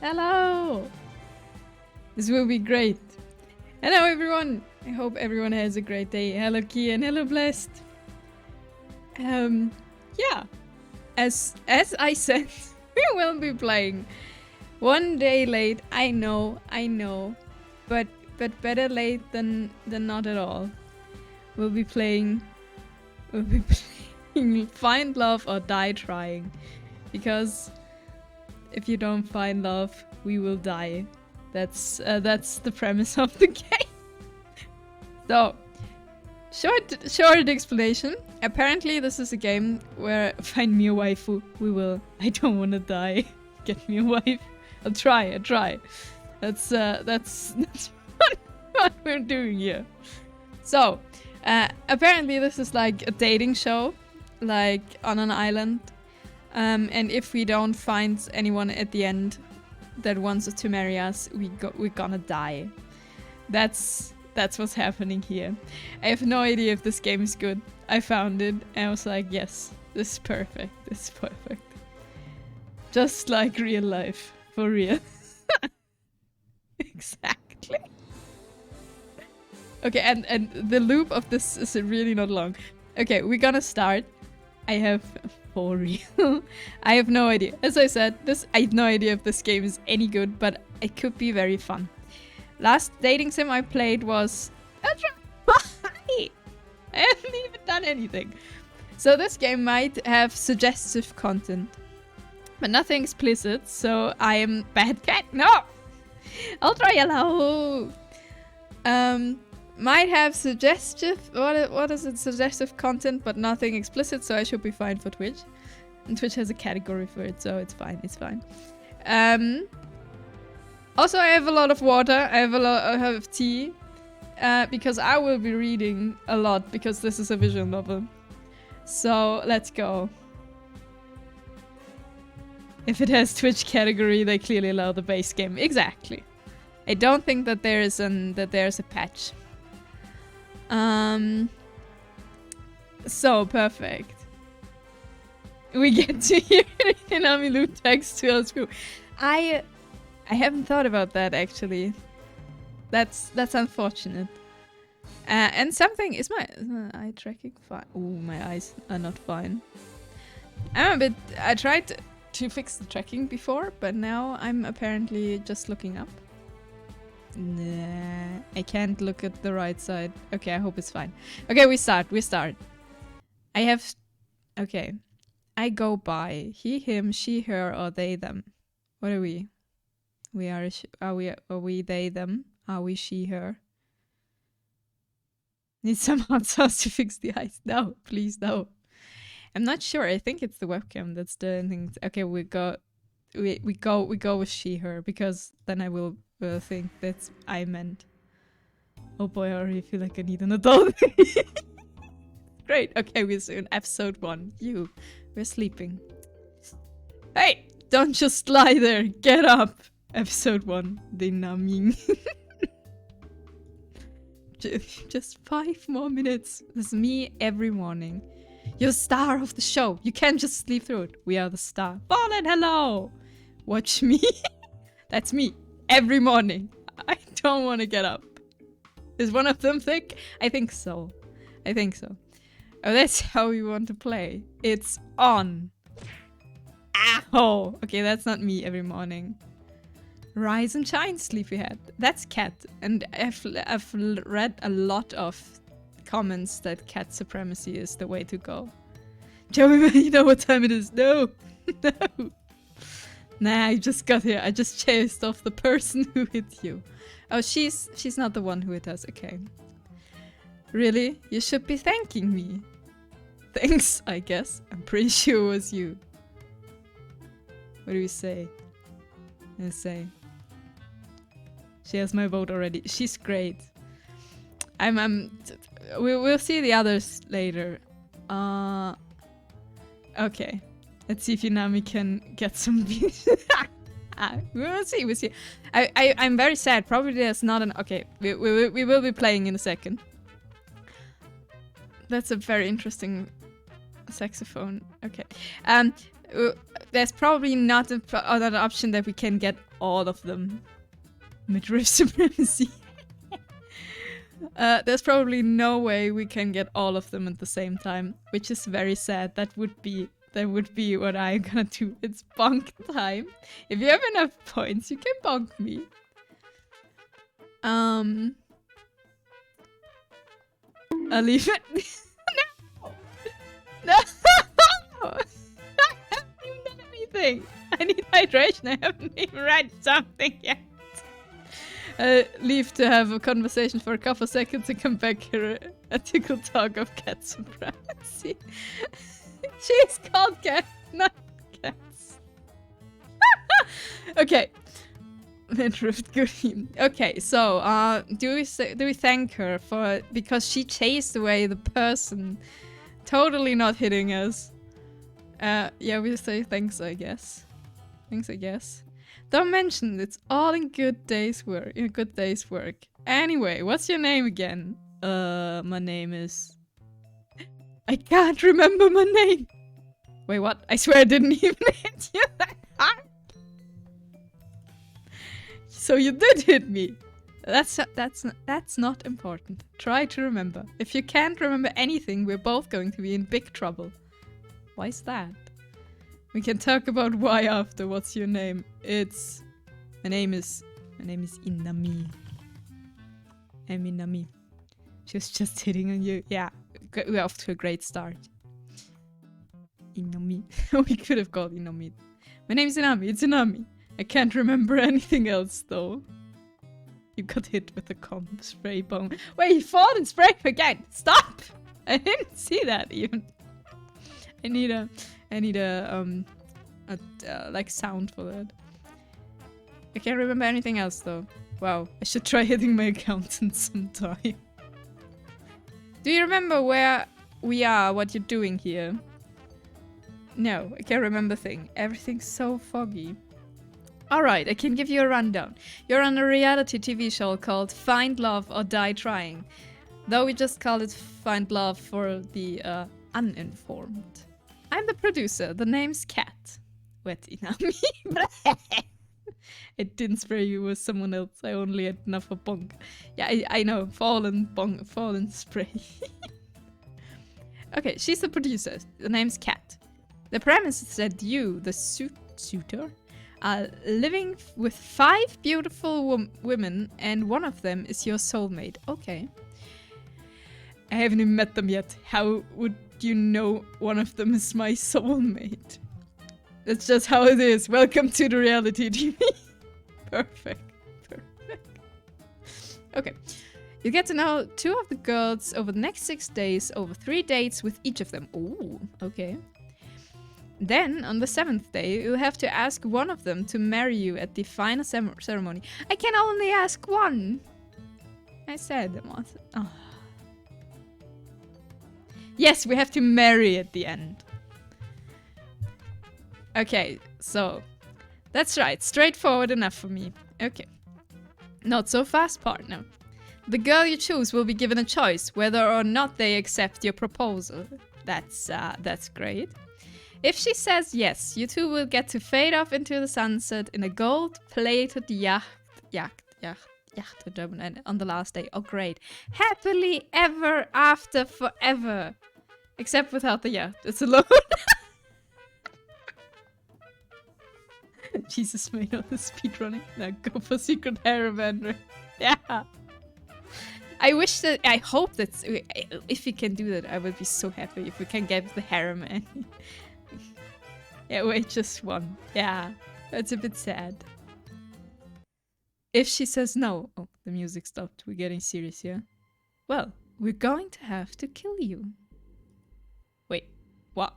Hello! This will be great. Hello everyone! I hope everyone has a great day. Hello Kian, hello Blessed. Yeah. As I said, we will be playing. One day late, I know. But better late than not at all. We'll be playing Find Love or Die Trying. Because if you don't find love, we will die. That's the premise of the game. So, short explanation. Apparently, this is a game where find me a waifu. We will. I don't want to die. Get me a wife. I'll try. That's what we're doing here. So, apparently, this is like a dating show, like on an island. And if we don't find anyone at the end that wants to marry us, we're gonna die. That's what's happening here. I have no idea if this game is good. I found it and I was like, yes, this is perfect. This is perfect. Just like real life, for real. Exactly. Okay, and the loop of this is really not long. Okay, we're gonna start. I have for real. I have no idea. As I said, I have no idea if this game is any good, but it could be very fun. Last dating sim I played was I haven't even done anything. So this game might have suggestive content, but nothing explicit. So I am bad cat. No, ultra yellow. Might have suggestive, what is it, suggestive content, but nothing explicit, so I should be fine for Twitch. And Twitch has a category for it, so it's fine, Also, I have a lot of water, I have tea, because I will be reading a lot, because this is a visual novel. So, let's go. If it has Twitch category, they clearly allow the base game. Exactly. I don't think that there's a patch. So perfect. We get to hear Hinamilu text to us. I haven't thought about that actually. That's unfortunate. And something is my eye tracking fine? Oh, my eyes are not fine. I tried to fix the tracking before, but now I'm apparently just looking up. Nah, I can't look at the right side. Okay, I hope it's fine. Okay, we start. I have... Okay. I go by. He, him, she, her, or they, them. What are we? Are we they, them? Are we she, her? Need some hot sauce to fix the eyes. No, please, no. I'm not sure. I think it's the webcam that's doing things. Okay, we go with she, her, because then I will think that's I meant. Oh boy, I already feel like I need an adult. Great. Okay, we're soon. Episode 1. We're sleeping. Hey, don't just lie there. Get up. Episode 1. Dynaming. Just 5 more minutes. This is me every morning. You're the star of the show. You can't just sleep through it. We are the star. Fallen, hello. Watch me. That's me. Every morning. I don't want to get up. Is one of them thick? I think so. Oh, that's how we want to play. It's on. Ow! Okay, that's not me every morning. Rise and shine, sleepyhead. That's cat. And I've read a lot of comments that cat supremacy is the way to go. Joey, you know what time it is? No! No! Nah, I just got here. I just chased off the person who hit you. Oh, she's not the one who hit us. Okay. Really? You should be thanking me. Thanks, I guess. I'm pretty sure it was you. What do we say? Let's say. She has my vote already. She's great. We'll see the others later. Okay. Let's see if Yunami can get some views. We'll see. I'm very sad. Probably there's not an... Okay, we will be playing in a second. That's a very interesting saxophone. Okay. There's probably not another option that we can get all of them. Midriff supremacy. There's probably no way we can get all of them at the same time, which is very sad. That would be what I'm gonna do. It's bonk time. If you have enough points, you can bonk me. I'll leave it. No! I haven't even done anything. I need hydration. I haven't even read something yet. Leave to have a conversation for a couple seconds and come back here. A tickle talk of cat supremacy. She's called cat, not cats. Okay. Midriff, good evening. Okay, so do we thank her for because she chased away the person, totally not hitting us. Yeah, we say thanks, I guess. Thanks, I guess. Don't mention it's all in good day's work. In a good day's work. Anyway, what's your name again? My name is. I can't remember my name. Wait, what? I swear I didn't even hit you that hard. So you did hit me. That's not important. Try to remember. If you can't remember anything, we're both going to be in big trouble. Why is that? We can talk about why after. What's your name? My name is Inami. I'm Inami. She was just hitting on you. Yeah, we're off to a great start. Inami. We could have called Inami. My name is Inami. It's Inami. I can't remember anything else though. You got hit with a comb spray bomb. Wait, you fought and sprayed again. Stop! I didn't see that even. I need a like sound for that. I can't remember anything else though. Wow, I should try hitting my accountant sometime. Do you remember where we are, what you're doing here? No, I can't remember a thing. Everything's so foggy. Alright, I can give you a rundown. You're on a reality TV show called Find Love or Die Trying. Though we just call it Find Love for the uninformed. I'm the producer. The name's Cat. Wet Inami. It didn't spray you with someone else. I only had enough for bonk. Yeah, I know. Fallen spray. Okay, she's the producer. The name's Cat. The premise is that you, the suitor, are living with 5 beautiful women, and one of them is your soulmate. Okay. I haven't even met them yet. How would you know one of them is my soulmate? That's just how it is. Welcome to the reality TV. Perfect. Okay. You get to know 2 of the girls over the next 6 days, over 3 dates with each of them. Ooh, okay. Then, on the 7th day, you'll have to ask one of them to marry you at the final ceremony. I can only ask one. I said them all. Oh. Yes, we have to marry at the end. Okay, so that's right. Straightforward enough for me. Okay. Not so fast, partner. The girl you choose will be given a choice whether or not they accept your proposal. That's great. If she says yes, you two will get to fade off into the sunset in a gold-plated yacht on the last day. Oh, great. Happily ever after forever. Except without the yacht. It's alone. Jesus, made all the speedrunning. Now go for secret harem, Andrew. Yeah. I hope that if we can do that, I would be so happy if we can get the harem. Yeah, wait, just one. Yeah, that's a bit sad. If she says no... Oh, the music stopped. We're getting serious here. Well, we're going to have to kill you. Wait, what?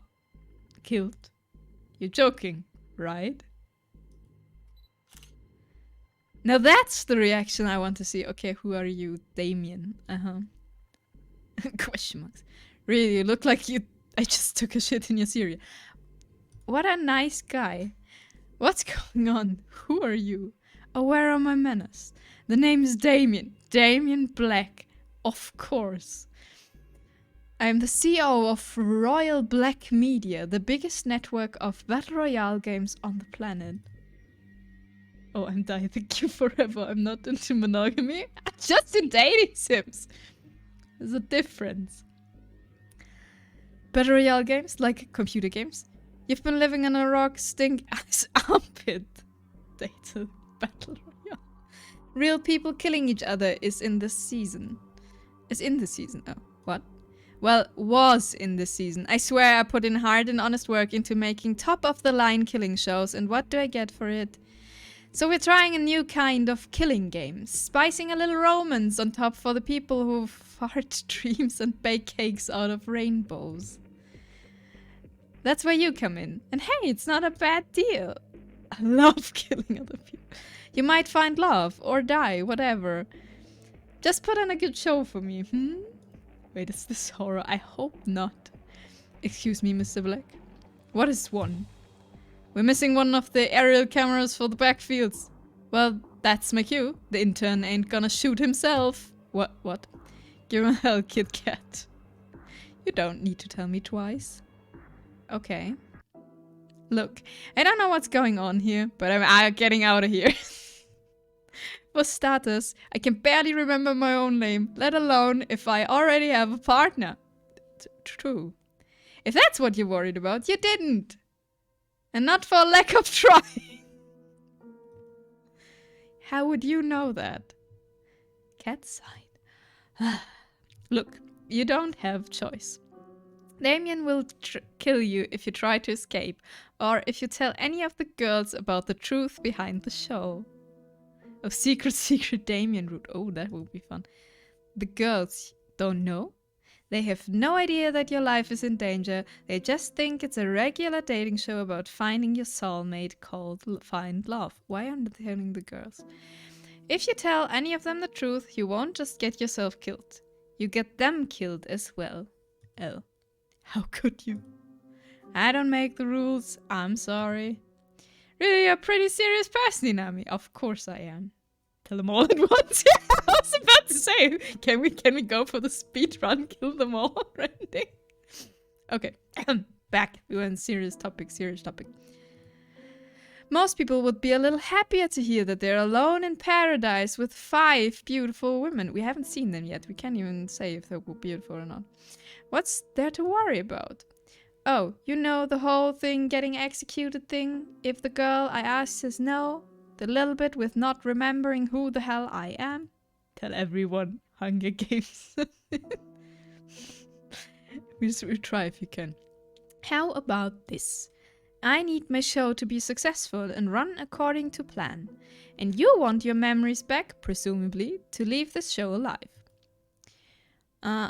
Killed? You're joking, right? Now that's the reaction I want to see. Okay, who are you? Damien. Question marks. Really, you look like you... I just took a shit in your cereal. What a nice guy. What's going on? Who are you? Oh, where are my manners? The name is Damien. Damien Black. Of course. I am the CEO of Royal Black Media, the biggest network of Battle Royale games on the planet. Oh, I'm dying. Thank you forever. I'm not into monogamy. I'm just in dating sims. There's a difference. Battle Royale games, like computer games. You've been living in a rock stink ass armpit. Data Battle Royale. Real people killing each other is in the season. Is in the season. Oh, what? Well, was in this season. I swear I put in hard and honest work into making top-of-the-line killing shows, and what do I get for it? So we're trying a new kind of killing game, spicing a little romance on top for the people who fart dreams and bake cakes out of rainbows. That's where you come in. And hey, it's not a bad deal. I love killing other people. You might find love, or die, whatever. Just put on a good show for me, Wait, is this horror? I hope not. Excuse me, Mr. Black. What is one? We're missing one of the aerial cameras for the backfields. Well, that's my cue. The intern ain't gonna shoot himself. What? Give him hell, Kit Kat. You don't need to tell me twice. Okay. Look, I don't know what's going on here, but I'm getting out of here. For starters, I can barely remember my own name, let alone if I already have a partner. True. If that's what you're worried about, you didn't. And not for a lack of trying. How would you know that? Cat sighed. Look, you don't have choice. Damien will kill you if you try to escape, or if you tell any of the girls about the truth behind the show. Oh, secret Damien route. Oh, that will be fun. The girls don't know. They have no idea that your life is in danger. They just think it's a regular dating show about finding your soulmate called Find Love. Why aren't they telling the girls? If you tell any of them the truth, you won't just get yourself killed. You get them killed as well. Oh. How could you? I don't make the rules. I'm sorry. Really a pretty serious person, Inami. Of course I am. Kill them all at once. Yeah, I was about to say, can we go for the speed run? Kill them all already. Okay, back. We went serious topic. Most people would be a little happier to hear that they're alone in paradise with 5 beautiful women. We haven't seen them yet. We can't even say if they're beautiful or not. What's there to worry about? Oh, you know the whole thing getting executed thing? If the girl I asked says no, the little bit with not remembering who the hell I am? Tell everyone. Hunger Games. we try if you can. How about this? I need my show to be successful and run according to plan. And you want your memories back, presumably, to leave this show alive.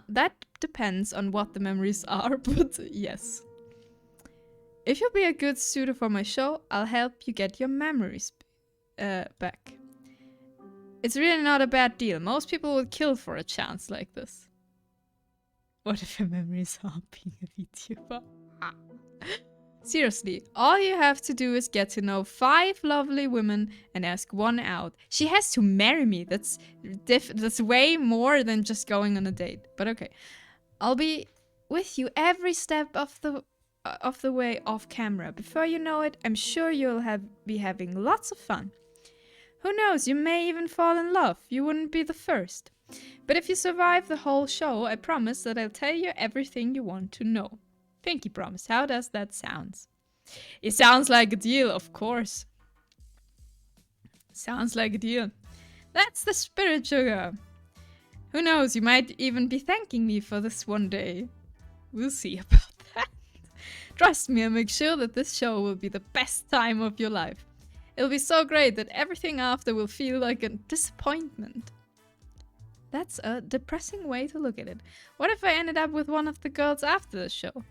That depends on what the memories are, but yes. If you'll be a good suitor for my show, I'll help you get your memories back. It's really not a bad deal. Most people would kill for a chance like this. What if your memories are being a VTuber? Seriously, all you have to do is get to know 5 lovely women and ask one out. She has to marry me. That's way more than just going on a date. But okay, I'll be with you every step of the way off camera. Before you know it, I'm sure you'll be having lots of fun. Who knows, you may even fall in love. You wouldn't be the first. But if you survive the whole show, I promise that I'll tell you everything you want to know. Pinky promise. How does that sound? It sounds like a deal, of course. Sounds like a deal. That's the spirit, sugar. Who knows, you might even be thanking me for this one day. We'll see about that. Trust me, I'll make sure that this show will be the best time of your life. It'll be so great that everything after will feel like a disappointment. That's a depressing way to look at it. What if I ended up with one of the girls after the show?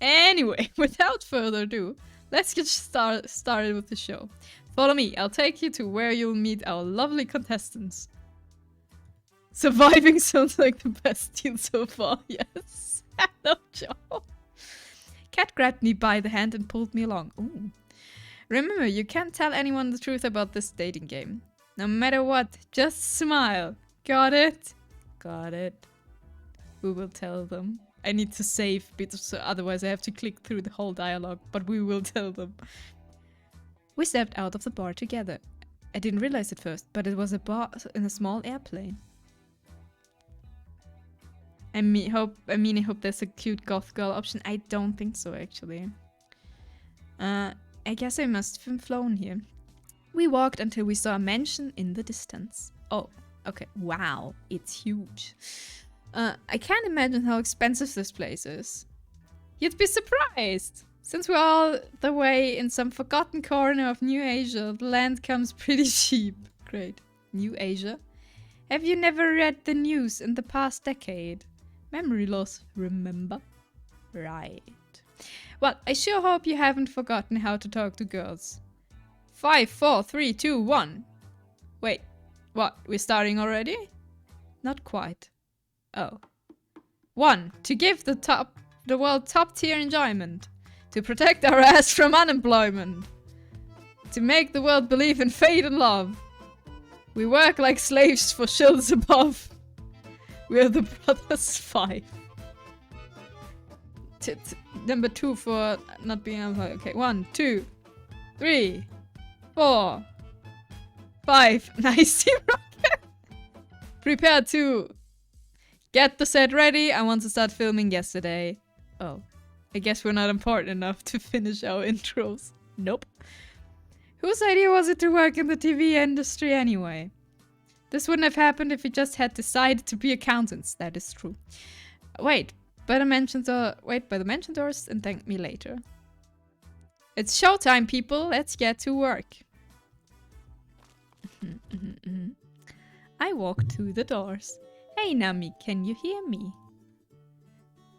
Anyway, without further ado, let's get started with the show. Follow me, I'll take you to where you'll meet our lovely contestants. Surviving sounds like the best deal so far, yes. Hello, Joe. Cat grabbed me by the hand and pulled me along. Ooh. Remember, you can't tell anyone the truth about this dating game. No matter what, just smile. Got it? Got it. We will tell them. I need to save bits, so otherwise I have to click through the whole dialogue, but we will tell them. We stepped out of the bar together. I didn't realize it first, but it was a bar in a small airplane. I hope there's a cute goth girl option. I don't think so, actually. I guess I must have flown here. We walked until we saw a mansion in the distance. Oh, okay. Wow, it's huge. I can't imagine how expensive this place is. You'd be surprised! Since we're all the way in some forgotten corner of New Asia, the land comes pretty cheap. Great. New Asia? Have you never read the news in the past decade? Memory loss, remember? Right. Well, I sure hope you haven't forgotten how to talk to girls. 5, 4, 3, 2, 1. Wait, what? We're starting already? Not quite. Oh. 1. To give the world top-tier enjoyment. To protect our ass from unemployment. To make the world believe in fate and love. We work like slaves for shills above. We're the brothers 5. Number 2 for not being able to... Okay, 1, 2, 3, 4, 5. Nice, Team Rocket. Prepare to get the set ready. I want to start filming yesterday. Oh. I guess we're not important enough to finish our intros. Nope. Whose idea was it to work in the TV industry anyway? This wouldn't have happened if we just had decided to be accountants. That is true. Wait, by the mention doors and thank me later. It's showtime, people. Let's get to work. I walk to the doors. Hey, Nami, can you hear me?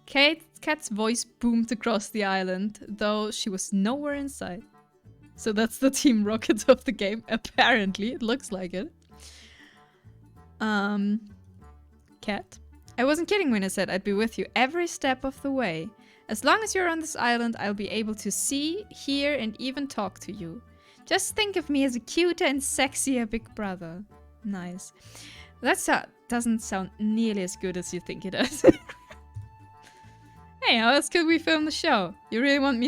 Kat's voice boomed across the island, though she was nowhere in sight. So that's the Team Rocket of the game, apparently. It looks like it. Kat? I wasn't kidding when I said I'd be with you every step of the way. As long as you're on this island, I'll be able to see, hear, and even talk to you. Just think of me as a cuter and sexier big brother. Nice. That doesn't sound nearly as good as you think it does. Hey, how else could we film the show? You really want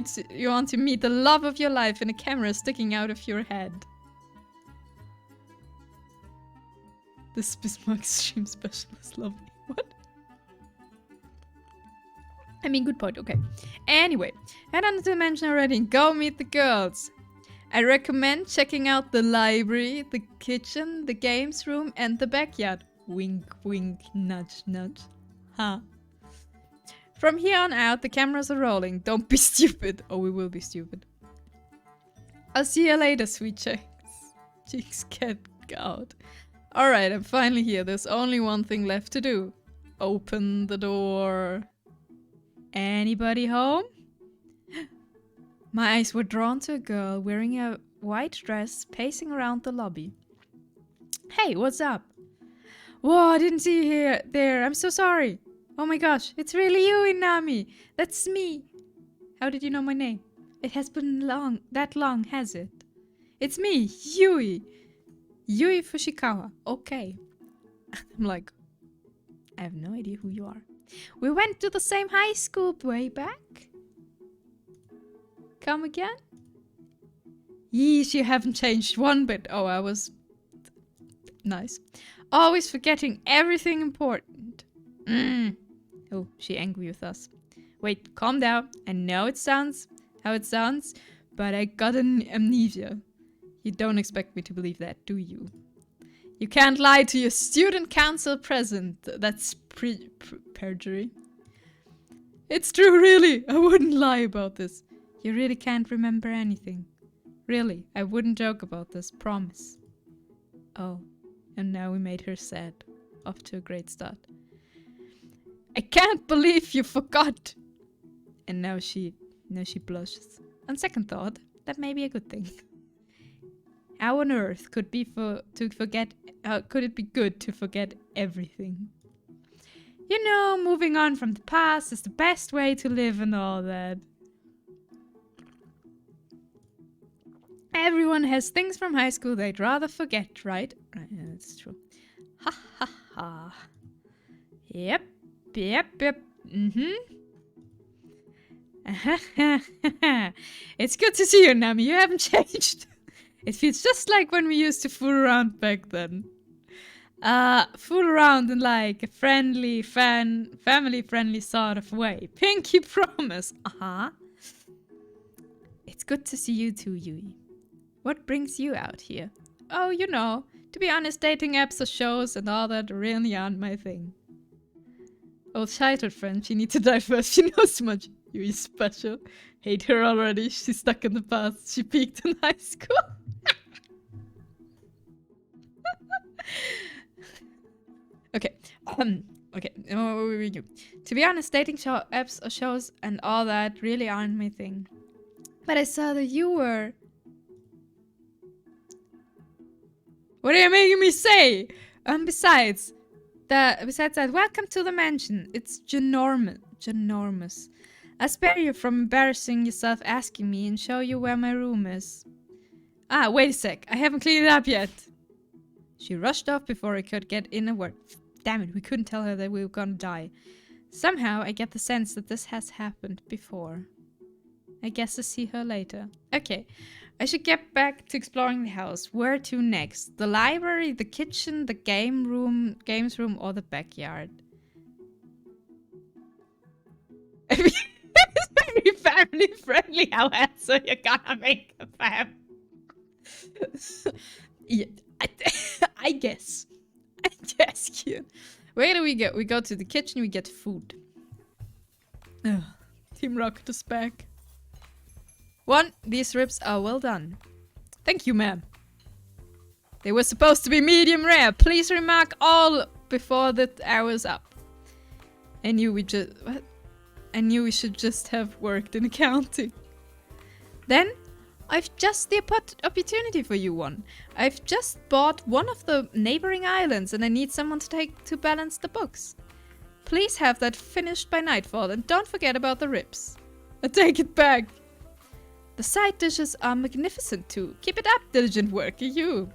to meet the love of your life in a camera sticking out of your head. This Bismarck stream special is lovely. What? I mean, good point, okay. Anyway, head on to the mansion already and go meet the girls. I recommend checking out the library, the kitchen, the games room, and the backyard. Wink, wink, nudge, nudge. Huh. From here on out, the cameras are rolling. Don't be stupid. Oh, we will be stupid. I'll see you later, sweet cheeks. Cheeks get out. Alright, I'm finally here. There's only one thing left to do. Open the door. Anybody home? My eyes were drawn to a girl wearing a white dress pacing around the lobby. Hey, what's up? Whoa, I didn't see you there. I'm so sorry. Oh my gosh, it's really you, Inami. That's me. How did you know my name? It has been that long, has it? It's me, Yui. Yui Fushikawa. Okay. I'm like, I have no idea who you are. We went to the same high school way back. Come again? Yeesh, you haven't changed one bit. Oh, I was... Nice. Always forgetting everything important. Oh, she angry with us. Wait, calm down. I know it sounds how it sounds, but I got an amnesia. You don't expect me to believe that, do you? You can't lie to your student council president. That's perjury. It's true, really. I wouldn't lie about this. You really can't remember anything. Really, I wouldn't joke about this, promise. Oh, and now we made her sad. Off to a great start. I can't believe you forgot! And now she blushes. On second thought, that may be a good thing. How on earth could it be good to forget everything? You know, moving on from the past is the best way to live and all that. Everyone has things from high school they'd rather forget, right? Right, yeah, that's true. Ha ha ha. Yep. It's good to see you, Nami. You haven't changed. It feels just like when we used to fool around back then. Fool around in like a friendly, family-friendly sort of way. Pinky promise. Uh-huh. It's good to see you too, Yui. What brings you out here? Oh, you know, to be honest, dating apps or shows and all that really aren't my thing. Old childhood friend, she needs to die first. She knows too much. Yui's special. Hate her already. She's stuck in the past. She peaked in high school. Okay. Okay. To be honest, dating show apps or shows and all that really aren't my thing. But I saw that you were. What are you making me say? Besides that, welcome to the mansion. It's ginormous. I'll spare you from embarrassing yourself asking me and show you where my room is. Ah, wait a sec. I haven't cleaned it up yet. She rushed off before I could get in a word. Damn it, we couldn't tell her that we were gonna die. Somehow, I get the sense that this has happened before. I guess I'll see her later. Okay, I should get back to exploring the house. Where to next? The library, the kitchen, the games room, or the backyard? It's very family friendly. How answer you're gonna make a fam? Yeah, I guess. I guess you. Where do we go? We go to the kitchen. We get food. Ugh. Team Rocket is back. 1. These ribs are well done. Thank you, ma'am. They were supposed to be medium rare. Please remark all before the hour's up. I knew we should just have worked in accounting. Then, I've just the opportunity for you one. I've just bought one of the neighboring islands and I need someone to balance the books. Please have that finished by nightfall and don't forget about the ribs. I take it back. The side dishes are magnificent too. Keep it up, diligent worker, you.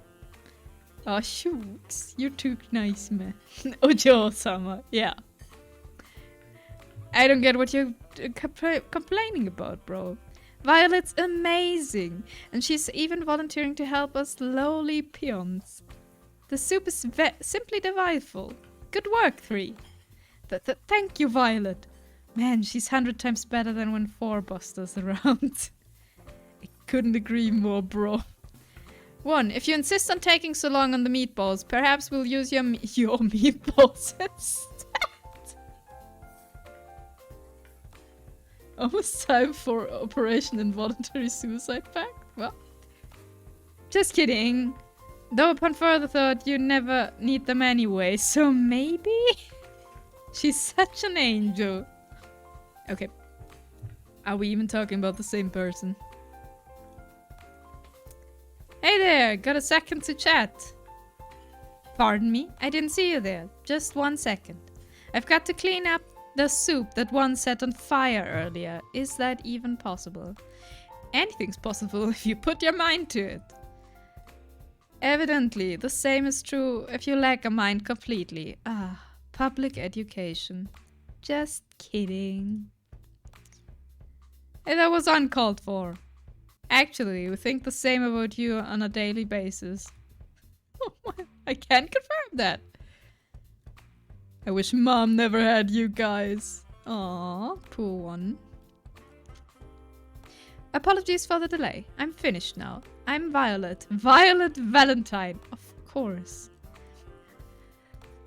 Oh, shoots. You're too nice, man. Ojo-sama, yeah. I don't get what you're complaining about, bro. Violet's amazing, and she's even volunteering to help us lowly peons. The soup is simply delightful. Good work, 3. Thank you, Violet. Man, she's 100 times better than when 4 busters around. I couldn't agree more, bro. 1. If you insist on taking so long on the meatballs, perhaps we'll use your meatballs instead. Almost time for Operation Involuntary Suicide Pact? Well, just kidding. Though upon further thought, you never need them anyway, so maybe? She's such an angel. Okay. Are we even talking about the same person? Hey there, got a second to chat? Pardon me, I didn't see you there. Just 1 second. I've got to clean up the soup that one set on fire earlier. Is that even possible? Anything's possible if you put your mind to it. Evidently, the same is true if you lack a mind completely. Ah, public education. Just kidding. Hey, that was uncalled for. Actually, we think the same about you on a daily basis. I can confirm that. I wish Mom never had you guys. Aww, poor one. Apologies for the delay. I'm finished now. I'm Violet. Violet Valentine, of course.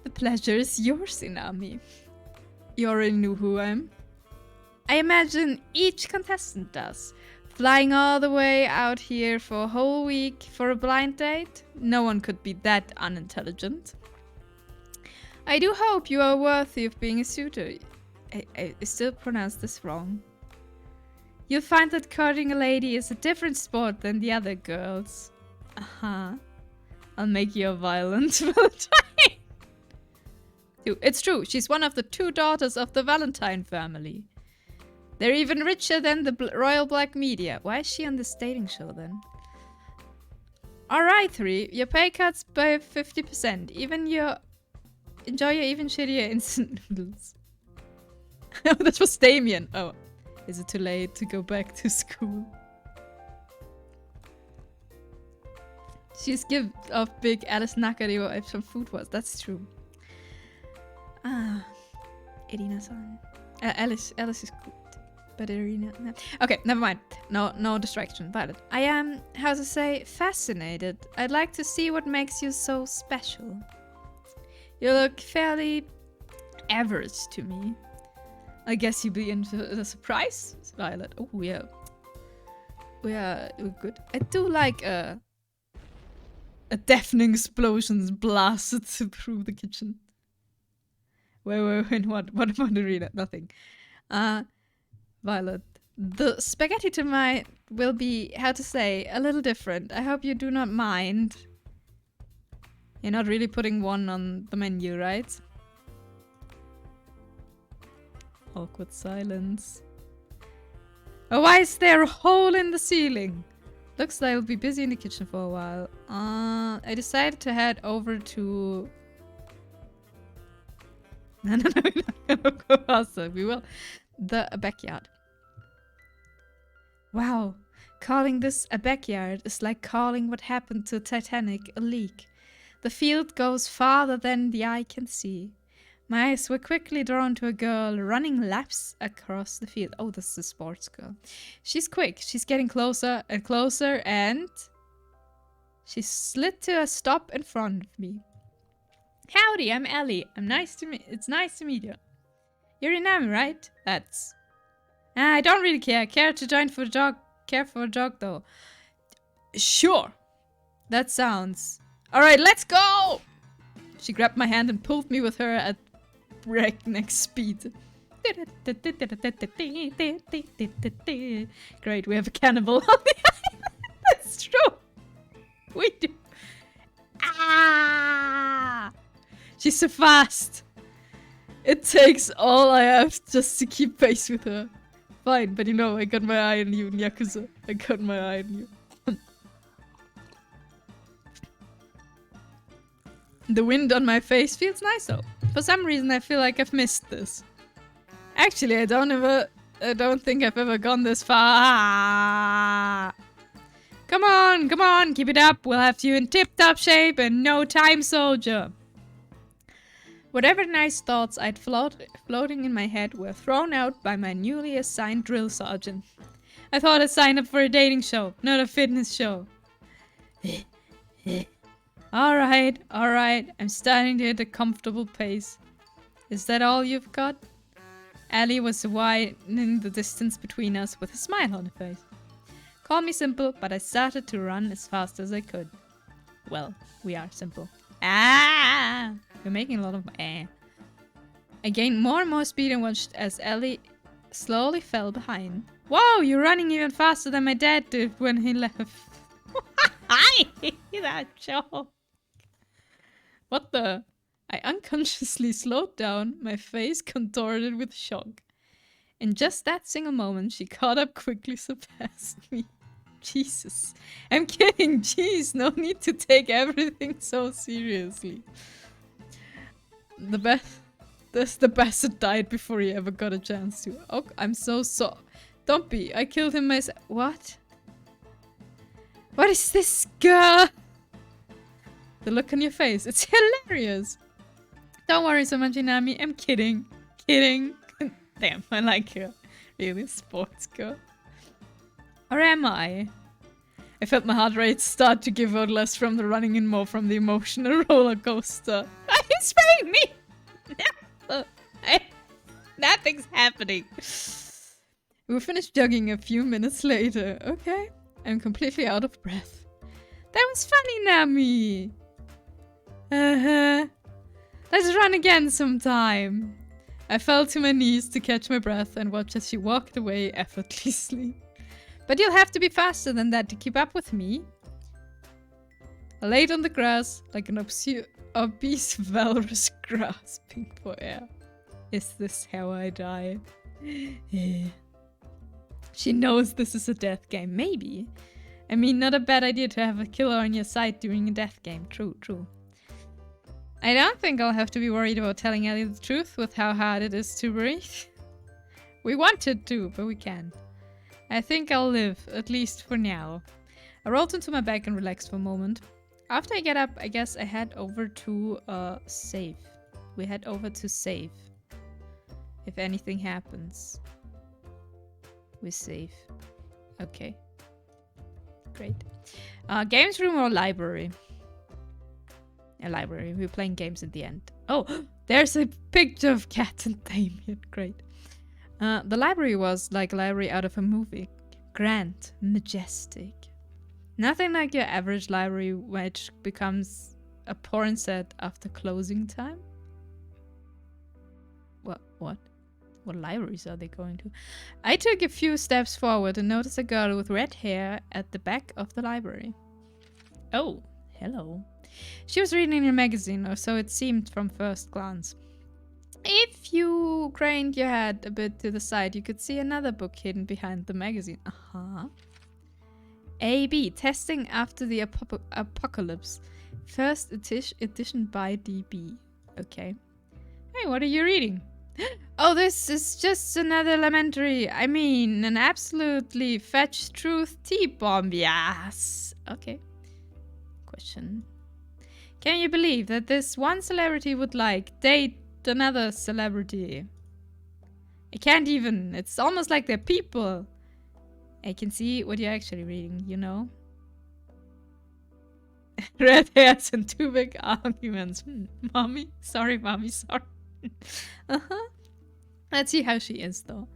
The pleasure is yours, Inami. You already knew who I am. I imagine each contestant does. Flying all the way out here for a whole week for a blind date? No one could be that unintelligent. I do hope you are worthy of being a suitor. I still pronounce this wrong. You'll find that courting a lady is a different sport than the other girls. Uh-huh. I'll make you a violent Valentine. It's true, she's one of the 2 daughters of the Valentine family. They're even richer than the Royal Black Media. Why is she on this dating show then? Alright, 3. Your pay cuts by 50%. Enjoy your even shittier instant noodles. Oh, that was Damien. Oh, is it too late to go back to school? She's give off big Alice Nakari vibes from Food Wars. That's true. Ah, Irina-san. Alice is good. But Irina... No. Okay, never mind. No distraction. Violet. I am, how to say, fascinated. I'd like to see what makes you so special. You look fairly average to me. I guess you'd be into the surprise, Violet. Oh, yeah. We're good. I do like a deafening explosions blasted through the kitchen. Wait, what Arena? Nothing. Violet. The spaghetti tonight will be, how to say, a little different. I hope you do not mind. You're not really putting one on the menu, right? Awkward silence. Oh, why is there a hole in the ceiling? Looks like I'll be busy in the kitchen for a while. I decided to head over to... No, we're not gonna go faster. We will. The backyard. Wow. Calling this a backyard is like calling what happened to Titanic a leak. The field goes farther than the eye can see. My eyes were quickly drawn to a girl running laps across the field. Oh, this is a sports girl. She's quick. She's getting closer and closer, and she slid to a stop in front of me. Howdy, I'm Ellie. It's nice to meet you. You're Inami, right? That's... I don't really care. Care to join for a jog? Care for a jog, though? Sure. That sounds... Alright, let's go! She grabbed my hand and pulled me with her at breakneck speed. Great, we have a cannibal on the island. That's true. We do. Ah! She's so fast. It takes all I have just to keep pace with her. Fine, but you know, I got my eye on you, Yakuza. I got my eye on you. The wind on my face feels nice though. For some reason I feel like I've missed this. Actually, I don't think I've ever gone this far. Come on, keep it up. We'll have you in tip-top shape in no time, soldier. Whatever nice thoughts I'd floating in my head were thrown out by my newly assigned drill sergeant. I thought I'd sign up for a dating show, not a fitness show. Alright, I'm starting to hit a comfortable pace. Is that all you've got? Allie was widening the distance between us with a smile on her face. Call me simple, but I started to run as fast as I could. Well, we are simple. Ah! We're making a lot of I gained more and more speed and watched as Ellie slowly fell behind. Whoa, you're running even faster than my dad did when he left. Hi! That joke. What the? I unconsciously slowed down, my face contorted with shock. In just that single moment, she caught up quickly, surpassed me. Jesus. I'm kidding, jeez, no need to take everything so seriously. The bastard died before he ever got a chance to. Oh, I'm so Don't be, I killed him myself. What? What is this, girl? The look on your face, it's hilarious. Don't worry so much, Inami, I'm kidding. Damn, I like her. Really, sports girl. Or am I? I felt my heart rate start to give out less from the running and more from the emotional roller coaster. Are you spraying me? No. Nothing's happening. We finished jogging a few minutes later. Okay. I'm completely out of breath. That was funny, Nami. Let's run again sometime. I fell to my knees to catch my breath and watched as she walked away effortlessly. But you'll have to be faster than that to keep up with me. I laid on the grass like an obese walrus grasping for air. Is this how I die? She knows this is a death game. Maybe. I mean, not a bad idea to have a killer on your side during a death game. True. I don't think I'll have to be worried about telling Ellie the truth with how hard it is to breathe. We wanted to, but we can't. I think I'll live, at least for now. I rolled into my bag and relaxed for a moment. After I get up, I guess I head over to save. We head over to save. If anything happens, we save. Okay. Great. Games room or library? A library. We're playing games at the end. Oh, there's a picture of Cat and Damien. Great. The library was like a library out of a movie. Grand, majestic. Nothing like your average library, which becomes a porn set after closing time. What? What libraries are they going to? I took a few steps forward and noticed a girl with red hair at the back of the library. Oh, hello. She was reading a magazine, or so it seemed from first glance. If you craned your head a bit to the side, you could see another book hidden behind the magazine. A.B. Testing After the Apocalypse. First edition by D.B. Okay. Hey, what are you reading? Oh, this is just another lamentary. I mean, an absolutely fetch truth T-bomb. Yes. Okay. Question. Can you believe that this one celebrity would date another celebrity? I can't even. It's almost like they're people. I can see what you're actually reading, you know? Red hairs and two big arguments. Mommy? Sorry, mommy, sorry. Let's see how she is, though.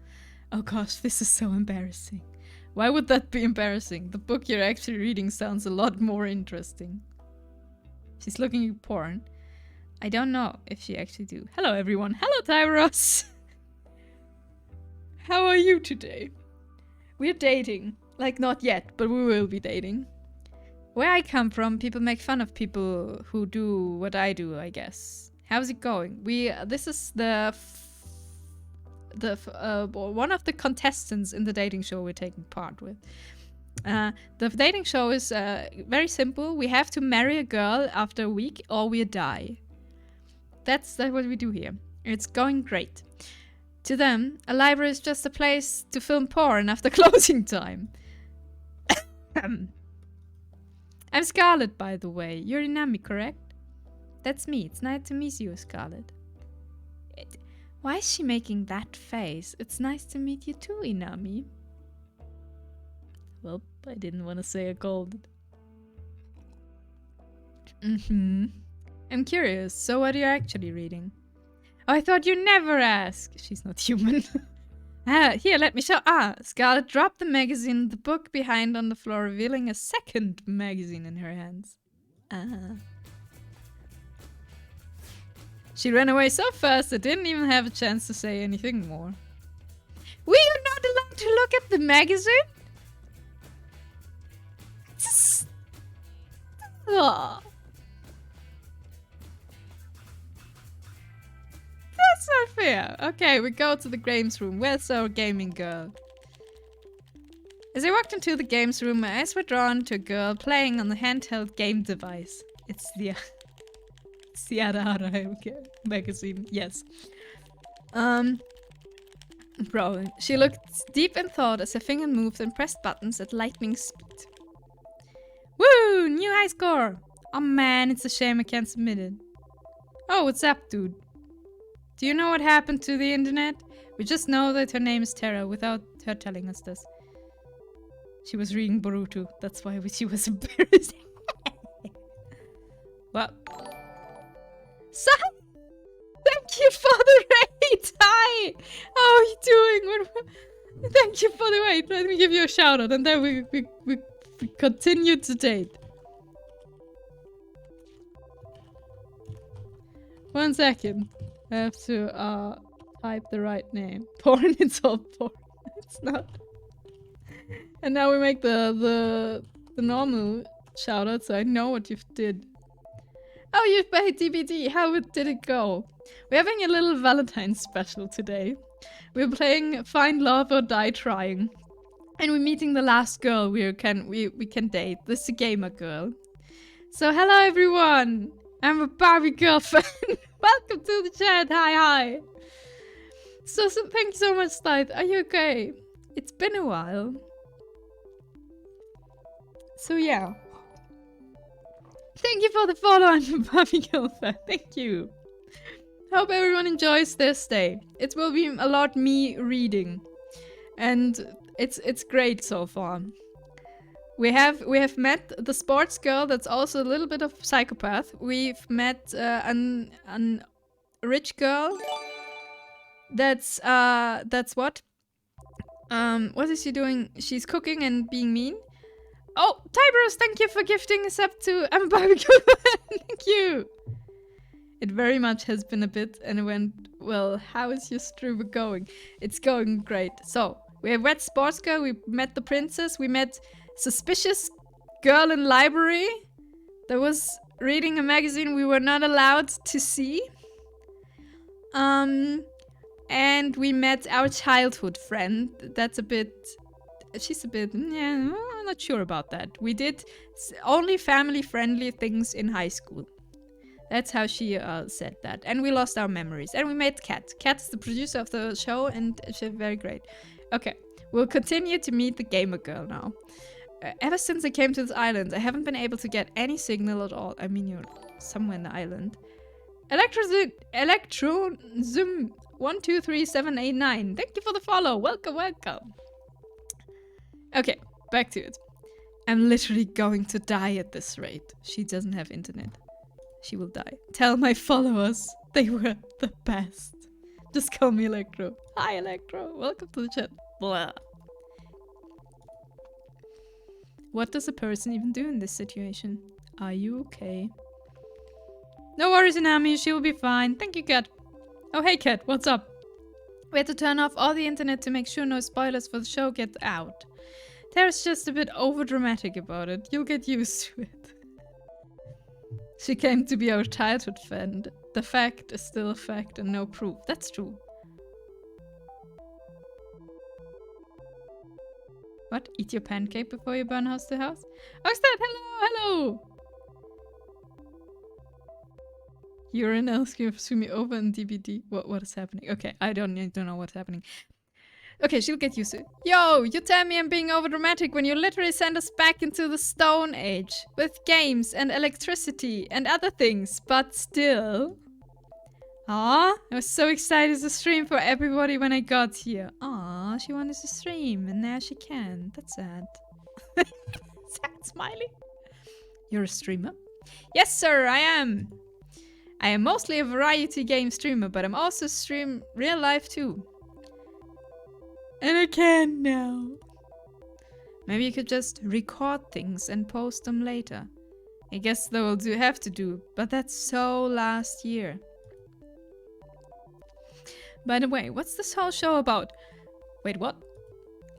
Oh gosh, this is so embarrassing. Why would that be embarrassing? The book you're actually reading sounds a lot more interesting. She's looking at porn. I don't know if she actually do. Hello, everyone. Hello, Tyros. How are you today? We're dating. Like, not yet, but we will be dating. Where I come from, people make fun of people who do what I do, I guess. How's it going? This is one of the contestants in the dating show we're taking part with. The dating show is very simple. We have to marry a girl after a week or we die. That's what we do here. It's going great. To them, a library is just a place to film porn after closing time. I'm Scarlett, by the way. You're Inami, correct? That's me. It's nice to meet you, Scarlett. Why is she making that face? It's nice to meet you too, Inami. Well, I didn't want to say a cold. I'm curious, so what are you actually reading? Oh, I thought you never ask. She's not human. Here, let me show. Scarlett dropped the magazine, the book behind on the floor, revealing a second magazine in her hands. She ran away so fast I didn't even have a chance to say anything more. We are not allowed to look at the magazine? Oh. That's not fair. Okay, we go to the games room. Where's our gaming girl? As I walked into the games room, my eyes were drawn to a girl playing on the handheld game device. It's the Ara magazine. Yes. Bro, she looked deep in thought as her finger moved and pressed buttons at lightning speed. Woo! New high score! Oh man, it's a shame I can't submit it. Oh, what's up, dude? Do you know what happened to the internet? We just know that her name is Tara without her telling us this. She was reading Boruto. That's why she was embarrassed. Well. So, thank you for the raid! Hi! How are you doing? Thank you for the raid. Let me give you a shout out and then we continue to date. 1 second. I have to type the right name. Porn, it's all porn. It's not. And now we make the normal shout out so I know what you did. Oh, you played DBD. How did it go? We're having a little Valentine's special today. We're playing Find Love or Die Trying. And we're meeting the last girl we can date. This is a gamer girl. So hello everyone! I'm a Barbie girl fan. Welcome to the chat. Hi. So thank you so much, Slide. Are you okay? It's been a while. So yeah. Thank you for the follow on Barbie Girl fan. Thank you. Hope everyone enjoys this day. It will be a lot me reading. And it's great so far. We have met the sports girl that's also a little bit of psychopath. We've met an rich girl. That's what? What is she doing? She's cooking and being mean. Oh, Tiberius, thank you for gifting us up to I'm a barbecue. Thank you. It very much has been a bit, and it went well. How is your stream going? It's going great. So we have met sports girl. We met the princess. We met suspicious girl in library that was reading a magazine we were not allowed to see. And we met our childhood friend. That's a bit... She's a bit... Yeah, I'm not sure about that. We did only family-friendly things in high school. That's how she said that. And we lost our memories. And we met Kat. Kat is the producer of the show and she's very great. Okay, we'll continue to meet the gamer girl now. Ever since I came to this island, I haven't been able to get any signal at all. I mean, you're somewhere in the island. Electrozum 123789. Thank you for the follow. Welcome, welcome. Okay, back to it. I'm literally going to die at this rate. She doesn't have internet. She will die. Tell my followers they were the best. Just call me Electro. Hi, Electro. Welcome to the chat. Blah. What does a person even do in this situation? Are you okay? No worries, Inami. She will be fine. Thank you, Kat. Oh, hey, Kat. What's up? We had to turn off all the internet to make sure no spoilers for the show get out. Tara's just a bit over-dramatic about it. You'll get used to it. She came to be our childhood friend. The fact is still a fact and no proof. That's true. What? Eat your pancake before you burn house to house? Oxted, hello, hello! Urinals gives me over in DBD. What is happening? Okay, I don't know what's happening. Okay, she'll get used to it. Yo, you tell me I'm being overdramatic when you literally send us back into the Stone Age. With games and electricity and other things, but still. Aw, I was so excited to stream for everybody when I got here. Aw, she wanted to stream and now she can. That's sad. Sad smiley. You're a streamer? Yes, sir, I am. I am mostly a variety game streamer, but I'm also stream real life too. And I can now. Maybe you could just record things and post them later. I guess that will have to do, but that's so last year. By the way, what's this whole show about? Wait, what?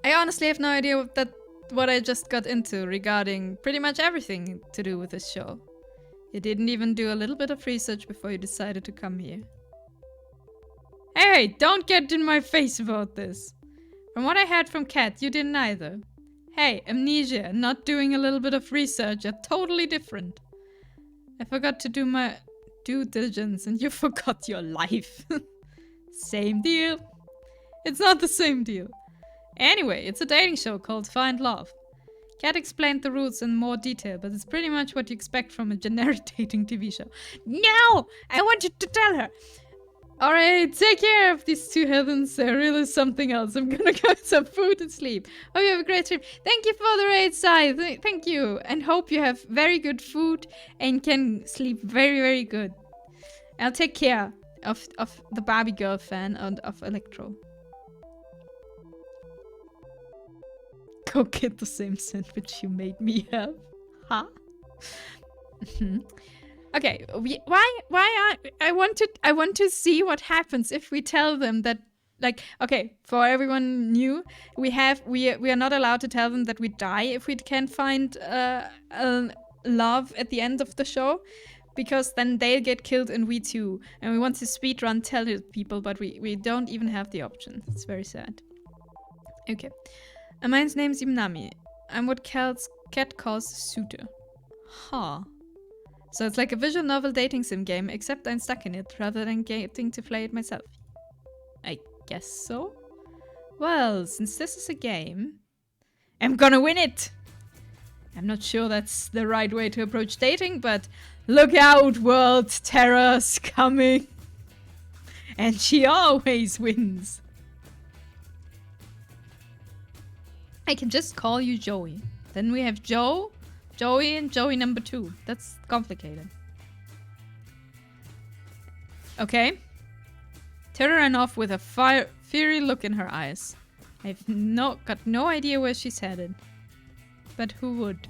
I honestly have no idea what I just got into regarding pretty much everything to do with this show. You didn't even do a little bit of research before you decided to come here. Hey, don't get in my face about this. From what I heard from Kat, you didn't either. Hey, amnesia and not doing a little bit of research are totally different. I forgot to do my due diligence and you forgot your life. Same deal. It's not the same deal. Anyway, it's a dating show called Find Love. Kat explained the rules in more detail, but it's pretty much what you expect from a generic dating TV show. No! I wanted to tell her! Alright, take care of these two heavens. They're really something else. I'm gonna go get some food and sleep. Hope you have a great stream. Thank you for the raid, Sai. Thank you. And hope you have very good food and can sleep very, very good. I'll take care of the Barbie Girl fan and of Electro. Go get the same sandwich you made me have. Huh? Okay, I want to see what happens if we tell them that, like, okay, for everyone new, we are not allowed to tell them that we die if we can't find love at the end of the show, because then they'll get killed and we too. And we want to speedrun tell it people, but we don't even have the option. It's very sad. Okay. Mine's name's Imnami. I'm what Kat calls a suitor. Huh. So it's like a visual novel dating sim game, except I'm stuck in it rather than getting to play it myself. I guess so? Well, since this is a game, I'm gonna win it! I'm not sure that's the right way to approach dating, but look out, world, Terra's coming. And she always wins. I can just call you Joey. Then we have Joe, Joey, and Joey number 2. That's complicated. Okay. Terra ran off with a fiery look in her eyes. I've got no idea where she's headed. But who would?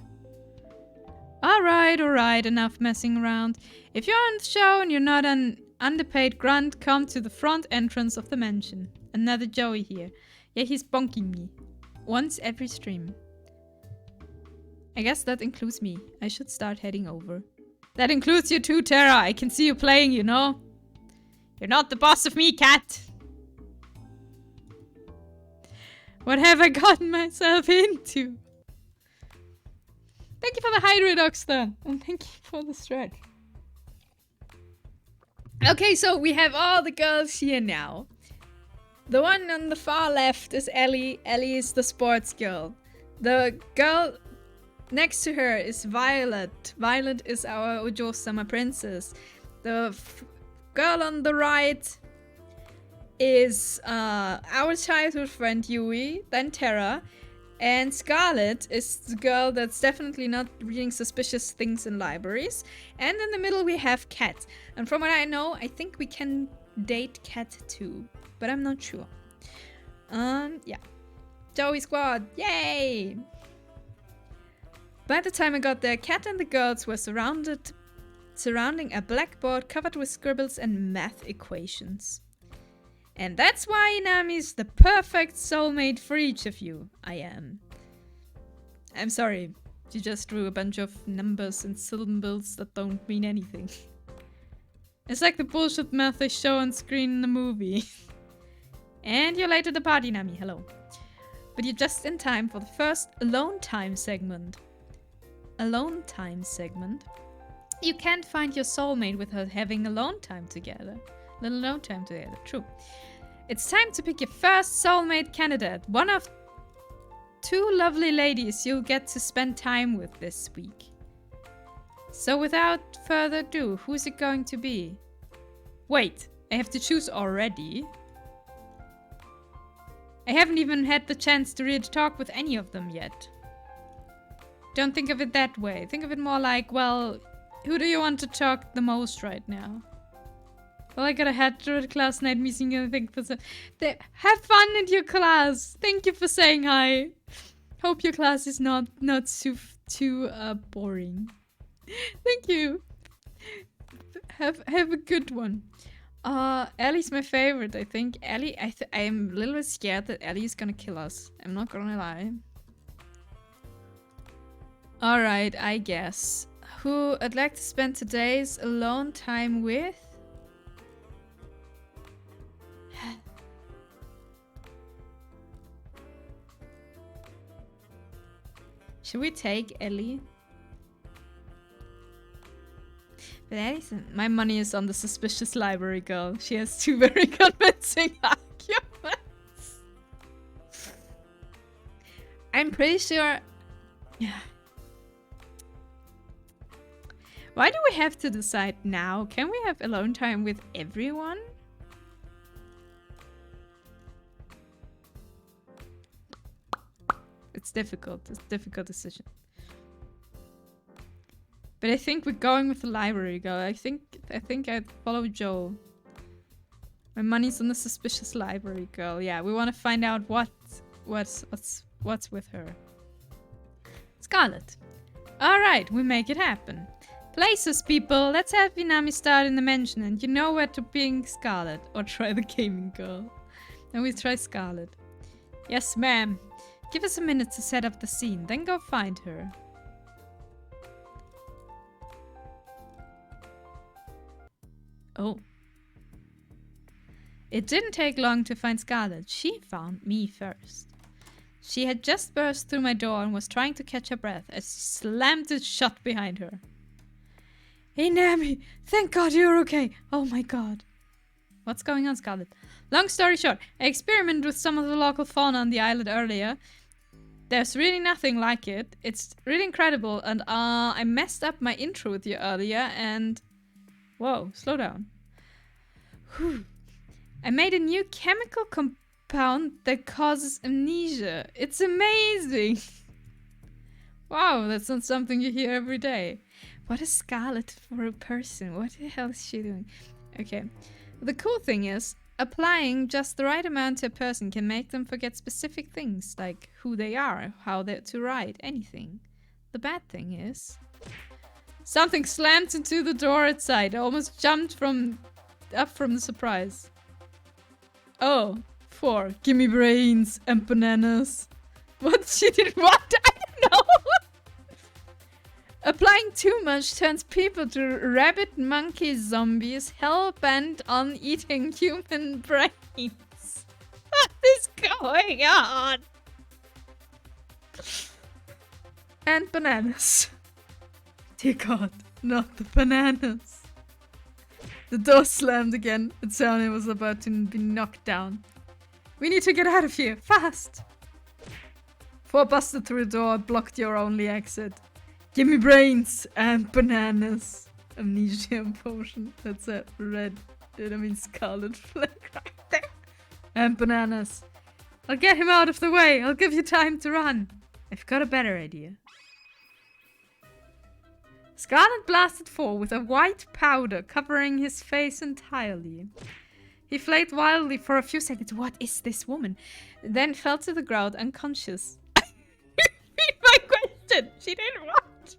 Alright, enough messing around. If you're on the show and you're not an underpaid grunt, come to the front entrance of the mansion. Another Joey here. Yeah, he's bonking me. Once every stream. I guess that includes me. I should start heading over. That includes you too, Terra. I can see you playing, you know. You're not the boss of me, cat. What have I gotten myself into? Thank you for the hydrate, Oxter. And thank you for the stretch. Okay, so we have all the girls here now. The one on the far left is Ellie. Ellie is the sports girl. The girl next to her is Violet. Violet is our Ojo Summer Princess. The girl on the right is our childhood friend Yui, then Terra. And Scarlet is the girl that's definitely not reading suspicious things in libraries. And in the middle we have Cat. And from what I know, I think we can date Cat too. But I'm not sure. Yeah. Joey squad, yay! By the time I got there, Cat and the girls were surrounding a blackboard covered with scribbles and math equations. And that's why Inami's the perfect soulmate for each of you. I am. I'm sorry, you just drew a bunch of numbers and symbols that don't mean anything. It's like the bullshit math they show on screen in the movie. And you're late to the party, Nami. Hello. But you're just in time for the first alone time segment. Alone time segment? You can't find your soulmate without having alone time together. Little alone time together, true. It's time to pick your first soulmate candidate. One of 2 lovely ladies you'll get to spend time with this week. So without further ado, who's it going to be? Wait, I have to choose already? I haven't even had the chance to really talk with any of them yet. Don't think of it that way. Think of it more like, well, who do you want to talk the most right now? Well, I got a head to the class night meeting and I think for have fun in your class. Thank you for saying hi. Hope your class is not too boring. Thank you. Have a good one. Ellie's my favorite, I think. Ellie, I am a little bit scared that Ellie is gonna kill us. I'm not gonna lie. Alright, I guess. Who I'd like to spend today's alone time with? Should we take Ellie? But my money is on the suspicious library girl. She has 2 very convincing arguments. I'm pretty sure... Yeah. Why do we have to decide now? Can we have alone time with everyone? It's difficult. It's a difficult decision. But I think we're going with the library girl. I think I'd follow Joe. My money's on the suspicious library girl. Yeah, we want to find out what's with her. Scarlet. Alright, we make it happen. Places, people. Let's have Inami start in the mansion and you know where to bring Scarlet. Or try the gaming girl. And we try Scarlet. Yes, ma'am. Give us a minute to set up the scene, then go find her. Oh. It didn't take long to find Scarlet. She found me first. She had just burst through my door and was trying to catch her breath as she slammed it shut behind her. Hey, Nami! Thank God you're okay! Oh my God. What's going on, Scarlet? Long story short, I experimented with some of the local fauna on the island earlier. There's really nothing like it. It's really incredible, and I messed up my intro with you earlier, and... Whoa, slow down. Whew. I made a new chemical compound that causes amnesia. It's amazing! Wow, that's not something you hear every day. What is Scarlet for a person? What the hell is she doing? Okay. The cool thing is, applying just the right amount to a person can make them forget specific things, like who they are, how they're to ride, anything. The bad thing is... Something slammed into the door outside. I almost jumped up from the surprise. Oh, 4. Give me brains and bananas. What? She did what? I don't know. Applying too much turns people to rabbit monkey zombies hell-bent on eating human brains. What is going on? And bananas. Dear God, not the bananas. The door slammed again, and Sonia was about to be knocked down. We need to get out of here, fast! 4 busted through the door and blocked your only exit. Give me brains and bananas. Amnesia potion. That's a red, scarlet flag right there. And bananas. I'll get him out of the way. I'll give you time to run. I've got a better idea. Scarlet blasted 4 with a white powder covering his face entirely. He flayed wildly for a few seconds. What is this woman? Then fell to the ground unconscious. My question. She didn't what?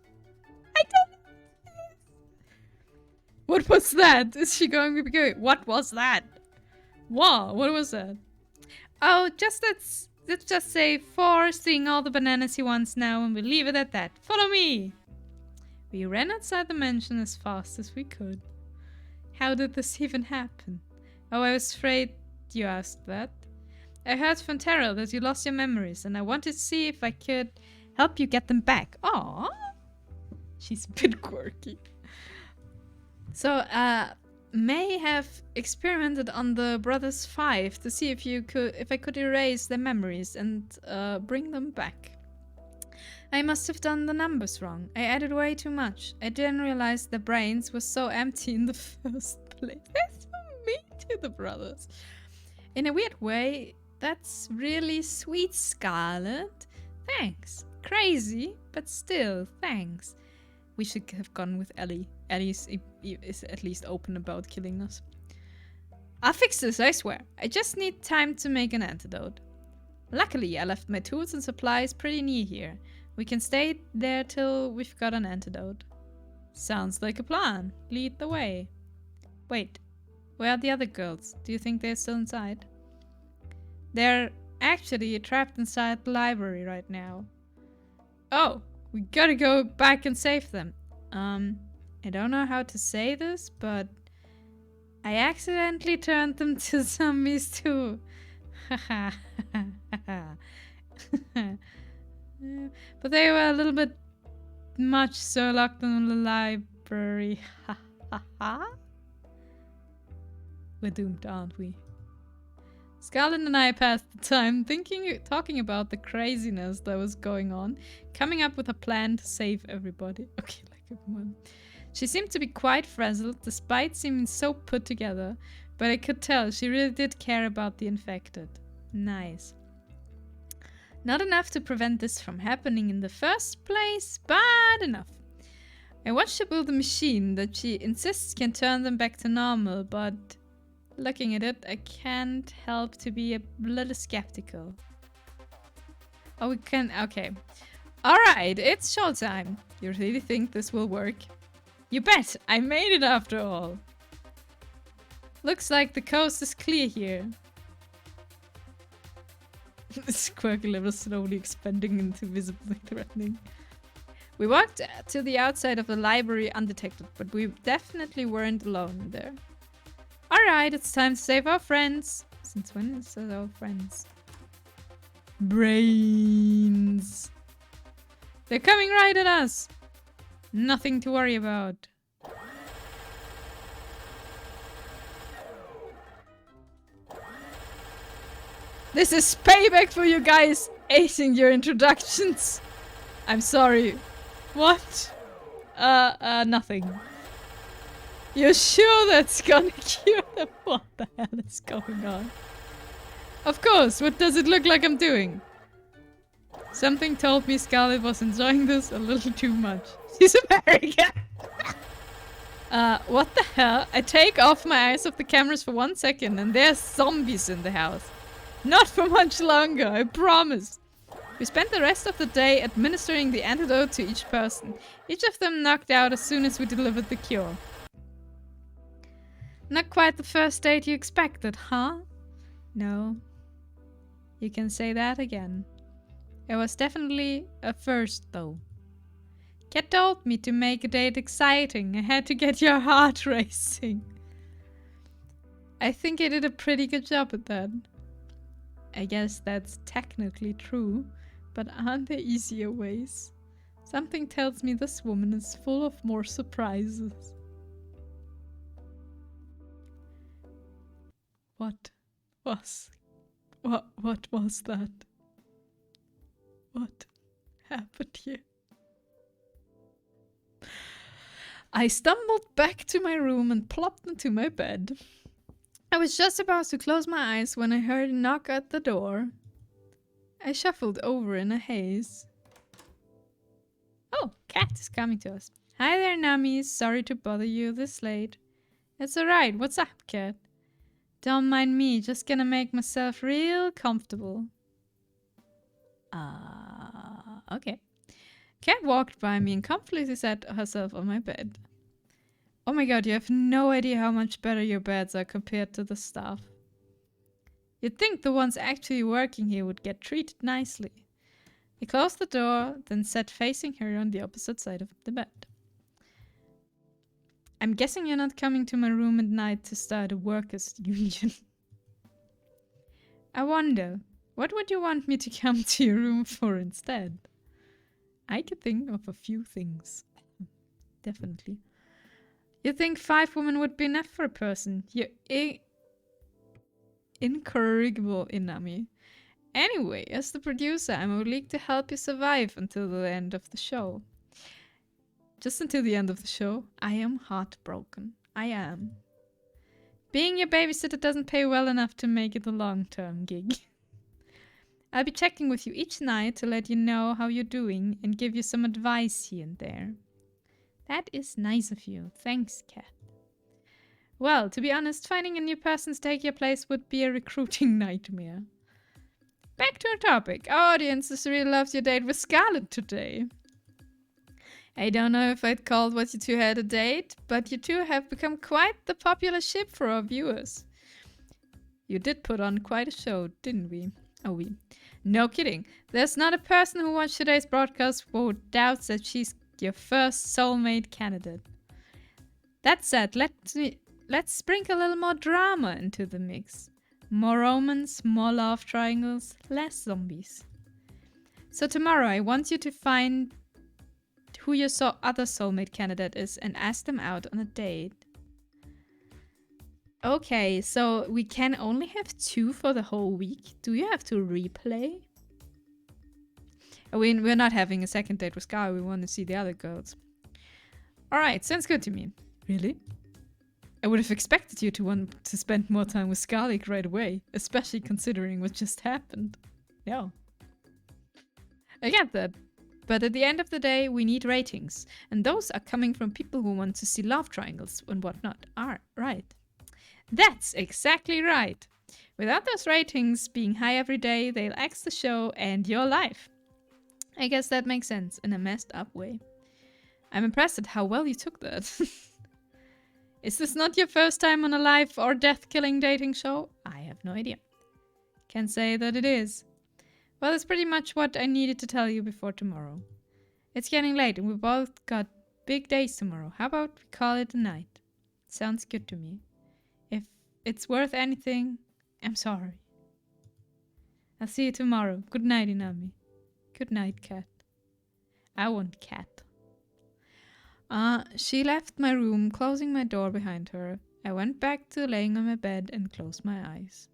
I don't know. What was that? Is she going to be going? What was that? Wow, what was that? Oh, let's just say 4 seeing all the bananas he wants now, and we'll leave it at that. Follow me. We ran outside the mansion as fast as we could. How did this even happen? Oh, I was afraid you asked that. I heard from Terrell that you lost your memories, and I wanted to see if I could help you get them back. Aww. She's a bit quirky. So, May have experimented on the Brothers 5 to see if I could erase their memories and bring them back. I must have done the numbers wrong. I added way too much. I didn't realize the brains were so empty in the first place. They're so mean to the brothers. In a weird way, that's really sweet, Scarlet. Thanks. Crazy, but still, thanks. We should have gone with Ellie. Ellie is at least open about killing us. I'll fix this, I swear. I just need time to make an antidote. Luckily, I left my tools and supplies pretty near here. We can stay there till we've got an antidote. Sounds like a plan. Lead the way. Wait, where are the other girls? Do you think they're still inside? They're actually trapped inside the library right now. Oh, we gotta go back and save them. I don't know how to say this, but I accidentally turned them to zombies too. But they were a little bit much so locked in the library. We're doomed, aren't we? Scarlet and I passed the time talking about the craziness that was going on, coming up with a plan to save everybody. Okay, like a woman. She seemed to be quite frazzled, despite seeming so put together, but I could tell she really did care about the infected. Nice. Not enough to prevent this from happening in the first place, but enough. I watched her build a machine that she insists can turn them back to normal, but looking at it, I can't help to be a little skeptical. Oh, we can... Okay. Alright, it's showtime. You really think this will work? You bet! I made it after all. Looks like the coast is clear here. This quirky level slowly expanding into visibly threatening. We walked to the outside of the library undetected, but we definitely weren't alone there. Alright, it's time to save our friends. Since when is it our friends? Brains. They're coming right at us. Nothing to worry about. This is payback for you guys. acing your introductions. I'm sorry. What? Nothing. You're sure that's gonna cure them? What the hell is going on? Of course, what does it look like I'm doing? Something told me Scarlett was enjoying this a little too much. She's American! What the hell? I take off my eyes off the cameras for 1 second and there's zombies in the house. Not for much longer, I promise. We spent the rest of the day administering the antidote to each person. Each of them knocked out as soon as we delivered the cure. Not quite the first date you expected, huh? No. You can say that again. It was definitely a first, though. Kat told me to make a date exciting. I had to get your heart racing. I think I did a pretty good job at that. I guess that's technically true, but aren't there easier ways? Something tells me this woman is full of more surprises. What was that? What happened here? I stumbled back to my room and plopped into my bed. I was just about to close my eyes when I heard a knock at the door. I shuffled over in a haze. Oh, Kat is coming to us. Hi there, Nami. Sorry to bother you this late. It's alright. What's up, Kat? Don't mind me. Just gonna make myself real comfortable. Okay. Kat walked by me and comfortably sat herself on my bed. Oh my god, you have no idea how much better your beds are compared to the staff. You'd think the ones actually working here would get treated nicely. I closed the door, then sat facing her on the opposite side of the bed. I'm guessing you're not coming to my room at night to start a workers' union. I wonder, what would you want me to come to your room for instead? I could think of a few things. Definitely. You think 5 women would be enough for a person? You're incorrigible, Inami. Anyway, as the producer, I'm obligated to help you survive until the end of the show. Just until the end of the show, I am heartbroken. I am. Being your babysitter doesn't pay well enough to make it a long-term gig. I'll be checking with you each night to let you know how you're doing and give you some advice here and there. That is nice of you. Thanks, Kat. Well, to be honest, finding a new person to take your place would be a recruiting nightmare. Back to our topic. Our audiences really loved your date with Scarlett today. I don't know if I'd call what you two had a date, but you two have become quite the popular ship for our viewers. You did put on quite a show, didn't we? Oh, we. No kidding. There's not a person who watched today's broadcast who doubts that she's your first soulmate candidate. That said, let's sprinkle a little more drama into the mix. More romance, more love triangles, less zombies. So tomorrow I want you to find who your other soulmate candidate is and ask them out on a date. Okay, so we can only have 2 for the whole week. Do you have to replay? We're not having a second date with Scar. We want to see the other girls. Alright, sounds good to me. Really? I would have expected you to want to spend more time with Scarlet right away, especially considering what just happened. No. I get that. But at the end of the day, we need ratings. And those are coming from people who want to see love triangles and whatnot. Right. That's exactly right. Without those ratings being high every day, they'll axe the show and your life. I guess that makes sense in a messed up way. I'm impressed at how well you took that. Is this not your first time on a life or death-killing dating show? I have no idea. Can't say that it is. Well, that's pretty much what I needed to tell you before tomorrow. It's getting late and we both got big days tomorrow. How about we call it a night? Sounds good to me. If it's worth anything, I'm sorry. I'll see you tomorrow. Good night, Inami. Good night, Kat. I want Kat. She left my room, closing my door behind her. I went back to laying on my bed and closed my eyes.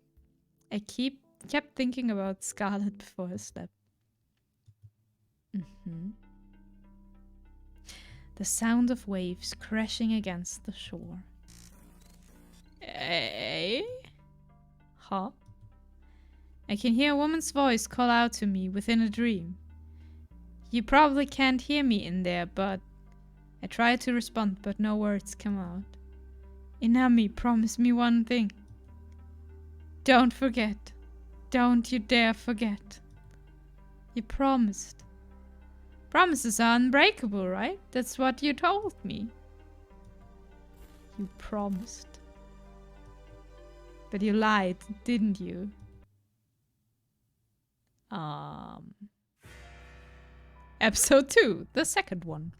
I kept thinking about Scarlett before I slept. Mm-hmm. The sound of waves crashing against the shore. Eh? Huh? I can hear a woman's voice call out to me within a dream. You probably can't hear me in there, but... I try to respond, but no words come out. Inami, promise me one thing. Don't forget. Don't you dare forget. You promised. Promises are unbreakable, right? That's what you told me. You promised. But you lied, didn't you? Episode 2, the second one.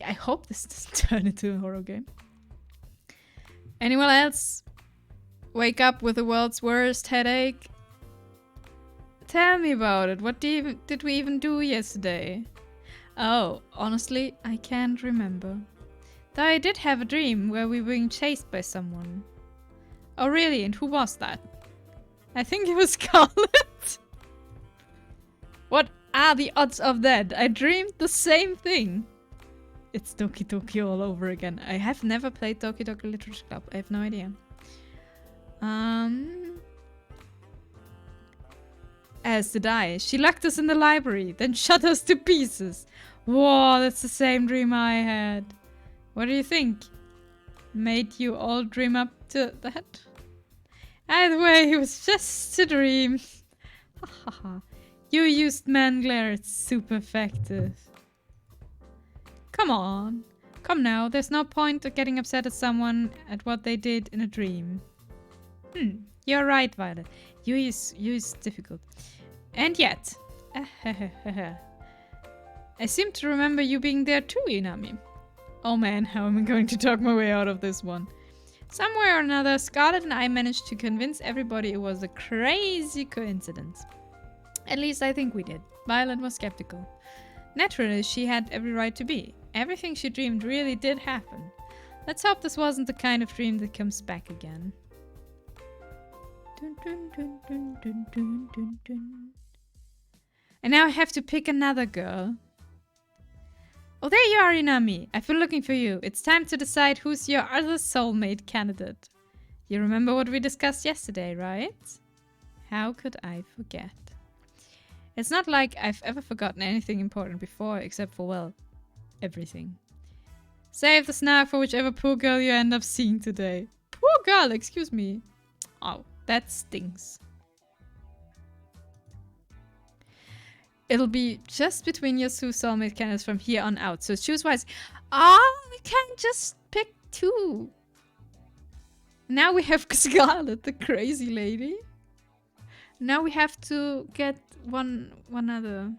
I hope this doesn't turn into a horror game. Anyone else wake up with the world's worst headache? Tell me about it. What did we even do yesterday? Oh, honestly, I can't remember. Though I did have a dream where we were being chased by someone. Oh really? And who was that? I think it was Scarlet. What are the odds of that? I dreamed the same thing. It's Doki Doki all over again. I have never played Doki Doki Literature Club. I have no idea. As did I. She locked us in the library, then shot us to pieces. Whoa, that's the same dream I had. What do you think? Made you all dream up to that? Either way, it was just a dream. Hahaha. You used man glare, it's super effective. Come on. Come now, there's no point of getting upset at someone at what they did in a dream. You're right, Violet. You is difficult. And yet... I seem to remember you being there too, Inami. Oh man, how am I going to talk my way out of this one? Somewhere or another, Scarlet and I managed to convince everybody it was a crazy coincidence. At least I think we did. Violet was skeptical. Naturally, she had every right to be. Everything she dreamed really did happen. Let's hope this wasn't the kind of dream that comes back again. Dun, dun, dun, dun, dun, dun, dun, dun. And now I have to pick another girl. Oh, there you are, Inami. I've been looking for you. It's time to decide who's your other soulmate candidate. You remember what we discussed yesterday, right? How could I forget? It's not like I've ever forgotten anything important before, except for, well, everything. Save the snack for whichever poor girl you end up seeing today. Poor girl, excuse me. Oh, that stings. It'll be just between your two soulmate candidates from here on out, so choose wise. We can't just pick two. Now we have Scarlet, the crazy lady. Now we have to get one other.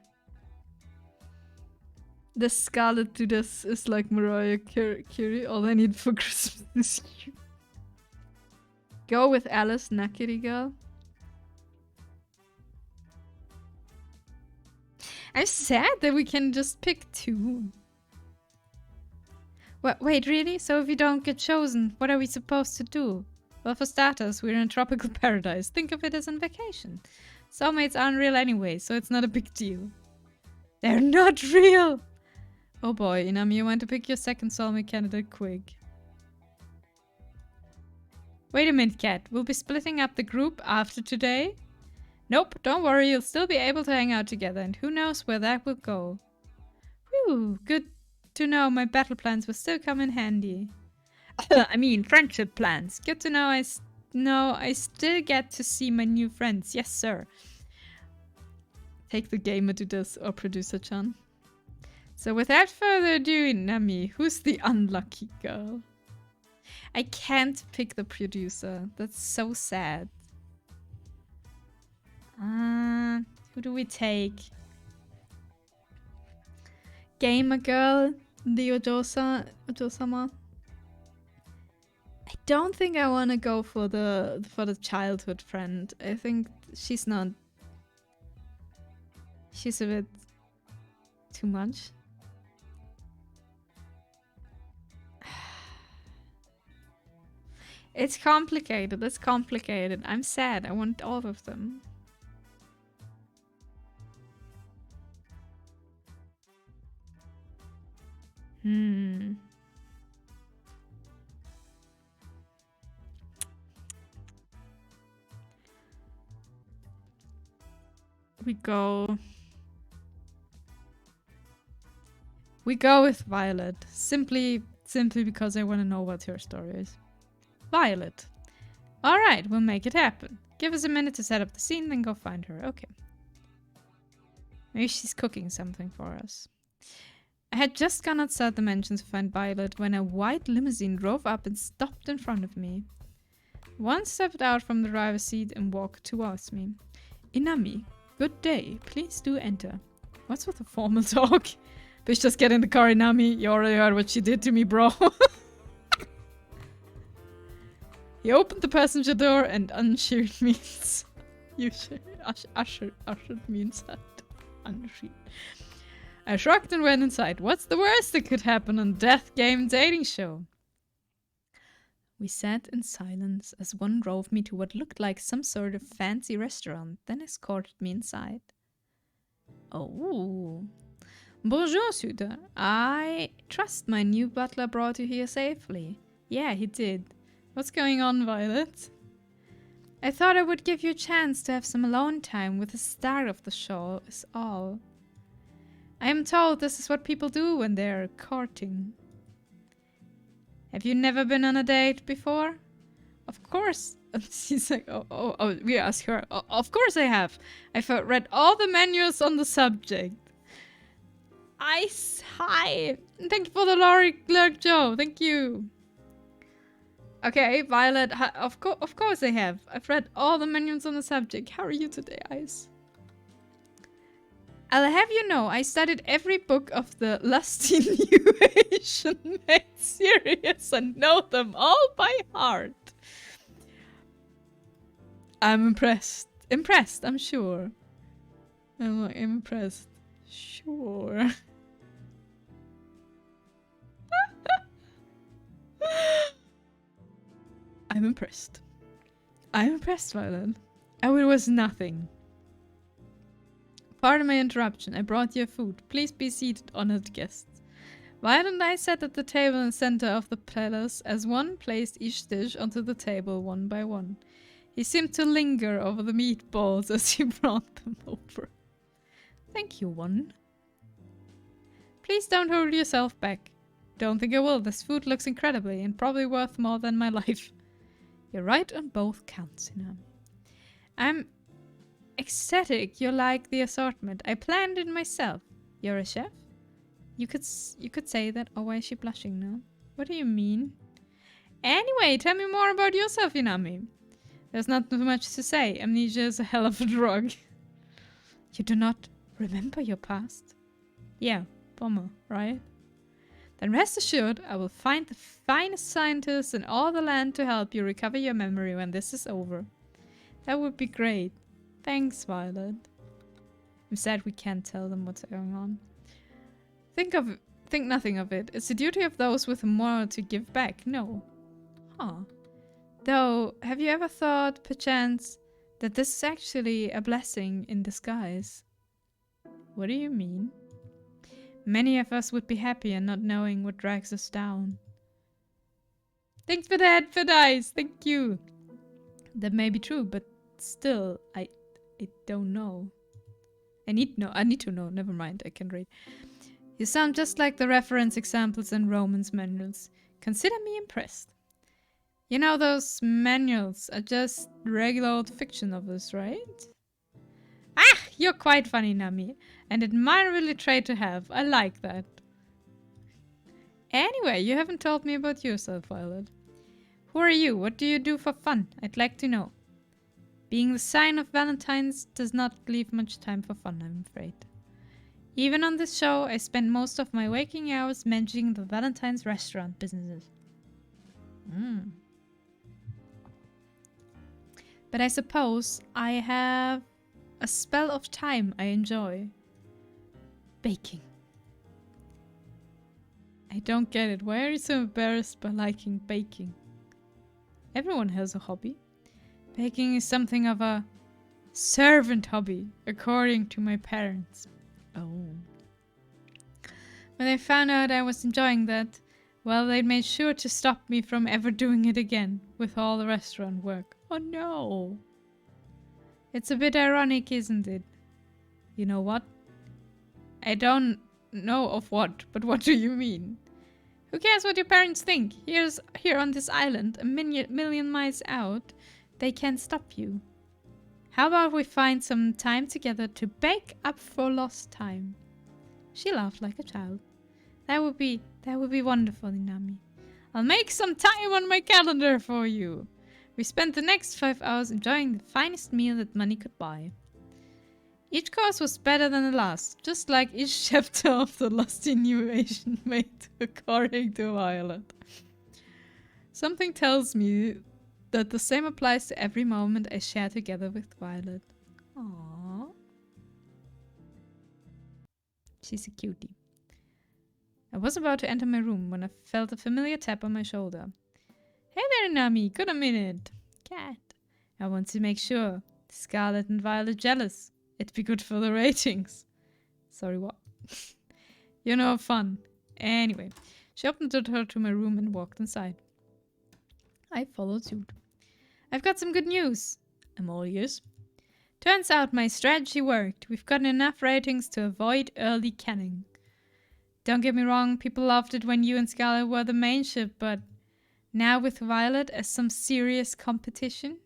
The Scarlet to this is like Mariah Carey. All I need for Christmas is you. Go with Alice, Nakiri girl. I'm sad that we can just pick two. Wait, really? So if we don't get chosen, what are we supposed to do? Well, for starters, we're in a tropical paradise. Think of it as a vacation. Soulmates aren't real anyway, so it's not a big deal. They're not real! Oh boy, Inami, you want to pick your second soulmate candidate quick. Wait a minute, Cat. We'll be splitting up the group after today? Nope, don't worry, you'll still be able to hang out together, and who knows where that will go. Whew, good to know my battle plans will still come in handy. I mean, friendship plans. Good to know I still get to see my new friends. Yes, sir. Take the gamer to this, or producer-chan. So without further ado, Nami, who's the unlucky girl? I can't pick the producer. That's so sad. Who do we take? Gamer girl, the Ojo-sama. I don't think I want to go for the childhood friend. I think she's not. She's a bit too much. It's complicated. It's complicated. I'm sad. I want all of them. Hmm. We go with Violet. Simply because I want to know what her story is. Violet. Alright, we'll make it happen. Give us a minute to set up the scene, then go find her. Okay. Maybe she's cooking something for us. I had just gone outside the mansion to find Violet when a white limousine drove up and stopped in front of me. One stepped out from the driver's seat and walked towards me. Inami, good day. Please do enter. What's with the formal talk? Bitch, just get in the car, Inami. You already heard what she did to me, bro. He opened the passenger door and unsheared means... ushered means that. Unsheared. I shrugged and went inside. What's the worst that could happen on Death Game dating show? We sat in silence as one drove me to what looked like some sort of fancy restaurant, then escorted me inside. Oh. Bonjour, suitor. I trust my new butler brought you here safely. Yeah, he did. What's going on, Violet? I thought I would give you a chance to have some alone time with the star of the show, is all. I am told this is what people do when they're courting. Have you never been on a date before? Of course. She's like, oh, we ask her. Of course I have. I've read all the manuals on the subject. Hi. Thank you for the Lurk Joe. Thank you. Okay, Violet. Of course I have. I've read all the manuals on the subject. How are you today, Ice? I'll have you know, I studied every book of the Lusty New Asian Maid series and know them all by heart. I'm impressed. Impressed, I'm sure. I'm impressed. Sure. I'm impressed. I'm impressed, Violet. Oh, it was nothing. Pardon my interruption. I brought you food. Please be seated, honored guests. Violet and I sat at the table in the center of the palace as one placed each dish onto the table one by one. He seemed to linger over the meatballs as he brought them over. Thank you, one. Please don't hold yourself back. Don't think I will. This food looks incredibly and probably worth more than my life. You're right on both counts, Inam. I'm ecstatic you like the assortment. I planned it myself. You're a chef? You could say that. Oh, why is she blushing now? What do you mean? Anyway, tell me more about yourself, Inami. There's not too much to say. Amnesia is a hell of a drug. You do not remember your past? Yeah, bummer, right? Then rest assured, I will find the finest scientists in all the land to help you recover your memory when this is over. That would be great. Thanks, Violet. I'm sad we can't tell them what's going on. Think nothing of it. It's the duty of those with a moral to give back. No. Huh. Though, have you ever thought, perchance, that this is actually a blessing in disguise? What do you mean? Many of us would be happier not knowing what drags us down. Thanks for that, for dice. Thank you. That may be true, but still, I don't know. I need to know. Never mind, I can read. You sound just like the reference examples in Romans manuals. Consider me impressed. You know, those manuals are just regular old fiction novels, right? Ah, you're quite funny, Nami. An admirable trait to have. I like that. Anyway, you haven't told me about yourself, Violet. Who are you? What do you do for fun? I'd like to know. Being the sign of Valentine's does not leave much time for fun, I'm afraid. Even on this show, I spend most of my waking hours managing the Valentine's restaurant businesses. But I suppose I have a spell of time I enjoy. Baking. I don't get it. Why are you so embarrassed by liking baking? Everyone has a hobby. Baking is something of a servant hobby, according to my parents. Oh. When they found out I was enjoying that, well, they made sure to stop me from ever doing it again with all the restaurant work. Oh no! It's a bit ironic, isn't it? You know what? I don't know of what, but what do you mean? Who cares what your parents think? Here on this island, a million miles out, they can't stop you. How about we find some time together to make up for lost time? She laughed like a child. That would be wonderful, Inami. I'll make some time on my calendar for you. We spent the next 5 hours enjoying the finest meal that money could buy. Each course was better than the last, just like each chapter of the Lost Innovation made according to Violet. Something tells me that the same applies to every moment I share together with Violet. Aww. She's a cutie. I was about to enter my room when I felt a familiar tap on my shoulder. Hey there, Nami. Got a minute? Cat. I want to make sure. Scarlet and Violet jealous. It'd be good for the ratings. Sorry, what? You're no fun. Anyway, she opened the door to my room and walked inside. I followed suit. I've got some good news. I'm all ears. Turns out my strategy worked. We've gotten enough ratings to avoid early canning. Don't get me wrong, people loved it when you and Scarlet were the main ship, but now with Violet as some serious competition?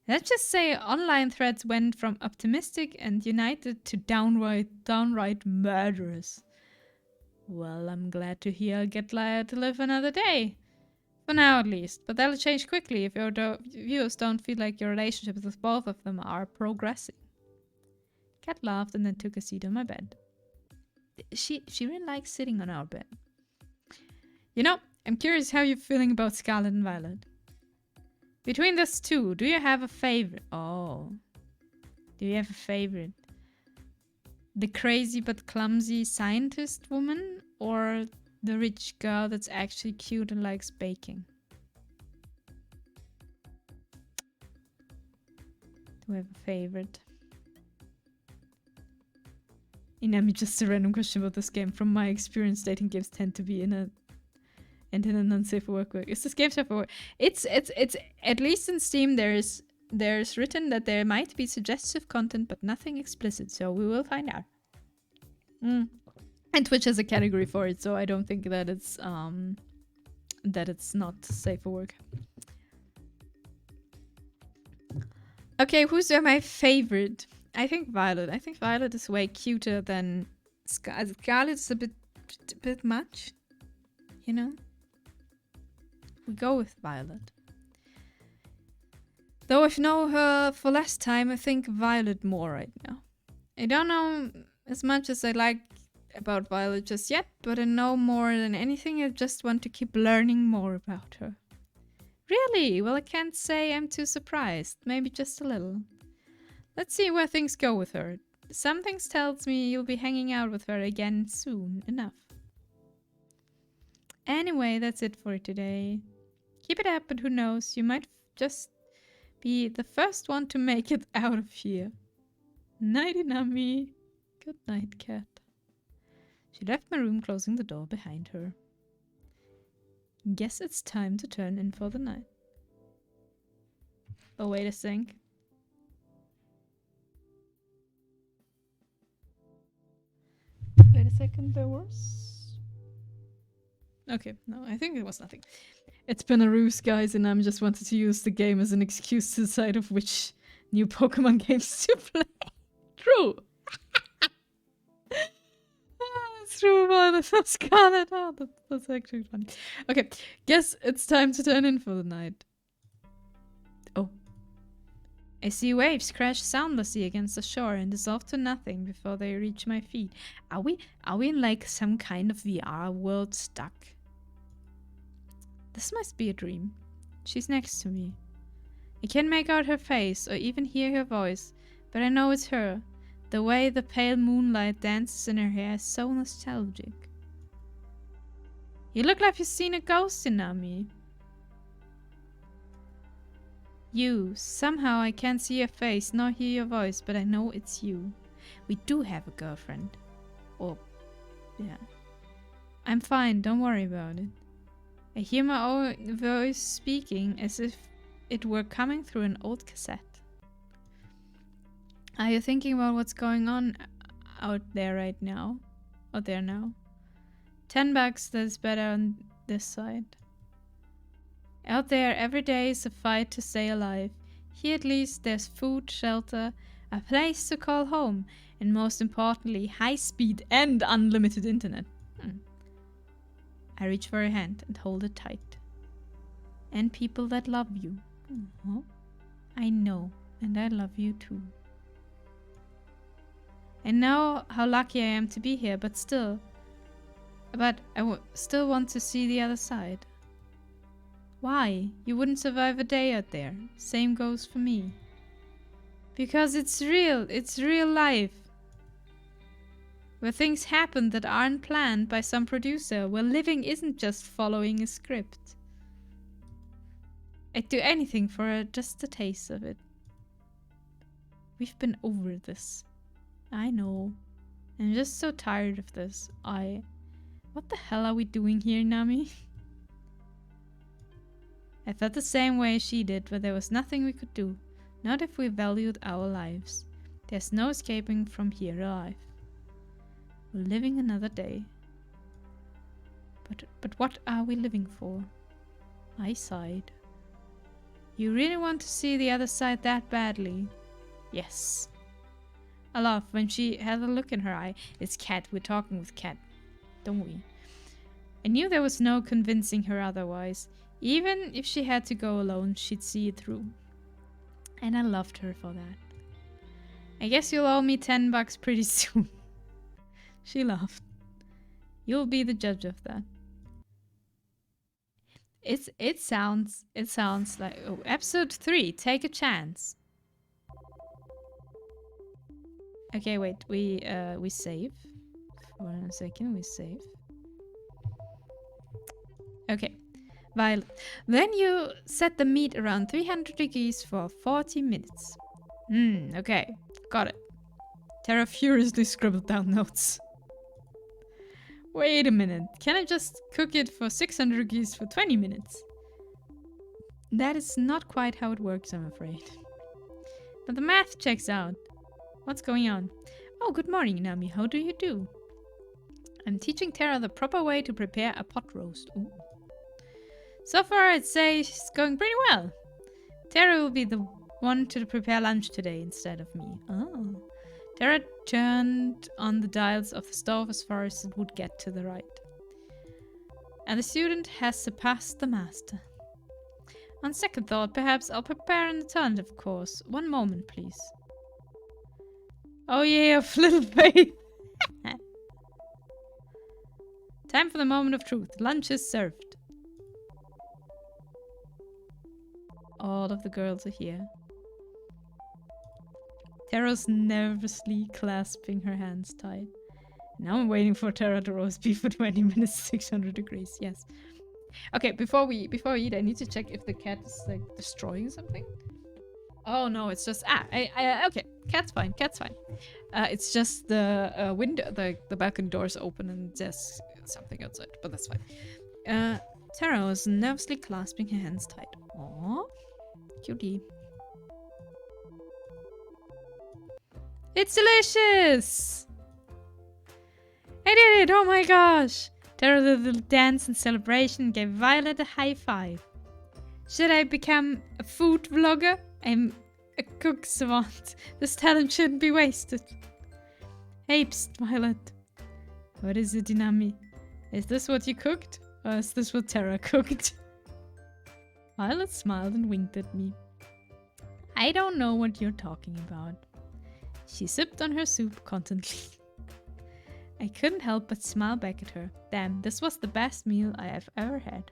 Let's just say online threads went from optimistic and united to downright murderous. Well, I'm glad to hear I'll get to live another day. For now, at least. But that'll change quickly if your viewers don't feel like your relationships with both of them are progressing. Cat laughed and then took a seat on my bed. She really likes sitting on our bed. You know, I'm curious how you're feeling about Scarlet and Violet. Between those two, do you have a favorite? Oh. Do you have a favorite? The crazy but clumsy scientist woman? Or the rich girl that's actually cute and likes baking? Do I have a favorite? Inami, just a random question about this game. From my experience, dating games tend to be in an unsafe work. Is this game safe for work? It's at least in Steam there's written that there might be suggestive content but nothing explicit, so we will find out. And Twitch has a category for it, so I don't think that it's not safe for work. Okay, who's my favorite? I think Violet. I think Violet is way cuter than Scarlet. Scarlet's a bit much, you know. We go with Violet. Though I've known her for less time, I think Violet more right now. I don't know as much as I like about Violet just yet, but I know more than anything. I just want to keep learning more about her. Really? Well, I can't say I'm too surprised. Maybe just a little. Let's see where things go with her. Something tells me you'll be hanging out with her again soon enough. Anyway, that's it for today. Keep it up, and who knows, you might just be the first one to make it out of here. Nighty Nami. Good night, cat. She left my room, closing the door behind her. Guess it's time to turn in for the night. Oh, wait a sec. Wait a second, there was... Okay, no, I think it was nothing. It's been a ruse, guys, and I just wanted to use the game as an excuse to decide of which new Pokemon games to play. True! That's true about it. Scarlet. Oh, that's actually funny. Okay, guess it's time to turn in for the night. Oh. I see waves crash soundlessly against the shore and dissolve to nothing before they reach my feet. Are we in like some kind of VR world stuck? This must be a dream. She's next to me. I can't make out her face or even hear her voice, but I know it's her. The way the pale moonlight dances in her hair is so nostalgic. You look like you've seen a ghost, Inami. You. Somehow I can't see your face nor hear your voice, but I know it's you. We do have a girlfriend. Or, yeah. I'm fine, don't worry about it. I hear my own voice speaking as if it were coming through an old cassette. Are you thinking about what's going on out there right now? Out there now? $10, that's better on this side. Out there, every day is a fight to stay alive. Here at least there's food, shelter, a place to call home, and most importantly, high speed and unlimited internet. I reach for her hand and hold it tight. And people that love you. I know, and I love you too. I know how lucky I am to be here, but still. But I still want to see the other side. Why? You wouldn't survive a day out there. Same goes for me. Because it's real life. Where things happen that aren't planned by some producer, where living isn't just following a script. I'd do anything for just a taste of it. We've been over this. I know. I'm just so tired of this. What the hell are we doing here, Nami? I felt the same way she did, but there was nothing we could do. Not if we valued our lives. There's no escaping from here alive. We're living another day. But what are we living for? I sighed. You really want to see the other side that badly? Yes. I laughed when she had a look in her eye. It's Cat, we're talking with Cat, don't we? I knew there was no convincing her otherwise. Even if she had to go alone, she'd see it through. And I loved her for that. I guess you'll owe me $10 pretty soon. She laughed. You'll be the judge of that. It sounds like episode 3. Take a chance. Okay, wait. We save. For a second, we save. Okay. Violet. Then you set the meat around 300 degrees for 40 minutes. Okay. Got it. Terra furiously scribbled down notes. Wait a minute. Can I just cook it for 600 degrees for 20 minutes? That is not quite how it works, I'm afraid. But the math checks out. What's going on? Oh, good morning, Nami. How do you do? I'm teaching Terra the proper way to prepare a pot roast. Ooh. So far, I'd say she's going pretty well. Terra will be the one to prepare lunch today instead of me. Oh. Terra turned on the dials of the stove as far as it would get to the right. And the student has surpassed the master. On second thought, perhaps I'll prepare an alternative course. One moment, please. Oh yeah, of little faith. Time for the moment of truth. Lunch is served. All of the girls are here. Terra's nervously clasping her hands tight. Now I'm waiting for Terra to roast beef for 20 minutes, 600 degrees. Yes. Okay, before we eat, I need to check if the cat is like destroying something. Oh no, it's just okay. Cat's fine. Cat's fine. It's just the window, the balcony door's open and there's something outside, but that's fine. Terra was nervously clasping her hands tight. Aww. Cutie. It's delicious! I did it! Oh my gosh! Terra did a little dance in celebration and gave Violet a high five. Should I become a food vlogger? I'm a cook savant. This talent shouldn't be wasted. Hey, psst, Violet. What is it, Dinami? Is this what you cooked? Or is this what Terra cooked? Violet smiled and winked at me. I don't know what you're talking about. She sipped on her soup contentedly. I couldn't help but smile back at her. Damn, this was the best meal I have ever had.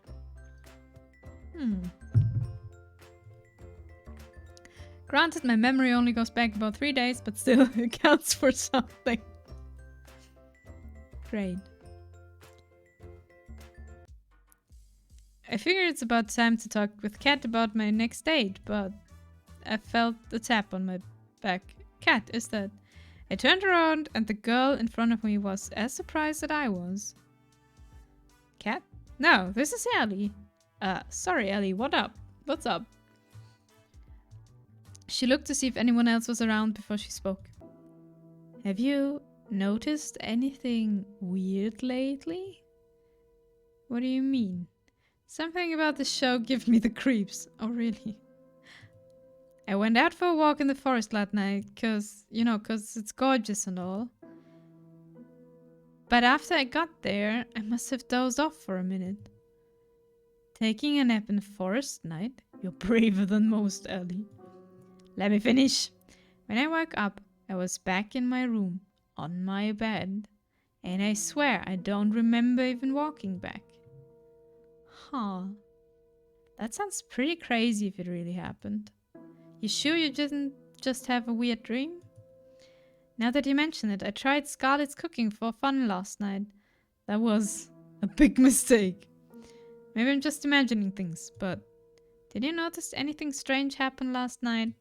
Granted, my memory only goes back about 3 days, but still, it counts for something. Great. I figured it's about time to talk with Cat about my next date, but I felt a tap on my back. Cat, is that? I turned around and the girl in front of me was as surprised as I was. Cat? No, this is Ellie. Sorry, Ellie, what up? What's up? She looked to see if anyone else was around before she spoke. Have you noticed anything weird lately? What do you mean? Something about the show gives me the creeps. Oh, really? I went out for a walk in the forest last night, cause it's gorgeous and all. But after I got there, I must have dozed off for a minute. Taking a nap in the forest night? You're braver than most, Ellie. Let me finish. When I woke up, I was back in my room, on my bed. And I swear I don't remember even walking back. Huh. That sounds pretty crazy if it really happened. You sure you didn't just have a weird dream? Now that you mention it, I tried Scarlett's cooking for fun last night. That was a big mistake. Maybe I'm just imagining things, but did you notice anything strange happen last night?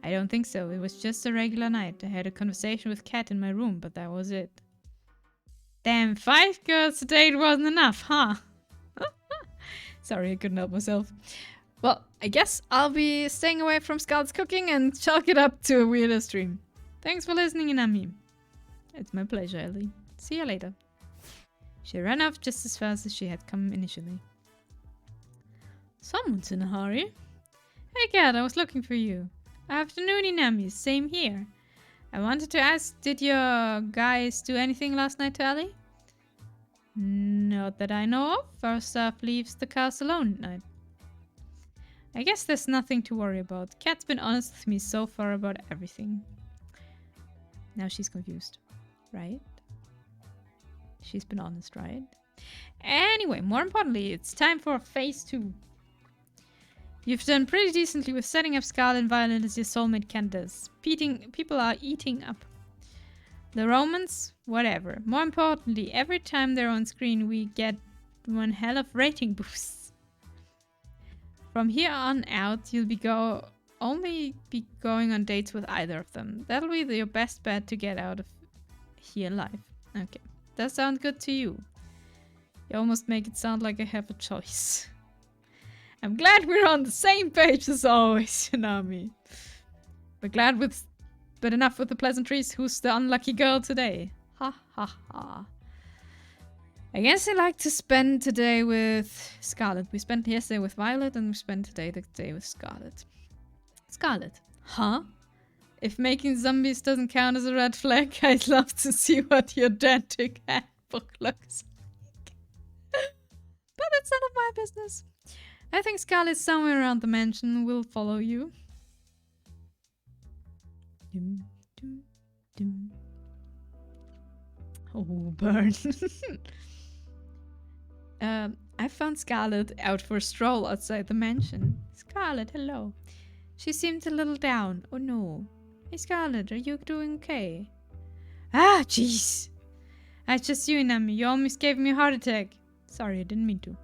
I don't think so. It was just a regular night. I had a conversation with Kat in my room, but that was it. Damn, 5 girls a date wasn't enough, huh? Sorry, I couldn't help myself. Well, I guess I'll be staying away from Scarlett's cooking and chalk it up to a weirder stream. Thanks for listening, Inami. It's my pleasure, Ellie. See you later. She ran off just as fast as she had come initially. Someone's in a hurry. Hey Kat, I was looking for you. Afternoon, Inami. Same here. I wanted to ask, did your guys do anything last night to Ellie? Not that I know of. Our staff leaves the castle alone at night. I guess there's nothing to worry about. Kat's been honest with me so far about everything. Now she's confused, right? She's been honest, right? Anyway, more importantly, it's time for phase 2. You've done pretty decently with setting up Scarlet and Violet as your soulmate candidates. People are eating up. The Romans, whatever. More importantly, every time they're on screen, we get one hell of rating boosts. From here on out, you'll only be going on dates with either of them. That'll be your best bet to get out of here alive. Okay, that sounds good to you. You almost make it sound like I have a choice. I'm glad we're on the same page as always, Yanami. But enough with the pleasantries. Who's the unlucky girl today? Ha ha ha. I guess I like to spend today with Scarlet. We spent yesterday with Violet and we spent today with Scarlet. Scarlet. Huh? If making zombies doesn't count as a red flag, I'd love to see what your gigantic handbook looks like. But it's none of my business. I think Scarlet's somewhere around the mansion. Will follow you. Dum, dum, dum. Oh, burn. I found Scarlet out for a stroll outside the mansion. Scarlet, hello. She seemed a little down. Oh no. Hey Scarlet, are you doing okay? Ah, jeez. It's just you, Inami. You almost gave me a heart attack. Sorry, I didn't mean to.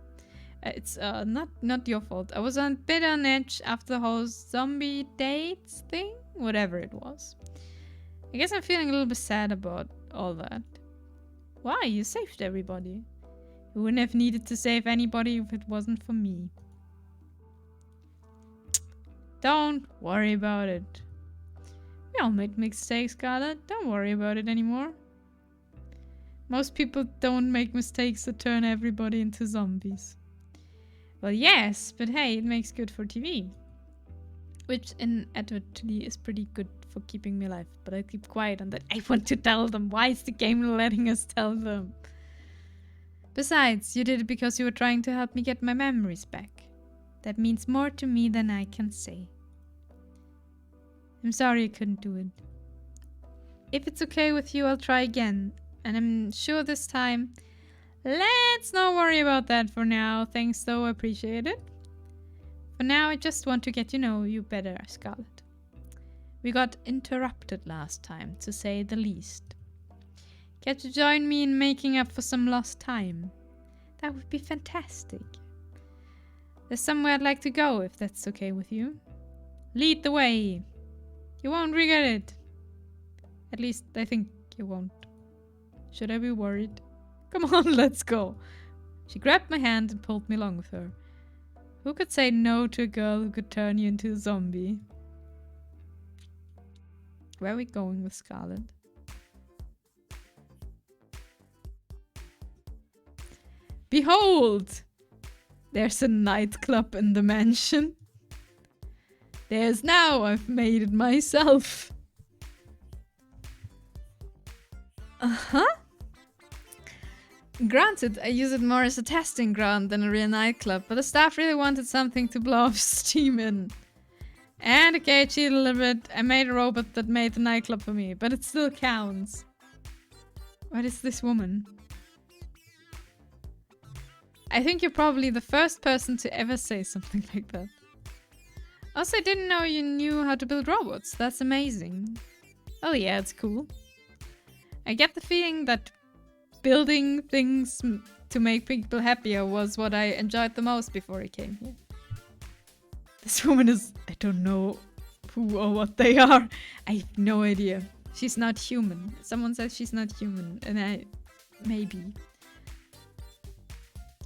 It's not your fault. I was a bit on edge after the whole zombie dates thing. Whatever it was. I guess I'm feeling a little bit sad about all that. Why? You saved everybody. You wouldn't have needed to save anybody if it wasn't for me. Don't worry about it. We all make mistakes, Scarlet. Don't worry about it anymore. Most people don't make mistakes that turn everybody into zombies. Well, yes, but hey, it makes good for TV. Which inevitably is pretty good for keeping me alive. But I keep quiet on that. I want to tell them. Why is the game letting us tell them? Besides, you did it because you were trying to help me get my memories back. That means more to me than I can say. I'm sorry I couldn't do it. If it's okay with you, I'll try again. And I'm sure this time... Let's not worry about that for now. Thanks though, I appreciate it. For now, I just want to get to know you better, Scarlet. We got interrupted last time, to say the least. Get to join me in making up for some lost time. That would be fantastic. There's somewhere I'd like to go, if that's okay with you. Lead the way. You won't regret it. At least, I think you won't. Should I be worried? Come on, let's go. She grabbed my hand and pulled me along with her. Who could say no to a girl who could turn you into a zombie? Where are we going with Scarlet? Behold! There's a nightclub in the mansion. There's now, I've made it myself. Uh-huh. Granted, I use it more as a testing ground than a real nightclub, but the staff really wanted something to blow off steam in. And okay, I cheated a little bit. I made a robot that made the nightclub for me, but it still counts. What is this woman? I think you're probably the first person to ever say something like that. Also, I didn't know you knew how to build robots. That's amazing. Oh yeah, it's cool. I get the feeling that building things to make people happier was what I enjoyed the most before I came here. This woman is... I don't know who or what they are. I have no idea. She's not human. Someone says she's not human, and I... maybe.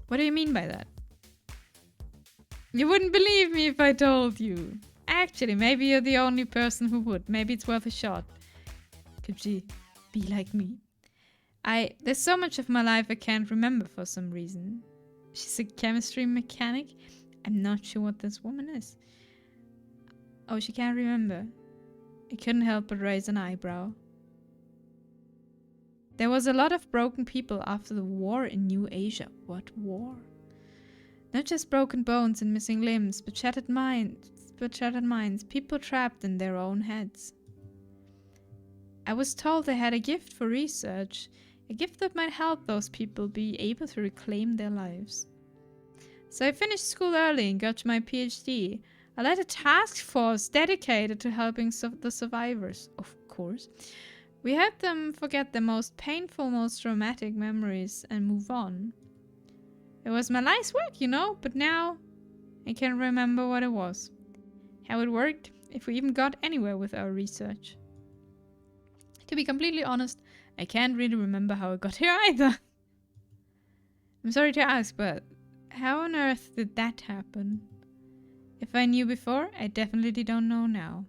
What do you mean by that? You wouldn't believe me if I told you. Actually, maybe you're the only person who would. Maybe it's worth a shot. Could she be like me? There's so much of my life I can't remember for some reason. She's a chemistry mechanic. I'm not sure what this woman is. Oh, she can't remember. I couldn't help but raise an eyebrow. There was a lot of broken people after the war in New Asia. What war? Not just broken bones and missing limbs, but shattered minds. People trapped in their own heads. I was told they had a gift for research. A gift that might help those people be able to reclaim their lives. So I finished school early and got my PhD. I led a task force dedicated to helping the survivors, of course. We helped them forget their most painful, most traumatic memories and move on. It was my life's work, you know, but now I can't remember what it was, how it worked, if we even got anywhere with our research. To be completely honest, I can't really remember how I got here either. I'm sorry to ask, but how on earth did that happen? If I knew before, I definitely don't know now.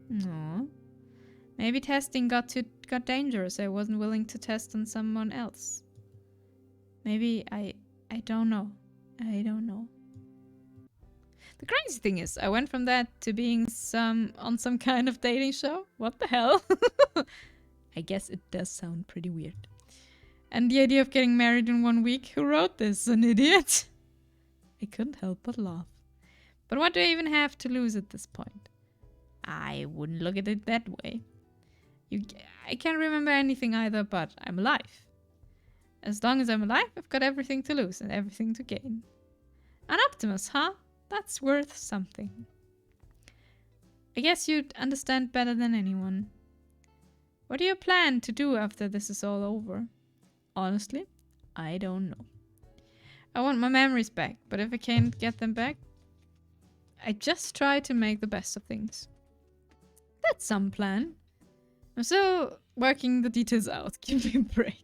No. Maybe testing got dangerous. I wasn't willing to test on someone else. Maybe I don't know. I don't know. The crazy thing is, I went from that to being on some kind of dating show. What the hell? I guess it does sound pretty weird. And the idea of getting married in 1 week? Who wrote this? An idiot? I couldn't help but laugh. But what do I even have to lose at this point? I wouldn't look at it that way. I can't remember anything either, but I'm alive. As long as I'm alive, I've got everything to lose and everything to gain. An optimist, huh? That's worth something. I guess you'd understand better than anyone. What do you plan to do after this is all over? Honestly, I don't know. I want my memories back, but if I can't get them back, I just try to make the best of things. That's some plan. I'm still working the details out. Give me a break.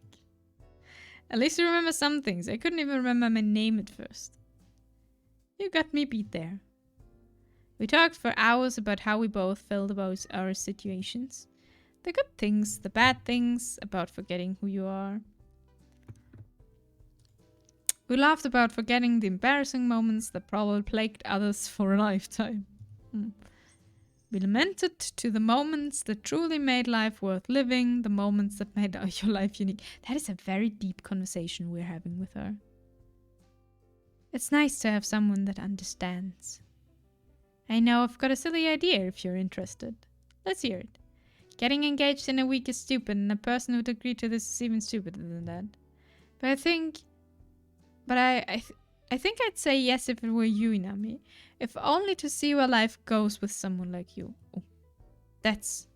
At least you remember some things. I couldn't even remember my name at first. You got me beat there. We talked for hours about how we both felt about our situations. The good things, the bad things, about forgetting who you are. We laughed about forgetting the embarrassing moments that probably plagued others for a lifetime. We lamented to the moments that truly made life worth living, the moments that made your life unique. That is a very deep conversation we're having with her. It's nice to have someone that understands. I know I've got a silly idea if you're interested. Let's hear it. Getting engaged in a week is stupid, and a person who'd agree to this is even stupider than that. But I think I'd say yes if it were you, Inami. If only to see where life goes with someone like you. Oh, that's...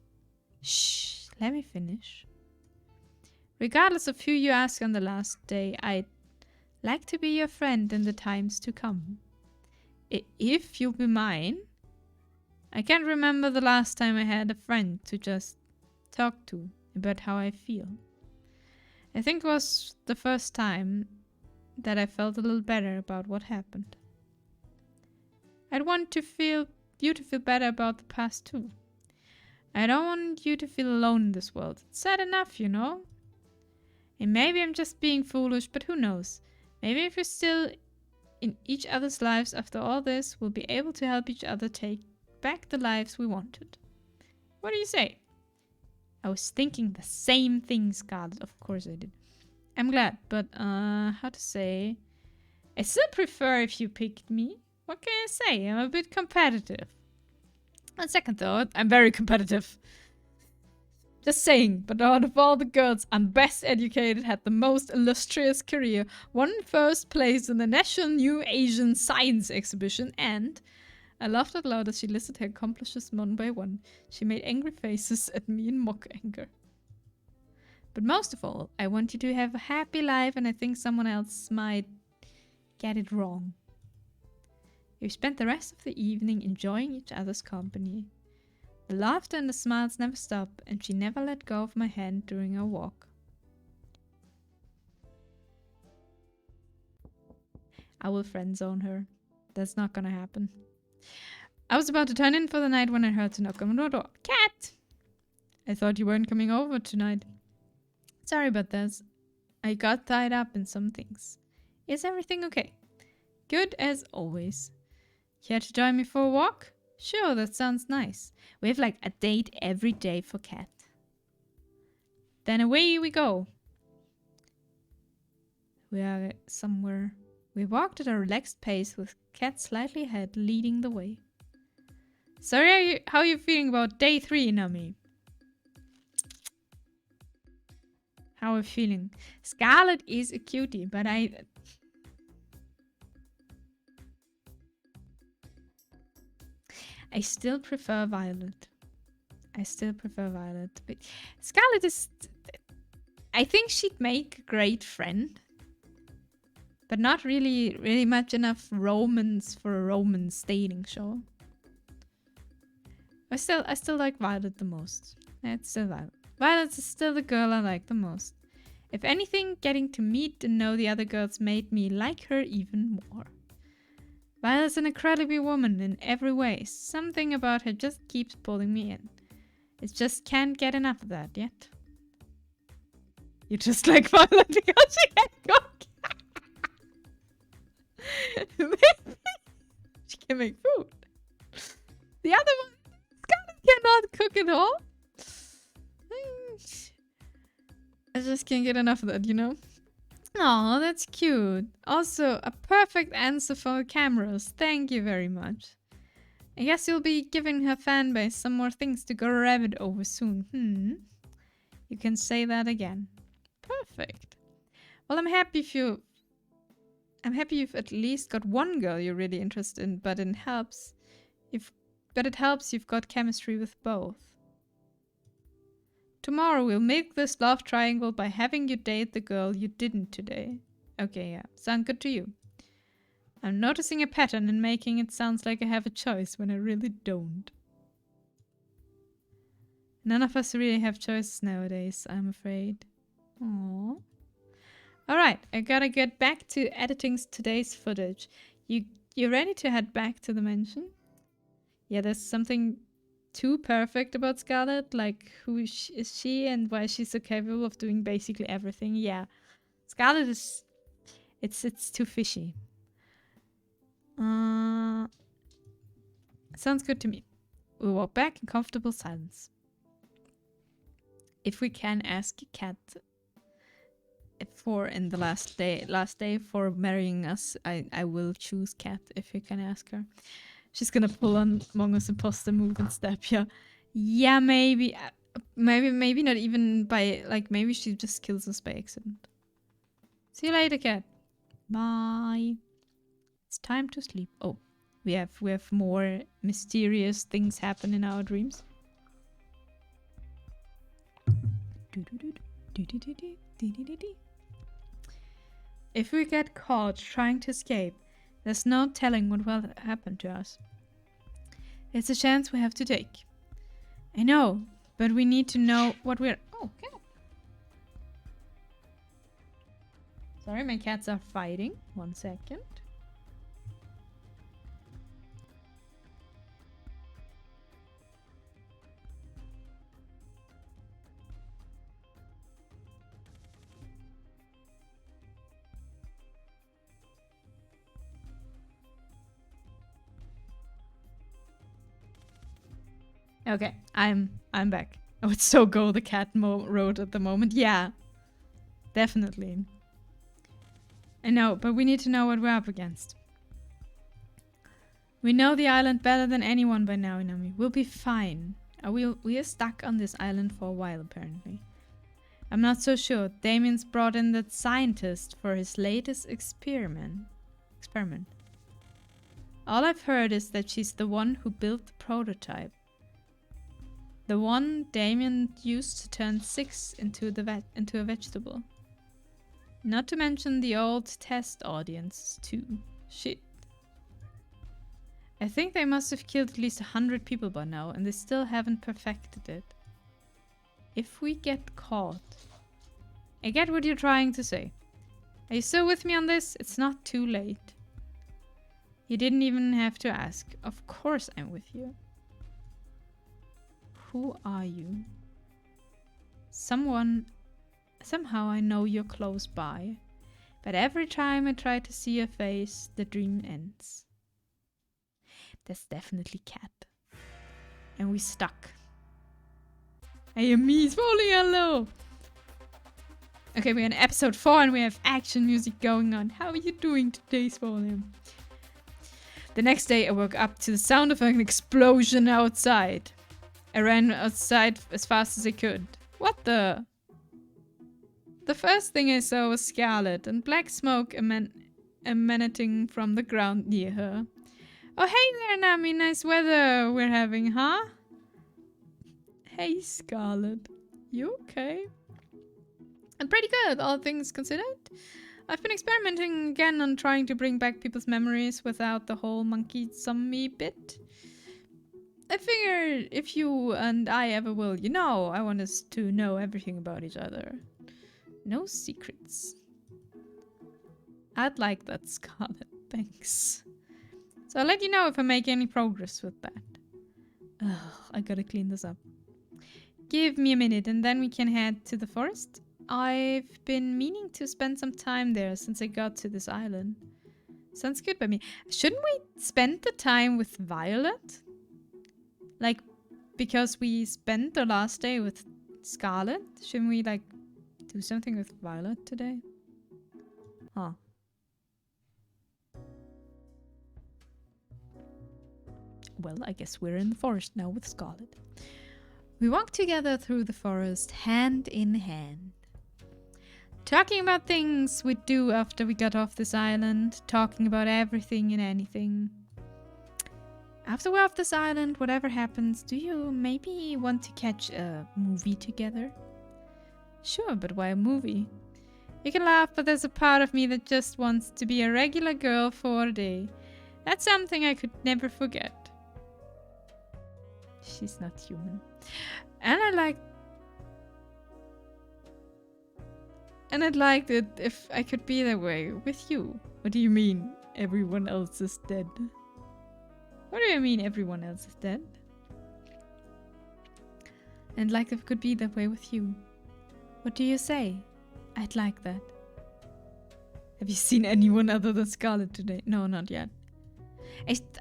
Shh, let me finish. Regardless of who you ask on the last day, I'd like to be your friend in the times to come. If you'll be mine. I can't remember the last time I had a friend to just talk to about how I feel. I think it was the first time that I felt a little better about what happened. I'd want you to feel better about the past too. I don't want you to feel alone in this world. It's sad enough, you know? And maybe I'm just being foolish, but who knows? Maybe if we're still in each other's lives after all this, we'll be able to help each other take back the lives we wanted. What do you say? I was thinking the same thing, Scarlet. Of course I did. I'm glad, but how to say? I still prefer if you picked me. What can I say? I'm a bit competitive. On second thought, I'm very competitive. Just saying, but out of all the girls, I'm best educated, had the most illustrious career, won first place in the National New Asian Science Exhibition, and I laughed out loud as she listed her accomplishments one by one. She made angry faces at me in mock anger. But most of all, I want you to have a happy life, and I think someone else might get it wrong. We spent the rest of the evening enjoying each other's company. The laughter and the smiles never stopped, and she never let go of my hand during our walk. I will friend-zone her. That's not gonna happen. I was about to turn in for the night when I heard a knock on the door. Cat! I thought you weren't coming over tonight. Sorry about this. I got tied up in some things. Is everything okay? Good as always. Care to join me for a walk? Sure, that sounds nice. We have like a date every day for Cat. Then away we go. We are somewhere. We walked at a relaxed pace with Cat slightly ahead, leading the way. Sorry, how are you feeling about day 3, Nami? How are you feeling? Scarlet is a cutie, but I still prefer Violet. But Scarlet is... I think she'd make a great friend. But not really much enough romance for a romance dating show. I still like Violet the most. It's still Violet. Violet is still the girl I like the most. If anything, getting to meet and know the other girls made me like her even more. Violet's an incredible woman in every way. Something about her just keeps pulling me in. It just can't get enough of that yet. You just like Violet because she can cook. She can make food. The other one, Scarlet cannot cook at all. I just can't get enough of that, you know? Oh, that's cute. Also, a perfect answer for cameras. Thank you very much. I guess you'll be giving her fanbase some more things to go rabbit over soon. You can say that again. Perfect. Well, I'm happy you've at least got one girl you're really interested in, but it helps you've got chemistry with both. Tomorrow we'll make this love triangle by having you date the girl you didn't today. Okay, yeah. Sound good to you? I'm noticing a pattern in making it sound like I have a choice when I really don't. None of us really have choices nowadays, I'm afraid. Aww. Alright, I gotta get back to editing today's footage. You ready to head back to the mansion? Yeah, there's something too perfect about Scarlet, like who is she and why she's so capable of doing basically everything. Yeah, Scarlet is... It's too fishy. Sounds good to me. We'll walk back in comfortable silence. If we can ask Cat for in the last day for marrying us, I will choose Cat if we can ask her. She's gonna pull on Among Us imposter move and stab ya. Yeah, maybe not even by, like, maybe she just kills us by accident. See you later, Cat. Bye. It's time to sleep. Oh, we have more mysterious things happen in our dreams. If we get caught trying to escape, there's no telling what will happen to us. It's a chance we have to take. I know, but we need to know what we're... Oh, okay. Sorry, my cats are fighting. 1 second. Okay, I'm back. Oh, it's so go the cat road at the moment. Yeah, definitely. I know, but we need to know what we're up against. We know the island better than anyone by now, Inami. We'll be fine. We are stuck on this island for a while, apparently. I'm not so sure. Damien's brought in that scientist for his latest experiment. All I've heard is that she's the one who built the prototype. The one Damien used to turn 6 into a vegetable. Not to mention the old test audience, too. Shit. I think they must have killed at least 100 people by now, and they still haven't perfected it. If we get caught... I get what you're trying to say. Are you still with me on this? It's not too late. You didn't even have to ask. Of course I'm with you. Who are you? Somehow I know you're close by. But every time I try to see your face, the dream ends. That's definitely Cat. And we stuck. Hey, me, Swolly, hello! Okay, we're in episode 4 and we have action music going on. How are you doing today, Swolly? The next day I woke up to the sound of an explosion outside. I ran outside as fast as I could. What the? The first thing I saw was Scarlet and black smoke emanating from the ground near her. Oh, hey there, Nami. Nice weather we're having, huh? Hey, Scarlet. You okay? I'm pretty good, all things considered. I've been experimenting again on trying to bring back people's memories without the whole monkey zombie bit. I figure if you and I ever will, you know, I want us to know everything about each other. No secrets. I'd like that, Scarlet. Thanks. So I'll let you know if I make any progress with that. Ugh, I gotta clean this up. Give me a minute and then we can head to the forest. I've been meaning to spend some time there since I got to this island. Sounds good by me. Shouldn't we spend the time with Violet? Like, because we spent the last day with Scarlet? Shouldn't we, like, do something with Violet today? Huh. Well, I guess we're in the forest now with Scarlet. We walked together through the forest, hand in hand. Talking about things we'd do after we got off this island. Talking about everything and anything. After we're off this island, whatever happens, do you maybe want to catch a movie together? Sure, but why a movie? You can laugh, but there's a part of me that just wants to be a regular girl for a day. That's something I could never forget. She's not human. And I'd like it if I could be that way with you. What do you mean, everyone else is dead? What do you mean, everyone else is dead? And like if it could be that way with you. What do you say? I'd like that. Have you seen anyone other than Scarlet today? No, not yet.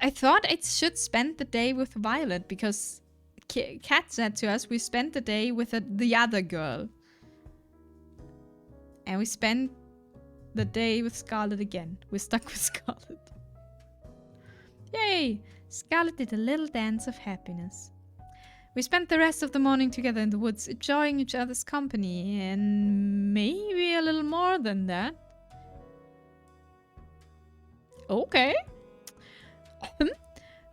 I thought I should spend the day with Violet because Kat said to us we spent the day with the other girl. And we spent the day with Scarlet again. We're stuck with Scarlet. Yay! Scarlet did a little dance of happiness. We spent the rest of the morning together in the woods, enjoying each other's company, and maybe a little more than that. Okay.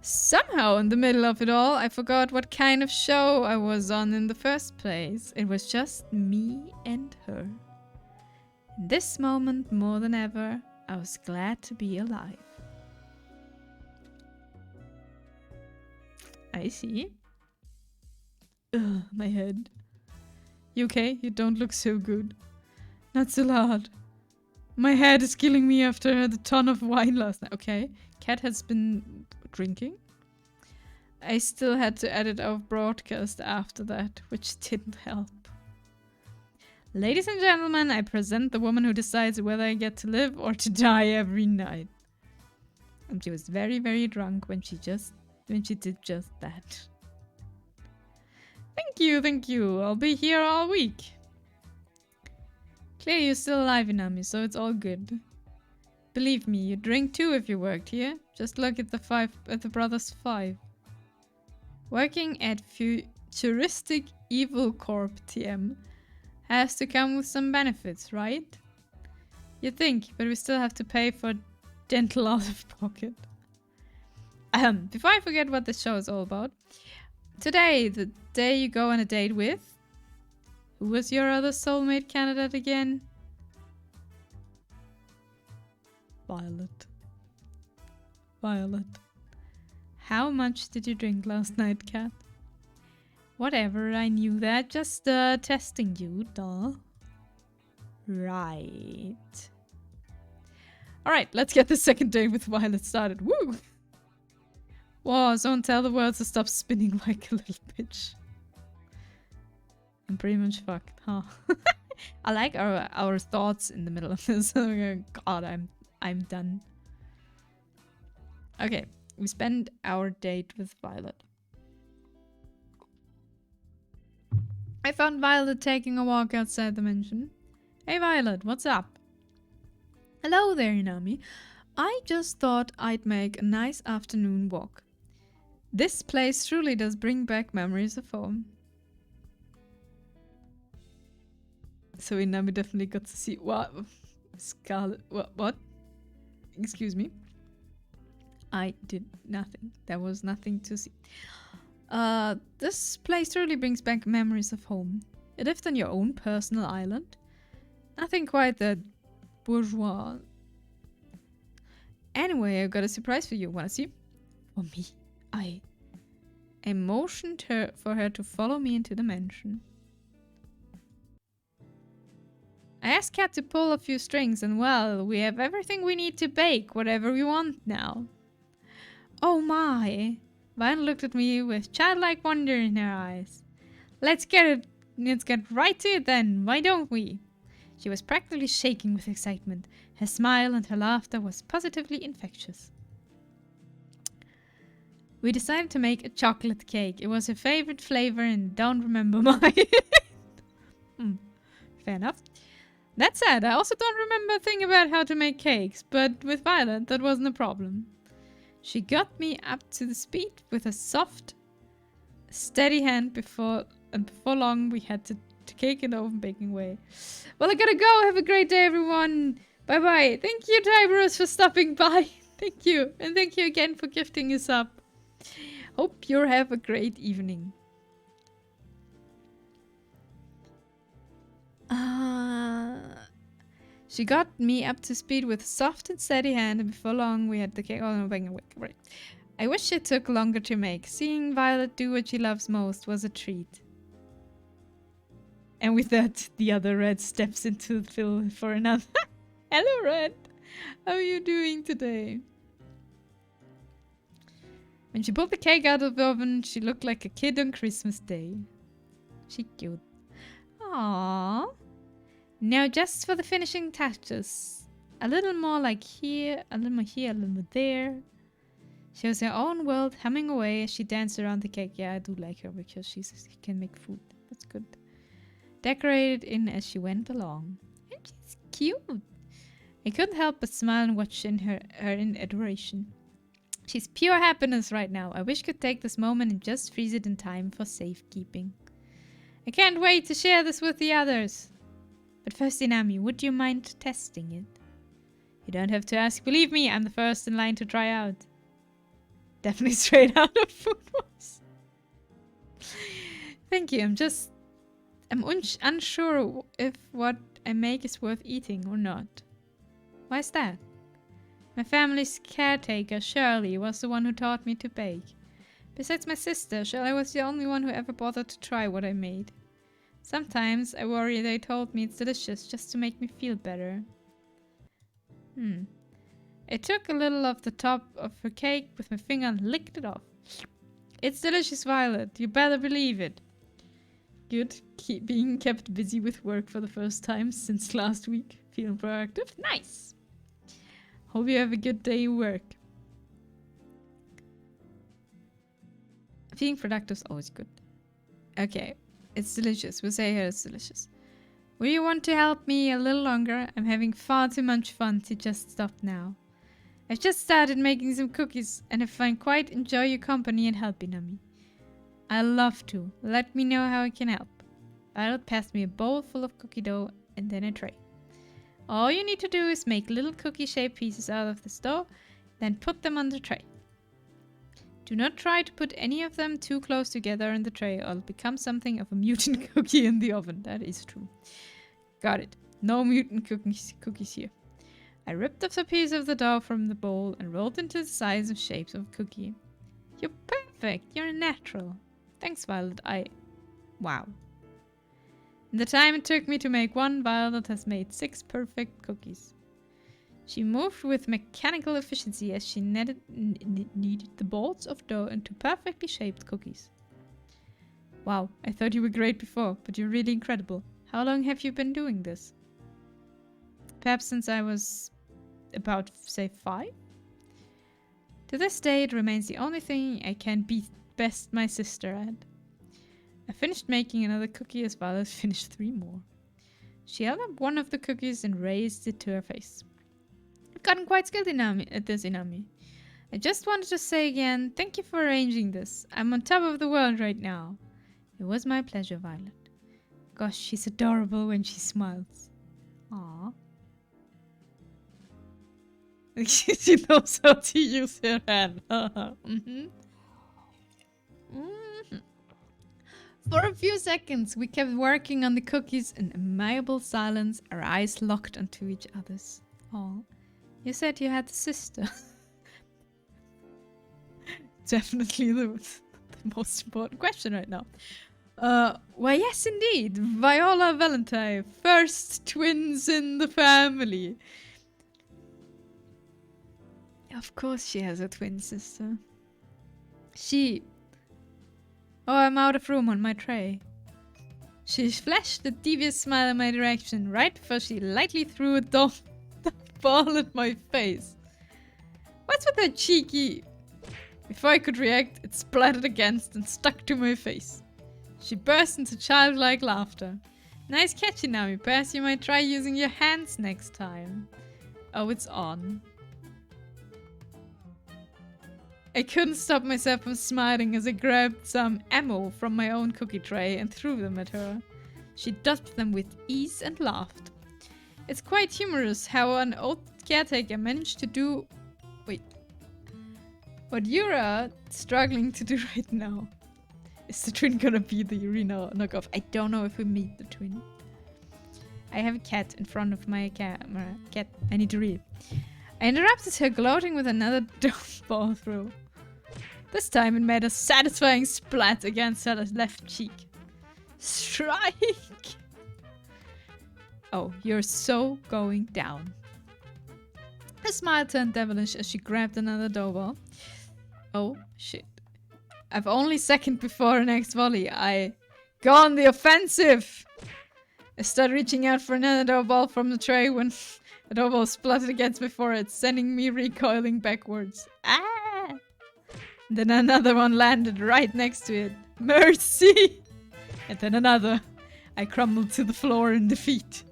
Somehow, in the middle of it all, I forgot what kind of show I was on in the first place. It was just me and her. In this moment, more than ever, I was glad to be alive. I see. Ugh, my head. You okay? You don't look so good. Not so loud. My head is killing me after I had a ton of wine last night. Okay, Cat has been drinking. I still had to edit our broadcast after that, which didn't help. Ladies and gentlemen, I present the woman who decides whether I get to live or to die every night. And she was very, very drunk when she did just that. Thank you. I'll be here all week. Clearly you're still alive, Inami, so it's all good. Believe me, you'd drink too if you worked here. Just look at the Brothers 5. Working at Futuristic Evil Corp TM has to come with some benefits, right? You'd think, but we still have to pay for dental out of pocket. Before I forget what this show is all about, today, the day you go on a date with, who was your other soulmate candidate again? Violet. How much did you drink last night, Cat? Whatever, I knew that. Just testing you, duh. Right. Alright, let's get the second date with Violet started. Woo! Whoa, someone tell the world to stop spinning like a little bitch. I'm pretty much fucked, huh? I like our thoughts in the middle of this. God, I'm done. Okay, we spend our date with Violet. I found Violet taking a walk outside the mansion. Hey Violet, what's up? Hello there, Inami. I just thought I'd make a nice afternoon walk. This place truly does bring back memories of home. So Inami definitely got to see what? Scarlet, what? Excuse me. I did nothing. There was nothing to see. This place really brings back memories of home. You lived on your own personal island. Nothing quite that bourgeois. Anyway, I've got a surprise for you. Wanna see? For me. I motioned for her to follow me into the mansion. I asked Cat to pull a few strings and well, we have everything we need to bake whatever we want now. Oh my! Violet looked at me with childlike wonder in her eyes. Let's get right to it then, why don't we? She was practically shaking with excitement. Her smile and her laughter was positively infectious. We decided to make a chocolate cake. It was her favorite flavor and don't remember mine. Fair enough. That said, I also don't remember a thing about how to make cakes, but with Violet, that wasn't a problem. She got me up to the speed with a soft, steady hand before long we had to cake in the oven baking way. Well, I gotta go. Have a great day, everyone. Bye-bye. Thank you, Tiberius, for stopping by. Thank you. And thank you again for gifting us up. Hope you have a great evening. She got me up to speed with a soft and steady hand, and before long we had the cake. Oh no, right. I wish it took longer to make. Seeing Violet do what she loves most was a treat. And with that, the other Red steps into the field for another. Hello, Red. How are you doing today? When she pulled the cake out of the oven, she looked like a kid on Christmas Day. She cute. Aww. Now just for the finishing touches. A little more like here, a little more here, a little more there. She was her own world, humming away as she danced around the cake. Yeah, I do like her because she can make food. That's good. Decorated in as she went along. And she's cute. I couldn't help but smile and watch her in adoration. She's pure happiness right now. I wish I could take this moment and just freeze it in time for safekeeping. I can't wait to share this with the others. But first, Inami, would you mind testing it? You don't have to ask. Believe me, I'm the first in line to try out. Definitely straight out of Food Wars. Thank you. I'm unsure if what I make is worth eating or not. Why is that? My family's caretaker, Shirley, was the one who taught me to bake. Besides my sister, Shirley was the only one who ever bothered to try what I made. Sometimes I worry they told me it's delicious just to make me feel better. I took a little off the top of her cake with my finger and licked it off. It's delicious, Violet. You better believe it. Good. Being kept busy with work for the first time since last week. Feeling proactive. Nice. Hope you have a good day at work. Being productive is always good. Okay. It's delicious. We'll say here it's delicious. Will you want to help me a little longer? I'm having far too much fun to just stop now. I've just started making some cookies and I find quite enjoy your company and helping on me. I'd love to. Let me know how I can help. Violet passed me a bowl full of cookie dough and then a tray. All you need to do is make little cookie-shaped pieces out of this dough, then put them on the tray. Do not try to put any of them too close together in the tray or it'll become something of a mutant cookie in the oven. That is true. Got it. No mutant cookies here. I ripped off a piece of the dough from the bowl and rolled into the size and shapes of a cookie. You're perfect. You're natural. Thanks, Violet. Wow. In the time it took me to make one, Violet has made 6 perfect cookies. She moved with mechanical efficiency as she kneaded the balls of dough into perfectly shaped cookies. Wow, I thought you were great before, but you're really incredible. How long have you been doing this? Perhaps since I was about, say, 5? To this day, it remains the only thing I can beat best my sister at. I finished making another cookie as Violet finished 3 more. She held up one of the cookies and raised it to her face. I've gotten quite skilled at this, Inami. I just wanted to say again, thank you for arranging this. I'm on top of the world right now. It was my pleasure, Violet. Gosh, she's adorable when she smiles. Aww. She knows how to use her hand. For a few seconds, we kept working on the cookies in amiable silence, our eyes locked onto each other's. Oh, you said you had a sister. Definitely the most important question right now. Why, yes, indeed. Viola Valentine, first twins in the family. Of course she has a twin sister. Oh, I'm out of room on my tray. She flashed a devious smile in my direction right before she lightly threw a ball at my face. What's with that cheeky? Before I could react, it splattered against and stuck to my face. She burst into childlike laughter. Nice catch, Inami. Perhaps you might try using your hands next time. Oh, it's on. I couldn't stop myself from smiling as I grabbed some ammo from my own cookie tray and threw them at her. She dodged them with ease and laughed. It's quite humorous how an old caretaker managed to do... Wait. What you're struggling to do right now. Is the twin gonna be the Irina knockoff? I don't know if we meet the twin. I have a cat in front of my camera. Cat, I need to read. I interrupted her gloating with another ball throw. This time it made a satisfying splat against her left cheek. Strike! Oh, you're so going down. Her smile turned devilish as she grabbed another dough ball. Oh, shit. I've only second before her next volley. I go on the offensive! I started reaching out for another dough ball from the tray when the dough ball spluttered against my forehead, sending me recoiling backwards. Ah! Then another one landed right next to it. Mercy! And then another. I crumbled to the floor in defeat.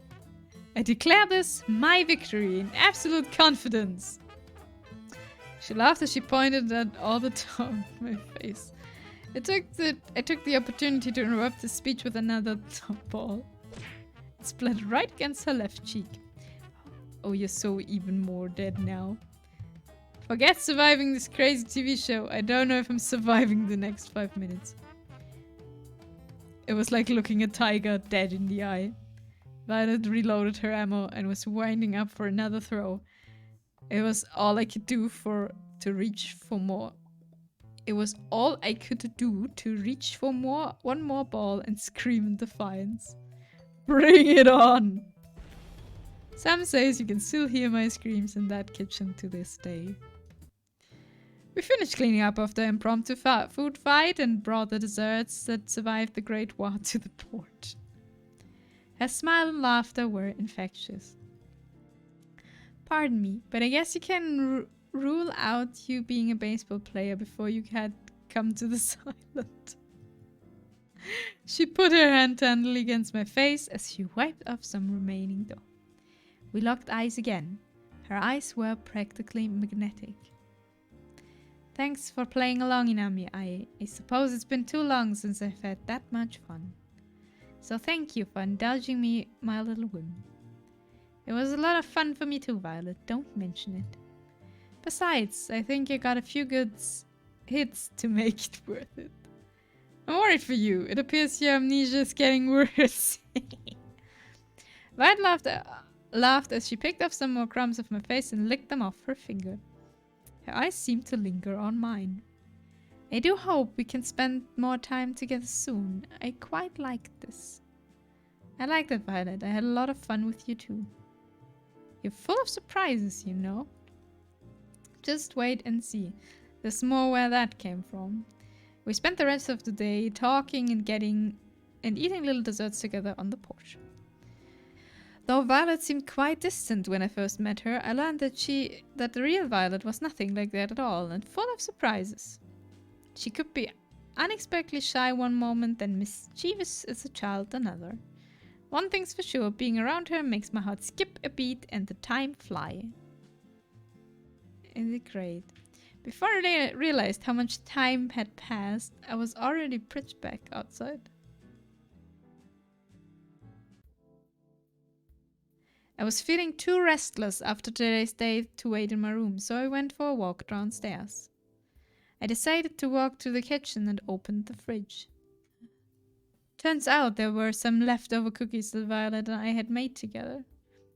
I declare this my victory in absolute confidence. She laughed as she pointed at all the time on my face. I took the opportunity to interrupt the speech with another ball. It splattered right against her left cheek. Oh, you're so even more dead now. Forget surviving this crazy TV show. I don't know if I'm surviving the next 5 minutes. It was like looking a tiger dead in the eye. Violet reloaded her ammo and was winding up for another throw. It was all I could do to reach for more. It was all I could do to reach for one more ball and scream in defiance. Bring it on! Sam says you can still hear my screams in that kitchen to this day. We finished cleaning up after the impromptu food fight and brought the desserts that survived the Great War to the porch. Her smile and laughter were infectious. Pardon me, but I guess you can rule out you being a baseball player before you had come to this island. She put her hand tenderly against my face as she wiped off some remaining dough. We locked eyes again. Her eyes were practically magnetic. Thanks for playing along, Inami. I suppose it's been too long since I've had that much fun. So thank you for indulging me my little whim. It was a lot of fun for me too, Violet. Don't mention it. Besides, I think you got a few good hits to make it worth it. I'm worried for you. It appears your amnesia is getting worse. Violet laughed as she picked off some more crumbs off my face and licked them off her finger. Her eyes seemed to linger on mine. I do hope we can spend more time together soon. I quite like this. I like that, Violet. I had a lot of fun with you too. You're full of surprises, you know. Just wait and see. There's more where that came from. We spent the rest of the day talking and eating little desserts together on the porch. Though Violet seemed quite distant when I first met her, I learned that the real Violet was nothing like that at all and full of surprises. She could be unexpectedly shy one moment, then mischievous as a child another. One thing's for sure, being around her makes my heart skip a beat and the time fly. Isn't it great? Before I realized how much time had passed, I was already pitch back outside. I was feeling too restless after today's day to wait in my room, so I went for a walk downstairs. I decided to walk to the kitchen and opened the fridge. Turns out there were some leftover cookies that Violet and I had made together.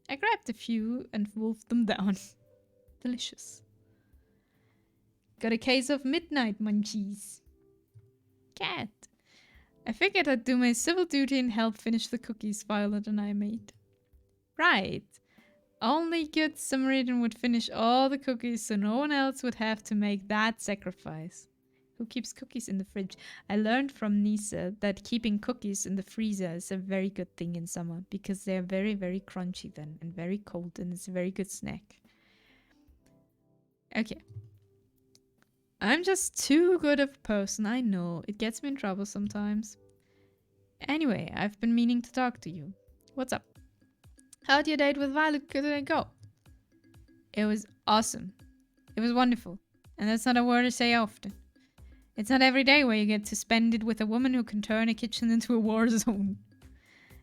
I grabbed a few and wolfed them down. Delicious. Got a case of midnight munchies. Cat. I figured I'd do my civil duty and help finish the cookies Violet and I made. Right. Only good Samaritan would finish all the cookies so no one else would have to make that sacrifice. Who keeps cookies in the fridge? I learned from Nisa that keeping cookies in the freezer is a very good thing in summer because they're very, very crunchy then and very cold and it's a very good snack. Okay. I'm just too good of a person, I know. It gets me in trouble sometimes. Anyway, I've been meaning to talk to you. What's up? How'd your date with Violet go? It was awesome. It was wonderful. And that's not a word I say often. It's not every day where you get to spend it with a woman who can turn a kitchen into a war zone.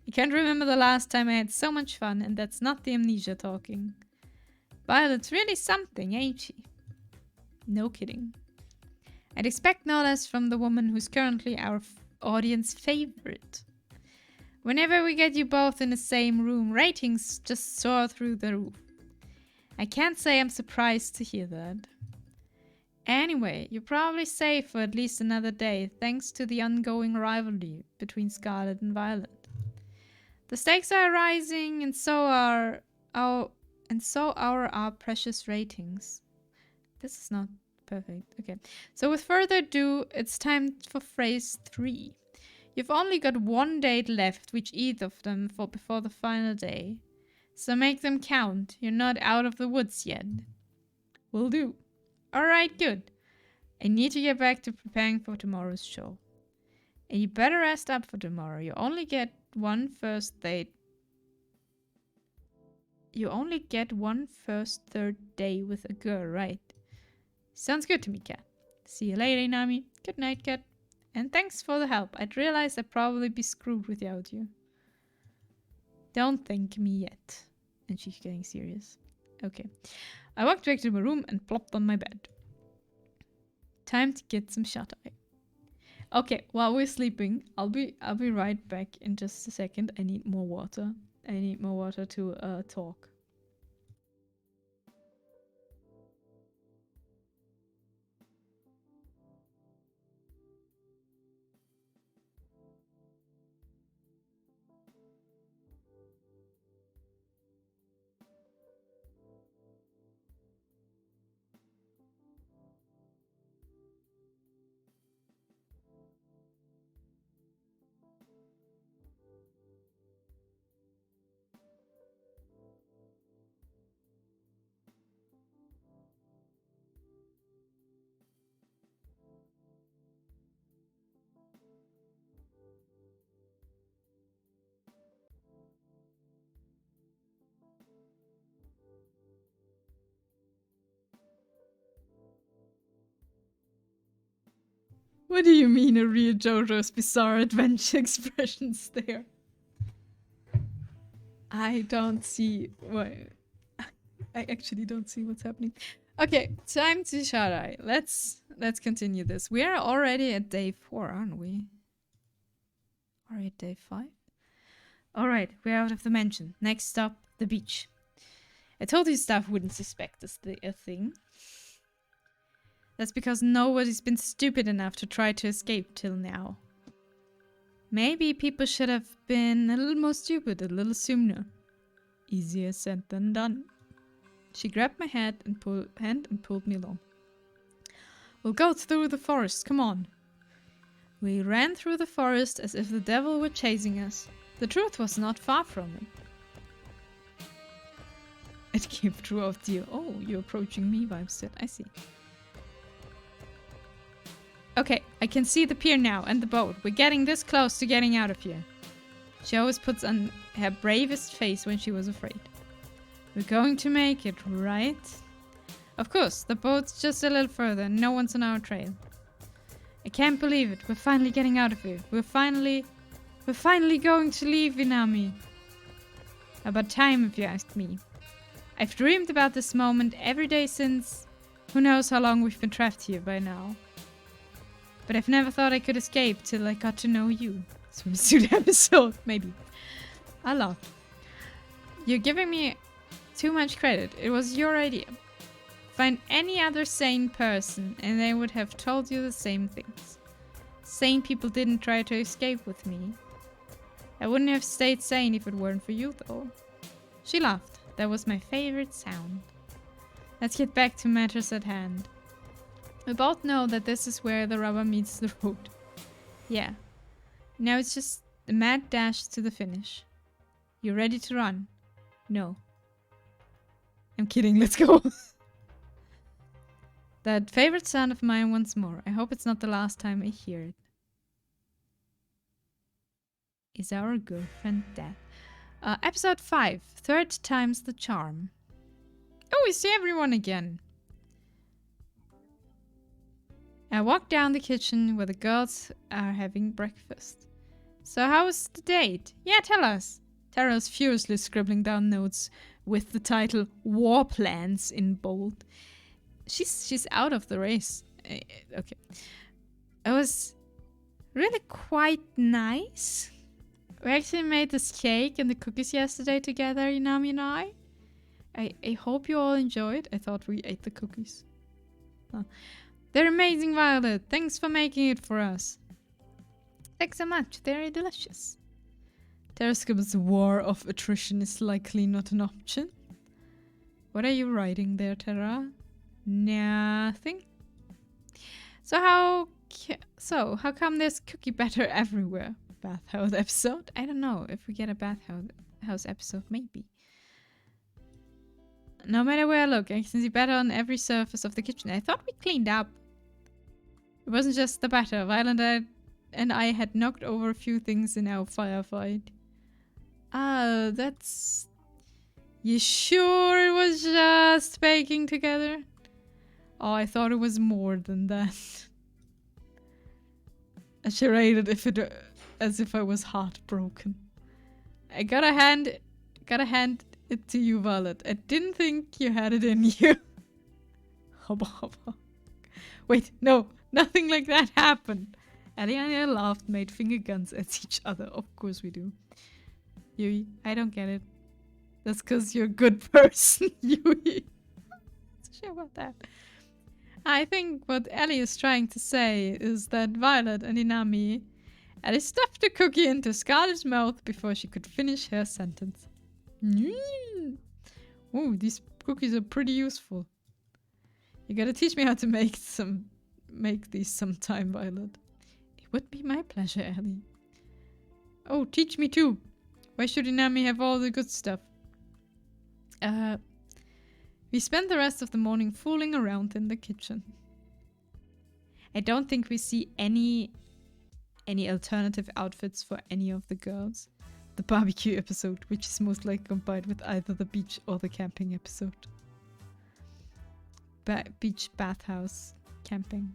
I can't remember the last time I had so much fun, and that's not the amnesia talking. Violet's really something, ain't she? No kidding. I'd expect no less from the woman who's currently our audience favorite. Whenever we get you both in the same room, ratings just soar through the roof. I can't say I'm surprised to hear that. Anyway, you're probably safe for at least another day, thanks to the ongoing rivalry between Scarlet and Violet. The stakes are rising, and so are our precious ratings. This is not perfect. Okay. So with further ado, it's time for phrase 3. You've only got one date left with each of them before the final day. So make them count. You're not out of the woods yet. Will do. Alright, good. I need to get back to preparing for tomorrow's show. And you better rest up for tomorrow. You only get one first third day with a girl, right? Sounds good to me, Cat. See you later, Inami. Good night, Cat. And thanks for the help. I'd realized I'd probably be screwed without you. Don't thank me yet. And she's getting serious. Okay. I walked back to my room and plopped on my bed. Time to get some shut-eye. Okay, while we're sleeping, I'll be right back in just a second. I need more water. I need more water to talk. What do you mean a real JoJo's Bizarre Adventure expressions there? I don't see why. I actually don't see what's happening. Okay, time to Sharai. Let's continue this. We are already at day 4, aren't we? Or at day 5? Alright, we're out of the mansion. Next stop, the beach. I told you staff wouldn't suspect this a thing. That's because nobody's been stupid enough to try to escape till now. Maybe people should have been a little more stupid a little sooner. Easier said than done. She grabbed my hand and pulled me along. We'll go through the forest, come on. We ran through the forest as if the devil were chasing us. The truth was not far from it. It came throughout the... Oh, you're approaching me vibes yet. I see. Okay, I can see the pier now and the boat. We're getting this close to getting out of here. She always puts on her bravest face when she was afraid. We're going to make it, right? Of course, the boat's just a little further and no one's on our trail. I can't believe it. We're finally getting out of here. We're finally going to leave Inami. About time, if you ask me. I've dreamed about this moment every day since... Who knows how long we've been trapped here by now. But I've never thought I could escape till I got to know you. Swimsuit episode, maybe. I laughed. You're giving me too much credit. It was your idea. Find any other sane person and they would have told you the same things. Sane people didn't try to escape with me. I wouldn't have stayed sane if it weren't for you, though. She laughed. That was my favorite sound. Let's get back to matters at hand. We both know that this is where the rubber meets the road. Yeah. Now it's just a mad dash to the finish. You ready to run? No. I'm kidding, let's go. That favorite sound of mine once more. I hope it's not the last time I hear it. Is our girlfriend dead? Episode 5. Third time's the charm. Oh, we see everyone again. I walk down the kitchen where the girls are having breakfast. So how was the date? Yeah, tell us. Tara's furiously scribbling down notes with the title War Plans in bold. She's out of the race. Okay. It was really quite nice. We actually made this cake and the cookies yesterday together, Inami and I. I hope you all enjoyed. I thought we ate the cookies. Oh. They're amazing, Violet. Thanks for making it for us. Thanks so much. They're delicious. Terrascub's war of attrition is likely not an option. What are you writing there, Terra? Nothing. So how come there's cookie batter everywhere? Bathhouse episode? I don't know. If we get a bathhouse episode, maybe. No matter where I look, I can see batter on every surface of the kitchen. I thought we cleaned up. It wasn't just the batter. Violet and I had knocked over a few things in our firefight. Ah, that's... You sure it was just baking together? Oh, I thought it was more than that. I charaded as if I was heartbroken. I gotta hand it to you, Violet. I didn't think you had it in you. Hubba hubba. Wait, no, nothing like that happened. Ellie and I laughed, made finger guns at each other. Of course we do. Yui, I don't get it. That's because you're a good person, Yui. What's sure about that? I think what Ellie is trying to say is that Violet and Inami... Ellie stuffed a cookie into Scarlett's mouth before she could finish her sentence. Oh, these cookies are pretty useful. You gotta teach me how to make these sometime, Violet. It would be my pleasure, Ellie. Oh, teach me too. Why should Inami have all the good stuff? We spent the rest of the morning fooling around in the kitchen. I don't think we see any alternative outfits for any of the girls. The barbecue episode, which is most likely combined with either the beach or the camping episode. Beach bathhouse camping.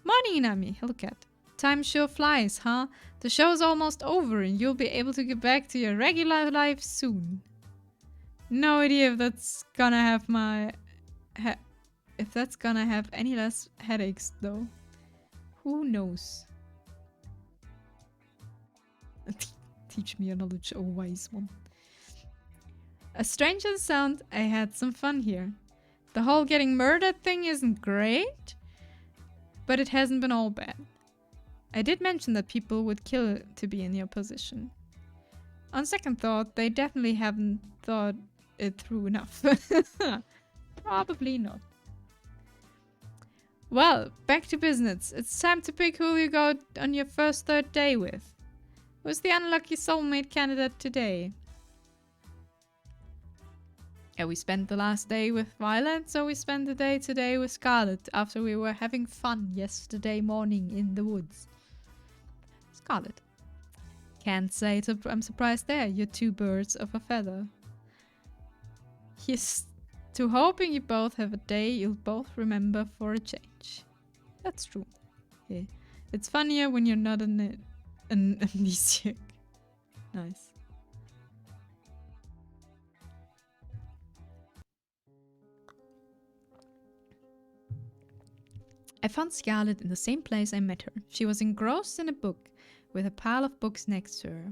Morning, Inami. Hello, cat. Time sure flies, huh? The show's almost over and you'll be able to get back to your regular life soon. No idea if that's gonna have any less headaches, though. Who knows? Teach me your knowledge, oh wise one. A strange as sound, I had some fun here. The whole getting murdered thing isn't great, but it hasn't been all bad. I did mention that people would kill to be in your position. On second thought, they definitely haven't thought it through enough. Probably not. Well, back to business. It's time to pick who you go on your first third day with. Who's the unlucky soulmate candidate today? Yeah, we spent the last day with Violet, so we spent the day today with Scarlet after we were having fun yesterday morning in the woods. Scarlet. Can't say I'm surprised there. You're two birds of a feather. Here's to hoping you both have a day you'll both remember for a change. That's true. Yeah. It's funnier when you're not an amnesiac. Nice. I found Scarlet in the same place I met her. She was engrossed in a book, with a pile of books next to her.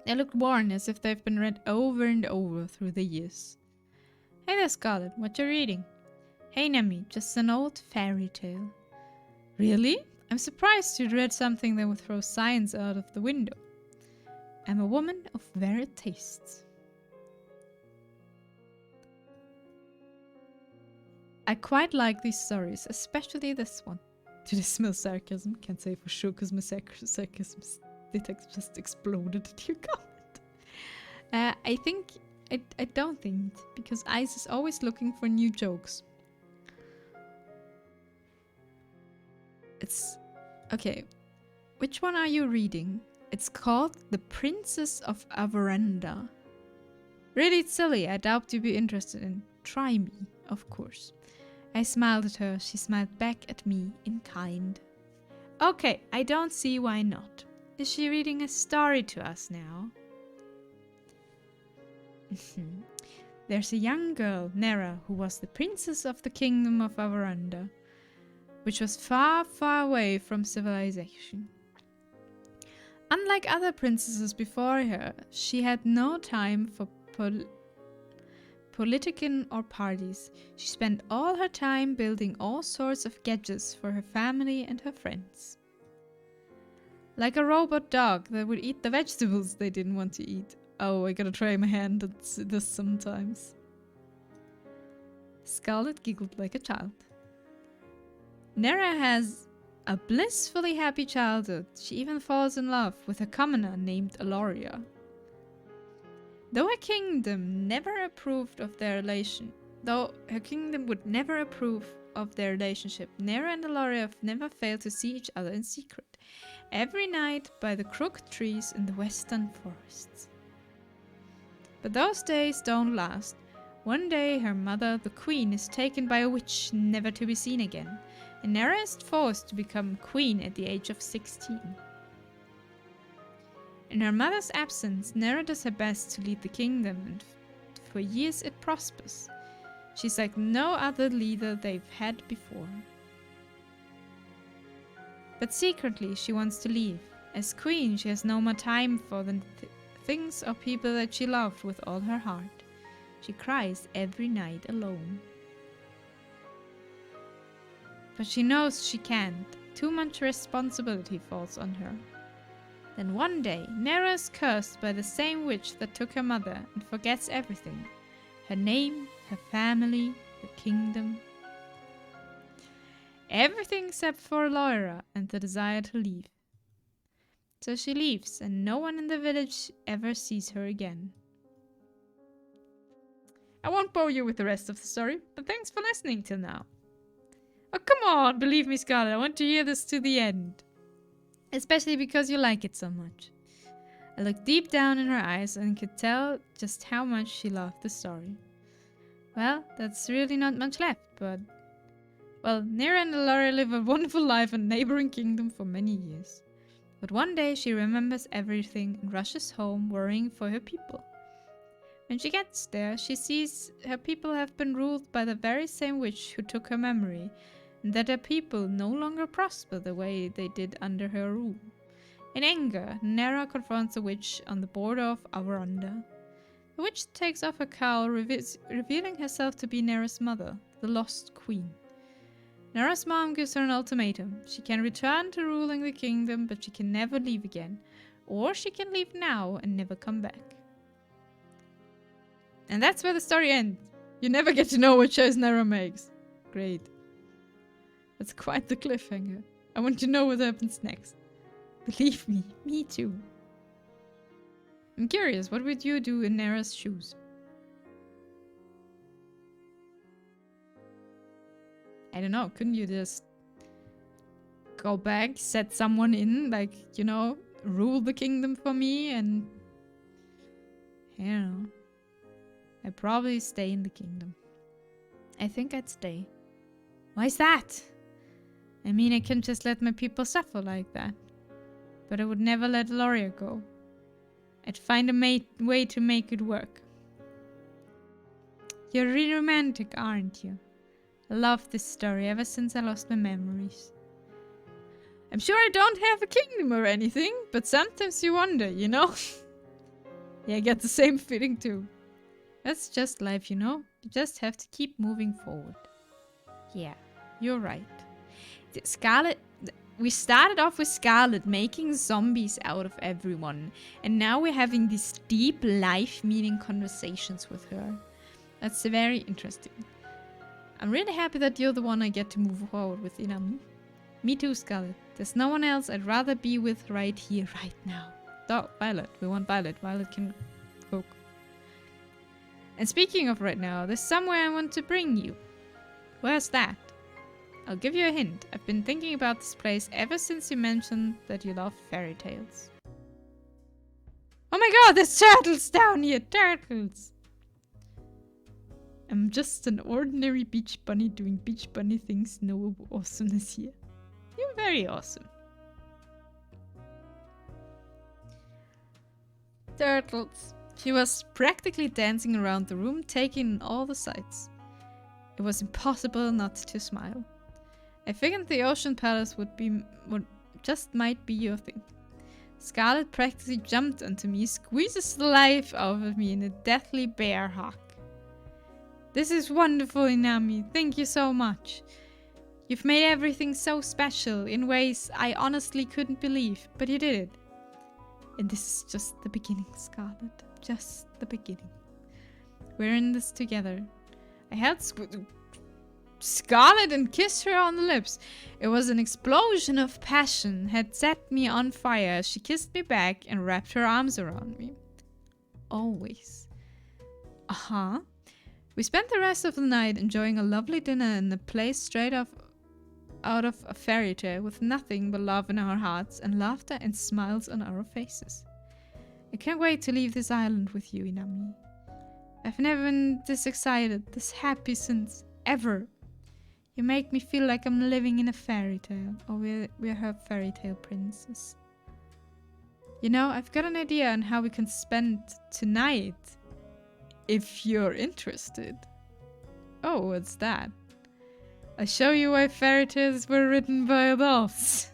They looked worn, as if they've been read over and over through the years. Hey there, Scarlet, what you reading? Hey, Nemi, just an old fairy tale. Really? I'm surprised you'd read something that would throw science out of the window. I'm a woman of varied tastes. I quite like these stories, especially this one. Did I smell sarcasm? Can't say for sure because my sarcasm detector just exploded at your comment. I don't think, because Ice is always looking for new jokes. It's... okay. Which one are you reading? It's called The Princess of Averanda. Really silly, I doubt you'd be interested in. Try me, of course. I smiled at her, she smiled back at me in kind. Okay, I don't see why not. Is she reading a story to us now? There's a young girl, Nera, who was the princess of the kingdom of Averanda, which was far, far away from civilization. Unlike other princesses before her, she had no time for politicking or parties. She spent all her time building all sorts of gadgets for her family and her friends. Like a robot dog that would eat the vegetables they didn't want to eat. Oh, I gotta try my hand at this sometimes. Scarlet giggled like a child. Nera has a blissfully happy childhood. She even falls in love with a commoner named Aloria. Though her kingdom would never approve of their relationship, Nera and Aloria have never failed to see each other in secret, every night by the crooked trees in the western forests. But those days don't last. One day her mother, the queen, is taken by a witch never to be seen again, and Nera is forced to become queen at the age of 16. In her mother's absence, Nera does her best to lead the kingdom, and for years it prospers. She's like no other leader they've had before. But secretly she wants to leave. As queen, she has no more time for the things or people that she loved with all her heart. She cries every night alone. But she knows she can't. Too much responsibility falls on her. Then one day, Nera is cursed by the same witch that took her mother and forgets everything. Her name, her family, her kingdom. Everything except for Laura and the desire to leave. So she leaves, and no one in the village ever sees her again. I won't bore you with the rest of the story, but thanks for listening till now. Oh, come on, believe me, Scarlet, I want to hear this to the end. Especially because you like it so much. I looked deep down in her eyes and could tell just how much she loved the story. Well, that's really not much left, but... Well, Nera and Eloria live a wonderful life in a neighboring kingdom for many years. But one day she remembers everything and rushes home, worrying for her people. When she gets there, she sees her people have been ruled by the very same witch who took her memory, and that her people no longer prosper the way they did under her rule. In anger, Nera confronts the witch on the border of Avaranda. The witch takes off her cowl, revealing herself to be Nera's mother, the Lost Queen. Nera's mom gives her an ultimatum. She can return to ruling the kingdom, but she can never leave again. Or she can leave now and never come back. And that's where the story ends. You never get to know what choice Nera makes. Great. That's quite the cliffhanger. I want to know what happens next. Believe me too. I'm curious, what would you do in Nera's shoes? I don't know, couldn't you just go back, set someone in, like, you know, rule the kingdom for me and... I don't know. I'd probably stay in the kingdom. I think I'd stay. Why is that? I mean, I can't just let my people suffer like that. But I would never let Loria go. I'd find a way to make it work. You're really romantic, aren't you? I love this story ever since I lost my memories. I'm sure I don't have a kingdom or anything, but sometimes you wonder, you know? Yeah, I get the same feeling too. That's just life, you know? You just have to keep moving forward. Yeah, you're right. Scarlet... We started off with Scarlet making zombies out of everyone, and now we're having these deep life-meaning conversations with her. That's very interesting. I'm really happy that you're the one I get to move forward with, Inami. Me too, Scarlet. There's no one else I'd rather be with right here, right now. Oh, Violet. We want Violet. Violet can cook. And speaking of right now, there's somewhere I want to bring you. Where's that? I'll give you a hint. I've been thinking about this place ever since you mentioned that you love fairy tales. Oh my god, there's turtles down here! Turtles! I'm just an ordinary beach bunny doing beach bunny things. No awesomeness here. You're very awesome. Turtles. She was practically dancing around the room, taking in all the sights. It was impossible not to smile. I figured the Ocean Palace just might be your thing. Scarlet practically jumped onto me, squeezes the life out of me in a deathly bear hug. This is wonderful, Inami. Thank you so much. You've made everything so special in ways I honestly couldn't believe, but you did it. And this is just the beginning, Scarlet. Just the beginning. We're in this together. I held Scarlet and kissed her on the lips. It was an explosion of passion, had set me on fire. She kissed me back and wrapped her arms around me. Always. Uh-huh. We spent the rest of the night enjoying a lovely dinner in a place straight out of a fairy tale, with nothing but love in our hearts and laughter and smiles on our faces. I can't wait to leave this island with you, Inami. I've never been this excited, this happy since ever. You make me feel like I'm living in a fairy tale, or we're her fairy tale princess. You know, I've got an idea on how we can spend tonight, if you're interested. Oh, what's that? I'll show you why fairy tales were written by adults.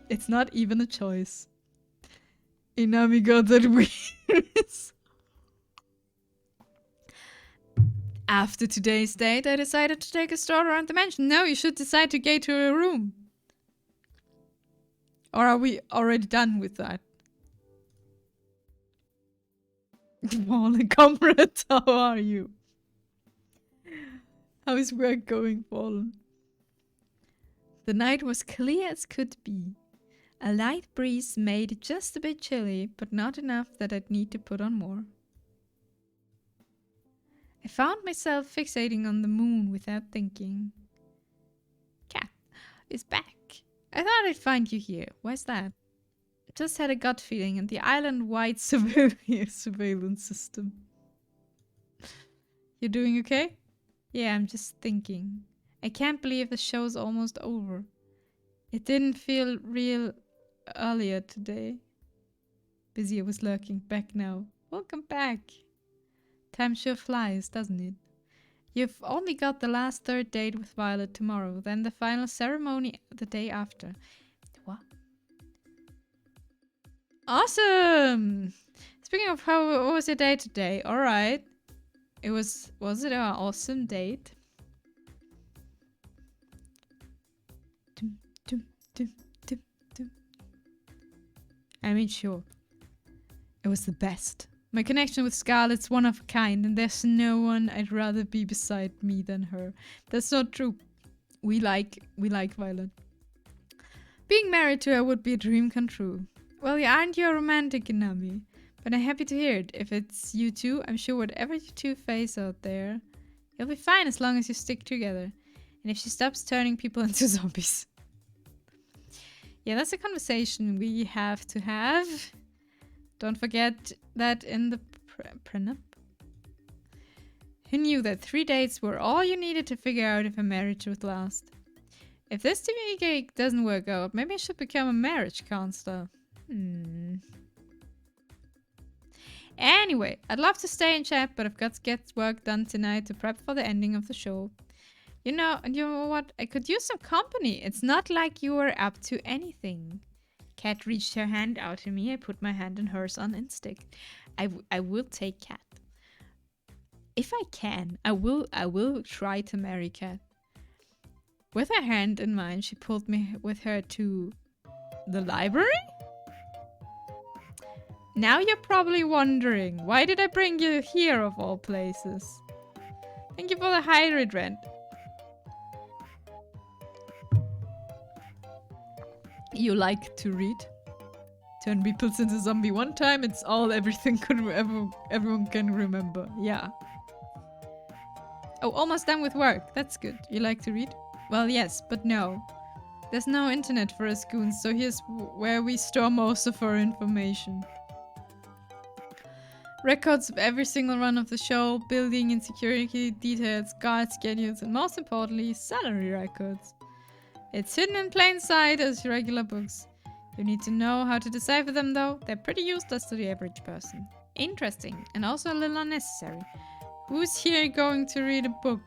It's not even a choice. Inami got that weird. After today's date, I decided to take a stroll around the mansion. No, you should decide to go to a room. Or are we already done with that? Fallen comrade, how are you? How is work going, Fallen? The night was clear as could be. A light breeze made it just a bit chilly, but not enough that I'd need to put on more. I found myself fixating on the moon without thinking. Cat is back. I thought I'd find you here. Why's that? Just had a gut feeling, and the island-wide surveillance system. You doing okay? Yeah, I'm just thinking. I can't believe the show's almost over. It didn't feel real earlier today. Busy was lurking back now. Welcome back. Time sure flies, doesn't it? You've only got the last third date with Violet tomorrow, then the final ceremony the day after. What? Awesome! Speaking of what was your day today? Alright. Was it an awesome date? Dum, dum, dum, dum, dum. I mean, sure. It was the best. My connection with Scarlett's one of a kind, and there's no one I'd rather be beside me than her. That's not true. We like Violet. Being married to her would be a dream come true. Well, aren't you a romantic, Inami? But I'm happy to hear it. If it's you two, I'm sure whatever you two face out there, you'll be fine as long as you stick together. And if she stops turning people into zombies. Yeah, that's a conversation we have to have. Don't forget that in the prenup. Who knew that 3 dates were all you needed to figure out if a marriage would last? If this TV gig doesn't work out, maybe I should become a marriage counselor. Anyway, I'd love to stay and chat, but I've got to get work done tonight to prep for the ending of the show. You know what? I could use some company. It's not like you were up to anything. Kat reached her hand out to me. I put my hand in hers on instinct. I will take Kat. If I can, I will try to marry Kat. With her hand in mine, she pulled me with her to the library? Now you're probably wondering, why did I bring you here of all places? Thank you for the hydrate rent. You like to read? Turn people into zombie one time, it's all everyone can remember. Yeah. Oh, almost done with work. That's good. You like to read? Well, yes, but no. There's no internet for us goons, so here's where we store most of our information. Records of every single run of the show, building and security details, guard schedules, and most importantly, salary records. It's hidden in plain sight as regular books. You need to know how to decipher them though. They're pretty useless to the average person. Interesting, and also a little unnecessary. Who's here going to read a book?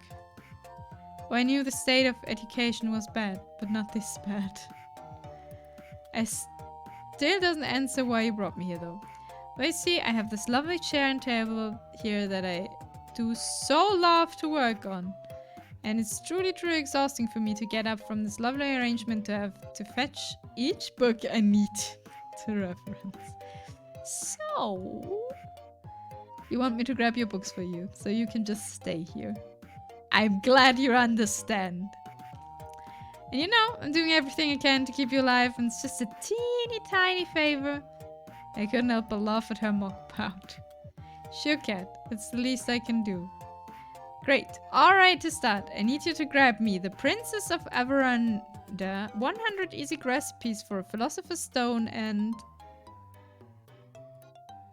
Well, I knew the state of education was bad, but not this bad. I still doesn't answer why you brought me here though. Well, you see, I have this lovely chair and table here that I do so love to work on. And it's truly exhausting for me to get up from this lovely arrangement to have to fetch each book I need to reference. So, you want me to grab your books for you, so you can just stay here. I'm glad you understand. And you know, I'm doing everything I can to keep you alive, and it's just a teeny tiny favor. I couldn't help but laugh at her mock pout. Sure, Cat, it's the least I can do. Great. Alright, to start, I need you to grab me the Princess of Averanda, 100 easy recipes for a Philosopher's Stone, and...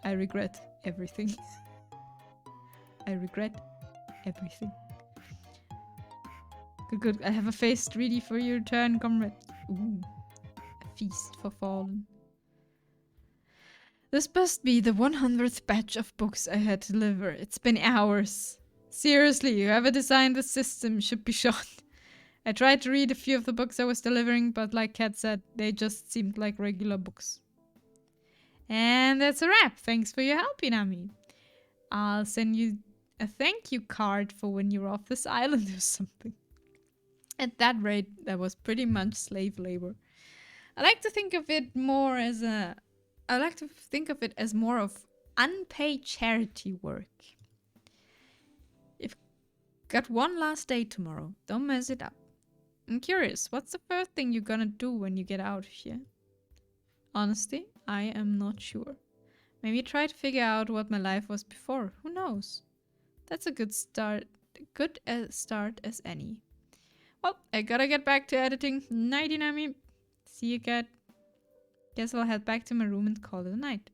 I regret everything. I regret everything. Good. I have a feast ready for your return, comrade. Ooh. A feast for fallen. This must be the 100th batch of books I had to deliver. It's been hours. Seriously, whoever designed the system should be shot. I tried to read a few of the books I was delivering, but like Kat said, they just seemed like regular books. And that's a wrap. Thanks for your help, Inami. I'll send you a thank you card for when you're off this island or something. At that rate, that was pretty much slave labor. I like to think of it more as more of unpaid charity work. You've got one last day tomorrow. Don't mess it up. I'm curious, what's the first thing you're gonna do when you get out of here? Honestly, I am not sure. Maybe try to figure out what my life was before. Who knows? That's a good start. Good a start as any. Well, I gotta get back to editing. Night, Inami. See you, Cat. Guess I'll head back to my room and call it a night.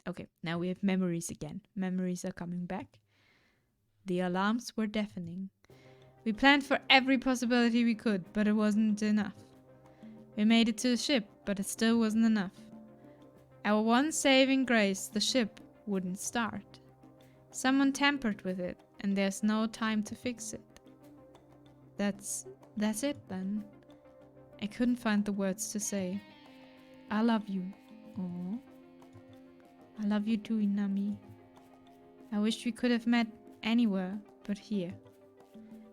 Okay, now we have memories again. Memories are coming back. The alarms were deafening. We planned for every possibility we could, but it wasn't enough. We made it to the ship, but it still wasn't enough. Our one saving grace, the ship, wouldn't start. Someone tampered with it, and there's no time to fix it. That's it then. I couldn't find the words to say. I love you. Aww. I love you too, Inami. I wish we could have met anywhere but here.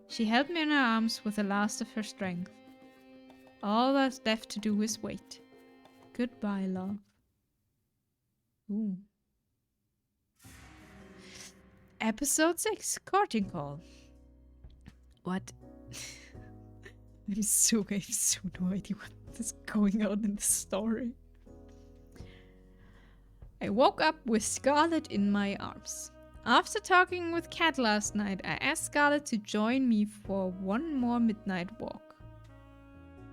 She held me in her arms with the last of her strength. All that's left to do is wait. Goodbye, love. Ooh. Episode 6, Courting Call. What? I have so no idea what is going on in the story. I woke up with Scarlet in my arms. After talking with Kat last night, I asked Scarlet to join me for one more midnight walk.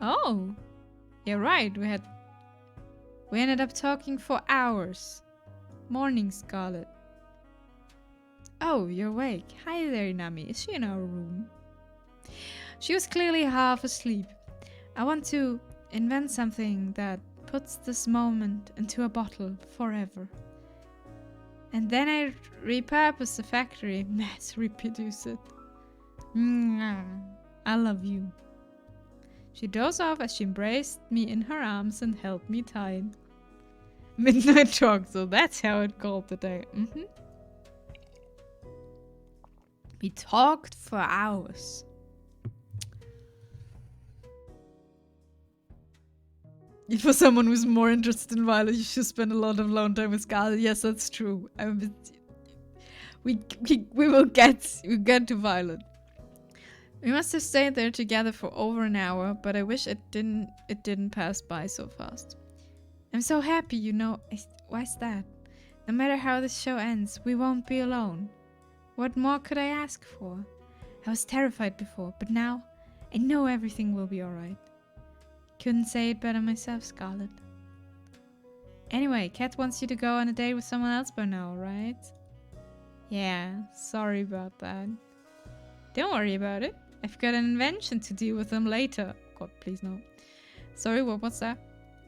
Oh, you're right, we ended up talking for hours. Morning, Scarlet. Oh, you're awake. Hi there, Inami. Is she in our room? She was clearly half asleep. I want to invent something that puts this moment into a bottle forever. And then I repurpose the factory, mass reproduce it. I love you. She dozed off as she embraced me in her arms and held me tight. Midnight talk, so that's how it called today. We talked for hours. If for someone who's more interested in Violet, you should spend a lot of alone time with Scarlet. Yes, that's true. We will get to Violet. We must have stayed there together for over an hour, but I wish it didn't pass by so fast. I'm so happy, you know. Why's that? No matter how this show ends, we won't be alone. What more could I ask for? I was terrified before, but now I know everything will be alright. Couldn't say it better myself, Scarlet. Anyway, Kat wants you to go on a date with someone else by now, right? Yeah, sorry about that. Don't worry about it. I've got an invention to deal with them later. God, please no. Sorry, what's that?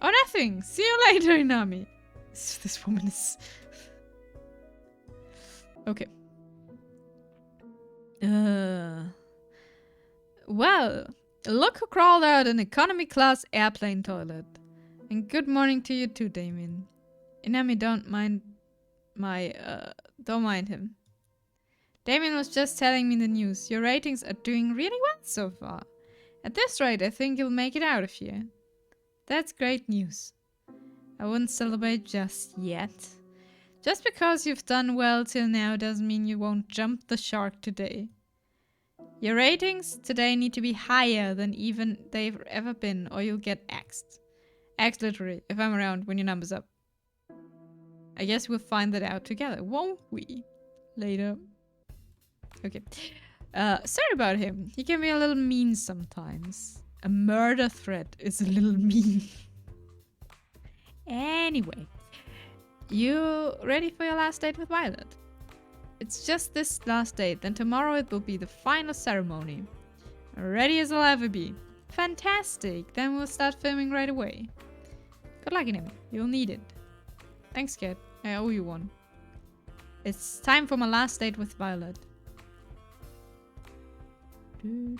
Oh, nothing! See you later, Inami! This woman is... Okay. Well, look who crawled out an economy class airplane toilet. And good morning to you too, Damien. Inami, don't mind him. Damien was just telling me the news. Your ratings are doing really well so far. At this rate, I think you'll make it out of here. That's great news. I wouldn't celebrate just yet. Just because you've done well till now doesn't mean you won't jump the shark today. Your ratings today need to be higher than even they've ever been, or you'll get axed. Axed literally, if I'm around when your number's up. I guess we'll find that out together, won't we? Later. Okay. Sorry about him. He can be a little mean sometimes. A murder threat is a little mean. Anyway. You ready for your last date with Violet? It's just this last date, then tomorrow it will be the final ceremony. Ready as I'll ever be. Fantastic! Then we'll start filming right away. Good luck in him. You'll need it. Thanks, Kat. I owe you one. It's time for my last date with Violet. And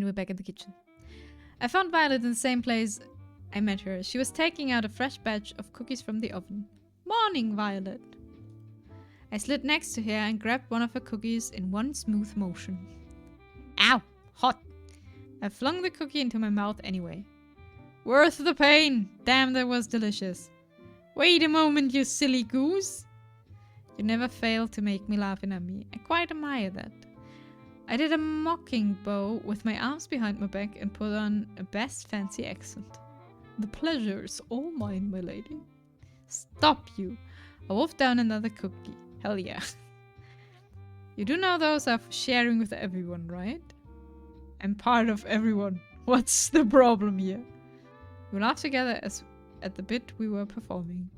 we're back at the kitchen. I found Violet in the same place I met her. She was taking out a fresh batch of cookies from the oven. Morning, Violet. I slid next to her and grabbed one of her cookies in one smooth motion. Ow! Hot! I flung the cookie into my mouth anyway. Worth the pain! Damn, that was delicious. Wait a moment, you silly goose! You never fail to make me laugh, Inami. I quite admire that. I did a mocking bow with my arms behind my back and put on a best fancy accent. The pleasure is all mine, my lady. Stop you! I wolfed down another cookie. Hell yeah. You do know those are for sharing with everyone, right? I'm part of everyone. What's the problem here? We laughed together at the bit we were performing.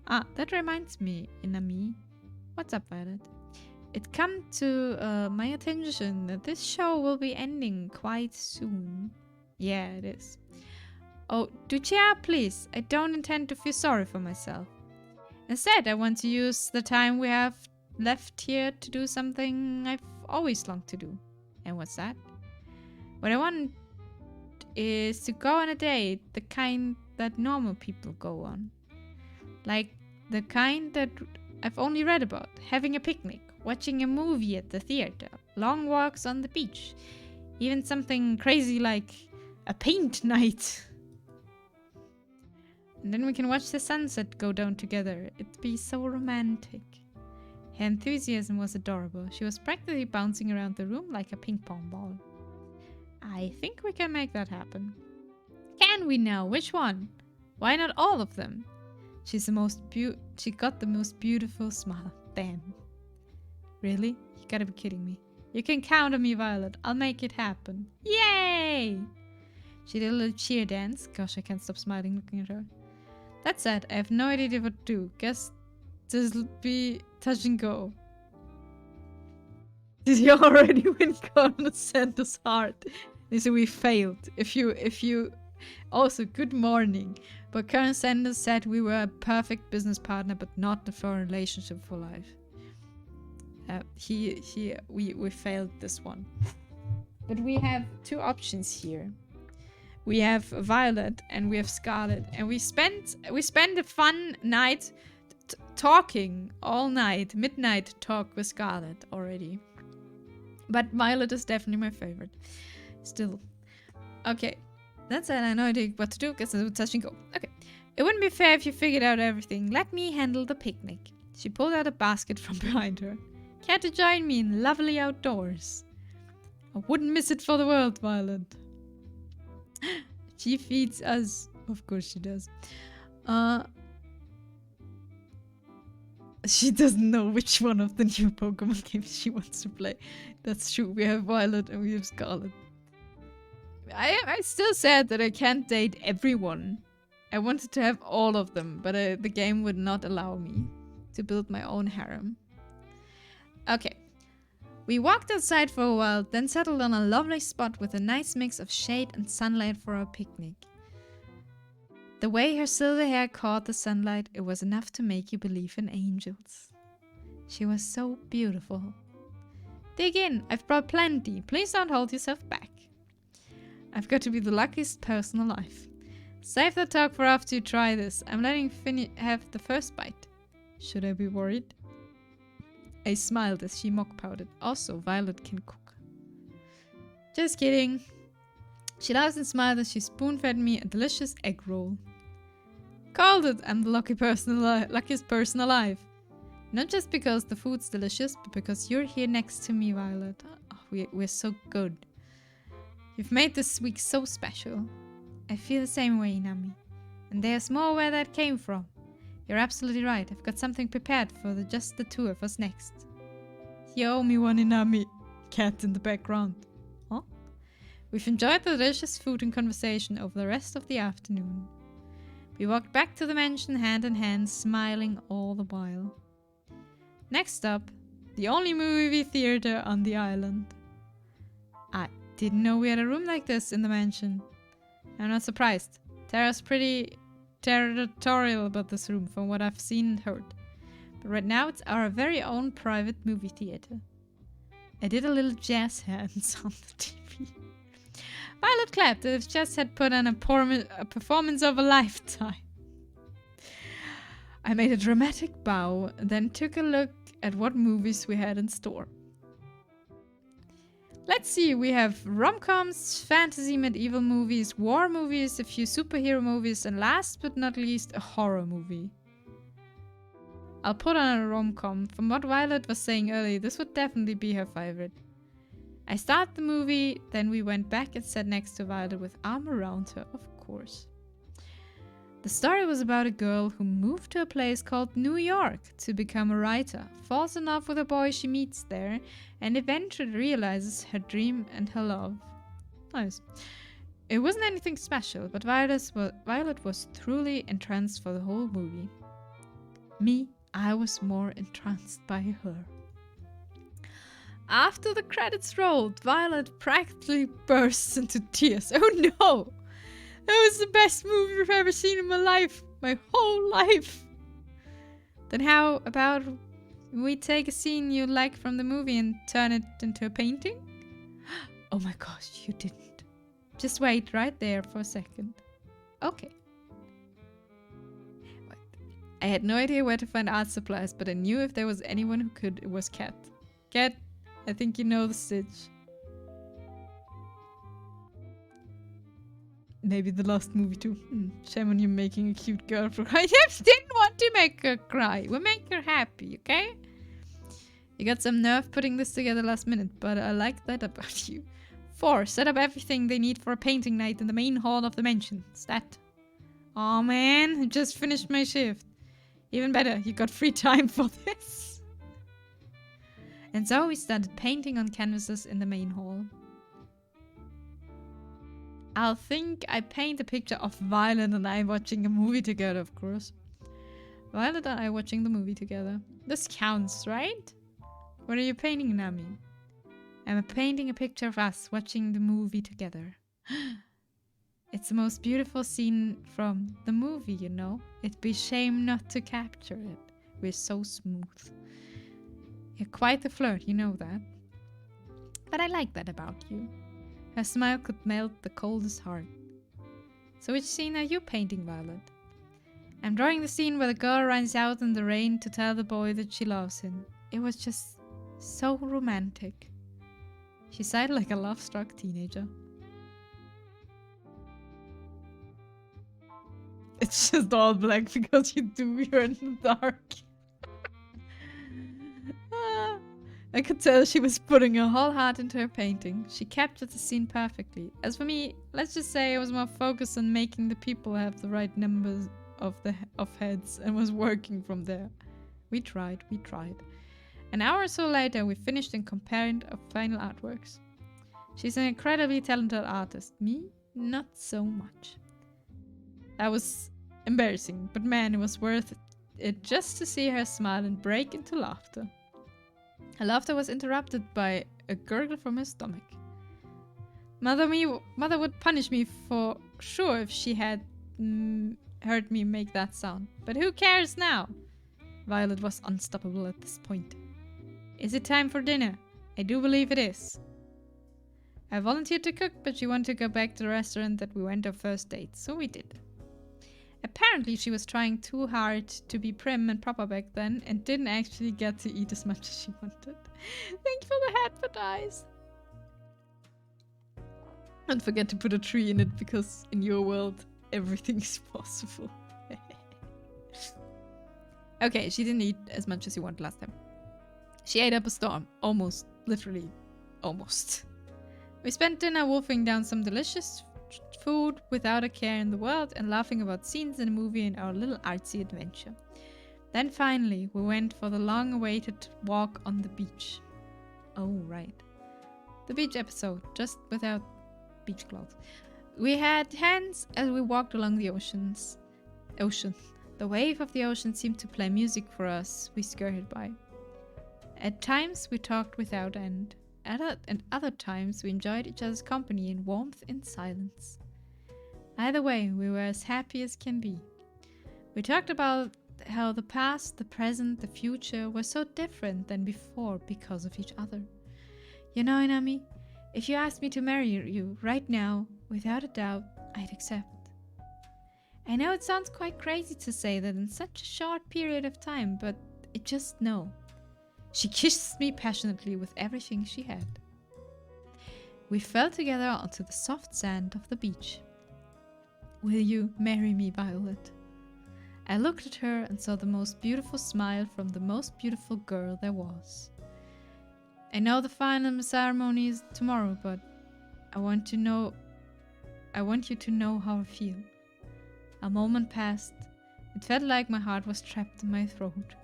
Ah, that reminds me, Inami. What's up, Violet? It come to my attention that this show will be ending quite soon. Yeah, it is. Oh, do cheer up, please. I don't intend to feel sorry for myself. Instead, I want to use the time we have left here to do something I've always longed to do. And what's that? What I want is to go on a date, the kind that normal people go on. Like the kind that I've only read about. Having a picnic, watching a movie at the theater, long walks on the beach. Even something crazy like a paint night. And then we can watch the sunset go down together. It'd be so romantic. Her enthusiasm was adorable. She was practically bouncing around the room like a ping pong ball. I think we can make that happen. Can we now? Which one? Why not all of them? She got the most beautiful smile. Damn. Really? You gotta be kidding me. You can count on me, Violet. I'll make it happen. Yay! She did a little cheer dance. Gosh, I can't stop smiling looking at her. That said, I have no idea what to do. Guess this'll be touch and go. Did you already win Colonel Santa's heart? So we failed. If you also good morning. But Colonel Sanders said we were a perfect business partner, but not for a relationship for life. We failed this one. But we have two options here. We have Violet and we have Scarlet, and we spent a fun night talking all night, midnight talk with Scarlet already. But Violet is definitely my favorite. Still. Okay. That said, I know what to do because I would touch and go. Okay. It wouldn't be fair if you figured out everything. Let me handle the picnic. She pulled out a basket from behind her. Care to join me in lovely outdoors? I wouldn't miss it for the world, Violet. She feeds us. Of course she does. She doesn't know which one of the new Pokemon games she wants to play. That's true. We have Violet and we have Scarlet. I still said that I can't date everyone. I wanted to have all of them, but the game would not allow me to build my own harem. Okay. We walked outside for a while, then settled on a lovely spot with a nice mix of shade and sunlight for our picnic. The way her silver hair caught the sunlight, it was enough to make you believe in angels. She was so beautiful. Dig in, I've brought plenty. Please don't hold yourself back. I've got to be the luckiest person alive. Save the talk for after you try this. I'm letting Finny have the first bite. Should I be worried? I smiled as she mock-pouted. Also, Violet can cook. Just kidding. She laughed and smiled as she spoon-fed me a delicious egg roll. Called it! I'm the luckiest person alive. Not just because the food's delicious, but because you're here next to me, Violet. Oh, we're so good. You've made this week so special. I feel the same way, Inami. And there's more where that came from. You're absolutely right. I've got something prepared for just the two of us next. You owe me one, Inami. Cat in the background. Huh? We've enjoyed the delicious food and conversation over the rest of the afternoon. We walked back to the mansion hand in hand, smiling all the while. Next up, the only movie theater on the island. I didn't know we had a room like this in the mansion. I'm not surprised. Tara's pretty territorial about this room from what I've seen and heard. But right now it's our very own private movie theater. I did a little jazz hands on the TV. Violet clapped as if Jess had put on a performance of a lifetime. I made a dramatic bow, then took a look at what movies we had in store. Let's see, we have rom-coms, fantasy, medieval movies, war movies, a few superhero movies, and last but not least, a horror movie. I'll put on a rom-com. From what Violet was saying earlier, this would definitely be her favorite. I started the movie, then we went back and sat next to Violet with arm around her, of course. The story was about a girl who moved to a place called New York to become a writer, falls in love with a boy she meets there, and eventually realizes her dream and her love. Nice. It wasn't anything special, but Violet was truly entranced for the whole movie. Me, I was more entranced by her. After the credits rolled, Violet practically bursts into tears. Oh no! That was the best movie I've ever seen in my life. My whole life. Then how about we take a scene you like from the movie and turn it into a painting? Oh my gosh, you didn't. Just wait right there for a second. Okay. I had no idea where to find art supplies, but I knew if there was anyone who could, it was Kat. Kat, I think you know the stitch. Maybe the last movie too. Shame on you making a cute girl cry. I just didn't want to make her cry. We'll make her happy, okay? You got some nerve putting this together last minute, but I like that about you. 4. Set up everything they need for a painting night in the main hall of the mansion. Stat. Aw man, I just finished my shift. Even better, you got free time for this. And so we started painting on canvases in the main hall. I'll think I paint a picture of Violet and I watching a movie together, of course. Violet and I watching the movie together. This counts, right? What are you painting, Nami? I'm painting a picture of us watching the movie together. It's the most beautiful scene from the movie, you know. It'd be shame not to capture it. We're so smooth. You're quite the flirt, you know that. But I like that about you. Her smile could melt the coldest heart. So which scene are you painting, Violet? I'm drawing the scene where the girl runs out in the rain to tell the boy that she loves him. It was just so romantic. She sighed like a love-struck teenager. It's just all black because you're in the dark. I could tell she was putting her whole heart into her painting. She captured the scene perfectly. As for me, let's just say I was more focused on making the people have the right numbers of heads and was working from there. We tried. An hour or so later, we finished and compared our final artworks. She's an incredibly talented artist. Me, not so much. That was embarrassing, but man, it was worth it just to see her smile and break into laughter. Her laughter was interrupted by a gurgle from her stomach. Mother would punish me for sure if she had heard me make that sound. But who cares now? Violet was unstoppable at this point. Is it time for dinner? I do believe it is. I volunteered to cook, but she wanted to go back to the restaurant that we went on first date, so we did. Apparently she was trying too hard to be prim and proper back then and didn't actually get to eat as much as she wanted. Thank you for the hat for eyes. Don't forget to put a tree in it because in your world everything is possible. Okay, she didn't eat as much as you wanted last time. She ate up a storm. Almost. Literally. Almost. We spent dinner wolfing down some delicious food without a care in the world and laughing about scenes in the movie and our little artsy adventure. Then finally, we went for the long-awaited walk on the beach. Oh, right. The beach episode, just without beach clothes. We had hands as we walked along the ocean. The wave of the ocean seemed to play music for us we skirted by. At times, we talked without end. And other times, we enjoyed each other's company in warmth and silence. Either way, we were as happy as can be. We talked about how the past, the present, the future were so different than before because of each other. You know, Inami, if you asked me to marry you right now, without a doubt, I'd accept. I know it sounds quite crazy to say that in such a short period of time, but I just know. She kissed me passionately with everything she had. We fell together onto the soft sand of the beach. Will you marry me, Violet? I looked at her and saw the most beautiful smile from the most beautiful girl there was. I know the final ceremony is tomorrow, but I want you to know how I feel. A moment passed. It felt like my heart was trapped in my throat.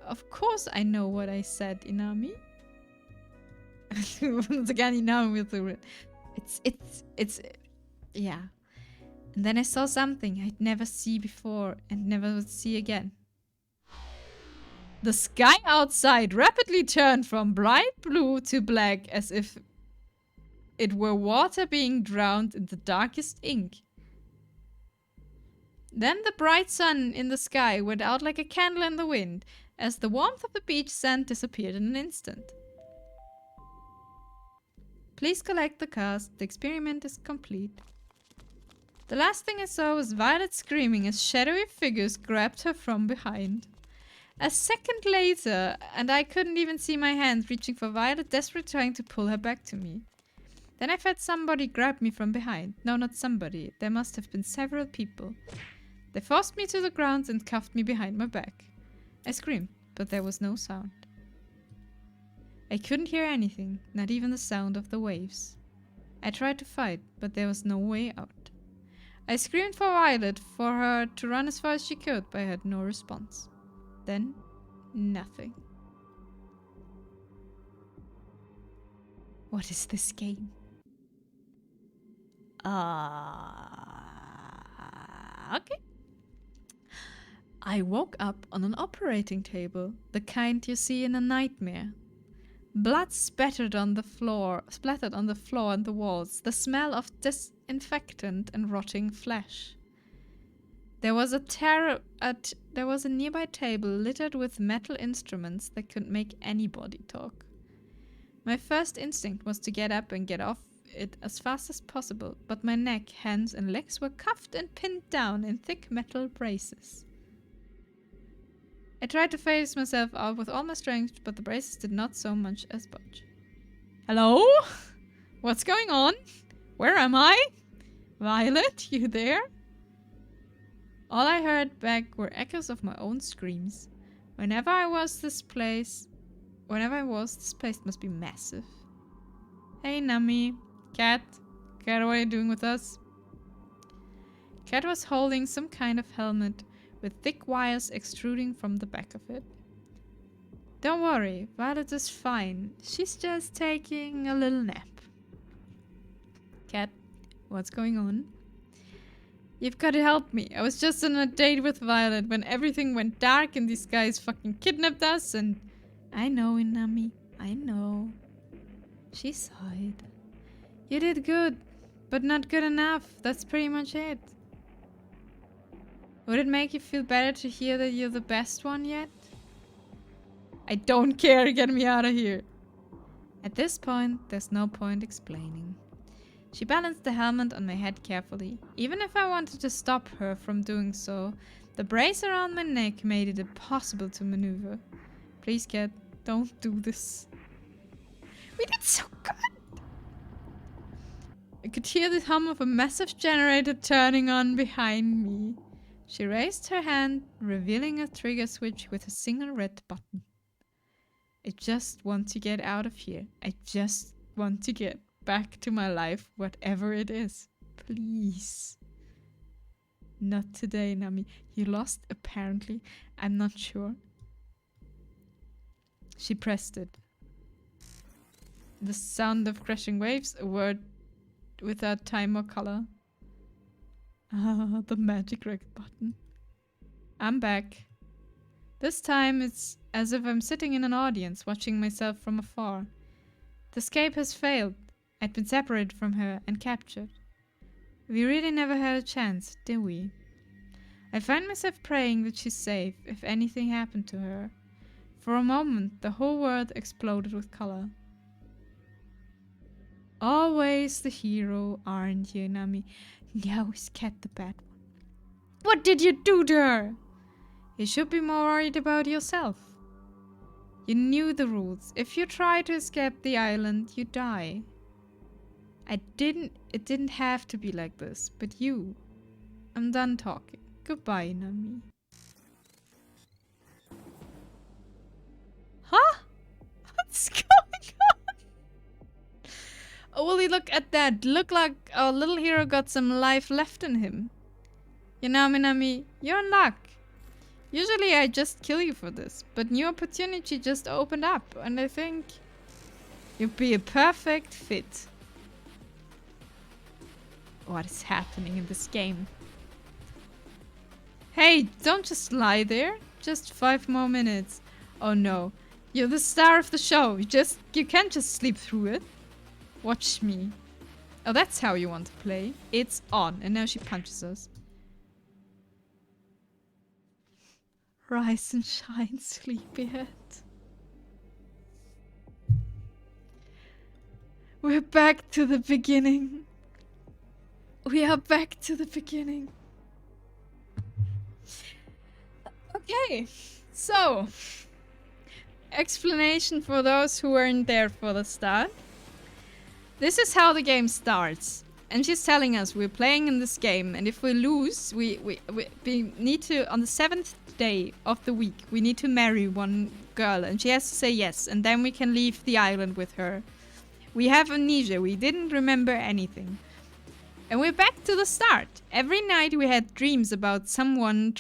Of course I know what I said, Inami. Once again, Inami with the it's Yeah. And then I saw something I'd never see before and never would see again. The sky outside rapidly turned from bright blue to black as if it were water being drowned in the darkest ink. Then the bright sun in the sky went out like a candle in the wind as the warmth of the beach sand disappeared in an instant. Please collect the cast. The experiment is complete. The last thing I saw was Violet screaming as shadowy figures grabbed her from behind. A second later, and I couldn't even see my hands reaching for Violet, desperately trying to pull her back to me. Then I felt somebody grab me from behind. No, not somebody. There must have been several people. They forced me to the ground and cuffed me behind my back. I screamed, but there was no sound. I couldn't hear anything, not even the sound of the waves. I tried to fight, but there was no way out. I screamed for Violet, for her to run as far as she could, but I had no response. Then, nothing. What is this game? Okay. I woke up on an operating table, the kind you see in a nightmare. Blood splattered on the floor and the walls, the smell of disinfectant and rotting flesh. There was a nearby table littered with metal instruments that could make anybody talk. My first instinct was to get up and get off it as fast as possible, but my neck, hands and legs were cuffed and pinned down in thick metal braces. I tried to phase myself out with all my strength, but the braces did not so much as budge. Hello? What's going on? Where am I? Violet, you there? All I heard back were echoes of my own screams. Whenever I was, this place must be massive. Hey, Nami. Cat, what are you doing with us? Cat was holding some kind of helmet with thick wires extruding from the back of it. Don't worry, Violet is fine. She's just taking a little nap. Cat, what's going on? You've got to help me. I was just on a date with Violet when everything went dark and these guys fucking kidnapped us and... I know, Inami. I know. She sighed. You did good, but not good enough. That's pretty much it. Would it make you feel better to hear that you're the best one yet? I don't care. Get me out of here. At this point, there's no point explaining. She balanced the helmet on my head carefully. Even if I wanted to stop her from doing so, the brace around my neck made it impossible to maneuver. Please, Cat, don't do this. We did so good! I could hear the hum of a massive generator turning on behind me. She raised her hand, revealing a trigger switch with a single red button. I just want to get out of here. I just want to get back to my life, whatever it is. Please. Not today, Nami. You lost, apparently. I'm not sure. She pressed it. The sound of crashing waves, a word without time or color. Ah, the magic red button. I'm back. This time it's as if I'm sitting in an audience, watching myself from afar. The escape has failed. I'd been separated from her and captured. We really never had a chance, did we? I find myself praying that she's safe, if anything happened to her. For a moment, the whole world exploded with color. Always the hero, aren't you, Nami? Now is Cat the bad one. What did you do to her? You should be more worried about yourself. You knew the rules. If you try to escape the island, you die. It didn't have to be like this, but you. I'm done talking. Goodbye, Nami. Huh? What's going on? Oh, Willie, look at that. Look like our little hero got some life left in him. You know, Minami, you're in luck. Usually I just kill you for this, but new opportunity just opened up, and I think you'd be a perfect fit. what is happening in this game. Hey, don't just lie there. Just 5 more minutes. Oh no. You're the star of the show. You can't just sleep through it. Watch me. Oh, that's how you want to play. It's on. And now she punches us. Rise and shine, sleepyhead. We're back to the beginning. We are back to the beginning. Okay, so explanation for those who weren't there for the start. This is how the game starts. And she's telling us we're playing in this game, and if we lose, we need to, on the 7th day of the week, we need to marry one girl, and she has to say yes, and then we can leave the island with her. We have amnesia, we didn't remember anything. And we're back to the start. Every night we had dreams about someone,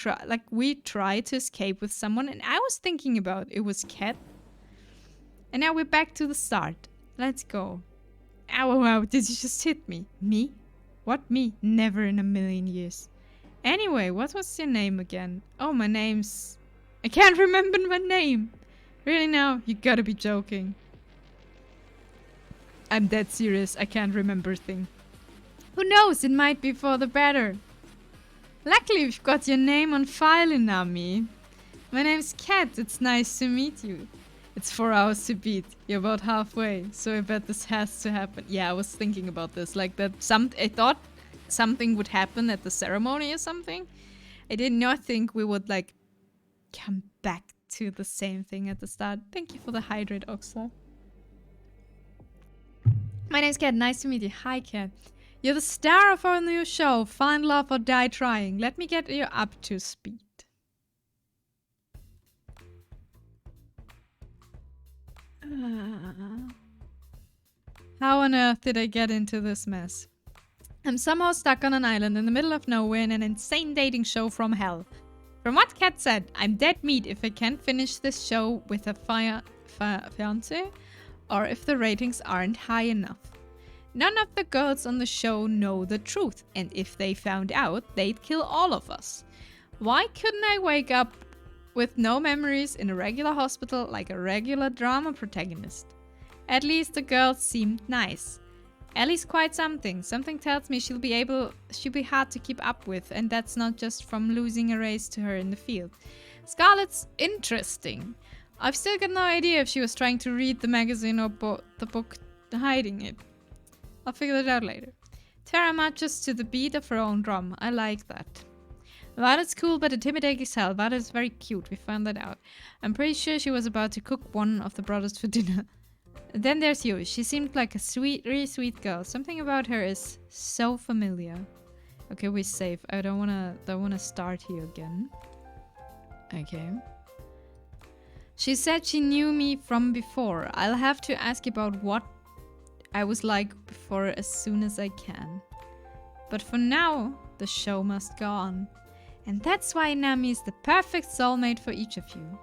we tried to escape with someone, and I was thinking about it was Cat. And now we're back to the start. Let's go. Ow, ow, did you just hit me? Me? What me? Never in a million years. Anyway, what was your name again? Oh, my name's... I can't remember my name. Really now? You gotta be joking. I'm dead serious. I can't remember a thing. Who knows? It might be for the better. Luckily, we've got your name on file, Inami. My name's Kat. It's nice to meet you. It's 4 hours to beat. You're about halfway, so I bet this has to happen. Yeah, I was thinking about this. Like that. I thought something would happen at the ceremony or something. I did not think we would like come back to the same thing at the start. Thank you for the hydrate, Oxla. My name's Kat. Nice to meet you. Hi, Kat. You're the star of our new show. Find love or die trying. Let me get you up to speed. How on earth did I get into this mess? I'm somehow stuck on an island in the middle of nowhere in an insane dating show from hell. From what Kat said, I'm dead meat if I can't finish this show with a fiancé, or if the ratings aren't high enough. None of the girls on the show know the truth, and if they found out, they'd kill all of us. Why couldn't I wake up with no memories in a regular hospital like a regular drama protagonist? At least the girls seemed nice. Ellie's quite something. Something tells me she'll be hard to keep up with, and that's not just from losing a race to her in the field. Scarlett's interesting. I've still got no idea if she was trying to read the magazine or the book hiding it. I'll figure it out later. Tara marches to the beat of her own drum. I like that. Violet's cool but intimidating as hell. Violet's very cute. We found that out. I'm pretty sure she was about to cook one of the brothers for dinner. Then there's you. She seemed like a sweet, really sweet girl. Something about her is so familiar. Okay, we're safe. I don't wanna start here again. Okay. She said she knew me from before. I'll have to ask about what I was like before as soon as I can. But for now, the show must go on. And that's why Nami is the perfect soulmate for each of you.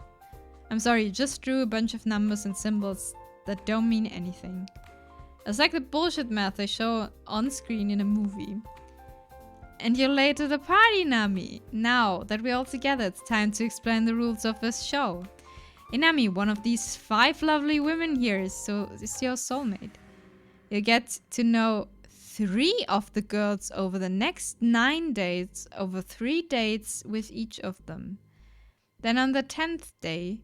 I'm sorry, you just drew a bunch of numbers and symbols that don't mean anything. It's like the bullshit math they show on screen in a movie. And you're late to the party, Nami. Now that we're all together, it's time to explain the rules of this show. Inami, one of these 5 lovely women here is your soulmate. You get to know 3 of the girls over the next 9 days, over 3 dates with each of them. Then on the 10th day,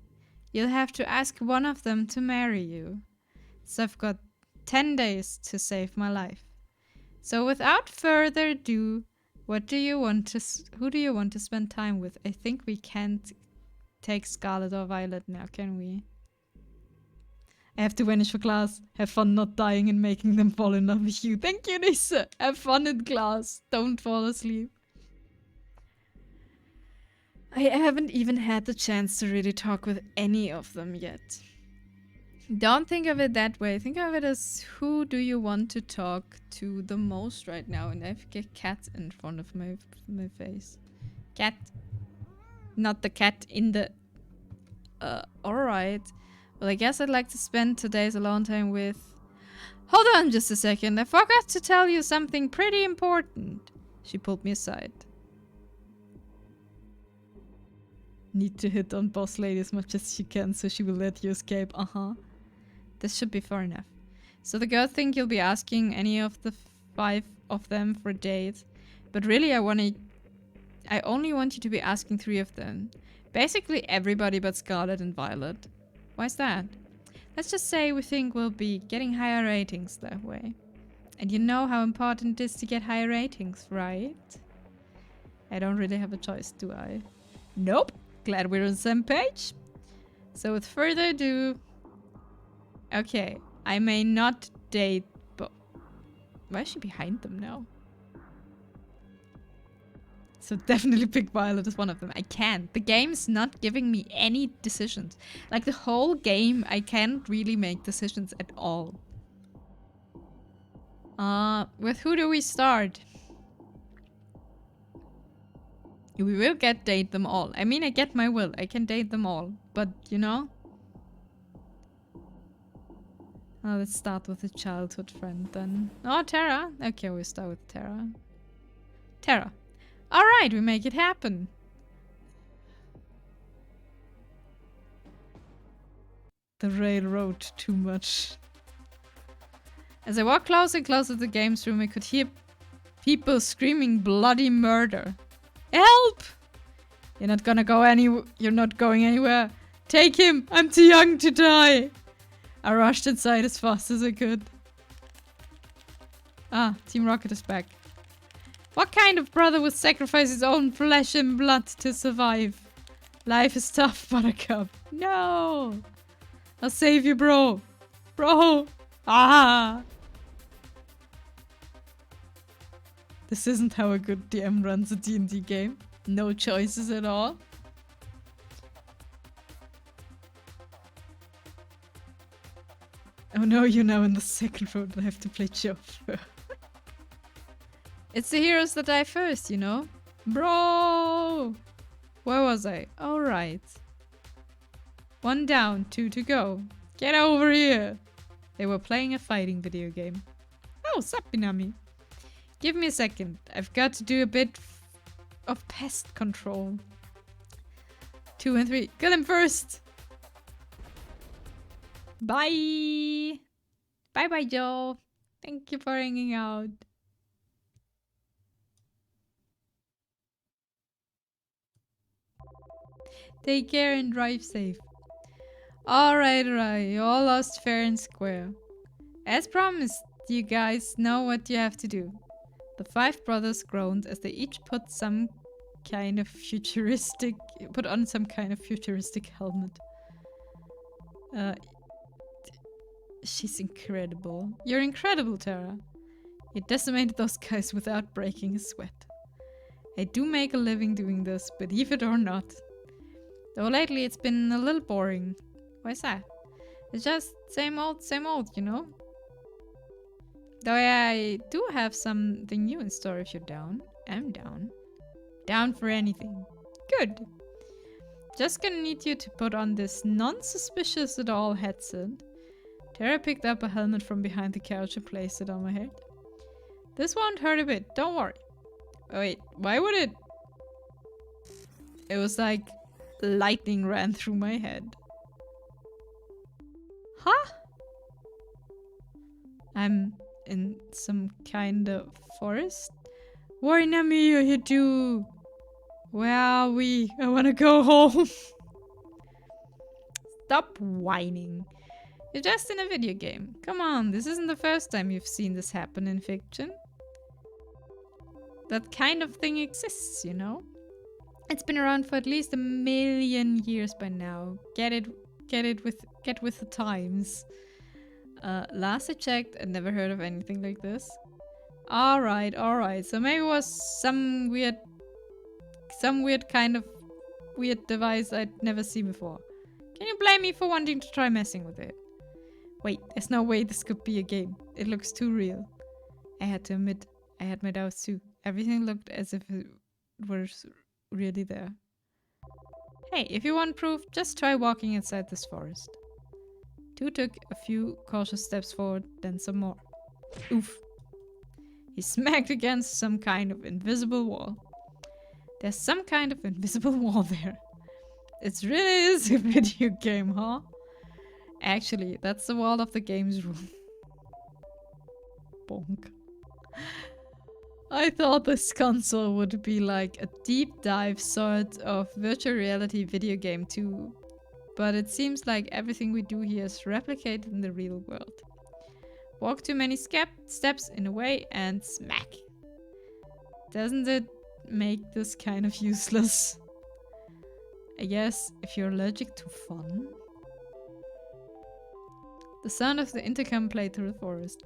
you'll have to ask one of them to marry you. So I've got 10 days to save my life. So without further ado, who do you want to spend time with? I think we can't take Scarlet or Violet now, can we? I have to vanish for class. Have fun not dying and making them fall in love with you. Thank you, Nisse. Have fun in class. Don't fall asleep. I haven't even had the chance to really talk with any of them yet. Don't think of it that way. Think of it as who do you want to talk to the most right now? And I've got cat in front of my face. Cat. Not the cat in the... Alright. Well, I guess I'd like to spend today's alone time with... Hold on just a second. I forgot to tell you something pretty important. She pulled me aside. Need to hit on boss lady as much as she can so she will let you escape. This should be far enough. So the girls think you'll be asking any of the 5 of them for a date. But really I only want you to be asking 3 of them. Basically everybody but Scarlet and Violet. Why's that? Let's just say we think we'll be getting higher ratings that way. And you know how important it is to get higher ratings, right? I don't really have a choice, do I? Nope. Glad we're on the same page. So with further ado... Okay, I may not date, but... Why is she behind them now? So definitely pick Violet as one of them. I can't. The game's not giving me any decisions. Like the whole game, I can't really make decisions at all. With who do we start? We will date them all. I mean, I get my will. I can date them all. But, you know? Let's start with a childhood friend then. Oh, Terra. Okay, we'll start with Terra. Terra. Alright, we make it happen. The railroad too much. As I walked closer and closer to the games room, I could hear people screaming bloody murder. Help! You're not going anywhere. Take him! I'm too young to die! I rushed inside as fast as I could. Ah, Team Rocket is back. What kind of brother would sacrifice his own flesh and blood to survive? Life is tough, Buttercup. No! I'll save you, bro. Bro! Ah! This isn't how a good DM runs a D&D game. No choices at all. Oh no, you're now in the second round. I have to play chauffeur. It's the heroes that die first, you know? Bro! Where was I? Alright. 1 down, 2 to go. Get over here! They were playing a fighting video game. Oh, Sapinami. Give me a second. I've got to do a bit of pest control. 2 and 3. Kill him first! Bye! Bye-bye, Joe. Thank you for hanging out. Take care and drive safe. Alright, you all lost fair and square. As promised, you guys know what you have to do. The 5 brothers groaned as they each put on some kind of futuristic helmet. She's incredible. You're incredible, Tara. You decimated those guys without breaking a sweat. I do make a living doing this, believe it or not. Though lately it's been a little boring. Why's that? It's just same old, you know? Though I do have something new in store if you're down. I'm down. Down for anything. Good. Just gonna need you to put on this non-suspicious at all headset. Tara picked up a helmet from behind the couch and placed it on my head. This won't hurt a bit, don't worry. Oh, wait, why would it? It was like lightning ran through my head. Huh? I'm in some kind of forest? Worry, Nami, you're here too. Where are we? I wanna go home. Stop whining. You're just in a video game. Come on, this isn't the first time you've seen this happen in fiction. That kind of thing exists, you know? It's been around for at least 1,000,000 years by now. Get with the times. Last I checked, I'd never heard of anything like this. Alright. So maybe it was some weird kind of weird device I'd never seen before. Can you blame me for wanting to try messing with it? Wait, there's no way this could be a game. It looks too real. I had to admit, I had my doubts too. Everything looked as if it was really there. Hey, if you want proof, just try walking inside this forest. Two took a few cautious steps forward, then some more. Oof. He smacked against some kind of invisible wall. There's some kind of invisible wall there. It really is a video game, huh? Actually, that's the wall of the game's room. Bonk. I thought this console would be like a deep dive sort of virtual reality video game too. But it seems like everything we do here is replicated in the real world. Walk too many steps in a way and smack. Doesn't it make this kind of useless? I guess if you're allergic to fun. The sound of the intercom played through the forest.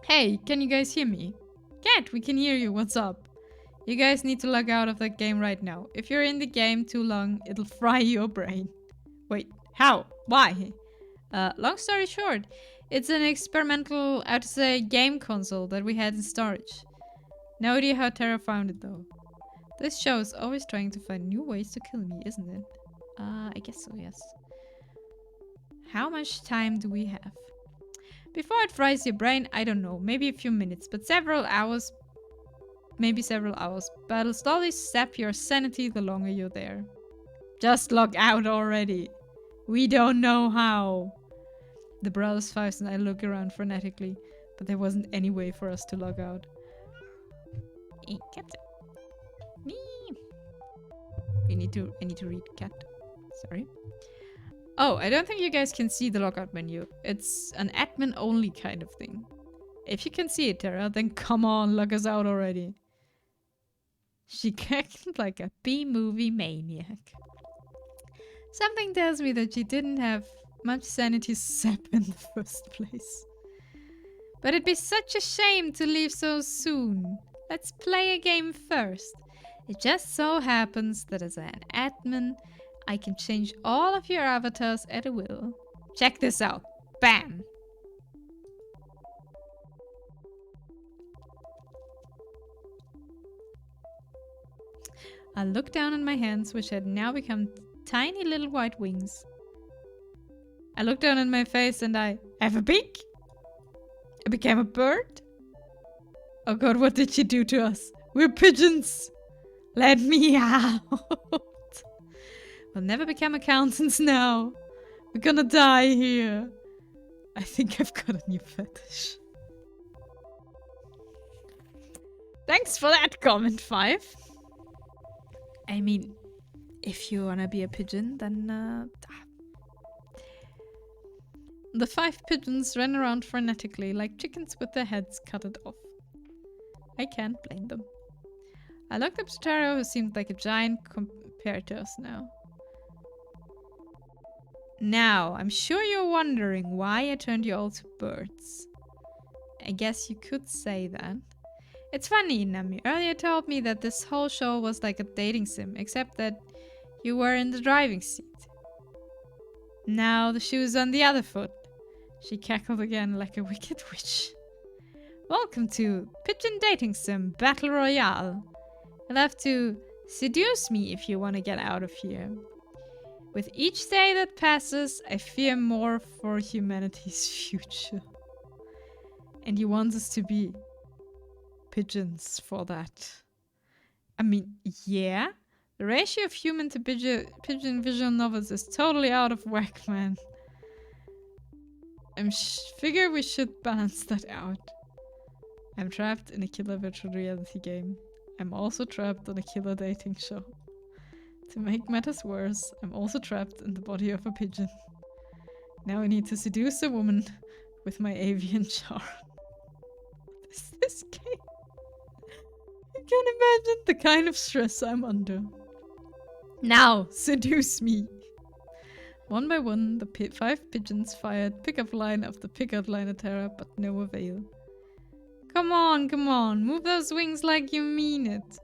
Hey, can you guys hear me? Cat, we can hear you. What's up? You guys need to log out of that game right now. If you're in the game too long, it'll fry your brain. Wait, how? Why? Long story short, it's an experimental, game console that we had in storage. No idea how Terra found it though. This show is always trying to find new ways to kill me, isn't it? I guess so, yes. How much time do we have? Before it fries your brain, I don't know, maybe a few minutes, but several hours. Maybe several hours. But it'll slowly sap your sanity the longer you're there. Just log out already. We don't know how. The brothers Fives and I look around frenetically, but there wasn't any way for us to log out. Cat. Me. I need to read cat. Sorry. Oh, I don't think you guys can see the logout menu. It's an admin only kind of thing. If you can see it, Terra, then come on, log us out already. She acted like a B-movie maniac. Something tells me that she didn't have much sanity sap in the first place. But it'd be such a shame to leave so soon. Let's play a game first. It just so happens that as an admin, I can change all of your avatars at a will. Check this out. Bam! I looked down at my hands, which had now become tiny little white wings. I looked down at my face and I have a beak? I became a bird? Oh god, what did she do to us? We're pigeons! Let me out! We'll never become accountants now. We're gonna die here. I think I've got a new fetish. Thanks for that comment, 5. I mean, if you wanna be a pigeon, then The 5 pigeons ran around frenetically like chickens with their heads cut off. I can't blame them. I looked up to Taro, who seemed like a giant compared to us now. Now, I'm sure you're wondering why I turned you all to birds. I guess you could say that. It's funny, Nami earlier told me that this whole show was like a dating sim, except that you were in the driving seat. Now the shoe's on the other foot. She cackled again like a wicked witch. Welcome to Pigeon Dating Sim Battle Royale. You'll have to seduce me if you want to get out of here. With each day that passes, I fear more for humanity's future. And you want us to be pigeons for that. I mean, yeah. The ratio of human to pigeon visual novels is totally out of whack, man. Figure we should balance that out. I'm trapped in a killer virtual reality game. I'm also trapped on a killer dating show. To make matters worse, I'm also trapped in the body of a pigeon. Now I need to seduce a woman with my avian charm. What is this game? I can't imagine the kind of stress I'm under. Now, seduce me! One by one, the 5 pigeons fired pickup line after pickup line at Terra, but no avail. Come on, move those wings like you mean it.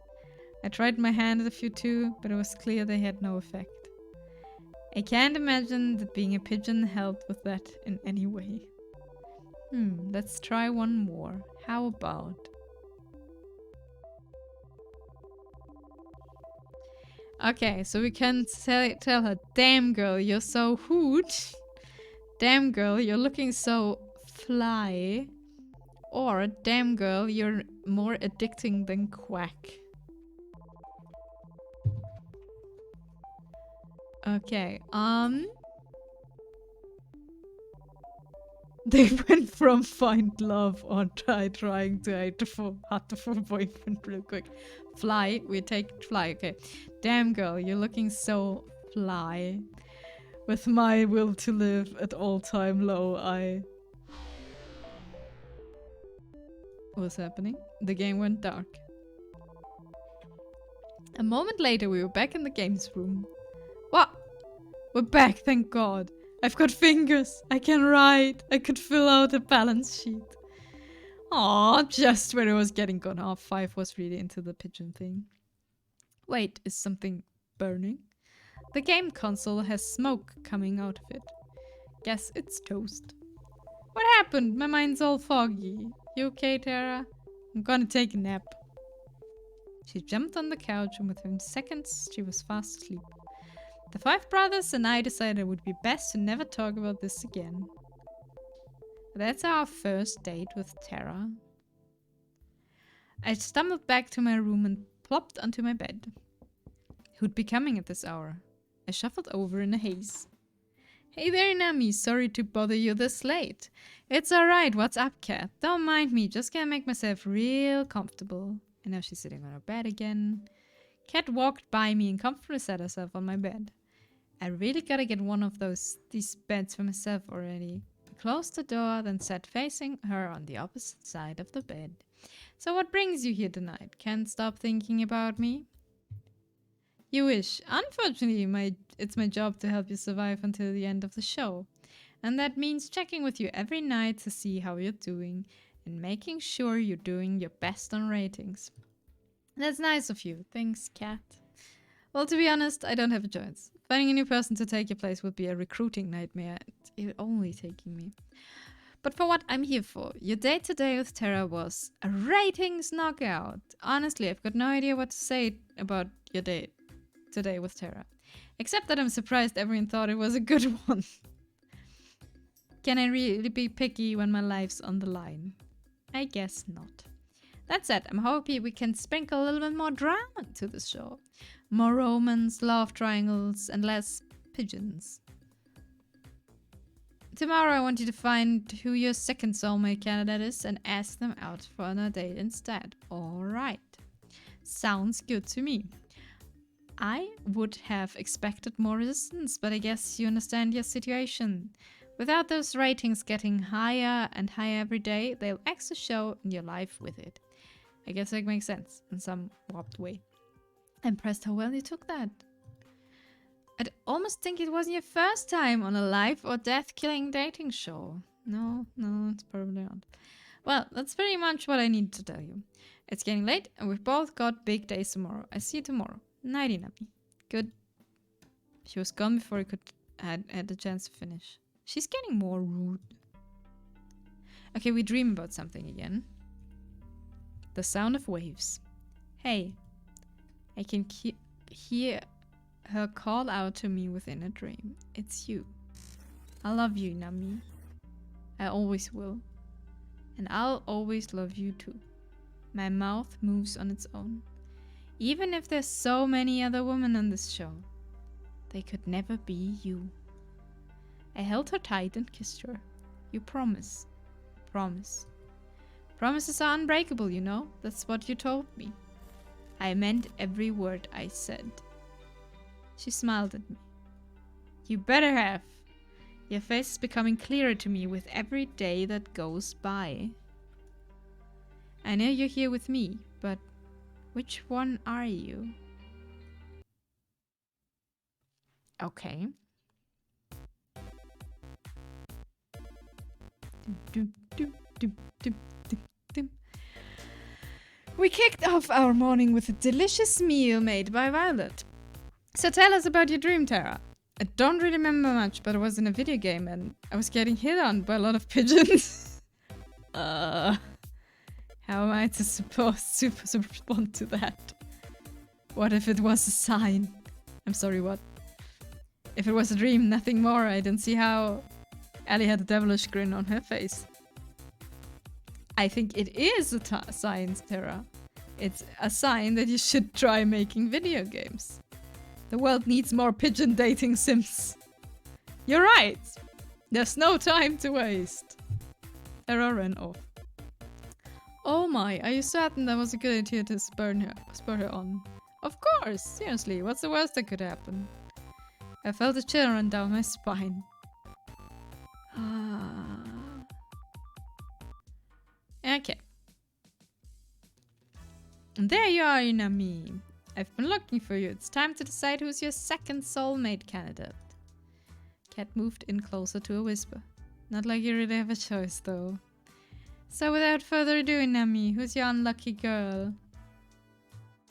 I tried my hand at a few too, but it was clear they had no effect. I can't imagine that being a pigeon helped with that in any way. Let's try one more. How about... Okay, so we can tell her, damn girl, you're so hoot damn girl, you're looking so fly. Or, damn girl, you're more addicting than quack. Okay, they went from find love or trying to hide the full boyfriend real quick. Fly, we take fly, okay. Damn girl, you're looking so fly. With my will to live at all time low, What's happening? The game went dark. A moment later, we were back in the games room. What? We're back, thank God. I've got fingers. I can write. I could fill out a balance sheet. Aw, just when it was getting gone off, 5 was really into the pigeon thing. Wait, is something burning? The game console has smoke coming out of it. Guess it's toast. What happened? My mind's all foggy. You okay, Tara? I'm gonna take a nap. She jumped on the couch and within seconds she was fast asleep. The 5 brothers and I decided it would be best to never talk about this again. That's our first date with Tara. I stumbled back to my room and plopped onto my bed. Who'd be coming at this hour? I shuffled over in a haze. Hey there, Nami. Sorry to bother you this late. It's alright. What's up, Cat? Don't mind me. Just gonna make myself real comfortable. And now she's sitting on her bed again. Cat walked by me and comfortably sat herself on my bed. I really gotta get one of these beds for myself already. I closed the door, then sat facing her on the opposite side of the bed. So what brings you here tonight? Can't stop thinking about me? You wish. Unfortunately, it's my job to help you survive until the end of the show. And that means checking with you every night to see how you're doing and making sure you're doing your best on ratings. That's nice of you. Thanks, Cat. Well, to be honest, I don't have a choice. Finding a new person to take your place would be a recruiting nightmare. It's only taking me. But for what I'm here for, your date today with Tara was a ratings knockout. Honestly, I've got no idea what to say about your date today with Tara. Except that I'm surprised everyone thought it was a good one. Can I really be picky when my life's on the line? I guess not. That said, I'm hoping we can sprinkle a little bit more drama to the show. More romance, love triangles, and less pigeons. Tomorrow I want you to find who your second soulmate candidate is and ask them out for a date instead. Alright. Sounds good to me. I would have expected more resistance, but I guess you understand your situation. Without those ratings getting higher and higher every day, they'll X the show and your life with it. I guess that makes sense in some warped way. I'm impressed how well you took that. I'd almost think it wasn't your first time on a life or death-killing dating show. No, it's probably not. Well, that's pretty much what I need to tell you. It's getting late and we've both got big days tomorrow. I see you tomorrow. Nighty, Nami. Good. She was gone before I had the chance to finish. She's getting more rude. Okay, we dream about something again. The sound of waves. Hey, I can hear her call out to me within a dream. It's you. I love you, Nami. I always will. And I'll always love you too. My mouth moves on its own. Even if there's so many other women on this show, they could never be you. I held her tight and kissed her. You promise. Promise. Promises are unbreakable, you know? That's what you told me. I meant every word I said. She smiled at me. You better have. Your face is becoming clearer to me with every day that goes by. I know you're here with me, but which one are you? Okay. We kicked off our morning with a delicious meal made by Violet. So tell us about your dream, Tara. I don't really remember much, but it was in a video game and I was getting hit on by a lot of pigeons. How am I supposed to respond to that? What if it was a sign? I'm sorry, what? If it was a dream, nothing more, I don't see how Ellie had a devilish grin on her face. I think it is a sign, Tara. It's a sign that you should try making video games. The world needs more pigeon dating sims. You're right. There's no time to waste. Tara ran off. Oh my, are you certain that was a good idea to spur her on? Of course, seriously, what's the worst that could happen? I felt a chill run down my spine. Okay. And there you are, Inami. I've been looking for you. It's time to decide who's your second soulmate candidate. Cat moved in closer to a whisper. Not like you really have a choice, though. So without further ado, Inami, who's your unlucky girl?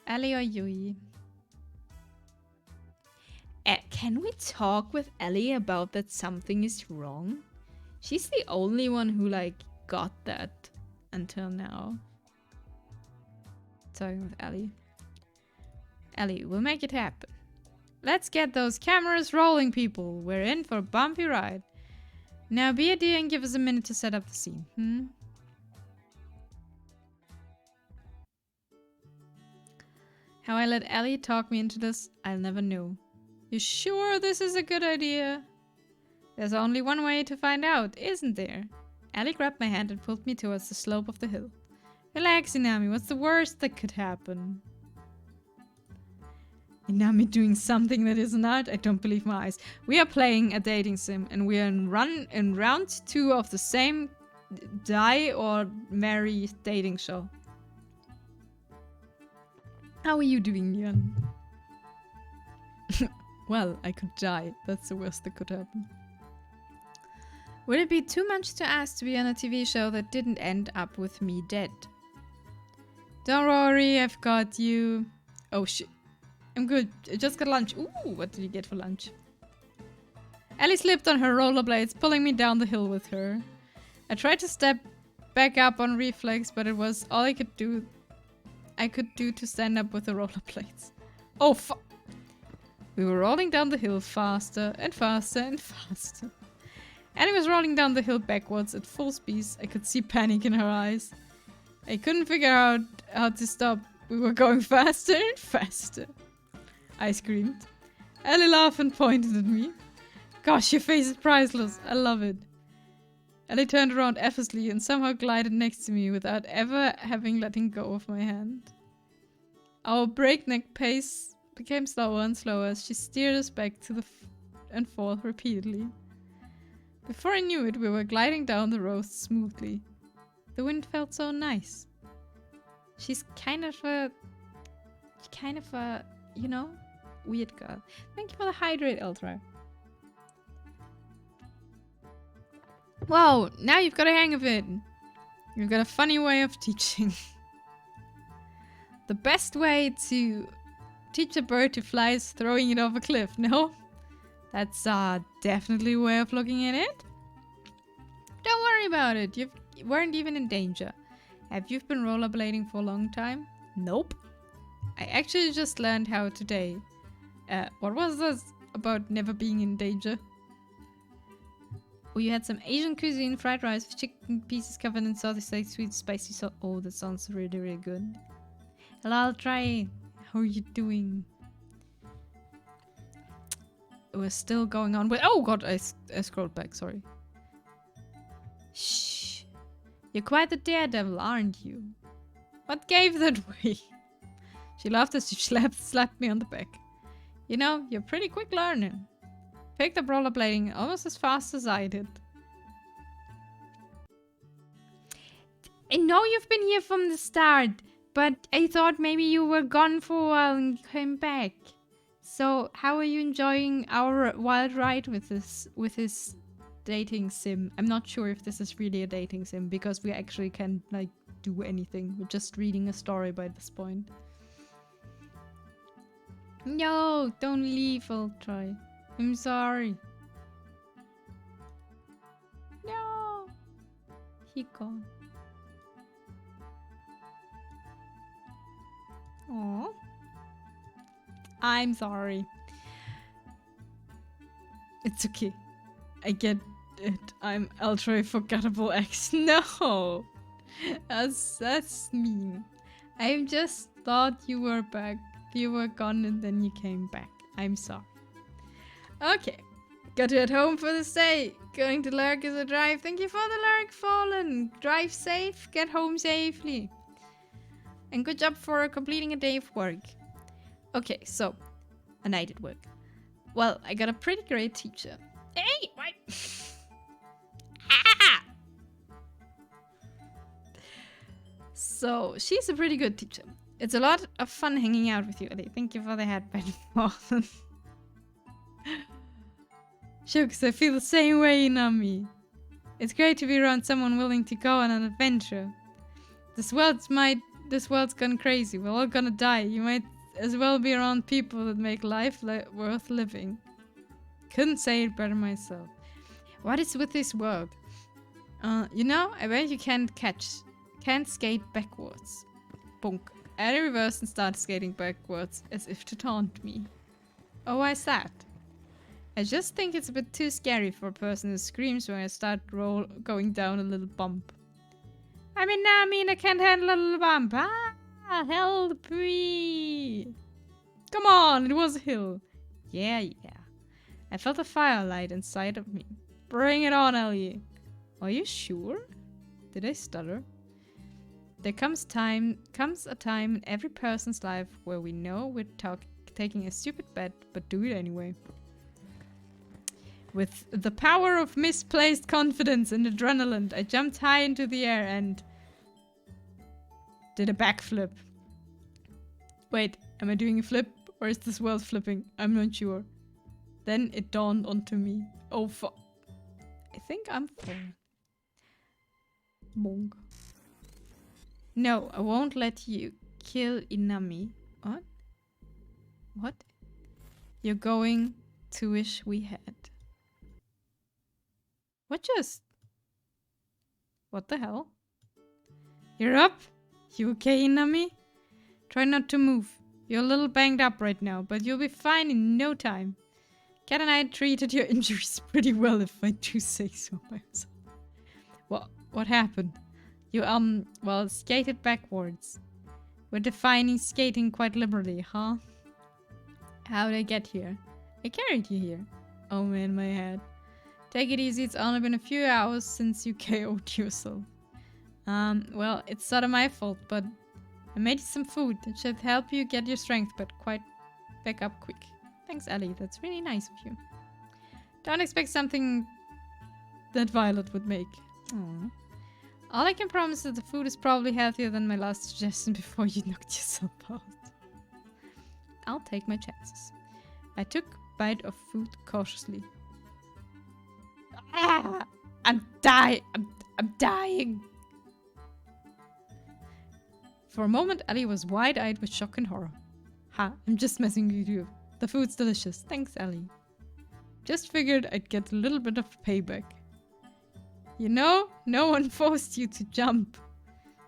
Ellie or Yui? Can we talk with Ellie about that something is wrong? She's the only one who, like, got that until now. Talking with Ellie. Ellie, we'll make it happen. Let's get those cameras rolling, people. We're in for a bumpy ride. Now be a dear and give us a minute to set up the scene, How I let Ellie talk me into this, I'll never know. You sure this is a good idea? There's only one way to find out, isn't there? Ellie grabbed my hand and pulled me towards the slope of the hill. Relax, Inami, what's the worst that could happen? Inami doing something that isn't art? I don't believe my eyes. We are playing a dating sim and we are in round 2 of the same die or marry dating show. How are you doing, Jan? Well, I could die. That's the worst that could happen. Would it be too much to ask to be on a TV show that didn't end up with me dead? Don't worry, I've got you. Oh shit. I'm good. I just got lunch. Ooh, what did you get for lunch? Ellie slipped on her rollerblades, pulling me down the hill with her. I tried to step back up on reflex, but it was all I could do to stand up with the rollerblades. Oh fuck! We were rolling down the hill faster and faster and faster. Ellie was rolling down the hill backwards at full speed. I could see panic in her eyes. I couldn't figure out how to stop. We were going faster and faster. I screamed. Ellie laughed and pointed at me. Gosh, your face is priceless. I love it. Ellie turned around effortlessly and somehow glided next to me without ever having letting go of my hand. Our breakneck pace became slower and slower as she steered us back to the and forth repeatedly. Before I knew it, we were gliding down the road smoothly. The wind felt so nice. She's kind of a, you know, weird girl. Thank you for the hydrate, Ultra. Wow, now you've got a hang of it. You've got a funny way of teaching. The best way to teach a bird to fly is throwing it off a cliff, no? That's definitely a way of looking at it. Don't worry about it. You weren't even in danger. Have you been rollerblading for a long time? Nope. I actually just learned how today. What was this about never being in danger? Oh, you had some Asian cuisine, fried rice with chicken pieces covered in salty steak, sweet, spicy salt. Oh, that sounds really, really good. Hello, I'll try. How are you doing? We're still going on with. Oh god, I scrolled back. Sorry. Shh. You're quite the daredevil, aren't you? What gave that way? She laughed as she slapped me on the back. You know, you're pretty quick learning. Picked up rollerblading almost as fast as I did. I know you've been here from the start, but I thought maybe you were gone for a while and came back. So, how are you enjoying our wild ride with this dating sim? I'm not sure if this is really a dating sim because we actually can't like do anything. We're just reading a story by this point. No, don't leave, I'll try. I'm sorry. No. He gone. Aww. I'm sorry. It's okay. I get it. I'm ultra forgettable X. No! That's mean. I just thought you were back. You were gone and then you came back. I'm sorry. Okay. Got you at home for this day. Going to Lurk is a drive. Thank you for the Lurk, Fallen. Drive safe. Get home safely. And good job for completing a day of work. Okay, so a night at work. Well, I got a pretty great teacher. Hey, why? Ah! So she's a pretty good teacher. It's a lot of fun hanging out with you, Ellie. Thank you for the headband, Fallen. Shooks, I feel the same way, Nami. It's great to be around someone willing to go on an adventure. This world's gone crazy. We're all gonna die. You might as well be around people that make life worth living. Couldn't say it better myself. What is with this world? You know, I bet you can't skate backwards. Bonk. I reversed and started skating backwards as if to taunt me. Oh, why's that? I just think it's a bit too scary for a person who screams when I start going down a little bump. I mean, I can't handle a little bump. Ah, help me. Come on, it was a hill. Yeah. I felt a firelight inside of me. Bring it on, Ellie. Are you sure? Did I stutter? There comes a time in every person's life where we know we're taking a stupid bet, but do it anyway. With the power of misplaced confidence and adrenaline, I jumped high into the air and did a backflip. Wait, am I doing a flip or is this world flipping? I'm not sure. Then it dawned onto me. Oh fuck. I think I'm falling. Monk. No, I won't let you kill Inami. What? What? You're going to wish we had. What the hell? You're up? You okay, Inami? Try not to move. You're a little banged up right now, but you'll be fine in no time. Kat and I treated your injuries pretty well, if I do say so myself. What happened? You, well, skated backwards. We're defining skating quite liberally, huh? How'd I get here? I carried you here. Oh man, my head. Take it easy, it's only been a few hours since you KO'd yourself. Well, it's sort of my fault, but I made you some food. It should help you get your strength, but quite back up quick. Thanks, Ellie. That's really nice of you. Don't expect something that Violet would make. Aww. All I can promise is that the food is probably healthier than my last suggestion before you knocked yourself out. I'll take my chances. I took a bite of food cautiously. Ah, I'm dying. I'm dying. For a moment, Ellie was wide-eyed with shock and horror. Ha, I'm just messing with you. The food's delicious. Thanks, Ellie. Just figured I'd get a little bit of payback. You know, no one forced you to jump.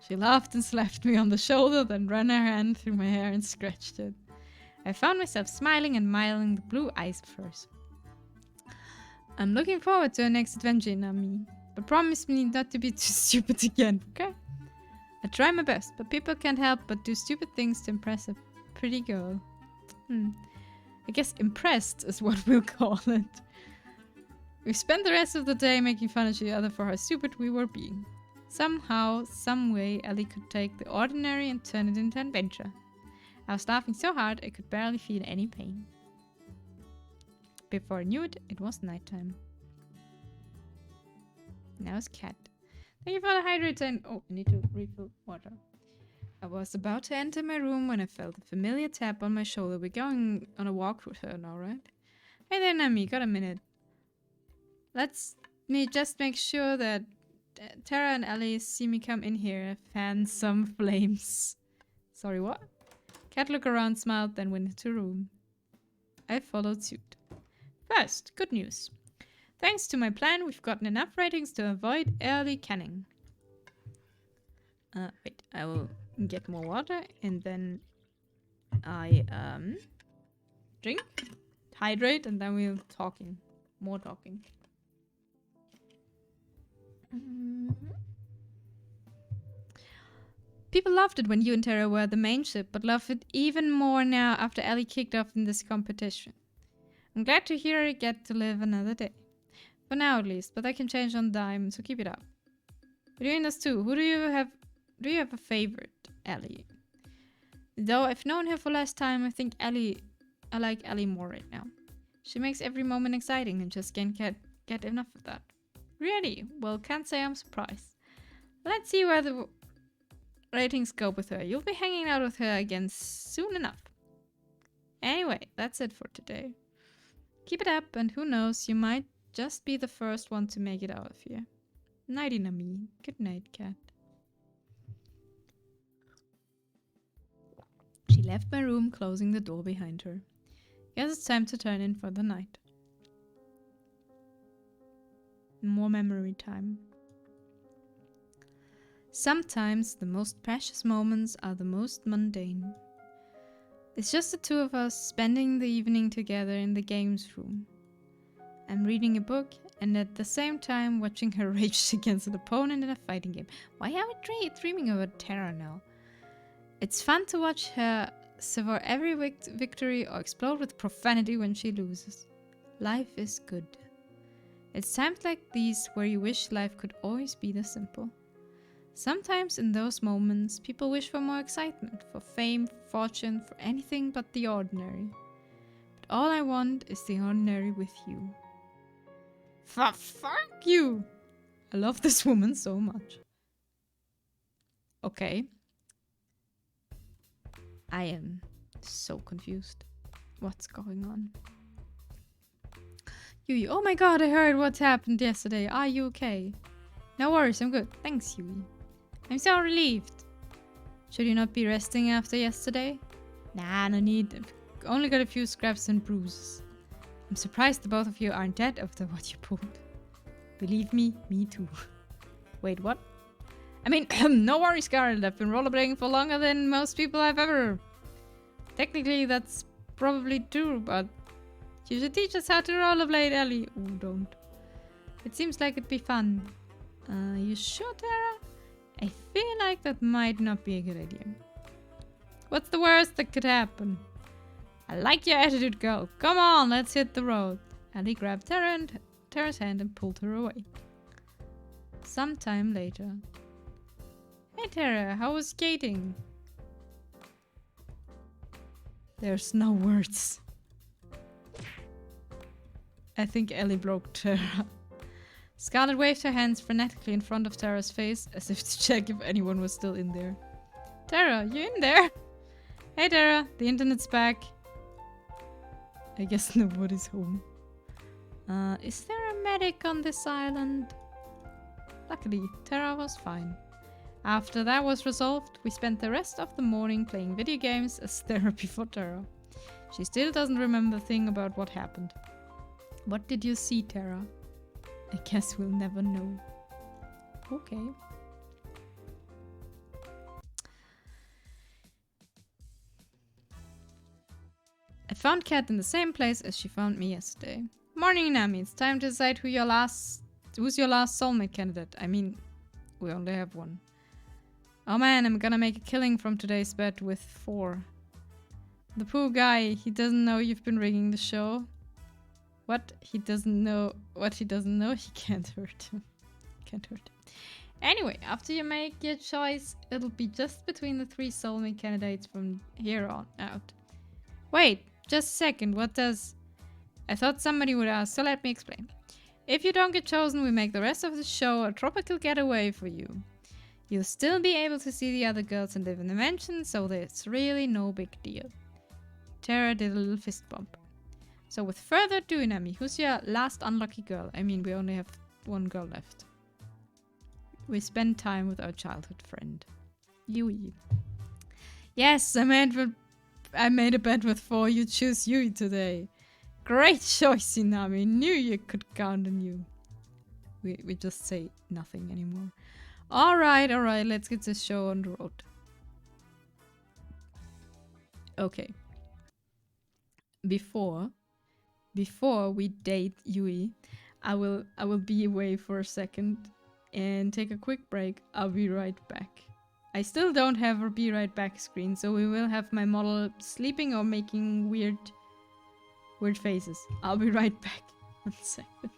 She laughed and slapped me on the shoulder, then ran her hand through my hair and scratched it. I found myself smiling and admiring the blue eyes of hers. I'm looking forward to our next adventure, Inami. But promise me not to be too stupid again, okay? I try my best, but people can't help but do stupid things to impress a pretty girl. I guess impressed is what we'll call it. We spent the rest of the day making fun of each other for how stupid we were being. Somehow, some way, Ellie could take the ordinary and turn it into an adventure. I was laughing so hard I could barely feel any pain. Before I knew it, it was nighttime. Now it's Cat. Thank you for the hydrate and... Oh, I need to refill water. I was about to enter my room when I felt a familiar tap on my shoulder. We're going on a walk with her now, right? Hey there, Nami. Got a minute. Let's just make sure that Tara and Ellie see me come in here. Fan some flames. Sorry, what? Cat looked around, smiled, then went into the room. I followed suit. First, good news. Thanks to my plan, we've gotten enough ratings to avoid early canning. Wait, I will get more water and then I drink, hydrate, and then we'll talking. More talking. People loved it when you and Tara were the main ship, but love it even more now after Ellie kicked off in this competition. I'm glad to hear I get to live another day. For now at least, but that can change on a dime, so keep it up. We're doing this too. Who do you have? Do you have a favorite, Ellie? Though I've known her for less time, I think I like Ellie more right now. She makes every moment exciting and just can't get enough of that. Really? Well, can't say I'm surprised. Let's see where the ratings go with her. You'll be hanging out with her again soon enough. Anyway, that's it for today. Keep it up, and who knows, you might just be the first one to make it out of here. Nighty Nami. Good night, cat. She left my room, closing the door behind her. Guess it's time to turn in for the night. More memory time. Sometimes the most precious moments are the most mundane. It's just the two of us spending the evening together in the games room. I'm reading a book and at the same time watching her rage against an opponent in a fighting game. Why are we dreaming about Terra now? It's fun to watch her savor every victory or explode with profanity when she loses. Life is good. It's times like these where you wish life could always be this simple. Sometimes in those moments, people wish for more excitement, for fame, for fortune, for anything but the ordinary. But all I want is the ordinary with you. Fuck you! I love this woman so much. Okay. I am so confused. What's going on? Yui, oh my god, I heard what happened yesterday. Are you okay? No worries, I'm good. Thanks, Yui. I'm so relieved. Should you not be resting after yesterday? Nah, no need. I've only got a few scraps and bruises. I'm surprised the both of you aren't dead after what you pulled. Believe me too. Wait, what? I mean, no worries, Scarlet. I've been rollerblading for longer than most people I've ever... Technically, that's probably true, but... You should teach us how to rollerblade, Ellie. Ooh, don't. It seems like it'd be fun. You sure, Tara? I feel like that might not be a good idea. What's the worst that could happen? I like your attitude, girl. Come on, let's hit the road. Ellie grabbed Tara's hand and pulled her away. Sometime later. Hey Tara, how was skating? There's no words. I think Ellie broke Tara. Scarlet waved her hands frenetically in front of Tara's face as if to check if anyone was still in there. Tara, you in there? Hey Tara, the internet's back. I guess nobody's home. Is there a medic on this island? Luckily, Tara was fine. After that was resolved, we spent the rest of the morning playing video games as therapy for Tara. She still doesn't remember a thing about what happened. What did you see, Tara? I guess we'll never know. Okay. I found Kat in the same place as she found me yesterday. Morning, Nami. It's time to decide who's your last soulmate candidate. I mean, we only have one. Oh man, I'm gonna make a killing from today's bet with 4. The poor guy, he doesn't know you've been rigging the show. What he doesn't know, he can't hurt him. Can't hurt him. Anyway, after you make your choice, it'll be just between the 3 soulmate candidates from here on out. Wait, just a second, what does... I thought somebody would ask, so let me explain. If you don't get chosen, we make the rest of the show a tropical getaway for you. You'll still be able to see the other girls and live in the mansion, so there's really no big deal. Tara did a little fist bump. So with further ado, Nami, who's your last unlucky girl? I mean, we only have 1 girl left. We spend time with our childhood friend, Yui. Yes, I made a bet with 4. You choose Yui today. Great choice, Nami. Knew you could count on you. We just say nothing anymore. Alright, let's get this show on the road. Okay. Before we date Yui, I will be away for a second and take a quick break. I'll be right back. I still don't have a be right back screen, so we will have my model sleeping or making weird faces. I'll be right back. 1 second.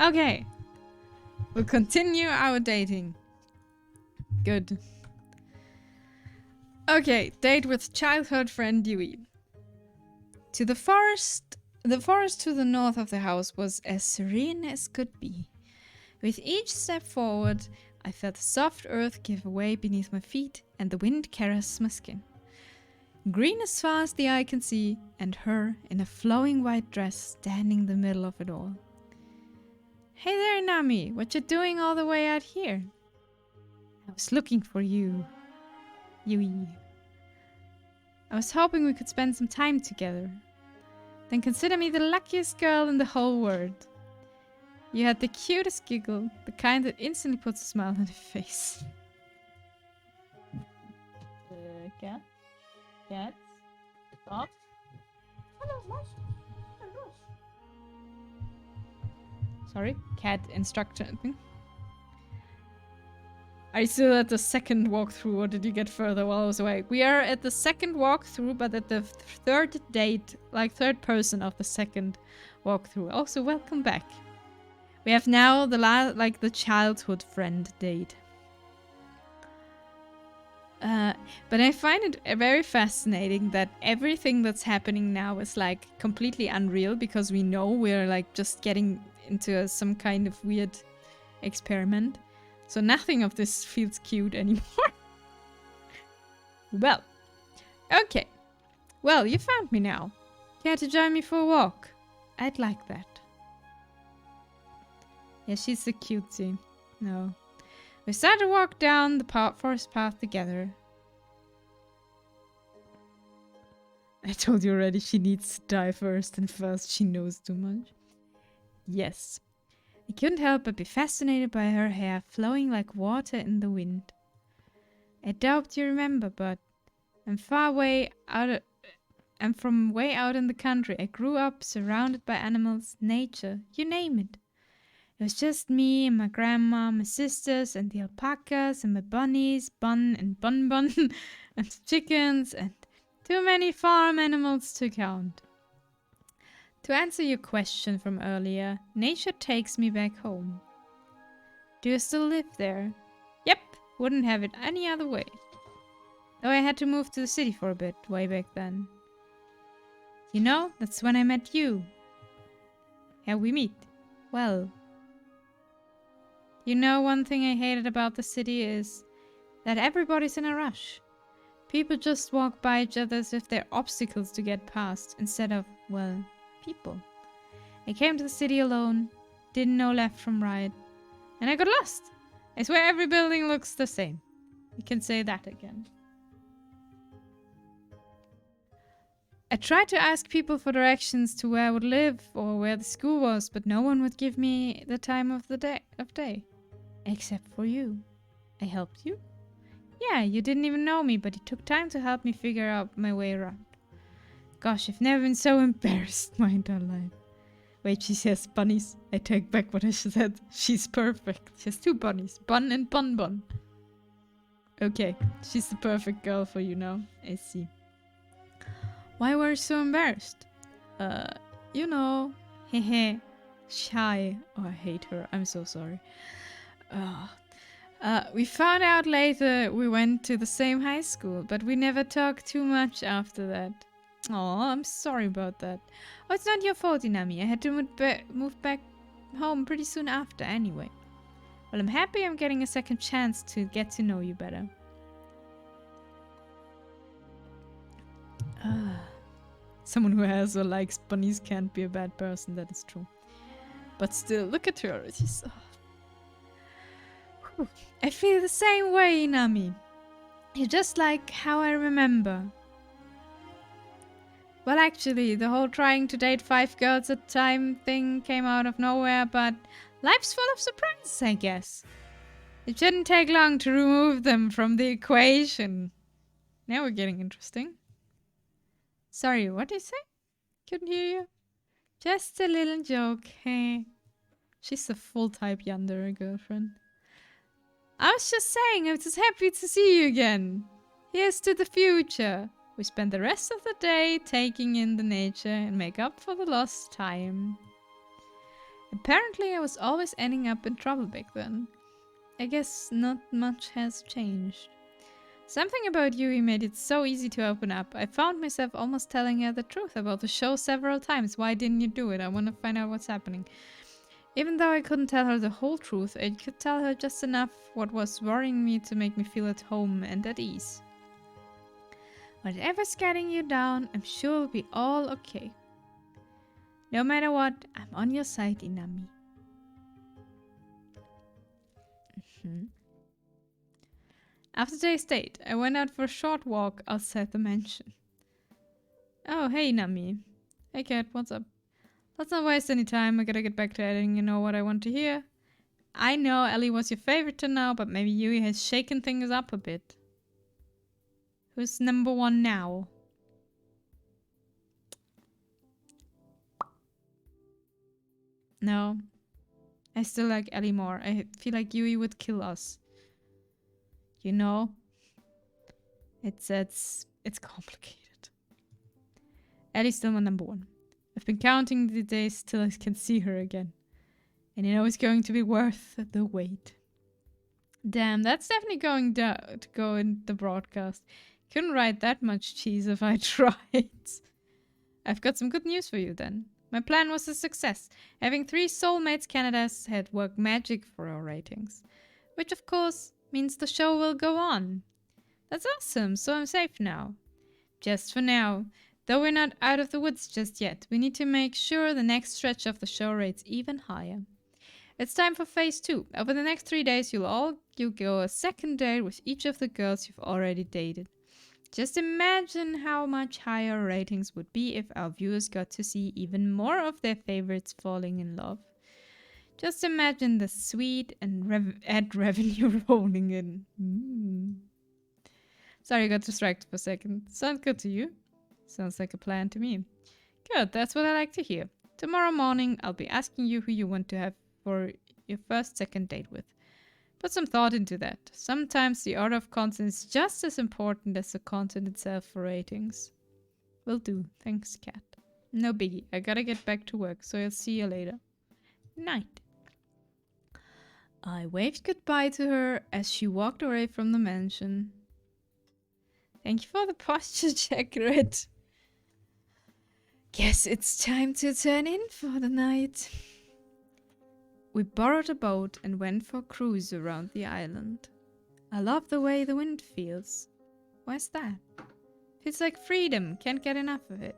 Okay. We'll continue our dating. Good. Okay, date with childhood friend Dewey. To the forest to the north of the house was as serene as could be. With each step forward, I felt the soft earth give way beneath my feet and the wind caress my skin. Green as far as the eye can see, and her in a flowing white dress standing in the middle of it all. Hey there, Nami, what you doing all the way out here? I was looking for you, Yui. I was hoping we could spend some time together. Then consider me the luckiest girl in the whole world. You had the cutest giggle, the kind that instantly puts a smile on your face. Cat? Cats? Stop. Hello, Mouse. Hello. Sorry, cat instructor thing. Are you still at the second walkthrough, or did you get further while I was away? We are at the second walkthrough, but at the third date, like third person of the second walkthrough. Also, welcome back. We have now the childhood friend date. But I find it very fascinating that everything that's happening now is like completely unreal because we know we're like just getting into some kind of weird experiment. So nothing of this feels cute anymore. Well, okay. Well, you found me now. Care to join me for a walk? I'd like that. Yeah, she's so cutesy. No. We start to walk down the forest path together. I told you already she needs to die first, and first she knows too much. Yes. I couldn't help but be fascinated by her hair flowing like water in the wind. I doubt you remember, but I'm from way out in the country. I grew up surrounded by animals, nature, you name it. It was just me and my grandma, my sisters, and the alpacas, and my bunnies, Bun and Bun Bun, and the chickens, and too many farm animals to count. To answer your question from earlier, nature takes me back home. Do you still live there? Yep, wouldn't have it any other way. Though I had to move to the city for a bit, way back then. You know, that's when I met you. How we meet? Well, you know, one thing I hated about the city is that everybody's in a rush. People just walk by each other as if they're obstacles to get past, instead of, well, people. I came to the city alone, didn't know left from right, and I got lost. I swear every building looks the same. You can say that again. I tried to ask people for directions to where I would live or where the school was, but no one would give me the time of the day. Except for you. I helped you? Yeah, you didn't even know me, but it took time to help me figure out my way around. Gosh, I've never been so embarrassed my entire life. Wait, she says bunnies. I take back what I said. She's perfect. She has 2 bunnies. Bun and Bun Bun. Okay, she's the perfect girl for you now. I see. Why were you so embarrassed? You know. Hehe. Shy. Oh, I hate her. I'm so sorry. We found out later we went to the same high school, but we never talked too much after that. Oh, I'm sorry about that. Oh, it's not your fault, Inami. I had to move back home pretty soon after anyway. Well, I'm happy I'm getting a second chance to get to know you better. Someone who has or likes bunnies can't be a bad person, that is true. But still, look at her. She's... I feel the same way, Inami. You're just like how I remember. Well, actually, the whole trying to date 5 girls at a time thing came out of nowhere, but life's full of surprises, I guess. It shouldn't take long to remove them from the equation. Now we're getting interesting. Sorry, what did you say? Couldn't hear you. Just a little joke, hey. She's a full-type yandere girlfriend. I was just saying, I'm just happy to see you again. Here's to the future. We spend the rest of the day taking in the nature and make up for the lost time. Apparently I was always ending up in trouble back then. I guess not much has changed. Something about Yui made it so easy to open up. I found myself almost telling her the truth about the show several times. Why didn't you do it? I want to find out what's happening. Even though I couldn't tell her the whole truth, I could tell her just enough what was worrying me to make me feel at home and at ease. Whatever's getting you down, I'm sure it'll be all okay. No matter what, I'm on your side, Inami. After today's date, I went out for a short walk outside the mansion. Oh, hey, Inami. Hey, Cat, what's up? Let's not waste any time. I gotta get back to editing. You know what I want to hear? I know Ellie was your favorite till now, but maybe Yui has shaken things up a bit. Who's number 1 now? No. I still like Ellie more. I feel like Yui would kill us. You know? It's complicated. Ellie's still my number 1. I've been counting the days till I can see her again. And you know it's going to be worth the wait. Damn, that's definitely going to go in the broadcast. Couldn't write that much cheese if I tried. I've got some good news for you then. My plan was a success. Having 3 Soulmates Canada's had worked magic for our ratings. Which of course means the show will go on. That's awesome, so I'm safe now. Just for now. Though we're not out of the woods just yet, we need to make sure the next stretch of the show rates even higher. It's time for phase 2. Over the next 3 days, you'll go a second date with each of the girls you've already dated. Just imagine how much higher ratings would be if our viewers got to see even more of their favorites falling in love. Just imagine the sweet and ad revenue rolling in. Sorry, I got distracted for a second. Sounds good to you? Sounds like a plan to me. Good, that's what I like to hear. Tomorrow morning, I'll be asking you who you want to have for your second date with. Put some thought into that. Sometimes the order of content is just as important as the content itself for ratings. Will do. Thanks, Cat. No biggie. I gotta get back to work, so I'll see you later. Night. I waved goodbye to her as she walked away from the mansion. Thank you for the posture check, Red. Guess it's time to turn in for the night. We borrowed a boat and went for a cruise around the island. I love the way the wind feels. Why's that? Feels like freedom, can't get enough of it.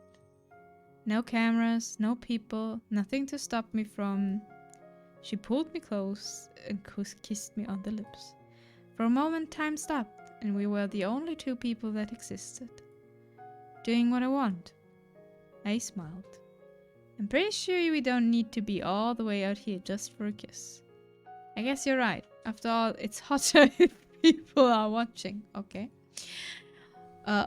No cameras, no people, nothing to stop me from... She pulled me close and kissed me on the lips. For a moment time stopped and we were the only 2 people that existed. Doing what I want. I smiled. I'm pretty sure we don't need to be all the way out here just for a kiss. I guess you're right. After all, it's hotter if people are watching. Okay.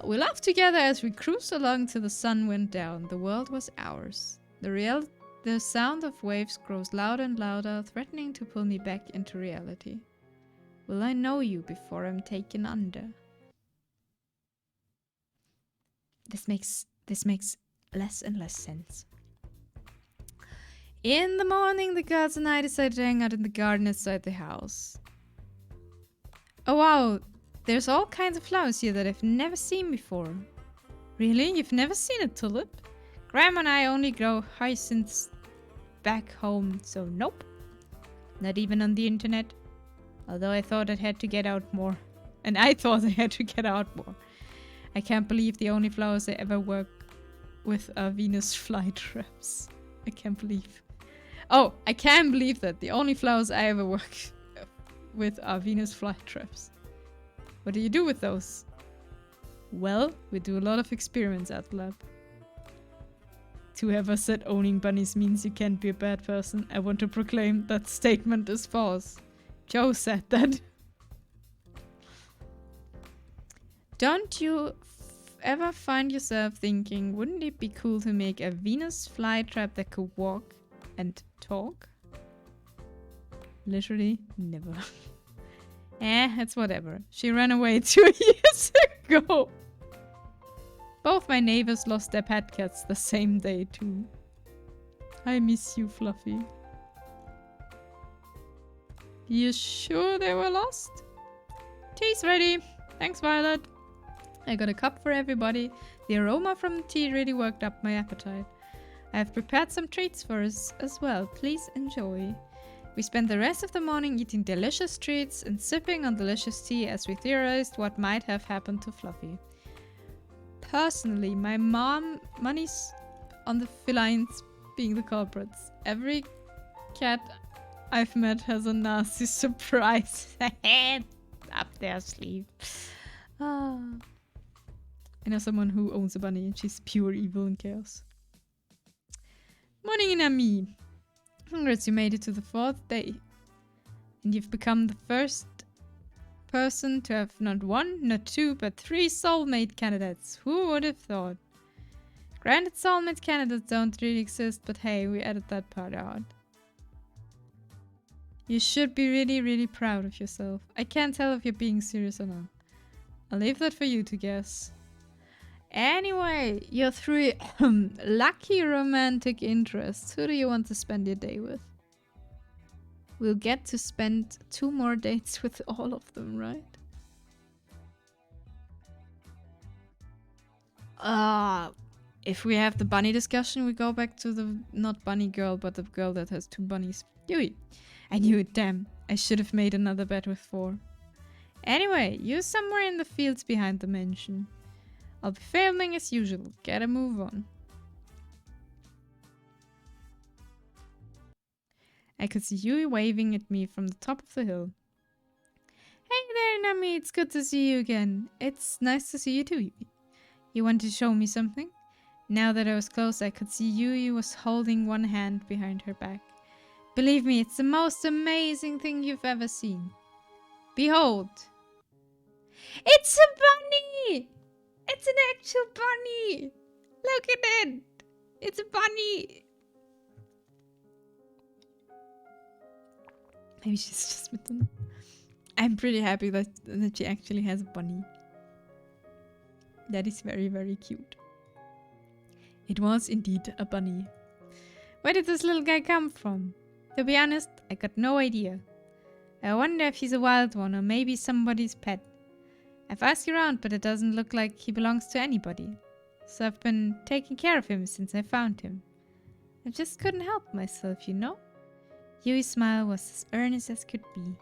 We laughed together as we cruised along till the sun went down. The world was ours. The sound of waves grows louder and louder, threatening to pull me back into reality. Will I know you before I'm taken under? This makes less and less sense. In the morning, the girls and I decided to hang out in the garden outside the house. Oh wow, there's all kinds of flowers here that I've never seen before. Really? You've never seen a tulip? Grandma and I only grow hyacinths back home, so nope. Not even on the internet. Although I thought I had to get out more. And I thought I had to get out more. I can't believe the only flowers I ever work with are Venus flytraps. I can't believe. Oh, I can believe that. The only flowers I ever work with are Venus flytraps. What do you do with those? Well, we do a lot of experiments at the lab. Whoever said owning bunnies means you can't be a bad person, I want to proclaim that statement is false. Joe said that. Don't you ever find yourself thinking, wouldn't it be cool to make a Venus flytrap that could walk and talk? Literally never. It's whatever. She ran away 2 years ago. Both my neighbors lost their pet cats the same day too. I miss you, Fluffy. You sure they were lost? Tea's ready. Thanks, Violet. I got a cup for everybody. The aroma from the tea really worked up my appetite. I have prepared some treats for us as well. Please enjoy. We spent the rest of the morning eating delicious treats and sipping on delicious tea as we theorized what might have happened to Fluffy. Personally, my money's on the felines being the culprits. Every cat I've met has a nasty surprise up their sleeve. I know someone who owns a bunny and she's pure evil and chaos. Morning, Inami. Congrats, you made it to the 4th day. And you've become the first person to have not 1, not 2, but 3 soulmate candidates. Who would have thought? Granted, soulmate candidates don't really exist, but hey, we added that part out. You should be really, really proud of yourself. I can't tell if you're being serious or not. I'll leave that for you to guess. Anyway, your 3 lucky romantic interests. Who do you want to spend your day with? We'll get to spend 2 more dates with all of them, right? If we have the bunny discussion, we go back to the not bunny girl, but the girl that has 2 bunnies. Yui. I knew it, damn. I should have made another bet with 4. Anyway, you're somewhere in the fields behind the mansion. I'll be filming as usual. Get a move on. I could see Yui waving at me from the top of the hill. Hey there, Nami. It's good to see you again. It's nice to see you too, Yui. You want to show me something? Now that I was close, I could see Yui was holding one hand behind her back. Believe me, it's the most amazing thing you've ever seen. Behold. It's a bunny! It's an actual bunny! Look at it! It's a bunny! Maybe she's just smitten. I'm pretty happy that she actually has a bunny. That is very, very cute. It was indeed a bunny. Where did this little guy come from? To be honest, I got no idea. I wonder if he's a wild one or maybe somebody's pet. I've asked around, but it doesn't look like he belongs to anybody. So I've been taking care of him since I found him. I just couldn't help myself, you know? Yui's smile was as earnest as could be.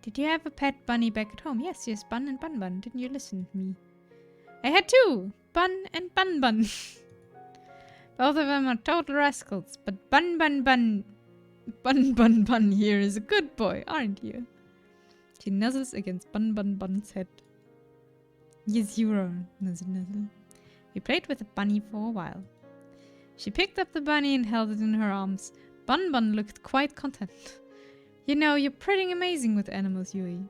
Did you have a pet bunny back at home? Yes, Bun and Bun Bun. Didn't you listen to me? I had 2, Bun and Bun Bun. Both of them are total rascals, but Bun Bun Bun here is a good boy, aren't you? She nuzzles against Bun Bun Bun's head. Yes, you are, nuzzle nuzzle. We played with the bunny for a while. She picked up the bunny and held it in her arms. Bun Bun looked quite content. You know, you're pretty amazing with animals, Yui.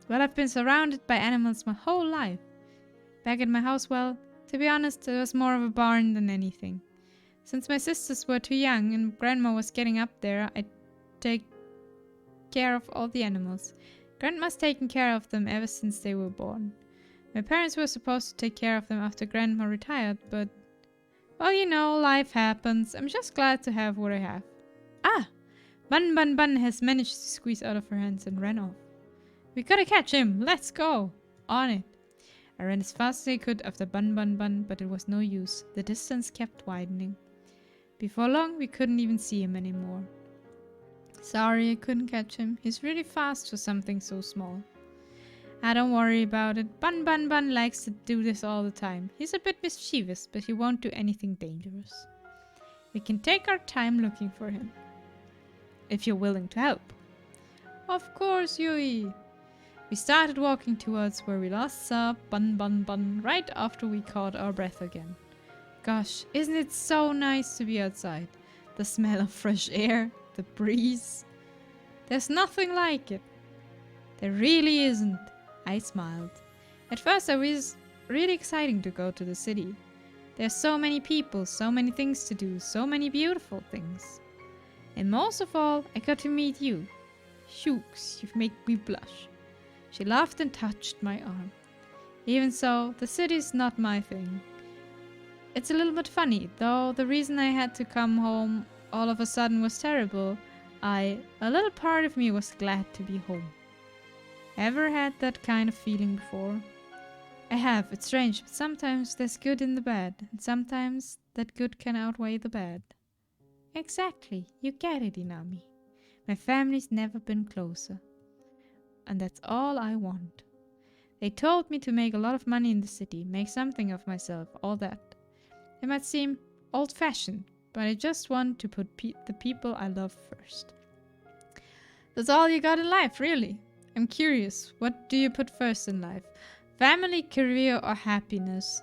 Well, I've been surrounded by animals my whole life. Back at my house, well, to be honest, it was more of a barn than anything. Since my sisters were too young and Grandma was getting up there, I'd take care of all the animals. Grandma's taken care of them ever since they were born. My parents were supposed to take care of them after Grandma retired, but... well, you know, life happens. I'm just glad to have what I have. Ah! Bun Bun Bun has managed to squeeze out of her hands and ran off. We gotta catch him! Let's go! On it! I ran as fast as I could after Bun Bun Bun, but it was no use. The distance kept widening. Before long, we couldn't even see him anymore. Sorry, I couldn't catch him. He's really fast for something so small. Don't worry about it. Bun Bun Bun likes to do this all the time. He's a bit mischievous, but he won't do anything dangerous. We can take our time looking for him. If you're willing to help. Of course, Yui. We started walking towards where we last saw Bun Bun Bun right after we caught our breath again. Gosh, isn't it so nice to be outside? The smell of fresh air, the breeze. There's nothing like it. There really isn't. I smiled. At first it was really exciting to go to the city. There's so many people, so many things to do, so many beautiful things. And most of all, I got to meet you. Shooks, you've made me blush. She laughed and touched my arm. Even so, the city's not my thing. It's a little bit funny, though the reason I had to come home all of a sudden was terrible. A little part of me was glad to be home. Ever had that kind of feeling before? I have, it's strange, but sometimes there's good in the bad, and sometimes that good can outweigh the bad. Exactly, you get it, Inami. My family's never been closer. And that's all I want. They told me to make a lot of money in the city, make something of myself, all that. It might seem old-fashioned, but I just want to put the people I love first. That's all you got in life, really. I'm curious, what do you put first in life? Family, career, or happiness?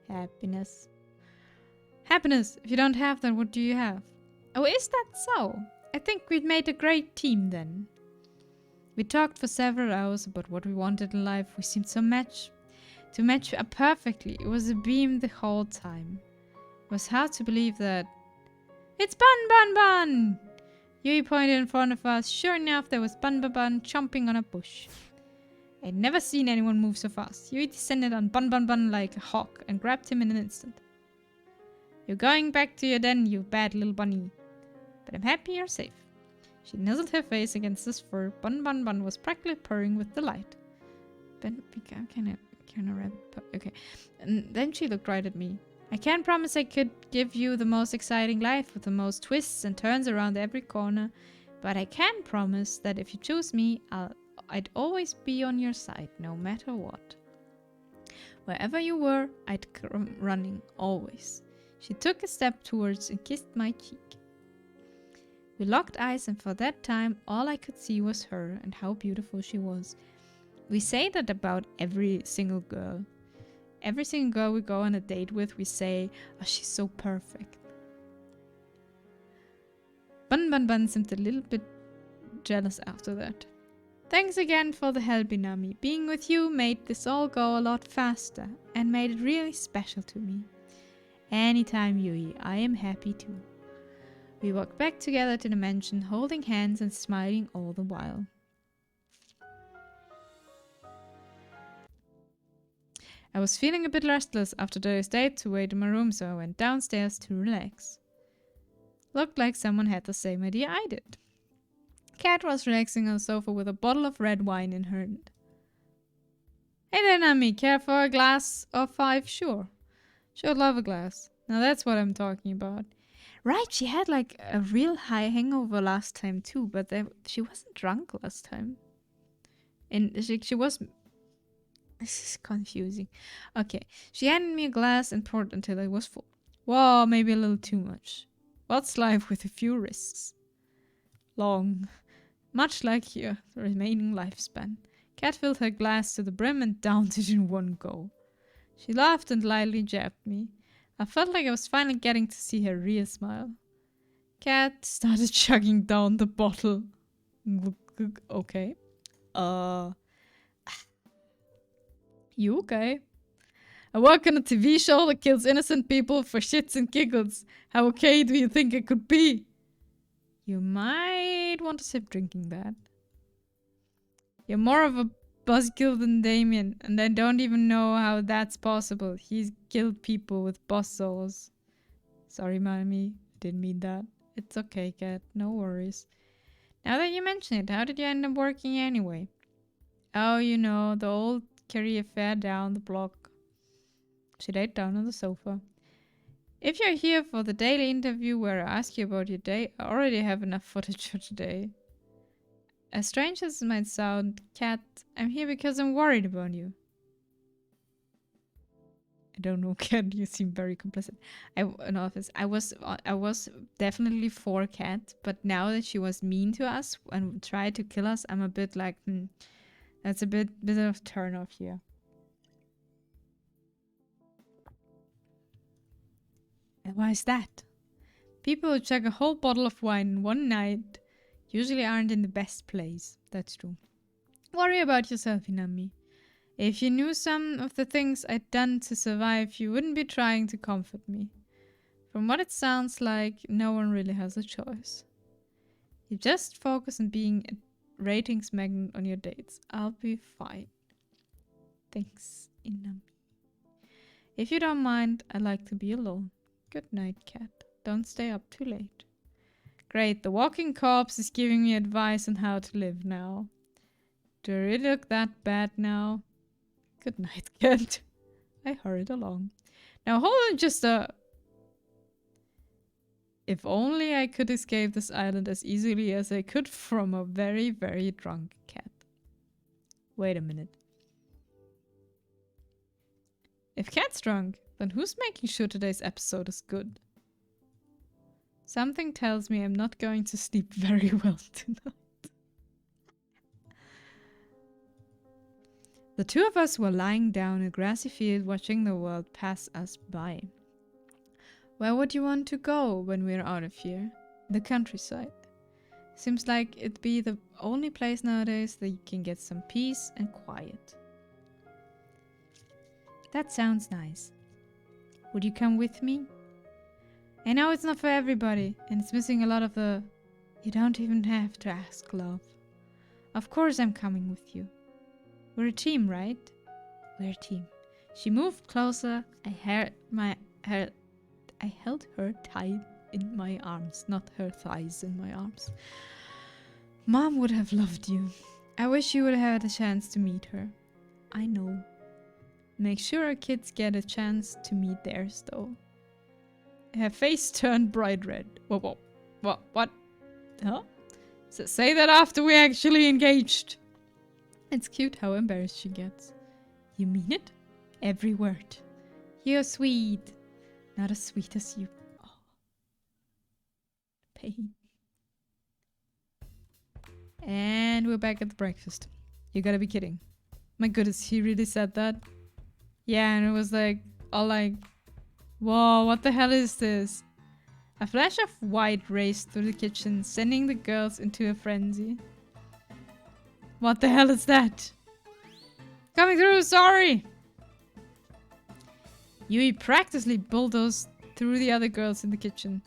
Happiness. Happiness! If you don't have that, what do you have? Oh, is that so? I think we'd made a great team then. We talked for several hours about what we wanted in life. We seemed to match up perfectly. It was a beam the whole time. It was hard to believe that... It's Bun Bun Bun! Yui pointed in front of us. Sure enough, there was Bun Bun Bun chomping on a bush. I'd never seen anyone move so fast. Yui descended on Bun Bun Bun like a hawk and grabbed him in an instant. You're going back to your den, you bad little bunny. but I'm happy you're safe. She nuzzled her face against his fur. Bun Bun Bun was practically purring with delight. Then kind of rabbit. Okay. And then she looked right at me. I can't promise I could give you the most exciting life with the most twists and turns around every corner, but I can promise that if you choose me, I'd always be on your side, no matter what. Wherever you were, I'd come running, always. She took a step towards and kissed my cheek. We locked eyes, and for that time, all I could see was her and how beautiful she was. We say that about every single girl. Every single girl we go on a date with, we say, oh, she's so perfect. Bun Bun Bun seemed a little bit jealous after that. Thanks again for the help, Inami. Being with you made this all go a lot faster and made it really special to me. Anytime, Yui, I am happy too. We walked back together to the mansion, holding hands and smiling all the while. I was feeling a bit restless after the date to wait in my room, so I went downstairs to relax. Looked like someone had the same idea I did. Cat was relaxing on the sofa with a bottle of red wine in her hand. Hey there, Nami, care for a glass of 5? Sure. She'd love a glass. Now that's what I'm talking about. Right, she had like a real high hangover last time too, but she wasn't drunk last time. And she was... This is confusing. Okay, she handed me a glass and poured until it was full. Whoa, maybe a little too much. What's life with a few risks? Long. Much like your remaining lifespan. Cat filled her glass to the brim and downed it in one go. She laughed and lightly jabbed me. I felt like I was finally getting to see her real smile. Cat started chugging down the bottle. Okay. You okay? I work on a TV show that kills innocent people for shits and giggles. How okay do you think it could be? You might want to sip drinking that. You're more of a buzzkill than Damien, and I don't even know how that's possible. He's killed people with buzz saws. Sorry, Mommy. Didn't mean that. It's okay, Cat. No worries. Now that you mention it, how did you end up working anyway? Oh, you know, the old career fair down the block. She laid down on the sofa. If you're here for the daily interview where I ask you about your day, I already have enough footage for today. As strange as it might sound, Cat, I'm here because I'm worried about you. I don't know, Cat. You seem very complicit. I was definitely for Cat, but now that she was mean to us and tried to kill us, I'm a bit like, that's a bit of turn off here. And why is that? People who chug a whole bottle of wine in one night usually aren't in the best place. That's true. Worry about yourself, Inami. If you knew some of the things I'd done to survive, you wouldn't be trying to comfort me. From what it sounds like, no one really has a choice. You just focus on being a ratings magnet on your dates. I'll be fine. Thanks, Inami. If you don't mind, I like to be alone. Good night, Cat. Don't stay up too late. Great, the walking corpse is giving me advice on how to live now. Do I really look that bad now? Good night, Cat. I hurried along. Now hold on just a... If only I could escape this island as easily as I could from a very, very drunk cat. Wait a minute. If Cat's drunk, then who's making sure today's episode is good? Something tells me I'm not going to sleep very well tonight. The two of us were lying down a grassy field watching the world pass us by. Where would you want to go when we're out of here? The countryside. Seems like it'd be the only place nowadays that you can get some peace and quiet. That sounds nice. Would you come with me? I know it's not for everybody, and it's missing a lot of the... You don't even have to ask, love. Of course I'm coming with you. We're a team, right? We're a team. She moved closer. I held her tight. in my arms, not her thighs in my arms. Mom would have loved you. I wish you would have had a chance to meet her. I know. Make sure our kids get a chance to meet theirs, though. Her face turned bright red. Whoa. What? Huh? So say that after we actually engaged. It's cute how embarrassed she gets. You mean it? Every word. You're sweet. Not as sweet as you. Oh. Pain. And we're back at the breakfast. You gotta be kidding. My goodness, he really said that? Yeah, and it was like, all like, whoa, what the hell is this? A flash of white raced through the kitchen, sending the girls into a frenzy. What the hell is that? Coming through, sorry! Yui practically bulldozed through the other girls in the kitchen.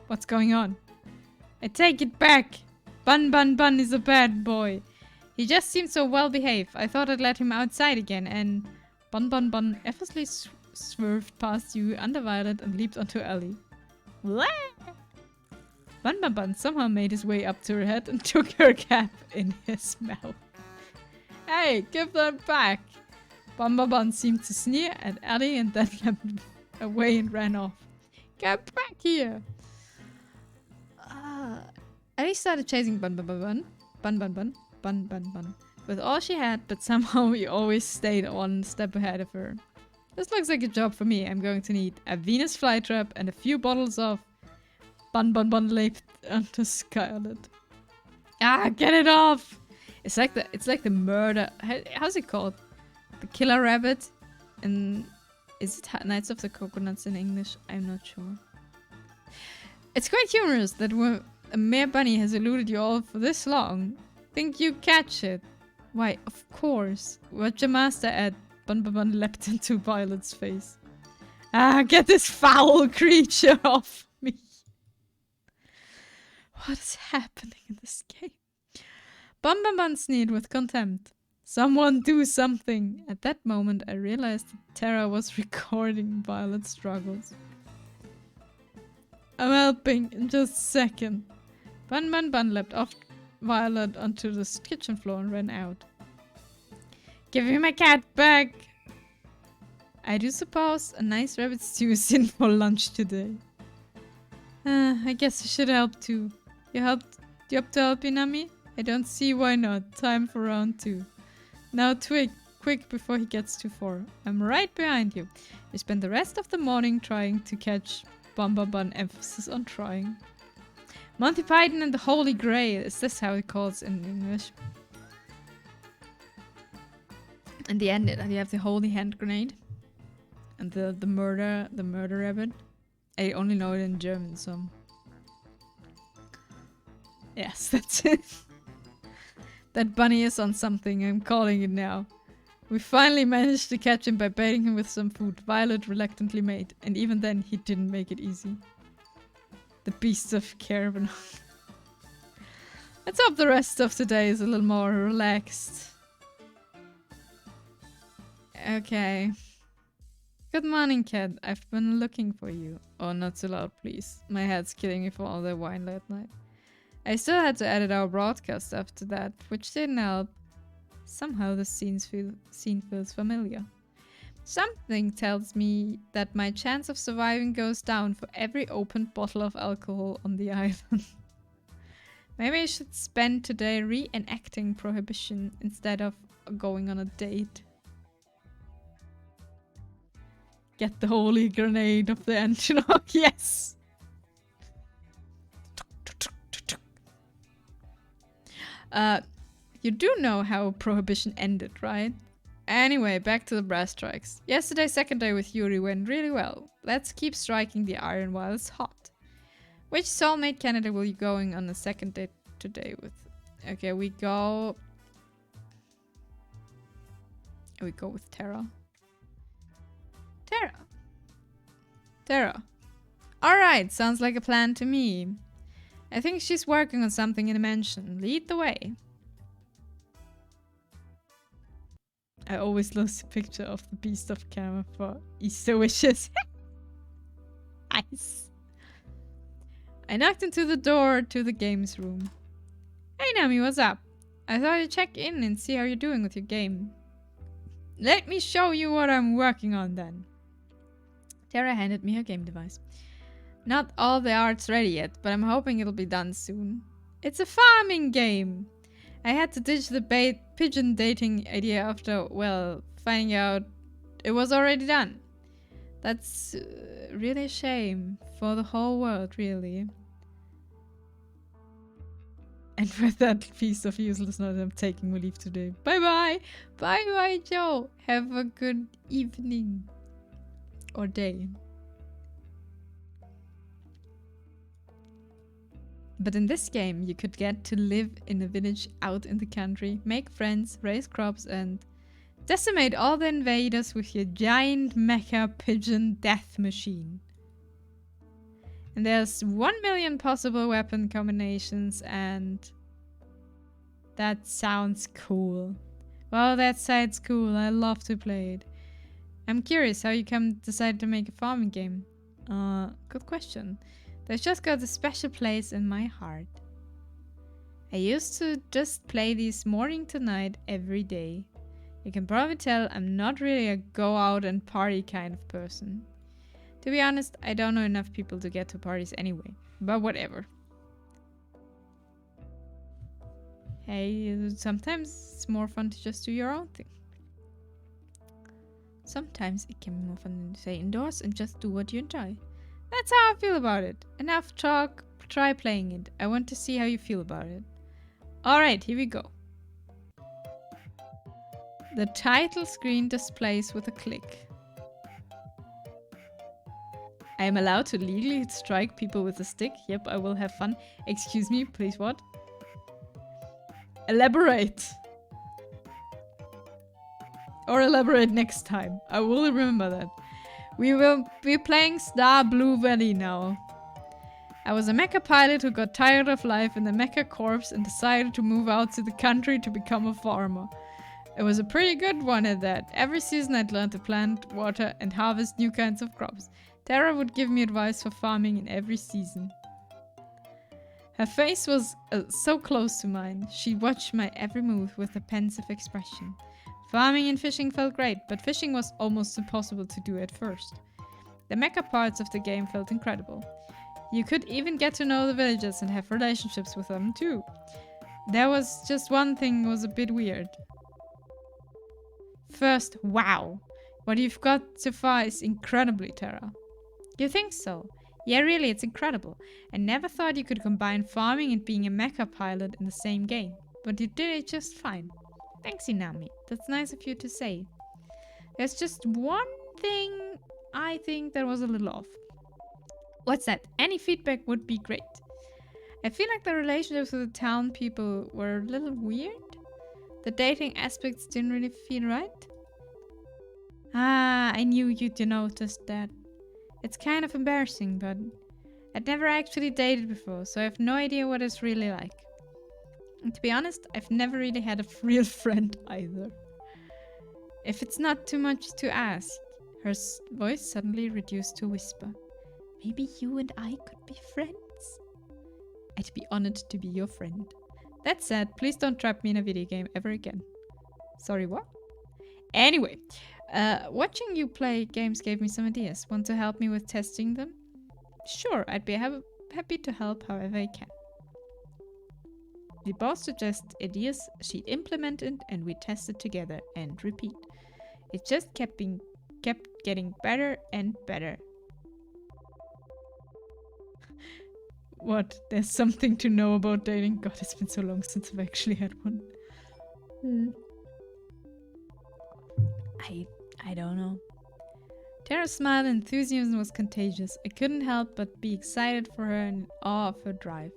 What's going on? I take it back! Bun is a bad boy. He just seemed so well behaved. I thought I'd let him outside again, and Bun effortlessly swerved past Yui under Violet and leaped onto Ellie. Bun somehow made his way up to her head and took her cap in his mouth. Hey, give that back! Bun seemed to sneer at Ellie and then leapt away and ran off. Get back here! Ellie started chasing Bun with all she had, but somehow he always stayed one step ahead of her. This looks like a job for me. I'm going to need a Venus flytrap and a few bottles of Bun leaped onto Scarlet. Ah, get it off! It's like the murder. How's it called? The killer rabbit. And is it Knights of the Coconuts in English? I'm not sure. It's quite humorous that a mere bunny has eluded you all for this long. Think you catch it? Why, of course. What's your master at? Bun leapt into Violet's face. Ah, get this foul creature off me. What is happening in this game? Bun sneered with contempt. Someone do something. At that moment, I realized that Tara was recording Violet's struggles. I'm helping in just a second. Bun leapt off Violet onto the kitchen floor and ran out. Give me my cat back! I do suppose a nice rabbit stew is in for lunch today. I guess I should help too. You up to help Inami? I don't see why not. Time for round 2. Now Twig, quick before he gets too far. I'm right behind you. You spend the rest of the morning trying to catch Bun, emphasis on trying. Monty Python and the Holy Grail, is this how it calls in English? In the end, you have the Holy Hand Grenade. And the murder rabbit. I only know it in German, so... Yes, that's it. That bunny is on something, I'm calling it now. We finally managed to catch him by baiting him with some food Violet reluctantly made, and even then he didn't make it easy. The beast of Caravan. Let's hope the rest of today is a little more relaxed. Okay. Good morning, cat. I've been looking for you. Oh, not so loud, please. My head's killing me for all the wine last night. I still had to edit our broadcast after that, which didn't help. Somehow the scene feels familiar. Something tells me that my chance of surviving goes down for every opened bottle of alcohol on the island. Maybe I should spend today reenacting Prohibition instead of going on a date. Get the holy grenade of the engine. Oh, yes! You do know how Prohibition ended, right? Anyway, back to the brass strikes. Yesterday's second day with Yuri went really well. Let's keep striking the iron while it's hot. Which soulmate candidate will you going on the second date today with? Okay, we go with Tara. Tara. Alright, sounds like a plan to me. I think she's working on something in the mansion. Lead the way. I always lose the picture of the Beast of Camera for Easter wishes. Nice. I knocked into the door to the games room. Hey Nami, what's up? I thought I'd check in and see how you're doing with your game. Let me show you what I'm working on then. Tara handed me her game device. Not all the art's ready yet, but I'm hoping it'll be done soon. It's a farming game! I had to ditch the pigeon dating idea after, well, finding out it was already done. That's really a shame for the whole world, really. And with that piece of useless note, I'm taking my leave today. Bye-bye! Bye-bye, Joe! Have a good evening. Or day. But in this game, you could get to live in a village out in the country, make friends, raise crops, and decimate all the invaders with your giant mecha pigeon death machine. And there's 1 million possible weapon combinations, and that sounds cool. Well, that sounds cool. I love to play it. I'm curious how you decided to make a farming game. Good question. That's just got a special place in my heart. I used to just play these morning to night every day. You can probably tell I'm not really a go out and party kind of person. To be honest, I don't know enough people to get to parties anyway, but whatever. Hey, sometimes it's more fun to just do your own thing. Sometimes it can be more fun to stay indoors and just do what you enjoy. That's how I feel about it. Enough talk, try playing it. I want to see how you feel about it. Alright, here we go. The title screen displays with a click. I am allowed to legally strike people with a stick. Yep, I will have fun. Excuse me, please what? Elaborate. Or elaborate next time. I will remember that. We will be playing Star Blue Valley now. I was a mecha pilot who got tired of life in the mecha corps and decided to move out to the country to become a farmer. It was a pretty good one at that. Every season I'd learn to plant, water, and harvest new kinds of crops. Tara would give me advice for farming in every season. Her face was so close to mine. She watched my every move with a pensive expression. Farming and fishing felt great, but fishing was almost impossible to do at first. The mecha parts of the game felt incredible. You could even get to know the villagers and have relationships with them too. There was just one thing was a bit weird. First, wow! What you've got so far is incredibly, Tara. You think so? Yeah, really, it's incredible. I never thought you could combine farming and being a mecha pilot in the same game. But you did it just fine. Thanks, Inami. That's nice of you to say. There's just one thing I think that was a little off. What's that? Any feedback would be great. I feel like the relationships with the town people were a little weird. The dating aspects didn't really feel right. Ah, I knew you'd noticed that. It's kind of embarrassing, but I'd never actually dated before, so I have no idea what it's really like. And to be honest, I've never really had a real friend either. If it's not too much to ask, her voice suddenly reduced to a whisper. Maybe you and I could be friends? I'd be honored to be your friend. That said, please don't trap me in a video game ever again. Sorry, what? Anyway, watching you play games gave me some ideas. Want to help me with testing them? Sure, I'd be happy to help however I can. We both suggest ideas, she implemented, and we tested together and repeat. It just kept getting better and better. What? There's something to know about dating? God, it's been so long since I've actually had one. I don't know. Tara's smile and enthusiasm was contagious. I couldn't help but be excited for her and in awe of her drive.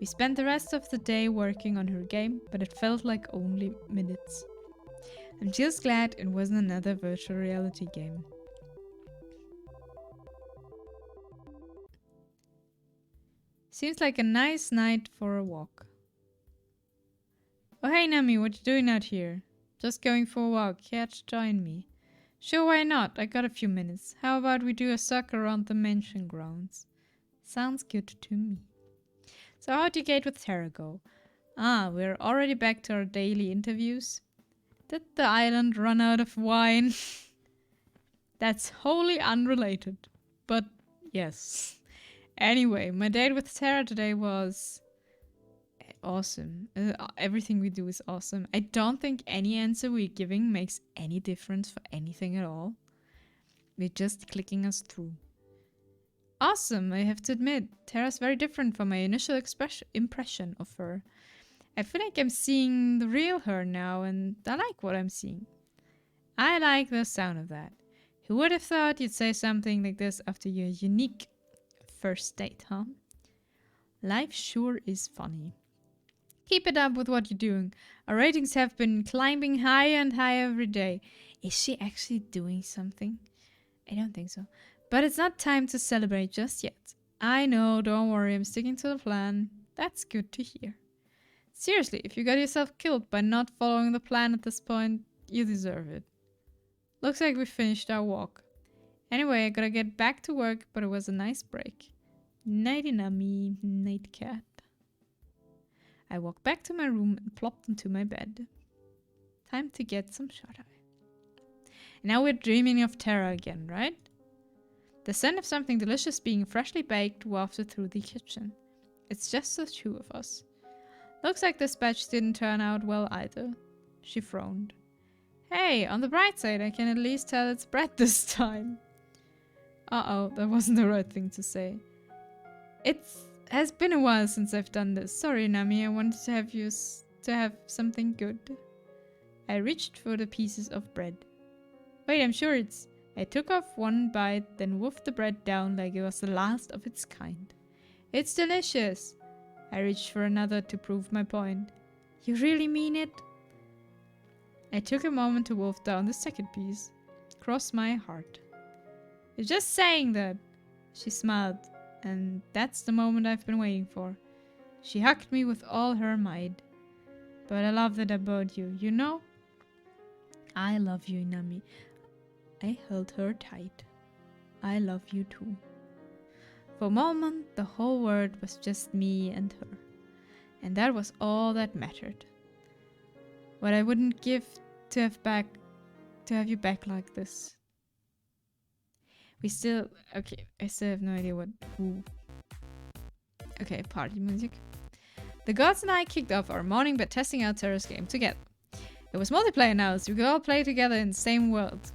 We spent the rest of the day working on her game, but it felt like only minutes. I'm just glad it wasn't another virtual reality game. Seems like a nice night for a walk. Oh hey Nami, what you doing out here? Just going for a walk. Care to join me? Sure, why not? I got a few minutes. How about we do a circle around the mansion grounds? Sounds good to me. So how'd your date with Tara go? Ah, we're already back to our daily interviews. Did the island run out of wine? That's wholly unrelated. But yes. Anyway, my date with Tara today was awesome. Everything we do is awesome. I don't think any answer we're giving makes any difference for anything at all. We're just clicking us through. Awesome, I have to admit. Tara's very different from my initial impression of her. I feel like I'm seeing the real her now, and I like what I'm seeing. I like the sound of that. Who would have thought you'd say something like this after your unique first date, huh? Life sure is funny. Keep it up with what you're doing. Our ratings have been climbing higher and higher every day. Is she actually doing something? I don't think so. But it's not time to celebrate just yet. I know, don't worry, I'm sticking to the plan. That's good to hear. Seriously, if you got yourself killed by not following the plan at this point, you deserve it. Looks like we finished our walk. Anyway, I gotta get back to work, but it was a nice break. Nighty nummy, night cat. I walked back to my room and plopped into my bed. Time to get some shut-eye. Now we're dreaming of Tara again, right? The scent of something delicious being freshly baked wafted through the kitchen. It's just the two of us. Looks like this batch didn't turn out well either. She frowned. Hey, on the bright side, I can at least tell it's bread this time. Uh-oh, that wasn't the right thing to say. It has been a while since I've done this. Sorry, Nami, I wanted to have something good. I reached for the pieces of bread. Wait, I'm sure it's... I took off one bite, then wolfed the bread down like it was the last of its kind. It's delicious. I reached for another to prove my point. You really mean it? I took a moment to wolf down the second piece. Cross my heart. You're just saying that. She smiled, and that's the moment I've been waiting for. She hugged me with all her might. But I love that about you, you know? I love you, Nami. I held her tight. I love you too. For a moment, the whole world was just me and her. And that was all that mattered. What I wouldn't give to have you back like this. I still have no idea who. Okay, party music. The gods and I kicked off our morning by testing out Terra's game together. It was multiplayer now, so we could all play together in the same world.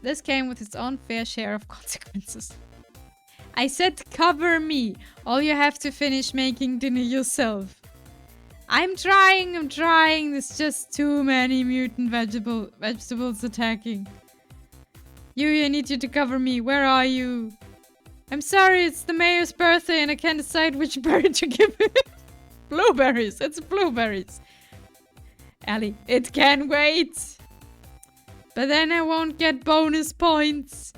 This came with its own fair share of consequences. I said cover me! All you have to finish making dinner yourself. I'm trying! There's just too many mutant vegetables attacking. Yui, I need you to cover me. Where are you? I'm sorry, it's the mayor's birthday and I can't decide which berry to give him. Blueberries! It's blueberries! Ellie, it can wait! But then I won't get bonus points.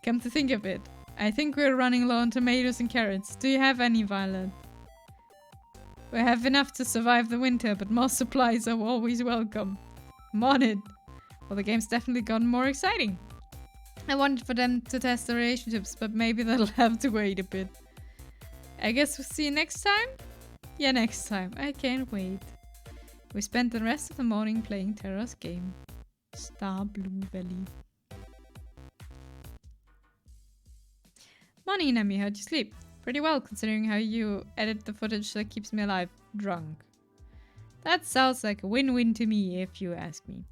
Come to think of it, I think we're running low on tomatoes and carrots. Do you have any, Violet? We have enough to survive the winter, but more supplies are always welcome. I'm on it. Well, the game's definitely gotten more exciting. I wanted for them to test the relationships, but maybe that'll have to wait a bit. I guess we'll see you next time? Yeah, next time. I can't wait. We spent the rest of the morning playing Terra's game. Star Blue Valley. Morning, Nami. How'd you sleep? Pretty well, considering how you edit the footage that keeps me alive, drunk. That sounds like a win-win to me, if you ask me.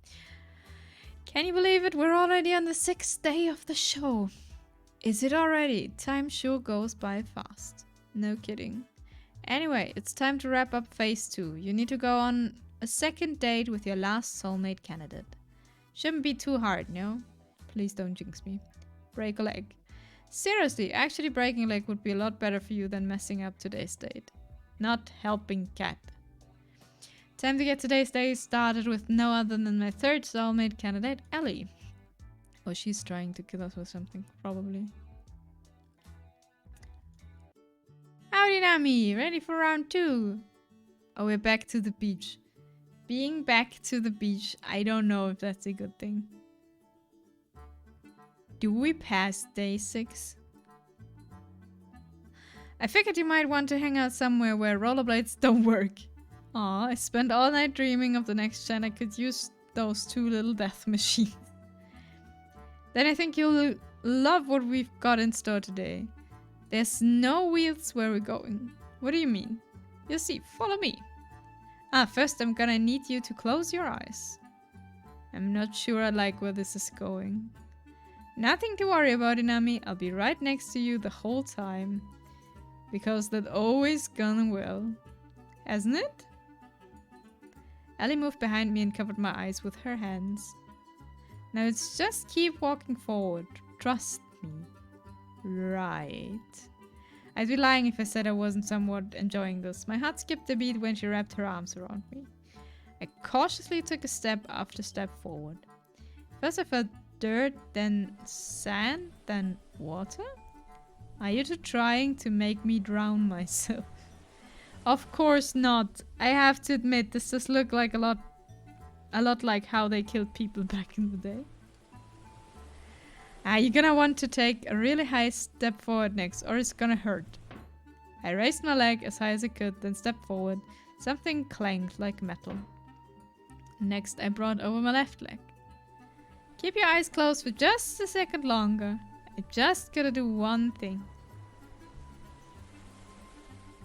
Can you believe it? We're already on the 6th day of the show. Is it already? Time sure goes by fast. No kidding. Anyway, it's time to wrap up phase 2. You need to go on a second date with your last soulmate candidate. Shouldn't be too hard, no? Please don't jinx me. Break a leg. Seriously, actually breaking a leg would be a lot better for you than messing up today's date. Not helping Cat. Time to get today's day started with no other than my third soulmate candidate, Ellie. Oh, she's trying to kill us with something, probably. Howdy, Nami! Ready for round 2? Oh, we're back to the beach. Being back to the beach, I don't know if that's a good thing. Do we pass day 6? I figured you might want to hang out somewhere where rollerblades don't work. Aw, I spent all night dreaming of the next gen I could use those two little death machines. Then I think you'll love what we've got in store today. There's no wheels where we're going. What do you mean? You see, follow me. First I'm gonna need you to close your eyes. I'm not sure I like where this is going. Nothing to worry about, Inami. I'll be right next to you the whole time. Because that always gone well. Hasn't it? Ellie moved behind me and covered my eyes with her hands. Now it's just keep walking forward. Trust me. Right. I'd be lying if I said I wasn't somewhat enjoying this. My heart skipped a beat when she wrapped her arms around me. I cautiously took a step after step forward. First I felt dirt, then sand, then water? Are you two trying to make me drown myself? Of course not. I have to admit, this does look like a lot like how they killed people back in the day. You're gonna want to take a really high step forward next, or it's gonna hurt. I raised my leg as high as I could, then stepped forward. Something clanged like metal. Next, I brought over my left leg. Keep your eyes closed for just a second longer. I just gotta do one thing.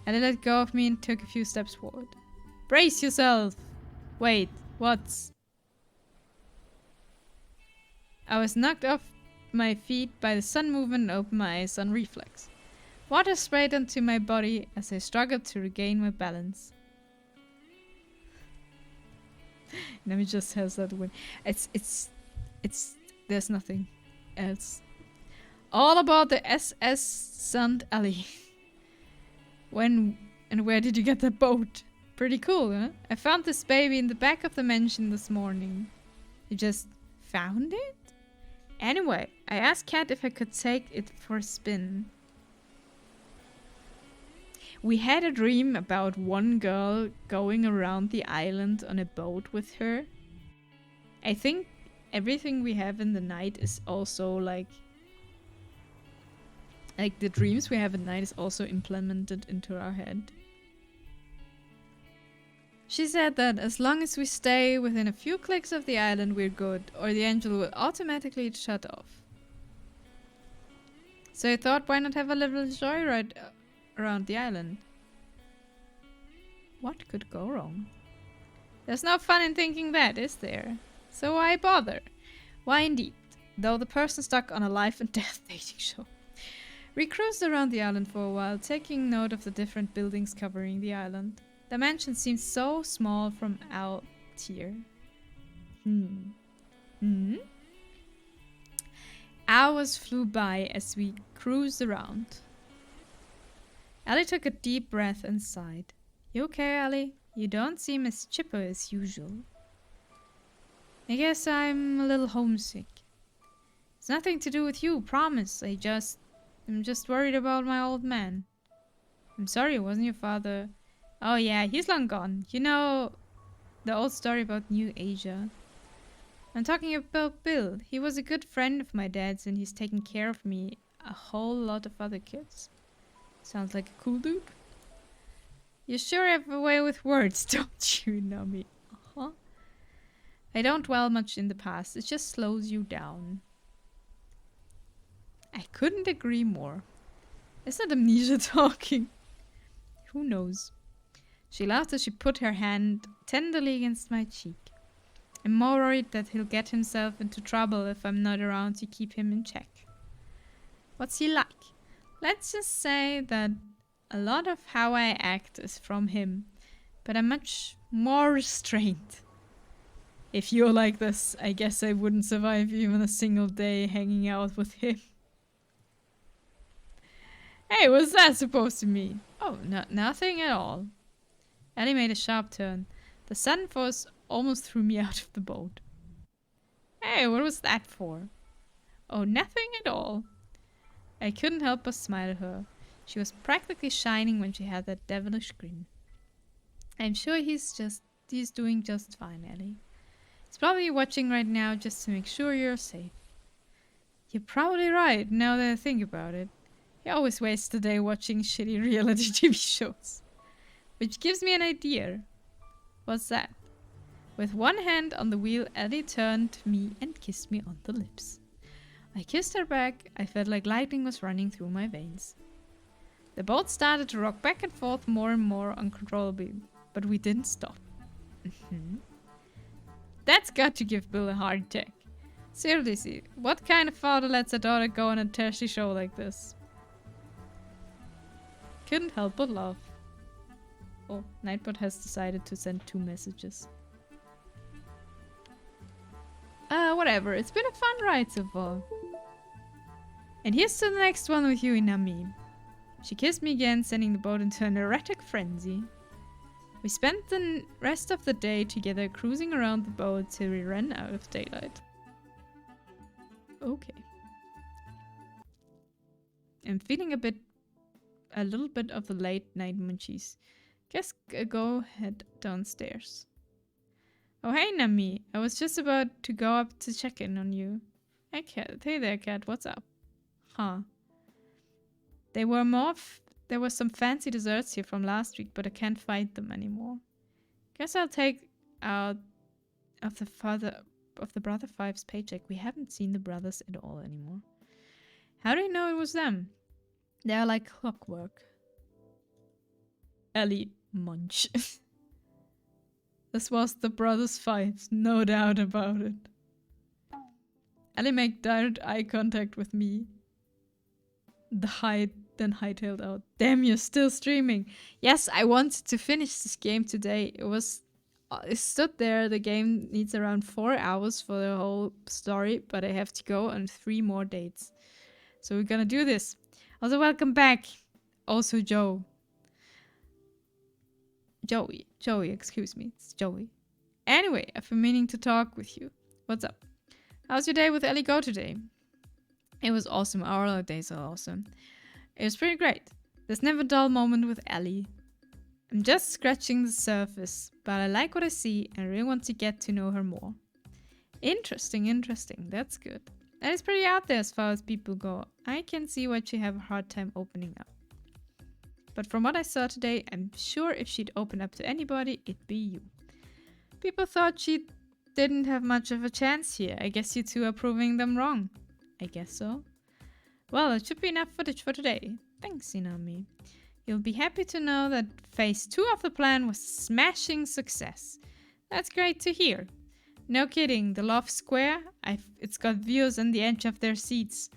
And I let go of me and took a few steps forward. Brace yourself! Wait, what's... I was knocked off my feet by the sun movement and opened my eyes on reflex. Water sprayed onto my body as I struggled to regain my balance. Nami just has that win. There's nothing else. All about the SS Sand Alley. When and where did you get that boat? Pretty cool, huh? I found this baby in the back of the mansion this morning. You just found it? Anyway, I asked Kat if I could take it for a spin. We had a dream about one girl going around the island on a boat with her. I think everything we have in the night is also like the dreams we have at night is also implemented into our head. She said that as long as we stay within a few clicks of the island, we're good, or the angel will automatically shut off. So I thought, why not have a little joyride around the island? What could go wrong? There's no fun in thinking that, is there? So why bother? Why indeed, though the person stuck on a life and death dating show. We cruised around the island for a while, taking note of the different buildings covering the island. The mansion seemed so small from out here. Hours flew by as we cruised around. Ellie took a deep breath and sighed. You okay, Ellie? You don't seem as chipper as usual. I guess I'm a little homesick. It's nothing to do with you, promise. I'm just worried about my old man. I'm sorry it wasn't your father. Oh yeah, he's long gone. You know, the old story about New Asia. I'm talking about Bill. He was a good friend of my dad's and he's taken care of me, a whole lot of other kids. Sounds like a cool dude. You sure have a way with words, don't you, Nami? I don't dwell much in the past. It just slows you down. I couldn't agree more. Is that amnesia talking? Who knows? She laughed as she put her hand tenderly against my cheek. I'm more worried that he'll get himself into trouble if I'm not around to keep him in check. What's he like? Let's just say that a lot of how I act is from him, but I'm much more restrained. If you're like this, I guess I wouldn't survive even a single day hanging out with him. Hey, what's that supposed to mean? Oh, nothing at all. Ellie made a sharp turn. The sudden force almost threw me out of the boat. Hey, what was that for? Oh, nothing at all. I couldn't help but smile at her. She was practically shining when she had that devilish grin. I'm sure he's doing just fine, Ellie. He's probably watching right now just to make sure you're safe. You're probably right, now that I think about it. He always wastes the day watching shitty reality TV shows. Which gives me an idea. What's that? With one hand on the wheel, Ellie turned to me and kissed me on the lips. I kissed her back. I felt like lightning was running through my veins. The boat started to rock back and forth more and more uncontrollably, but we didn't stop. That's got to give Bill a heart attack. Seriously, what kind of father lets a daughter go on a trashy show like this? Couldn't help but laugh. Oh, Nightbot has decided to send 2 messages. Whatever, it's been a fun ride so far. And here's to the next one with you, Inami. She kissed me again, sending the boat into an erratic frenzy. We spent the rest of the day together cruising around the boat till we ran out of daylight. Okay. I'm feeling a little bit of the late night munchies. Guess go head downstairs. Oh hey Nami, I was just about to go up to check in on you. Hey cat, hey there cat, what's up? Huh. There were some fancy desserts here from last week, but I can't find them anymore. Guess I'll take out of the brother Five's paycheck. We haven't seen the brothers at all anymore. How do you know it was them? They are like clockwork. Ellie Munch. This was the brothers Fives, no doubt about it. Ellie made direct eye contact with me. Then hightailed out. Damn, you're still streaming. Yes, I wanted to finish this game today. It stood there. The game needs around 4 hours for the whole story, but I have to go on 3 more dates. So we're gonna do this. Also, welcome back. Also, Joey, excuse me. It's Joey. Anyway, I've been meaning to talk with you. What's up? How's your day with Ellie Go today? It was awesome. Our days are awesome. It was pretty great. There's never a dull moment with Ellie. I'm just scratching the surface, but I like what I see and I really want to get to know her more. Interesting. That's good. That is pretty out there as far as people go. I can see why she'd have a hard time opening up. But from what I saw today, I'm sure if she'd open up to anybody, it'd be you. People thought she didn't have much of a chance here. I guess you two are proving them wrong. I guess so. Well, it should be enough footage for today. Thanks, Inami. You'll be happy to know that phase 2 of the plan was a smashing success. That's great to hear. No kidding, the Love Square, it's got viewers on the edge of their seats.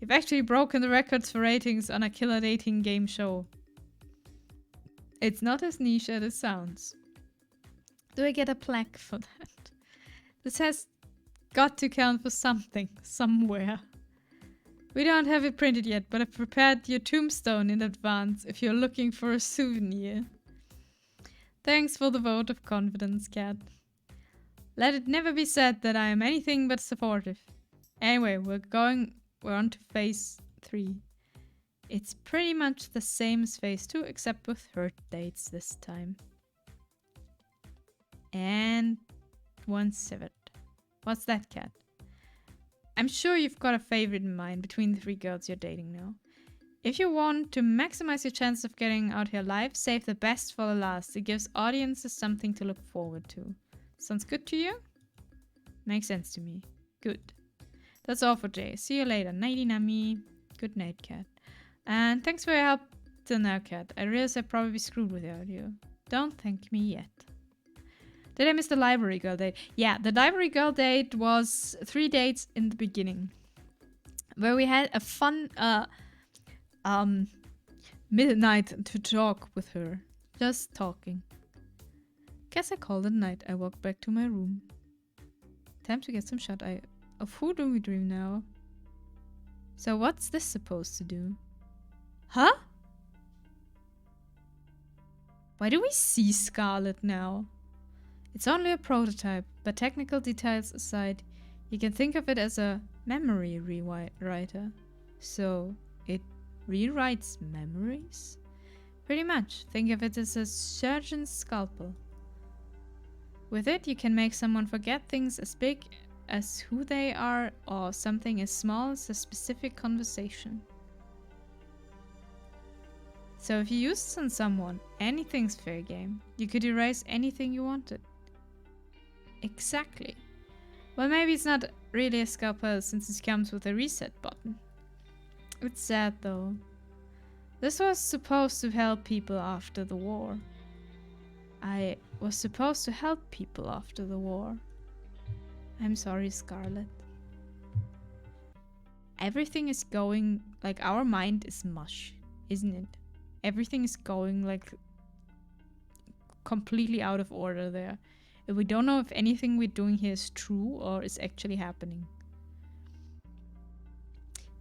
You've actually broken the records for ratings on a killer dating game show. It's not as niche as it sounds. Do I get a plaque for that? This has got to count for something, somewhere. We don't have it printed yet, but I've prepared your tombstone in advance if you're looking for a souvenir. Thanks for the vote of confidence, Cat. Let it never be said that I am anything but supportive. Anyway, we're on to phase 3. It's pretty much the same as phase 2, except with third dates this time. And 1/7. What's that, Cat? I'm sure you've got a favorite in mind between the 3 girls you're dating now. If you want to maximize your chance of getting out here live, save the best for the last. It gives audiences something to look forward to. Sounds good to you? Makes sense to me. Good. That's all for today. See you later. Nighty Nami. Good night, Cat. And thanks for your help till now, Cat. I realize I probably screwed without you. Don't thank me yet. Did I miss the library girl date? Yeah, the library girl date was 3 dates in the beginning. Where we had a fun midnight to talk with her. Just talking. Guess I called it a night. I walked back to my room. Time to get some shut-eye. Of who do we dream now? So what's this supposed to do? Huh? Why do we see Scarlet now? It's only a prototype, but technical details aside, you can think of it as a memory rewriter. So, it rewrites memories? Pretty much. Think of it as a surgeon's scalpel. With it, you can make someone forget things as big as who they are or something as small as a specific conversation. So if you used this on someone, anything's fair game. You could erase anything you wanted. Exactly. Well, maybe it's not really a scalpel since it comes with a reset button. It's sad though. This was supposed to help people after the war. I was supposed to help people after the war. I'm sorry, Scarlet. Everything is going like our mind is mush, isn't it? Everything is going like completely out of order there. We don't know if anything we're doing here is true or is actually happening.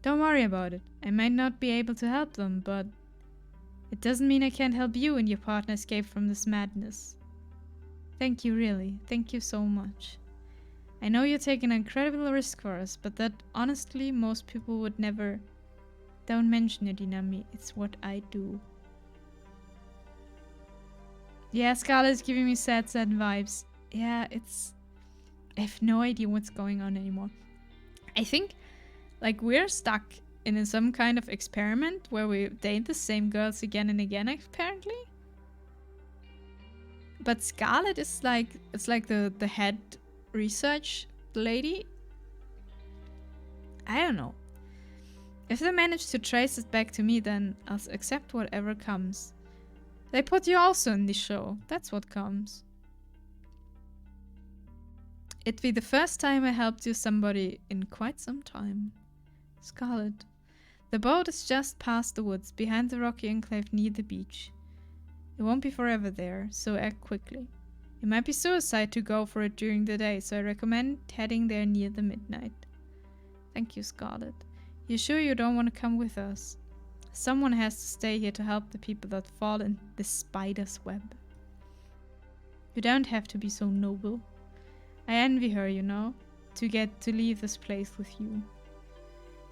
Don't worry about it. I might not be able to help them, but it doesn't mean I can't help you and your partner escape from this madness. Thank you, really. Thank you so much. I know you take an incredible risk for us, but that honestly most people would never. Don't mention it, Inami. It's what I do. Yeah, Scarlet's giving me sad vibes. Yeah, it's... I have no idea what's going on anymore. I think, like, we're stuck in some kind of experiment where we date the same girls again and again, apparently. But Scarlet is like... It's like the head research lady. I don't know. If they manage to trace it back to me, then I'll accept whatever comes. They put you also in the show. That's what comes. It'd be the first time I helped you somebody in quite some time. Scarlet. The boat is just past the woods, behind the rocky enclave near the beach. It won't be forever there, so act quickly. It might be suicide to go for it during the day, so I recommend heading there near the midnight. Thank you, Scarlet. You sure you don't want to come with us? Someone has to stay here to help the people that fall in the spider's web. You don't have to be so noble. I envy her, you know, to get to leave this place with you.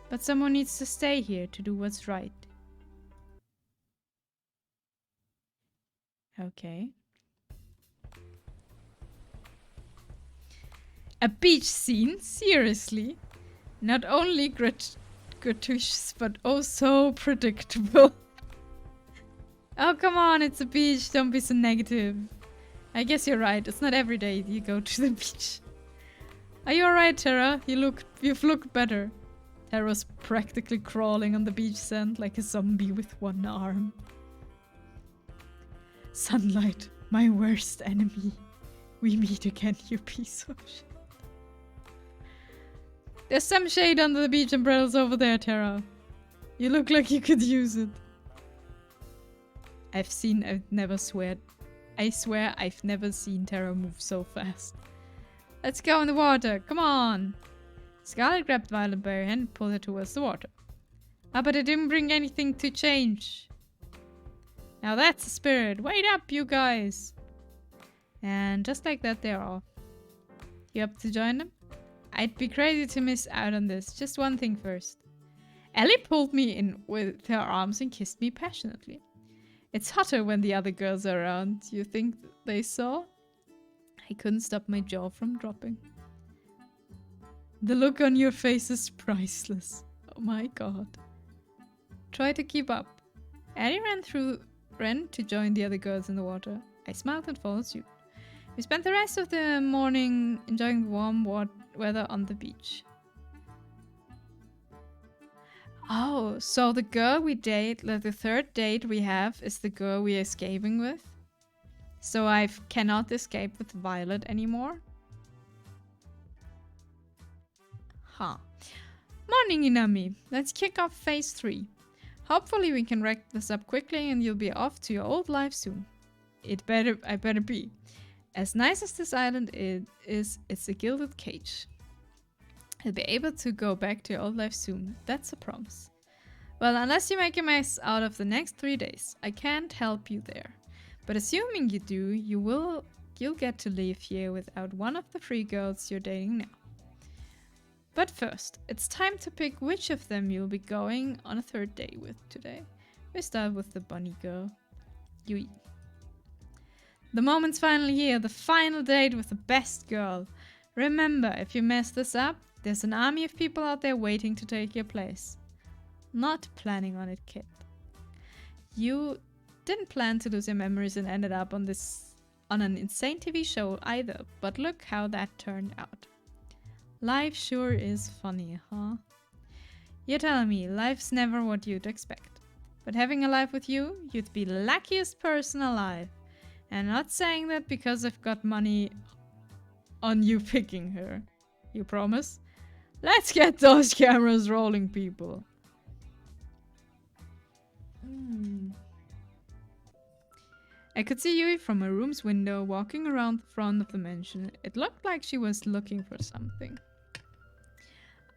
But someone needs to stay here to do what's right. Okay. A beach scene? Seriously? Not only gratuitous, but oh so predictable. Oh, come on, it's a beach. Don't be so negative. I guess you're right. It's not every day you go to the beach. Are you alright, Terra? You've looked better. Terra's practically crawling on the beach sand like a zombie with one arm. Sunlight, my worst enemy. We meet again, you piece of shit. There's some shade under the beach umbrellas over there, Terra. You look like you could use it. I swear I've never seen Terra move so fast. Let's go in the water, come on! Scarlet grabbed Violet by her hand and pulled her towards the water. Ah, but I didn't bring anything to change. Now that's the spirit. Wait up, you guys! And just like that, they're off. You up to join them? I'd be crazy to miss out on this. Just one thing first. Ellie pulled me in with her arms and kissed me passionately. It's hotter when the other girls are around. You think they saw? I couldn't stop my jaw from dropping. The look on your face is priceless. Oh my god. Try to keep up. Ellie ran to join the other girls in the water. I smiled and followed suit. We spent the rest of the morning enjoying the warm weather on the beach. Oh, so the girl we date, like the third date we have, is the girl we're escaping with? So I cannot escape with Violet anymore? Huh. Morning, Inami. Let's kick off phase 3. Hopefully we can wrap this up quickly and you'll be off to your old life soon. I better be. As nice as this island is, it's a gilded cage. You'll be able to go back to your old life soon. That's a promise. Well, unless you make a mess out of the next 3 days, I can't help you there. But assuming you do, you'll get to live here without one of the 3 girls you're dating now. But first, it's time to pick which of them you'll be going on a 3rd date with today. We start with the bunny girl, Yui. The moment's finally here, the final date with the best girl. Remember, if you mess this up, there's an army of people out there waiting to take your place. Not planning on it, kid. You didn't plan to lose your memories and ended up on an insane TV show either, but look how that turned out. Life sure is funny, huh? You're telling me life's never what you'd expect. But having a life with you, you'd be the luckiest person alive. And not saying that because I've got money on you picking her. You promise? Let's get those cameras rolling, people. I could see Yui from her room's window walking around the front of the mansion. It looked like she was looking for something.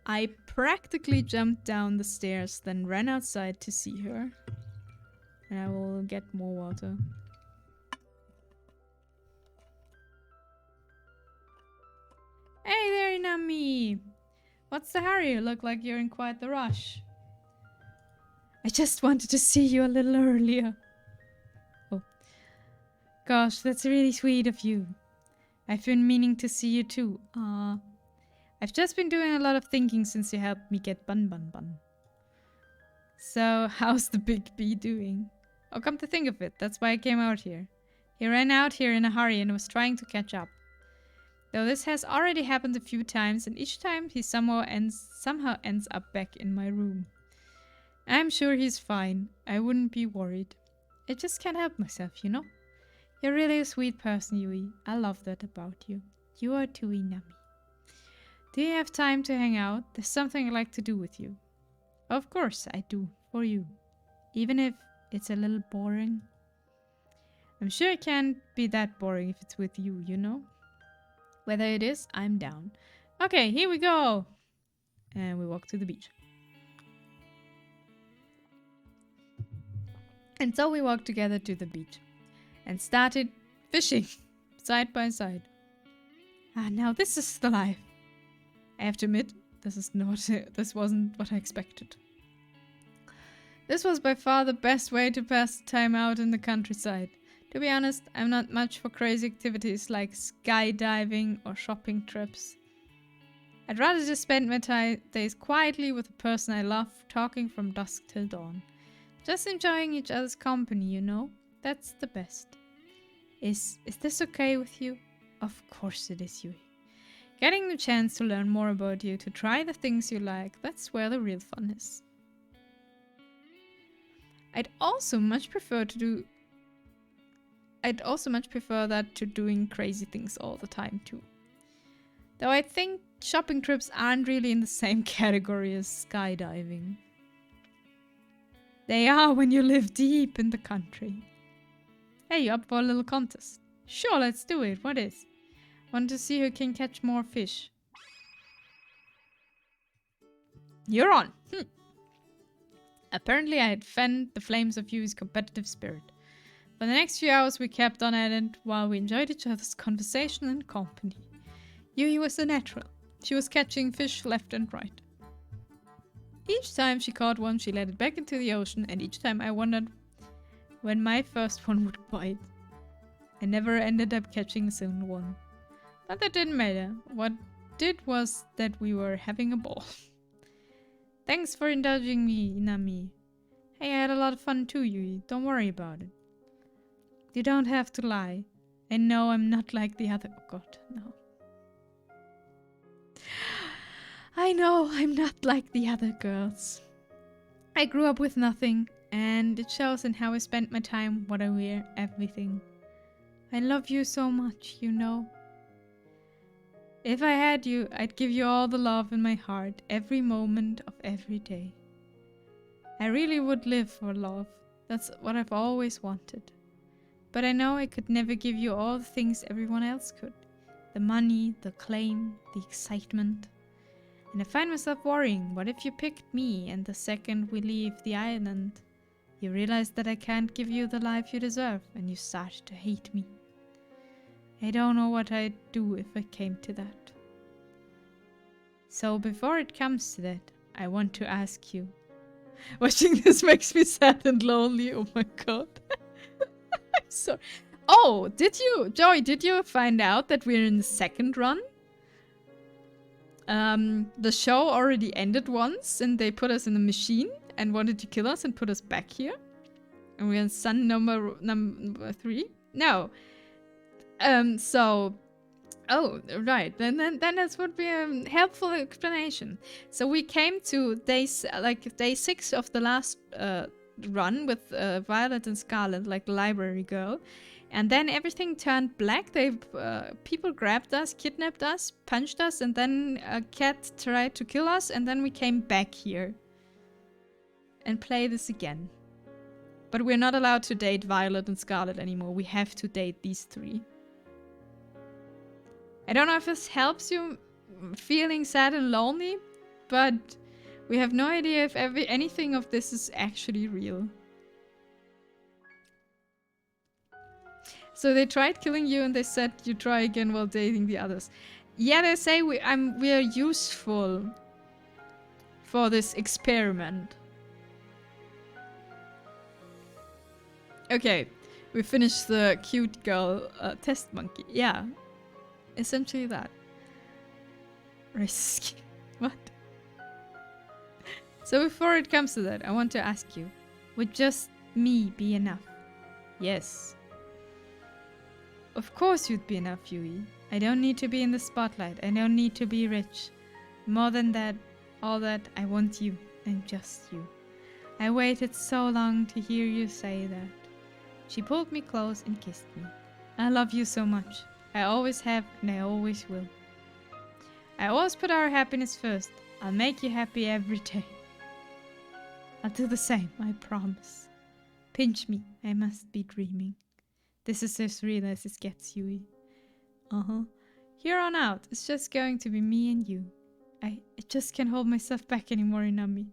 I practically jumped down the stairs, then ran outside to see her. And I will get more water. Hey there, Inami! What's the hurry? You look like you're in quite the rush. I just wanted to see you a little earlier. Oh. Gosh, that's really sweet of you. I've been meaning to see you too. I've just been doing a lot of thinking since you helped me get Bun. So, how's the big bee doing? Oh, come to think of it, that's why I came out here. He ran out here in a hurry and was trying to catch up. Though this has already happened a few times, and each time he somehow ends up back in my room. I'm sure he's fine. I wouldn't be worried. I just can't help myself, you know? You're really a sweet person, Yui. I love that about you. You are too, Inami. Do you have time to hang out? There's something I'd like to do with you. Of course I do, for you. Even if it's a little boring. I'm sure it can't be that boring if it's with you, you know? Whether it is, I'm down. Okay, here we go! And we walk to the beach. And so we walked together to the beach. And started fishing. Side by side. Ah, now this is the life. I have to admit, this wasn't what I expected. This was by far the best way to pass the time out in the countryside. To be honest, I'm not much for crazy activities like skydiving or shopping trips. I'd rather just spend my days quietly with the person I love, talking from dusk till dawn. Just enjoying each other's company, you know? That's the best. Is this okay with you? Of course it is, Yui. Getting the chance to learn more about you, to try the things you like, that's where the real fun is. I'd also much prefer that to doing crazy things all the time too. Though I think shopping trips aren't really in the same category as skydiving. They are when you live deep in the country. Hey, you up for a little contest? Sure, let's do it. What is? Want to see who can catch more fish. You're on! Apparently I had fanned the flames of Yui's competitive spirit. For the next few hours we kept on at it while we enjoyed each other's conversation and company. Yui was a natural. She was catching fish left and right. Each time she caught one, she let it back into the ocean, and each time I wondered when my first one would bite. I never ended up catching a single one. But that didn't matter. What did was that we were having a ball. Thanks for indulging me, Inami. Hey, I had a lot of fun too, Yui. Don't worry about it. You don't have to lie. I know I'm not like the other... Oh god, no. I know I'm not like the other girls. I grew up with nothing, and it shows in how I spent my time, what I wear, everything. I love you so much, you know. If I had you, I'd give you all the love in my heart, every moment of every day. I really would live for love. That's what I've always wanted. But I know I could never give you all the things everyone else could. The money, the claim, the excitement. And I find myself worrying, what if you picked me and the second we leave the island, you realize that I can't give you the life you deserve and you start to hate me. I don't know what I'd do if it came to that. So before it comes to that, I want to ask you. Watching this makes me sad and lonely, oh my god. I'm sorry. Oh, Joey, did you find out that we're in the second run? The show already ended once and they put us in a machine and wanted to kill us and put us back here. And we're on sun number 3? No. So... Oh, right. Then that would be a helpful explanation. So we came to day 6 of the last run with Violet and Scarlet, like the library girl, and then everything turned black. People grabbed us, kidnapped us, punched us, and then a cat tried to kill us, and then we came back here and play this again. But we're not allowed to date Violet and Scarlet anymore. We have to date these 3. I don't know if this helps you feeling sad and lonely, but we have no idea if anything of this is actually real. So they tried killing you and they said you try again while dating the others. Yeah, they say we are useful for this experiment. Okay, we finished the cute girl test monkey. Yeah. Essentially that. Risk. What? So before it comes to that, I want to ask you, would just me be enough? Yes. Of course you'd be enough, Yui. I don't need to be in the spotlight. I don't need to be rich. More than that, all that, I want you, and just you. I waited so long to hear you say that. She pulled me close and kissed me. I love you so much. I always have, and I always will. I always put our happiness first. I'll make you happy every day. I'll do the same, I promise. Pinch me, I must be dreaming. This is as real as it gets, Yui. Here on out, it's just going to be me and you. I just can't hold myself back anymore, Inami.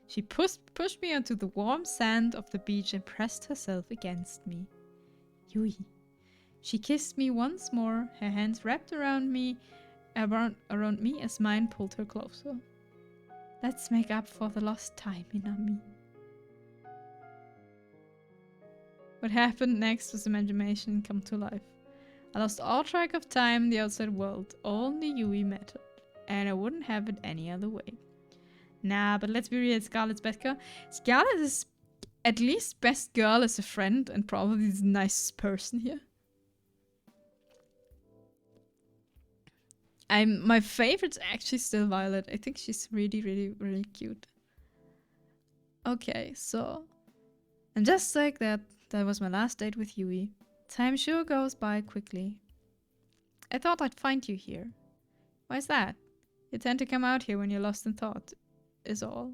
She pushed me onto the warm sand of the beach and pressed herself against me. Yui. She kissed me once more, her hands wrapped around me as mine pulled her closer. Let's make up for the lost time, Inami. What happened next was imagination come to life. I lost all track of time in the outside world. Only Yui mattered, and I wouldn't have it any other way. Nah, but let's be real, Scarlet's best girl. Scarlet is at least best girl as a friend and probably the nicest person here. My favorite's actually still Violet. I think she's really, really, really cute. Okay, so... And just like that, that was my last date with Yui. Time sure goes by quickly. I thought I'd find you here. Why's that? You tend to come out here when you're lost in thought, is all.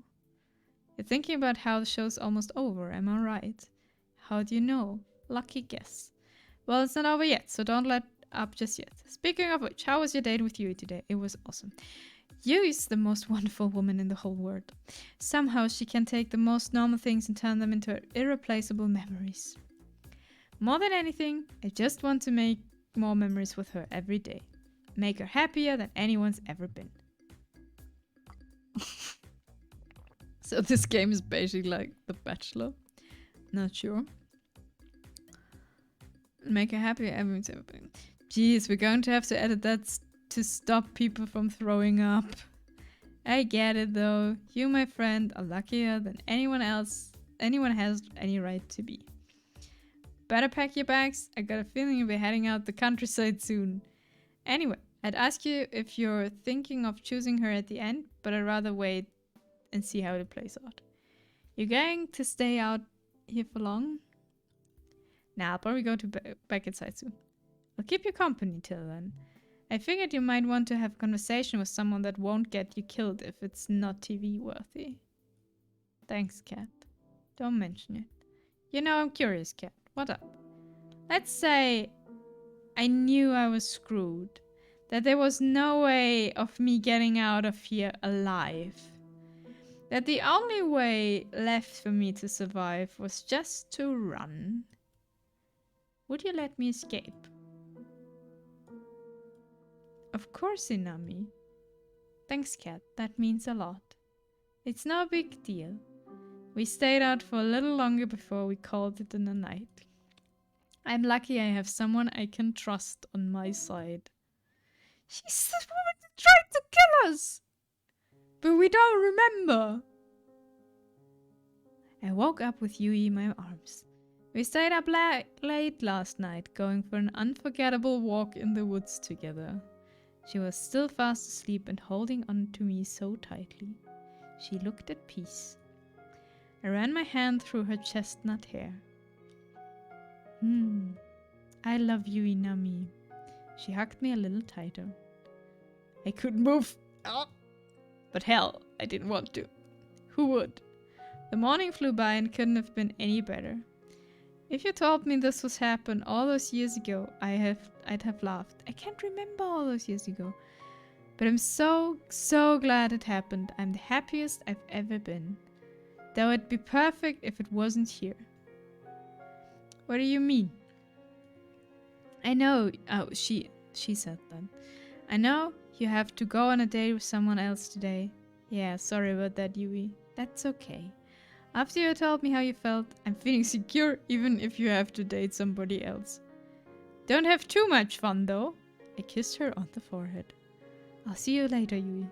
You're thinking about how the show's almost over, am I right? How do you know? Lucky guess. Well, it's not over yet, so don't let up just yet. Speaking of which, how was your date with Yui today? It was awesome. Yui's the most wonderful woman in the whole world. Somehow she can take the most normal things and turn them into irreplaceable memories. More than anything, I just want to make more memories with her every day. Make her happier than anyone's ever been. So this game is basically like The Bachelor. Not sure. Make her happier than everyone's ever been. Jeez, we're going to have to edit that to stop people from throwing up. I get it though. You, my friend, are luckier than anyone has any right to be. Better pack your bags. I got a feeling you'll be heading out the countryside soon. Anyway, I'd ask you if you're thinking of choosing her at the end, but I'd rather wait and see how it plays out. You're going to stay out here for long? Nah, I'll probably go to back inside soon. I'll keep you company till then. I figured you might want to have a conversation with someone that won't get you killed if it's not TV worthy. Thanks, Cat. Don't mention it. You know I'm curious, Cat. What up? Let's say I knew I was screwed. That there was no way of me getting out of here alive. That the only way left for me to survive was just to run. Would you let me escape? Of course, Inami. Thanks, Cat. That means a lot. It's no big deal. We stayed out for a little longer before we called it in the night. I'm lucky I have someone I can trust on my side. She's the woman that tried to kill us! But we don't remember. I woke up with Yui in my arms. We stayed up late last night, going for an unforgettable walk in the woods together. She was still fast asleep and holding on to me so tightly. She looked at peace. I ran my hand through her chestnut hair. I love you, Inami. She hugged me a little tighter. I couldn't move. Oh. But hell, I didn't want to. Who would? The morning flew by and couldn't have been any better. If you told me this was happened all those years ago, I'd have laughed. I can't remember all those years ago. But I'm so glad it happened. I'm the happiest I've ever been. Though it'd be perfect if it wasn't here. What do you mean? I know. Oh, she said that. I know you have to go on a date with someone else today. Yeah, sorry about that, Yui. That's okay. After you told me how you felt, I'm feeling secure even if you have to date somebody else. Don't have too much fun though. I kissed her on the forehead. I'll see you later, Yui.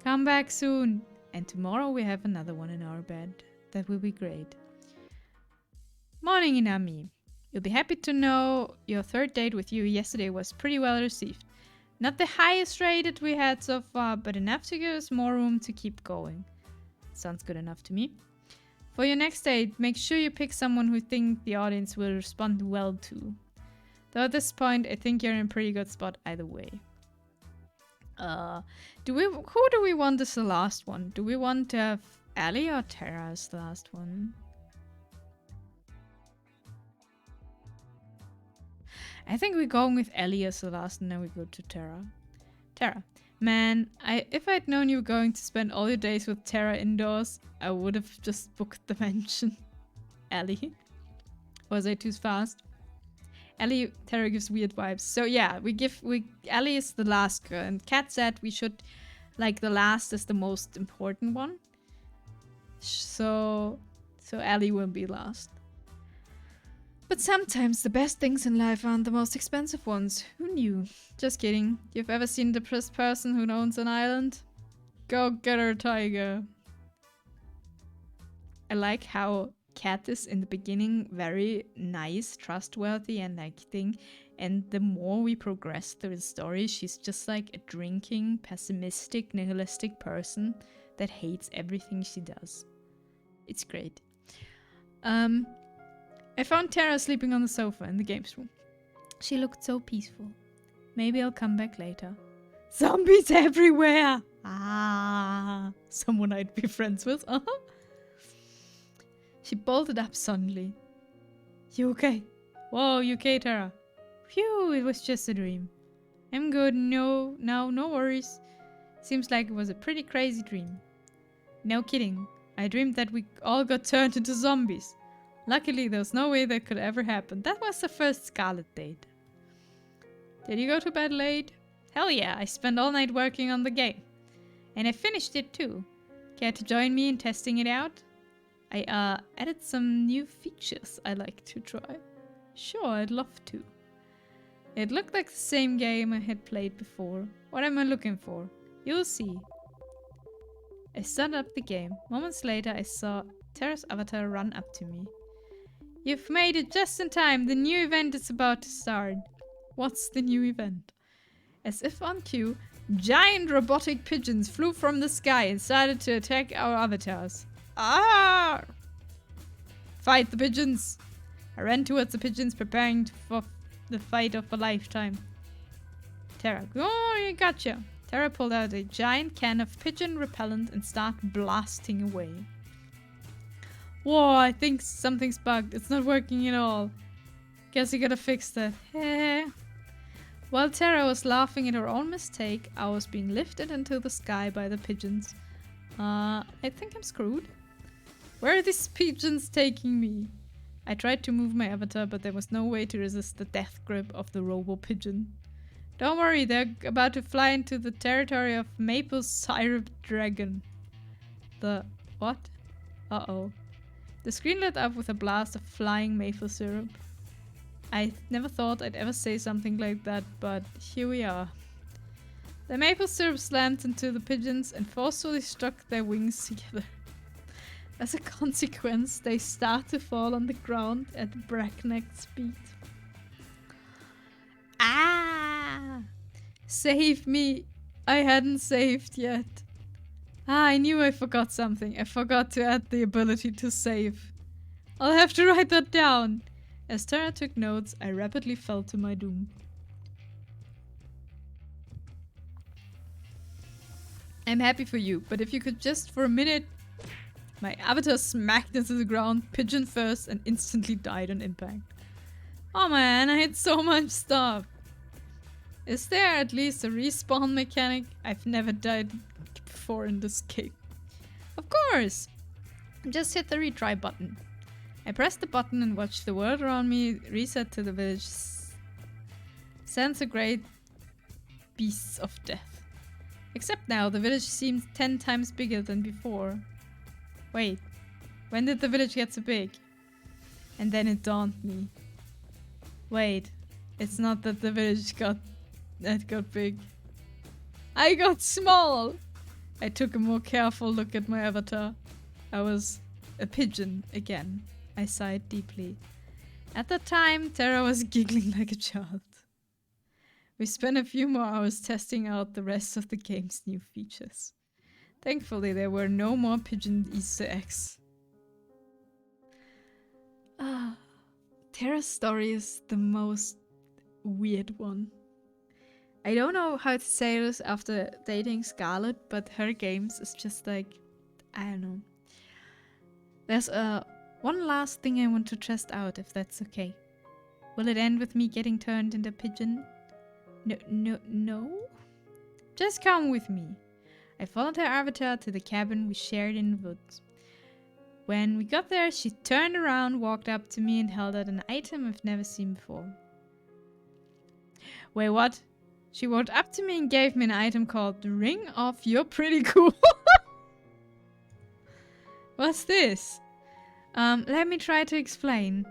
Come back soon. And tomorrow we have another one in our bed. That will be great. Morning, Inami. You'll be happy to know your third date with Yui yesterday was pretty well received. Not the highest rated we had so far, but enough to give us more room to keep going. Sounds good enough to me. For your next date, make sure you pick someone who you think the audience will respond well to. Though at this point, I think you're in a pretty good spot either way. Who do we want as the last one? Do we want to have Ellie or Tara as the last one? I think we're going with Ellie as the last and then we go to Tara. Tara. Man, if I'd known you were going to spend all your days with Tara indoors, I would have just booked the mansion. Ellie. Was I too fast? Ellie, Tara gives weird vibes. So yeah, Ellie is the last girl, and Kat said we should, like, the last is the most important one. So Ellie will be last. But sometimes the best things in life aren't the most expensive ones. Who knew? Just kidding. You've ever seen a depressed person who owns an island? Go get her, tiger. I like how Kat is in the beginning very nice, trustworthy, and like thing. And the more we progress through the story, she's just like a drinking, pessimistic, nihilistic person that hates everything she does. It's great. I found Tara sleeping on the sofa in the games room. She looked so peaceful. Maybe I'll come back later. Zombies everywhere! Ah, someone I'd be friends with. She bolted up suddenly. You okay? Whoa, you okay, Tara? Phew, it was just a dream. I'm good. No worries. Seems like it was a pretty crazy dream. No kidding. I dreamed that we all got turned into zombies. Luckily, there was no way that could ever happen. That was the first Scarlet date. Did you go to bed late? Hell yeah, I spent all night working on the game. And I finished it too. Care to join me in testing it out? I added some new features I like to try. Sure, I'd love to. It looked like the same game I had played before. What am I looking for? You'll see. I started up the game. Moments later, I saw Tara's avatar run up to me. You've made it just in time. The new event is about to start. What's the new event? As if on cue, giant robotic pigeons flew from the sky and started to attack our avatars. Ah! Fight the pigeons! I ran towards the pigeons, preparing for the fight of a lifetime. Tara, oh, gotcha. Tara pulled out a giant can of pigeon repellent and started blasting away. Whoa, I think something's bugged. It's not working at all. Guess you gotta fix that. Heh. While Tara was laughing at her own mistake, I was being lifted into the sky by the pigeons. I think I'm screwed. Where are these pigeons taking me? I tried to move my avatar, but there was no way to resist the death grip of the robo-pigeon. Don't worry, they're about to fly into the territory of Maple Syrup Dragon. The... what? Uh-oh. The screen lit up with a blast of flying maple syrup. I never thought I'd ever say something like that, but here we are. The maple syrup slammed into the pigeons and forcefully struck their wings together. As a consequence, they start to fall on the ground at breakneck speed. Ah! Save me! I hadn't saved yet. Ah, I knew I forgot something. I forgot to add the ability to save. I'll have to write that down. As Tara took notes, I rapidly fell to my doom. I'm happy for you, but if you could just for a minute... My avatar smacked into the ground, pigeon first, and instantly died on impact. Oh man, I hit so much stuff. Is there at least a respawn mechanic? I've never died before in this game. Of course! Just hit the retry button. I pressed the button and watched the world around me reset to the village. Sends a great beasts of death. Except now, the village seems 10 times bigger than before. Wait, when did the village get so big? And then it dawned me. Wait, it's not that the village got big. I got small! I took a more careful look at my avatar. I was a pigeon again. I sighed deeply. At that time, Tara was giggling like a child. We spent a few more hours testing out the rest of the game's new features. Thankfully, there were no more pigeon Easter eggs. Tara's story is the most weird one. I don't know how to say this after dating Scarlett, but her games is just like, I don't know. There's one last thing I want to test out, if that's okay. Will it end with me getting turned into a pigeon? No? Just come with me. I followed her avatar to the cabin we shared in the woods. When we got there, she turned around, walked up to me and held out an item I've never seen before. Wait, what? She walked up to me and gave me an item called the Ring of You're Pretty Cool. What's this? Let me try to explain.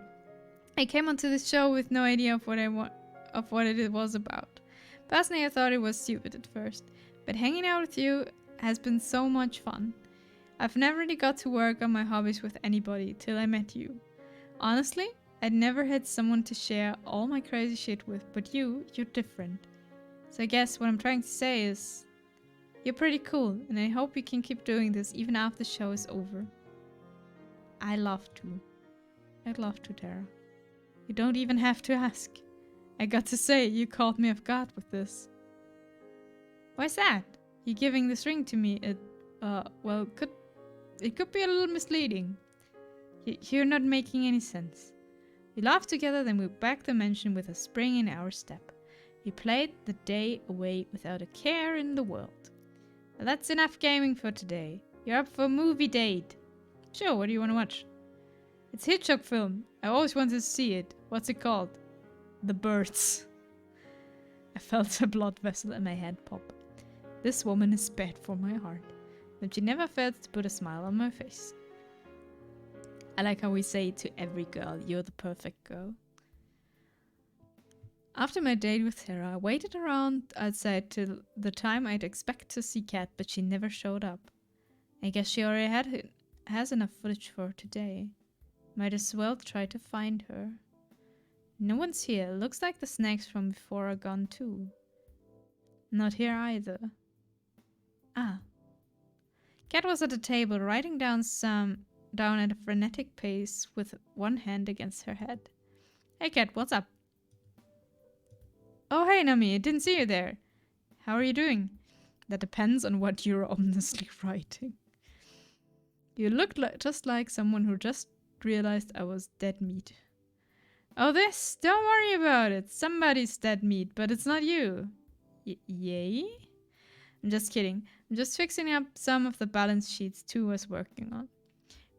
I came onto this show with no idea of what it was about. Personally, I thought it was stupid at first. But hanging out with you has been so much fun. I've never really got to work on my hobbies with anybody till I met you. Honestly, I'd never had someone to share all my crazy shit with, but you're different. So I guess what I'm trying to say is, you're pretty cool, and I hope you can keep doing this even after the show is over. I'd love to, Tara. You don't even have to ask. I got to say, you caught me off guard with this. Why's that? You giving this ring to me, it could be a little misleading. You're not making any sense. We laughed together, then moved back the mansion with a spring in our step. We played the day away without a care in the world. Well, that's enough gaming for today. You're up for a movie date. Sure, what do you want to watch? It's a Hitchcock film. I always wanted to see it. What's it called? The Birds. I felt a blood vessel in my head pop. This woman is bad for my heart. But she never failed to put a smile on my face. I like how we say to every girl, you're the perfect girl. After my date with Tara, I waited around outside till the time I'd expect to see Kat, but she never showed up. I guess she already has enough footage for today. Might as well try to find her. No one's here. Looks like the snacks from before are gone too. Not here either. Ah. Kat was at the table writing down at a frenetic pace with one hand against her head. Hey Kat, what's up? Oh hey Nami, I didn't see you there. How are you doing? That depends on what you're ominously writing. You look just like someone who just realized I was dead meat. Oh this? Don't worry about it. Somebody's dead meat, but it's not you. Yay? I'm just kidding. I'm just fixing up some of the balance sheets Tu was working on.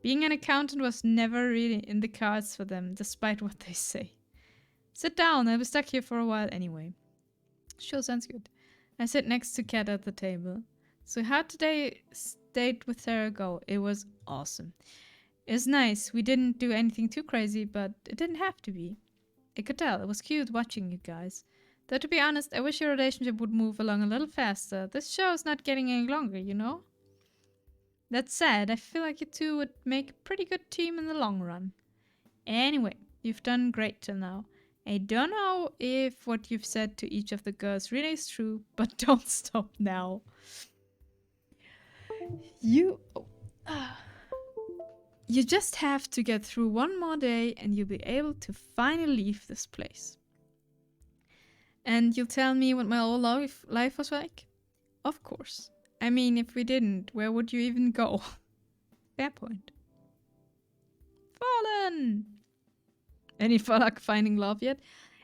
Being an accountant was never really in the cards for them, despite what they say. Sit down, I'll be stuck here for a while anyway. Sure, sounds good. I sit next to Kat at the table. So how'd today's date with Sarah go? It was awesome. It was nice. We didn't do anything too crazy, but it didn't have to be. I could tell. It was cute watching you guys. Though to be honest, I wish your relationship would move along a little faster. This show is not getting any longer, you know? That said, I feel like you two would make a pretty good team in the long run. Anyway, you've done great till now. I don't know if what you've said to each of the girls really is true, but don't stop now. You... You just have to get through one more day and you'll be able to finally leave this place. And you'll tell me what my old life was like? Of course. I mean, if we didn't, where would you even go? Fair point. Fallen! Any luck finding love yet?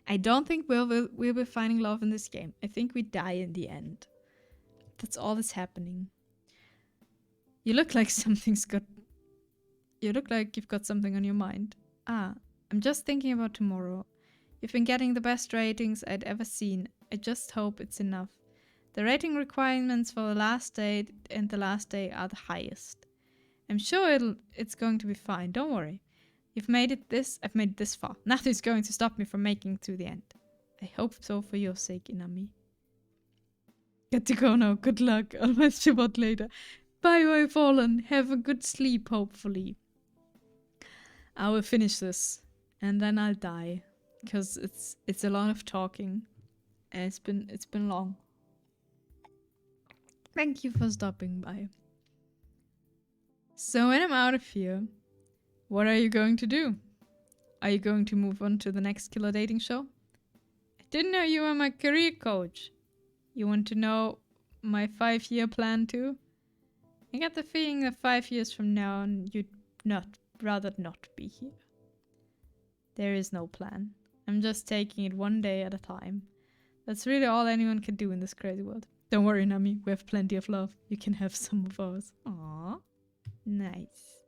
I don't think we'll be finding love in this game. I think we die in the end. That's all that's happening. You look like something's got... You look like you've got something on your mind. Ah, I'm just thinking about tomorrow. You've been getting the best ratings I'd ever seen. I just hope it's enough. The rating requirements for the last day and the last day are the highest. I'm sure it's going to be fine, don't worry. I've made it this far. Nothing's going to stop me from making it to the end. I hope so for your sake, Inami. Got to go now. Good luck. I'll mess you about later. Bye bye, Fallen. Have a good sleep, hopefully. I will finish this. And then I'll die. Because it's a lot of talking. And it's been long. Thank you for stopping by. So when I'm out of here, what are you going to do? Are you going to move on to the next killer dating show? I didn't know you were my career coach. You want to know my 5-year plan too? I got the feeling that 5 years from now on you'd rather not be here. There is no plan. I'm just taking it one day at a time. That's really all anyone can do in this crazy world. Don't worry, Nami. We have plenty of love. You can have some of ours. Aww. Nice.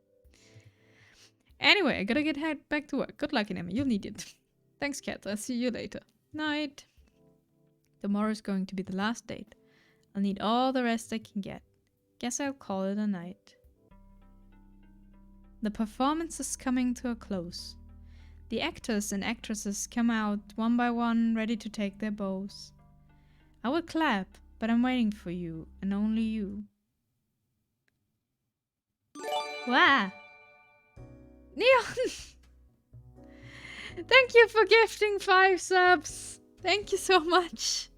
Anyway, I gotta get back to work. Good luck, Nami. You'll need it. Thanks, Cat. I'll see you later. Night. Tomorrow's going to be the last date. I'll need all the rest I can get. Guess I'll call it a night. The performance is coming to a close. The actors and actresses come out one by one, ready to take their bows. I will clap, but I'm waiting for you, and only you. Wow! Neon! Thank you for gifting 5 subs! Thank you so much!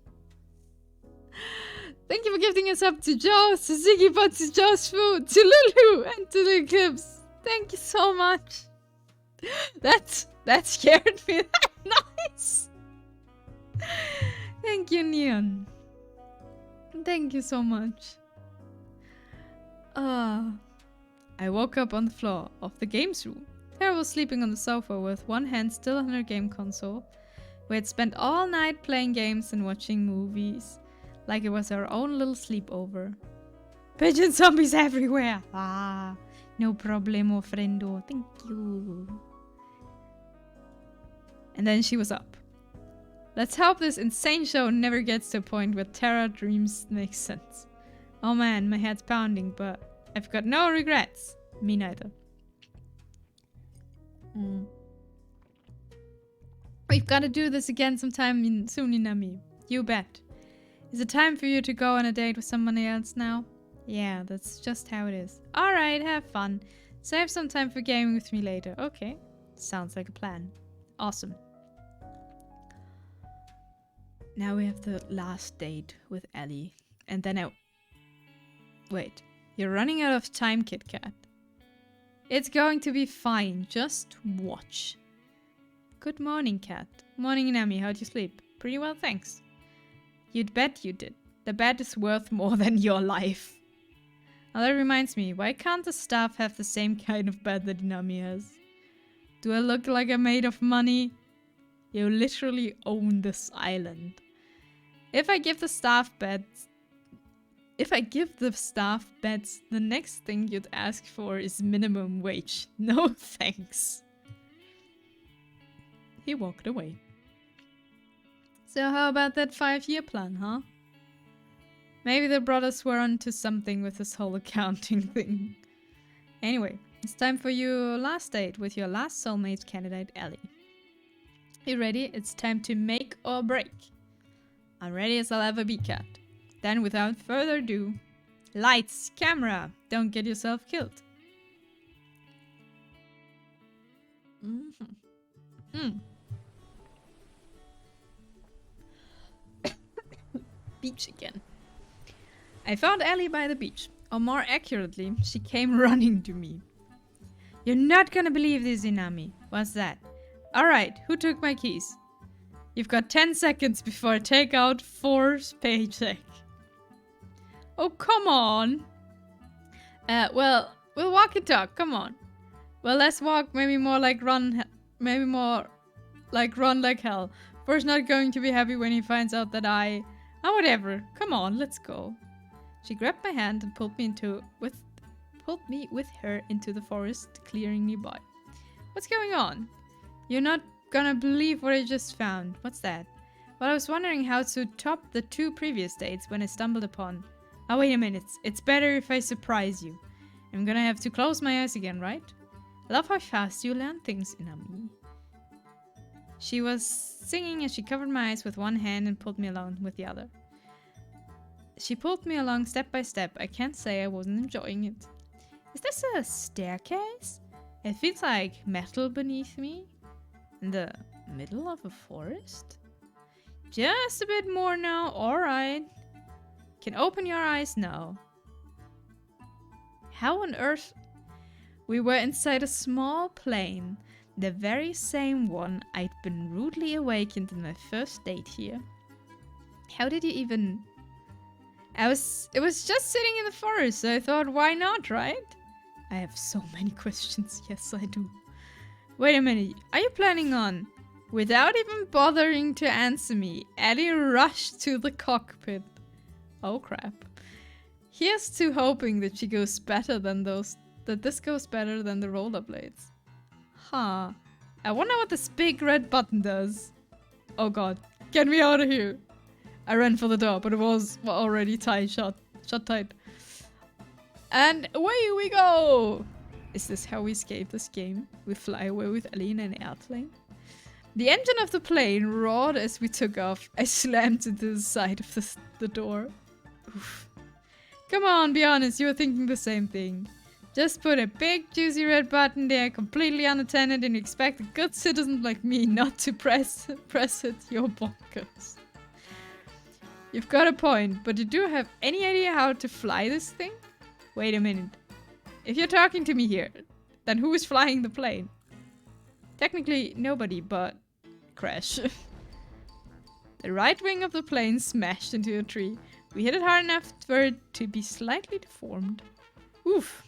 Thank you for gifting us up to Joe, to Ziggy Bot, to Joe's Food, to Lulu, and to the Eclipse. Thank you so much! That scared me. Nice! Thank you, Neon. Thank you so much. I woke up on the floor of the games room. Tara was sleeping on the sofa with one hand still on her game console. We had spent all night playing games and watching movies, like it was our own little sleepover. Pigeon zombies everywhere! Ah, no problemo, friendo. Thank you. And then she was up. Let's hope this insane show never gets to a point where Tara dreams make sense. Oh man, my head's pounding, but I've got no regrets. Me neither. We've got to do this again sometime soon, Inami. You bet. Is it time for you to go on a date with someone else now? Yeah, that's just how it is. Alright, have fun. Save some time for gaming with me later. Okay. Sounds like a plan. Awesome. Now we have the last date with Ellie. And then Wait. You're running out of time, Kit Kat. It's going to be fine. Just watch. Good morning, Kat. Morning, Inami. How'd you sleep? Pretty well, thanks. You'd bet you did. The bed is worth more than your life. Now that reminds me, why can't the staff have the same kind of bed that Inami has? Do I look like I'm made of money? You literally own this island. If I give the staff beds, the next thing you'd ask for is minimum wage. No thanks. He walked away. So how about that 5-year plan, huh? Maybe the brothers were onto something with this whole accounting thing. Anyway, it's time for your last date with your last soulmate candidate, Ellie. You ready? It's time to make or break. I'm ready as I'll ever be, Cat. Then, without further ado, Lights, camera, don't get yourself killed. Beach again. I found Ellie by the beach, or more accurately, she came running to me. You're not gonna believe this, Inami. What's that? Alright, who took my keys? You've got 10 seconds before I take out 4's paycheck. Oh, come on. Well, we'll walk and talk, come on. Well, let's walk, maybe more like run, maybe more like run like hell. 4's not going to be happy when he finds out that I... Oh, whatever. Come on, let's go. She grabbed my hand and pulled me with her into the forest clearing nearby. What's going on? You're not gonna believe what I just found. What's that? Well, I was wondering how to top the 2 previous dates when I stumbled upon... Oh, wait a minute. It's better if I surprise you. I'm gonna have to close my eyes again, right? I love how fast you learn things, Inami. She was singing as she covered my eyes with one hand and pulled me along with the other. She pulled me along step by step. I can't say I wasn't enjoying it. Is this a staircase? It feels like metal beneath me. In the middle of a forest? Just a bit more now. Alright. Can open your eyes now. How on earth? We were inside a small plane. The very same one I'd been rudely awakened in my first date here. How did you even... It was just sitting in the forest, so I thought, why not, right? I have so many questions. Yes, I do. Wait a minute. Are you planning on... Without even bothering to answer me, Ellie rushed to the cockpit. Oh, crap. Here's to hoping that she goes better than those... That this goes better than the rollerblades. Huh. I wonder what this big red button does. Oh god. Get me out of here. I ran for the door, but it was already tight shut tight. And away we go! Is this how we escape this game? We fly away with Ellie in an airplane? The engine of the plane roared as we took off. I slammed into the side of the door. Oof. Come on, be honest, you were thinking the same thing. Just put a big juicy red button there, completely unattended, and you expect a good citizen like me not to press it. You're bonkers. You've got a point, but you do have any idea how to fly this thing? Wait a minute. If you're talking to me here, then who is flying the plane? Technically, nobody, but... Crash. The right wing of the plane smashed into a tree. We hit it hard enough for it to be slightly deformed. Oof.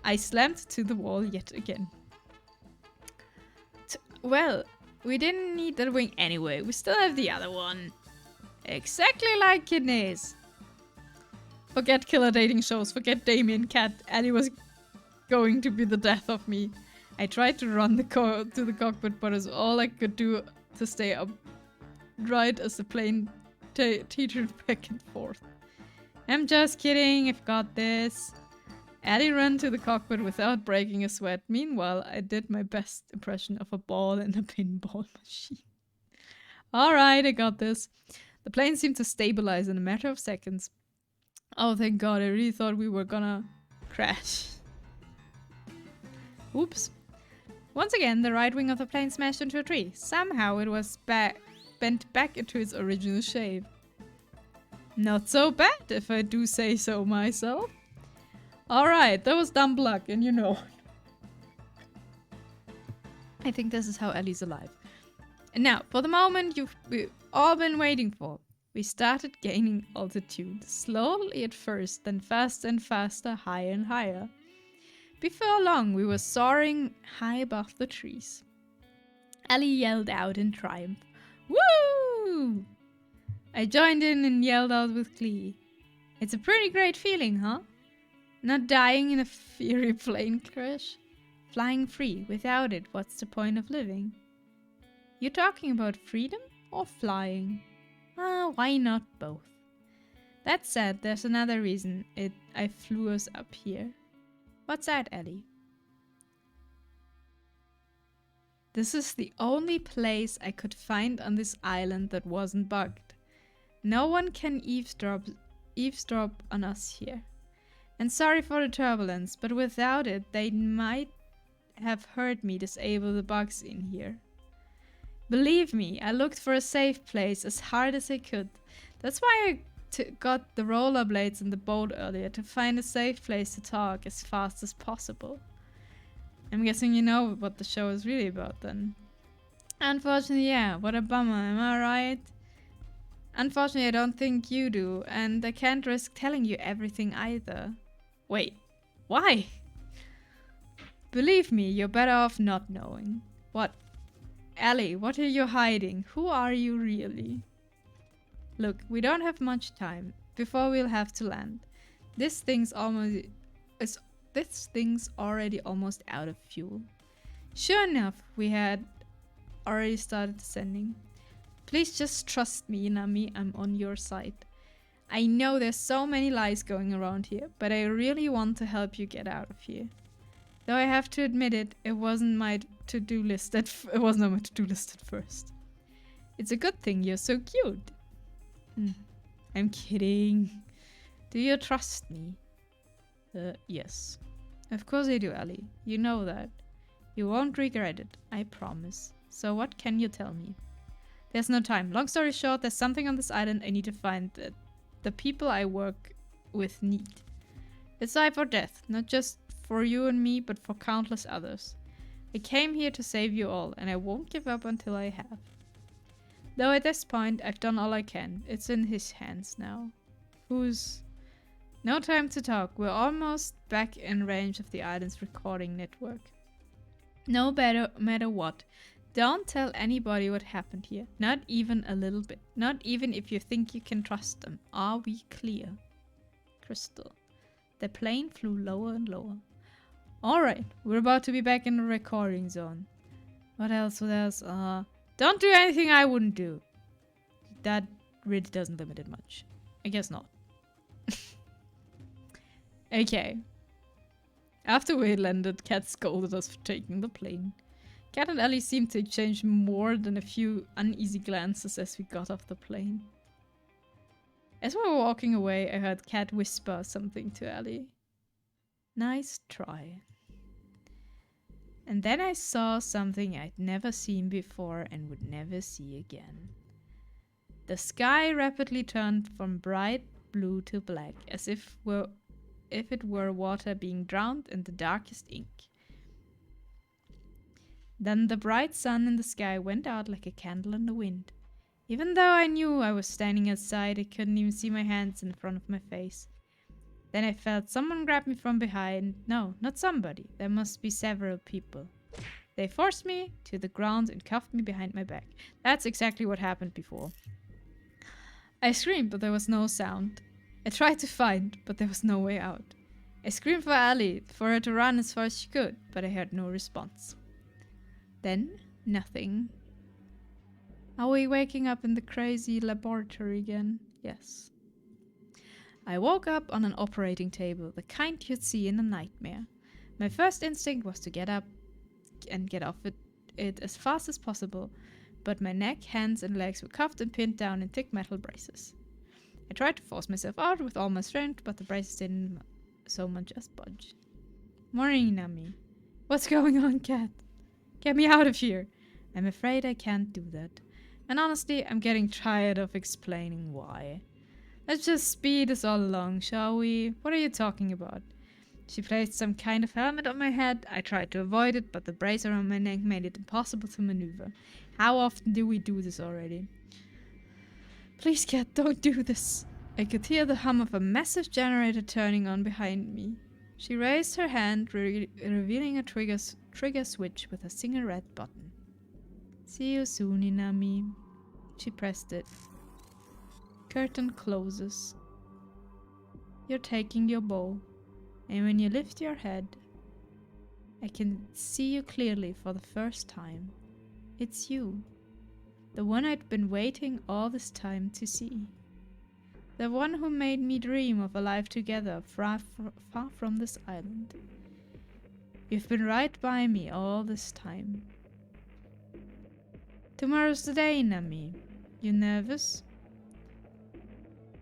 I slammed to the wall yet again. Well, we didn't need that wing anyway. We still have the other one. Exactly like kidneys. Forget killer dating shows. Forget Damien Cat. Ellie was going to be the death of me. I tried to run to the cockpit, but it's all I could do to stay up right as the plane teetered back and forth. I'm just kidding. I've got this. Ellie ran to the cockpit without breaking a sweat. Meanwhile, I did my best impression of a ball in a pinball machine. Alright, I got this. The plane seemed to stabilize in a matter of seconds. Oh, thank god, I really thought we were gonna crash. Oops. Once again, the right wing of the plane smashed into a tree. Somehow it was bent back into its original shape. Not so bad, if I do say so myself. Alright, that was dumb luck, and you know. I think this is how Ellie's alive. And now, for the moment we've all been waiting for. We started gaining altitude, slowly at first, then faster and faster, higher and higher. Before long, we were soaring high above the trees. Ellie yelled out in triumph, "Woo!" I joined in and yelled out with glee. It's a pretty great feeling, huh? Not dying in a fiery plane crash. Flying free. Without it, what's the point of living? You talking about freedom or flying? Why not both? That said, there's another reason I flew us up here. What's that, Ellie? This is the only place I could find on this island that wasn't bugged. No one can eavesdrop eavesdrop on us here. And sorry for the turbulence, but without it, they might have heard me disable the bugs in here. Believe me, I looked for a safe place as hard as I could. That's why I got the rollerblades in the boat earlier, to find a safe place to talk as fast as possible. I'm guessing you know what the show is really about then. Unfortunately, yeah, what a bummer, am I right? Unfortunately, I don't think you do, and I can't risk telling you everything either. Wait, why? Believe me, you're better off not knowing. What? Ellie, what are you hiding? Who are you really? Look, we don't have much time before we'll have to land. This thing's already almost out of fuel. Sure enough, we had already started descending. Please just trust me, Nami, I'm on your side. I know there's so many lies going around here, but I really want to help you get out of here. Though I have to admit it wasn't my to-do list at first. It's a good thing you're so cute. I'm kidding. Do you trust me? Yes. Of course I do, Ellie. You know that. You won't regret it, I promise. So what can you tell me? There's no time. Long story short, there's something on this island I need to find that the people I work with need. It's life or death, not just for you and me, but for countless others. I came here to save you all, and I won't give up until I have. Though at this point, I've done all I can. It's in his hands now. Who's... No time to talk. We're almost back in range of the island's recording network. No matter what, don't tell anybody what happened here. Not even a little bit. Not even if you think you can trust them. Are we clear? Crystal. The plane flew lower and lower. Alright, we're about to be back in the recording zone. What else? Don't do anything I wouldn't do. That really doesn't limit it much. I guess not. Okay. After we landed, Cat scolded us for taking the plane. Cat and Ellie seemed to exchange more than a few uneasy glances as we got off the plane. As we were walking away, I heard Cat whisper something to Ellie. Nice try. And then I saw something I'd never seen before and would never see again. The sky rapidly turned from bright blue to black, as if it were water being drowned in the darkest ink. Then the bright sun in the sky went out like a candle in the wind. Even though I knew I was standing outside, I couldn't even see my hands in front of my face. Then I felt someone grab me from behind. No, not somebody. There must be several people. They forced me to the ground and cuffed me behind my back. That's exactly what happened before. I screamed, but there was no sound. I tried to fight, but there was no way out. I screamed for Ellie, for her to run as far as she could, but I heard no response. Then, nothing. Are we waking up in the crazy laboratory again? Yes. I woke up on an operating table, the kind you'd see in a nightmare. My first instinct was to get up and get off it as fast as possible, but my neck, hands and legs were cuffed and pinned down in thick metal braces. I tried to force myself out with all my strength, but the braces didn't so much as budge. Morning, Nami. What's going on, Cat? Get me out of here. I'm afraid I can't do that. And honestly, I'm getting tired of explaining why. Let's just speed this all along, shall we? What are you talking about? She placed some kind of helmet on my head. I tried to avoid it, but the brace around my neck made it impossible to maneuver. How often do we do this already? Please, Cat, don't do this. I could hear the hum of a massive generator turning on behind me. She raised her hand, revealing a trigger switch with a single red button. See you soon, Inami. She pressed it. Curtain closes. You're taking your bow, and when you lift your head, I can see you clearly for the first time. It's you, the one I'd been waiting all this time to see. The one who made me dream of a life together far from this island. You've been right by me all this time. Tomorrow's the day, Nami. You nervous?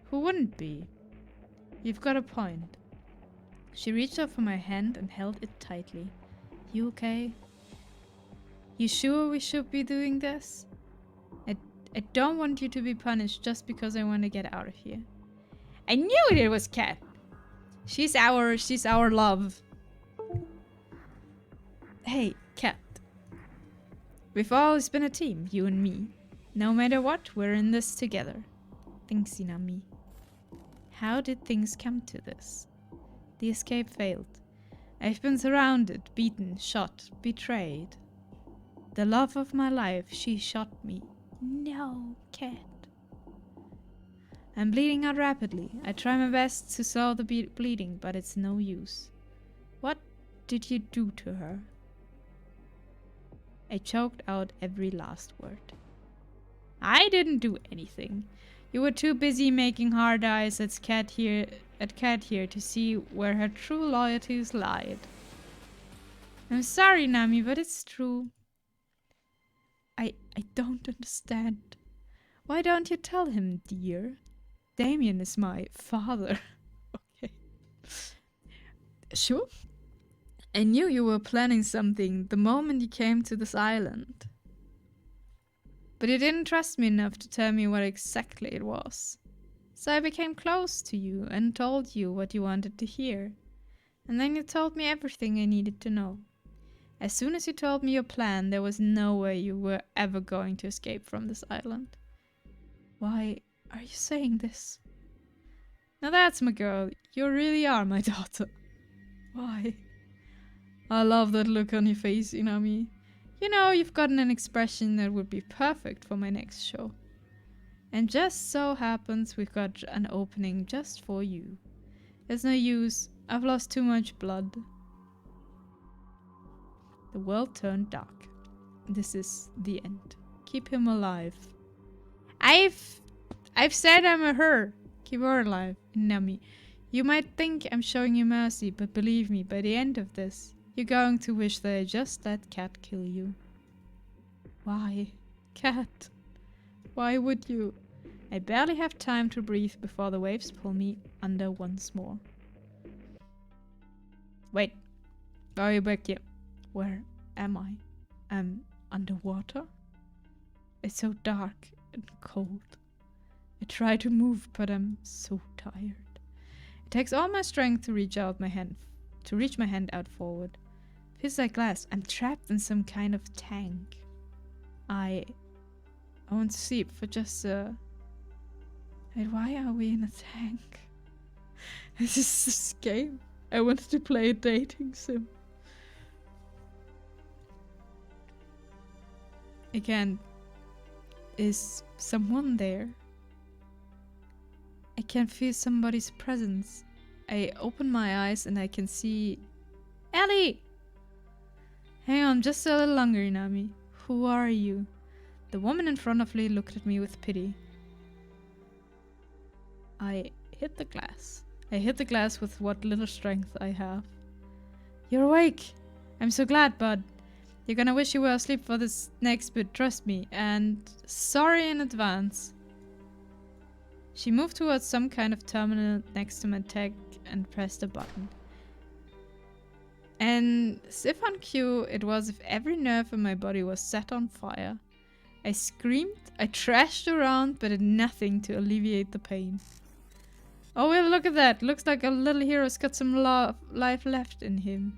Who wouldn't be? You've got a point. She reached out for my hand and held it tightly. You okay? You sure we should be doing this? I don't want you to be punished just because I want to get out of here. I knew it was Cat. She's our love. Hey, Cat. We've always been a team, you and me. No matter what, we're in this together. Thanks, Inami. How did things come to this? The escape failed. I've been surrounded, beaten, shot, betrayed. The love of my life, she shot me. No, Cat. I'm bleeding out rapidly. I try my best to slow the bleeding, but it's no use. What did you do to her? I choked out every last word. I didn't do anything. You were too busy making hard eyes at Cat here to see where her true loyalties lied. I'm sorry, Nami, but it's true. I don't understand. Why don't you tell him, dear? Damien is my father. Okay. Sure. I knew you were planning something the moment you came to this island. But you didn't trust me enough to tell me what exactly it was. So I became close to you and told you what you wanted to hear. And then you told me everything I needed to know. As soon as you told me your plan, there was no way you were ever going to escape from this island. Why are you saying this? Now that's my girl. You really are my daughter. Why? I love that look on your face, Inami. You know, you've gotten an expression that would be perfect for my next show. And just so happens we've got an opening just for you. There's no use. I've lost too much blood. The world turned dark. This is the end. Keep him alive. I've said I'm a her. Keep her alive, Nami. You might think I'm showing you mercy, but believe me, by the end of this, you're going to wish that I just let Cat kill you. Why? Cat? Why would you? I barely have time to breathe before the waves pull me under once more. Wait. Why are you back here? Where am I? I'm underwater? It's so dark and cold. I try to move, but I'm so tired. It takes all my strength to reach my hand out forward. Feels like glass. I'm trapped in some kind of tank. I want to sleep for just a... Wait, why are we in a tank? Is this game? I wanted to play a dating sim. Again, is someone there? I can feel somebody's presence. I open my eyes and I can see... Ellie! Hang on just a little longer, Inami. Who are you? The woman in front of me looked at me with pity. I hit the glass. I hit the glass with what little strength I have. You're awake! I'm so glad, bud. You're gonna wish you were asleep for this next bit, trust me. And sorry in advance. She moved towards some kind of terminal next to my tech and pressed a button. And as if on cue, it was as if every nerve in my body was set on fire. I screamed, I trashed around, but did nothing to alleviate the pain. Oh well, look at that. Looks like a little hero's got some life left in him.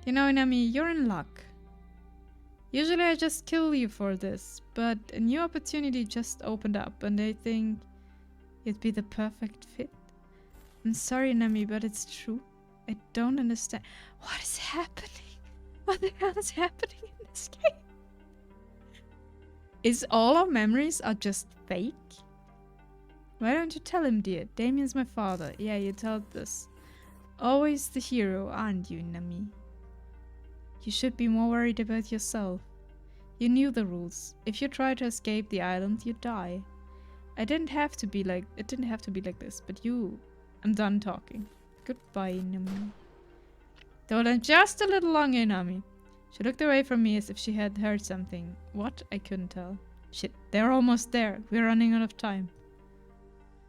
You know, Inami, you're in luck. Usually I just kill you for this, but a new opportunity just opened up and I think you'd be the perfect fit. I'm sorry, Inami, but it's true. I don't understand. What is happening? What the hell is happening in this game? Is all our memories are just fake? Why don't you tell him, dear? Damien's my father. Yeah, you told us. Always the hero, aren't you, Nami? You should be more worried about yourself. You knew the rules. If you try to escape the island, you die. It didn't have to be like this, but you... I'm done talking. Goodbye, Nami. Told him just a little longer, Nami. She looked away from me as if she had heard something. What? I couldn't tell. Shit, they're almost there. We're running out of time.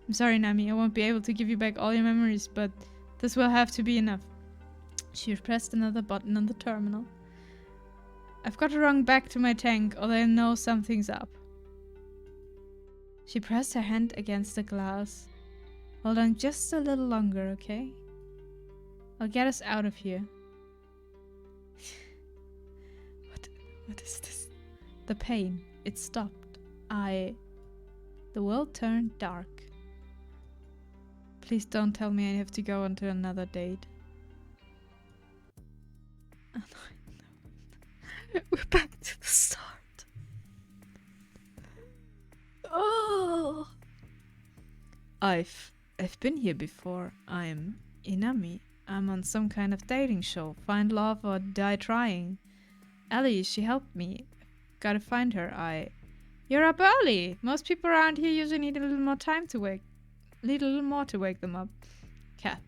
I'm sorry, Nami, I won't be able to give you back all your memories, but this will have to be enough. She pressed another button on the terminal. I've got to run back to my tank, or they'll know something's up. She pressed her hand against the glass. Hold on just a little longer, okay? I'll get us out of here. What is this? The pain. It stopped. The world turned dark. Please don't tell me I have to go on to another date. Oh, no. We're back to the start. Oh! I've been here before. I'm Inami. I'm on some kind of dating show. Find love or die trying. Ellie, she helped me. Gotta find her. You're up early. Most people around here usually need a little more time to wake. Need a little more to wake them up. Cat.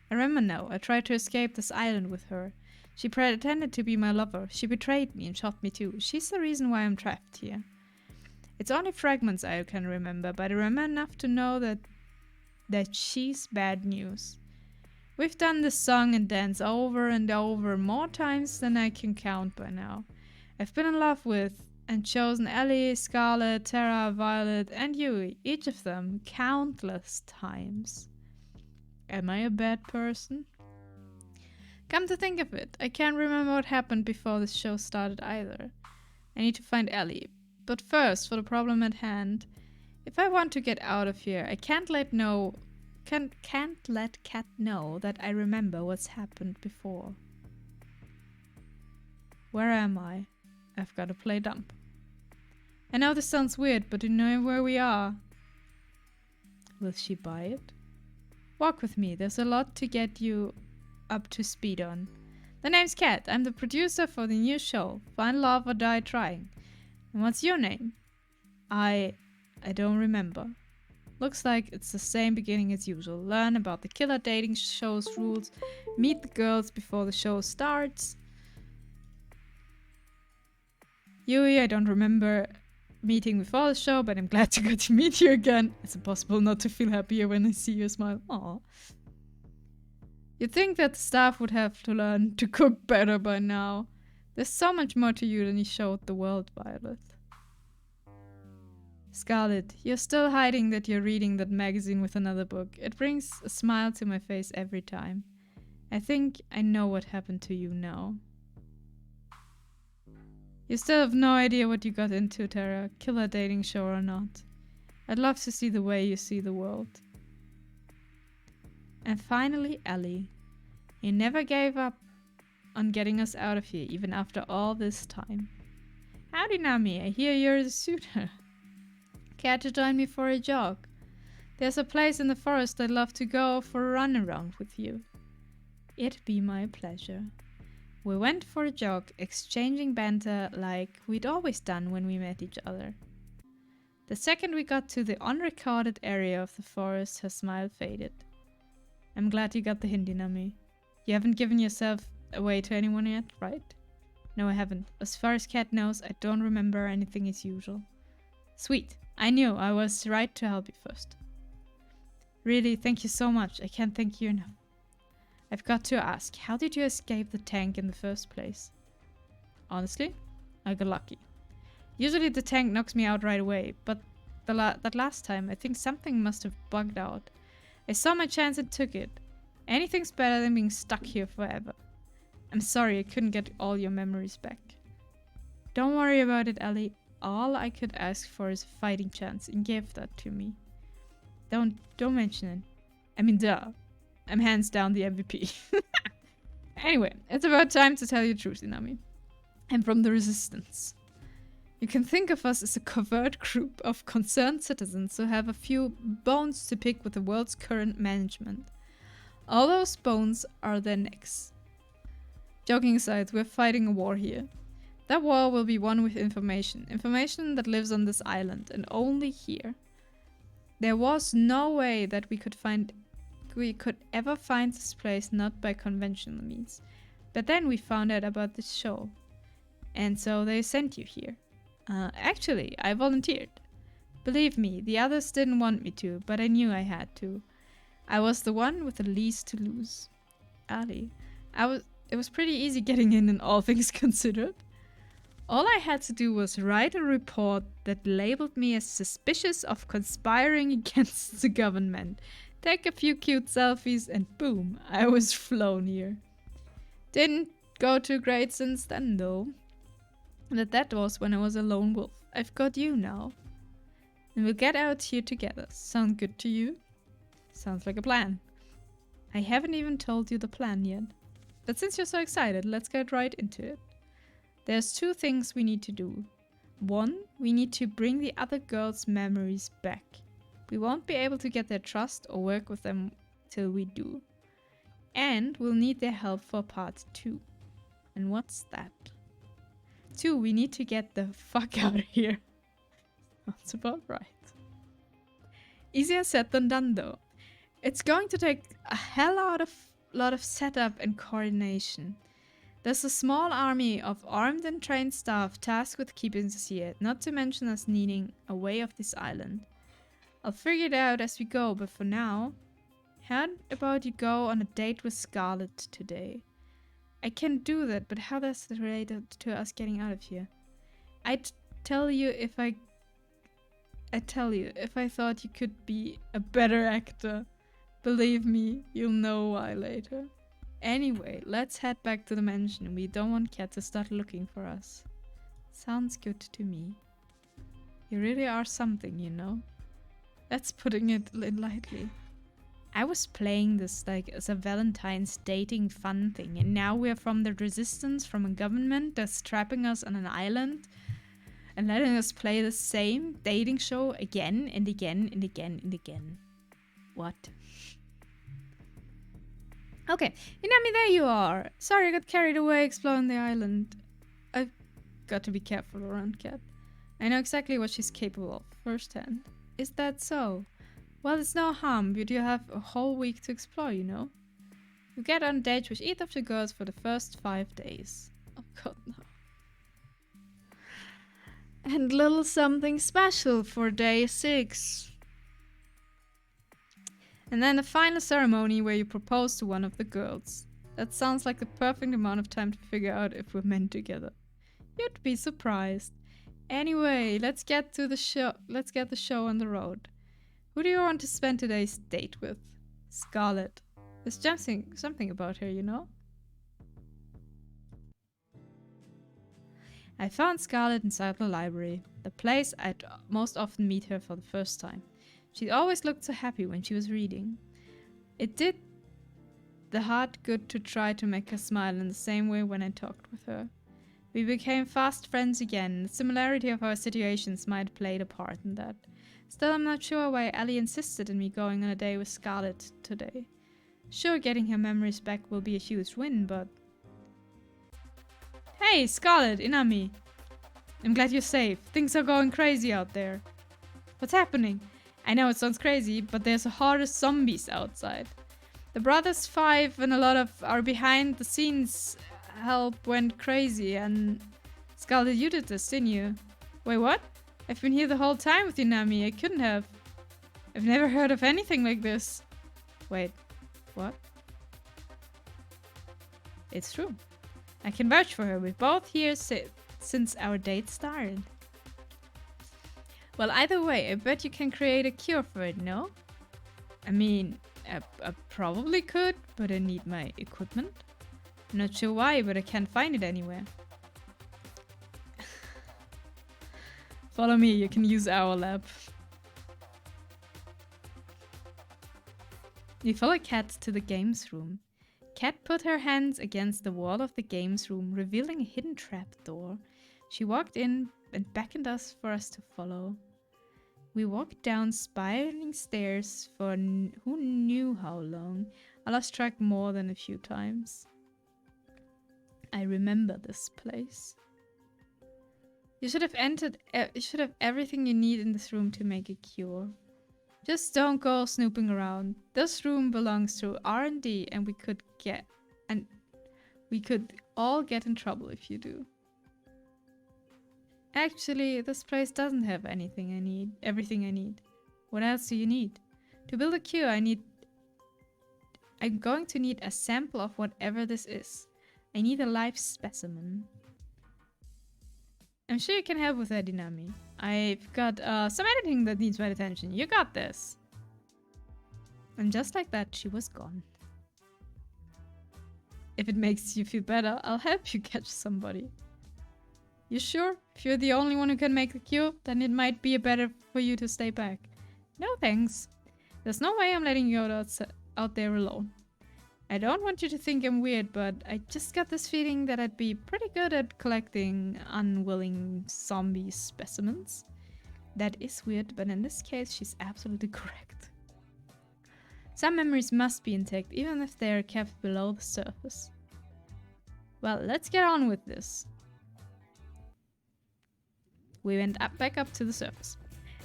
I remember now. I tried to escape this island with her. She pretended to be my lover. She betrayed me and shot me too. She's the reason why I'm trapped here. It's only fragments I can remember, but I remember enough to know that she's bad news. We've done this song and dance over and over more times than I can count by now. I've been in love with and chosen Ellie, Scarlet, Terra, Violet, and Yui, each of them countless times. Am I a bad person? Come to think of it, I can't remember what happened before this show started either. I need to find Ellie. But first, for the problem at hand, if I want to get out of here, I can't let Cat know that I remember what's happened before. Where am I? I've got to play dumb. I know this sounds weird, but you know where we are. Will she buy it? Walk with me, there's a lot to get you up to speed on. The name's Cat. I'm the producer for the new show, Find Love or Die Trying. And what's your name? I don't remember. Looks like it's the same beginning as usual. Learn about the killer dating show's rules. Meet the girls before the show starts. Yui, I don't remember meeting before the show, but I'm glad to get to meet you again. It's impossible not to feel happier when I see you smile. Aww. You'd think that the staff would have to learn to cook better by now. There's so much more to you than you showed the world, Violet. Scarlet, you're still hiding that you're reading that magazine with another book. It brings a smile to my face every time. I think I know what happened to you now. You still have no idea what you got into, Terra, killer dating show or not. I'd love to see the way you see the world. And finally, Ellie. You never gave up on getting us out of here, even after all this time. Howdy, Nami. I hear you're the suitor. Care to join me for a jog? There's a place in the forest I'd love to go for a run around with you. It'd be my pleasure. We went for a jog, exchanging banter like we'd always done when we met each other. The second we got to the unrecorded area of the forest, her smile faded. I'm glad you got the hint, Nami. You haven't given yourself away to anyone yet, right? No, I haven't. As far as Cat knows, I don't remember anything as usual. Sweet. I knew I was right to help you first. Really, thank you so much. I can't thank you enough. I've got to ask, how did you escape the tank in the first place? Honestly, I got lucky. Usually the tank knocks me out right away, but that last time I think something must have bugged out. I saw my chance and took it. Anything's better than being stuck here forever. I'm sorry I couldn't get all your memories back. Don't worry about it, Ellie. All I could ask for is a fighting chance, and give that to me. Don't mention it. I mean, duh. I'm hands down the MVP. Anyway, it's about time to tell you the truth, Inami. I'm from the Resistance. You can think of us as a covert group of concerned citizens who have a few bones to pick with the world's current management. All those bones are their necks. Joking aside, we're fighting a war here. That war will be won with information. Information that lives on this island, and only here. There was no way that we could ever find this place not by conventional means. But then we found out about this show. And so they sent you here. Actually, I volunteered. Believe me, the others didn't want me to, but I knew I had to. I was the one with the least to lose. Ali. It was pretty easy getting in all things considered. All I had to do was write a report that labeled me as suspicious of conspiring against the government, take a few cute selfies, and boom, I was flown here. Didn't go too great since then, though. That was when I was a lone wolf. I've got you now. And we'll get out here together. Sound good to you? Sounds like a plan. I haven't even told you the plan yet. But since you're so excited, let's get right into it. There's 2 things we need to do. 1, we need to bring the other girls' memories back. We won't be able to get their trust or work with them till we do. And we'll need their help for part 2. And what's that? 2, we need to get the fuck out of here. That's about right. Easier said than done, though. It's going to take a lot of setup and coordination. There's a small army of armed and trained staff tasked with keeping us here, not to mention us needing a way off this island. I'll figure it out as we go, but for now, how about you go on a date with Scarlet today? I can do that, but how does it relate to us getting out of here? I'd tell you if I thought you could be a better actor. Believe me, you'll know why later. Anyway, let's head back to the mansion. We don't want Cat to start looking for us. Sounds good to me. You really are something, you know? That's putting it lightly. I was playing this like as a Valentine's dating fun thing, and now we're from the resistance, from a government that's trapping us on an island and letting us play the same dating show again and again and again and again. What? Okay, Inami, there you are. Sorry, I got carried away exploring the island. I've got to be careful around Cat. I know exactly what she's capable of firsthand. Is that so? Well, it's no harm, but you have a whole week to explore, you know. You get on dates with each of the girls for the first 5 days. Oh god, no. And little something special for day 6. And then the final ceremony where you propose to one of the girls. That sounds like the perfect amount of time to figure out if we're meant together. You'd be surprised. Anyway, let's get the show on the road. Who do you want to spend today's date with? Scarlet. There's something about her, you know? I found Scarlet inside the library, the place I'd most often meet her for the first time. She always looked so happy when she was reading. It did the heart good to try to make her smile in the same way when I talked with her. We became fast friends again. The similarity of our situations might have played a part in that. Still, I'm not sure why Ellie insisted on me going on a date with Scarlet today. Sure, getting her memories back will be a huge win, but... Hey, Scarlet, Inami! I'm glad you're safe. Things are going crazy out there. What's happening? I know it sounds crazy, but there's a horde of zombies outside. The Brothers 5 and a lot of our behind-the-scenes help went crazy, and... Scarlet, you did this, didn't you? Wait, what? I've been here the whole time with you, Nami. I couldn't have. I've never heard of anything like this. Wait, what? It's true. I can vouch for her. We're both here since our date started. Well, either way, I bet you can create a cure for it, no? I mean, I probably could, but I need my equipment. I'm not sure why, but I can't find it anywhere. Follow me, you can use our lab. We follow Cat to the games room. Cat put her hands against the wall of the games room, revealing a hidden trapdoor. She walked in and beckoned us for us to follow. We walked down spiraling stairs for who knew how long. I lost track more than a few times. I remember this place. You should have everything you need in this room to make a cure. Just don't go snooping around. This room belongs to R&D, and we could all get in trouble if you do. Actually, this place doesn't have everything I need. What else do you need? To build a queue, I'm going to need a sample of whatever this is. I need a live specimen. I'm sure you can help with that, Dinami. I've got some editing that needs my attention. You got this. And just like that, she was gone. If it makes you feel better, I'll help you catch somebody. You sure? If you're the only one who can make the queue, then it might be better for you to stay back. No thanks. There's no way I'm letting you out there alone. I don't want you to think I'm weird, but I just got this feeling that I'd be pretty good at collecting unwilling zombie specimens. That is weird, but in this case, she's absolutely correct. Some memories must be intact, even if they are kept below the surface. Well, let's get on with this. We went back up to the surface.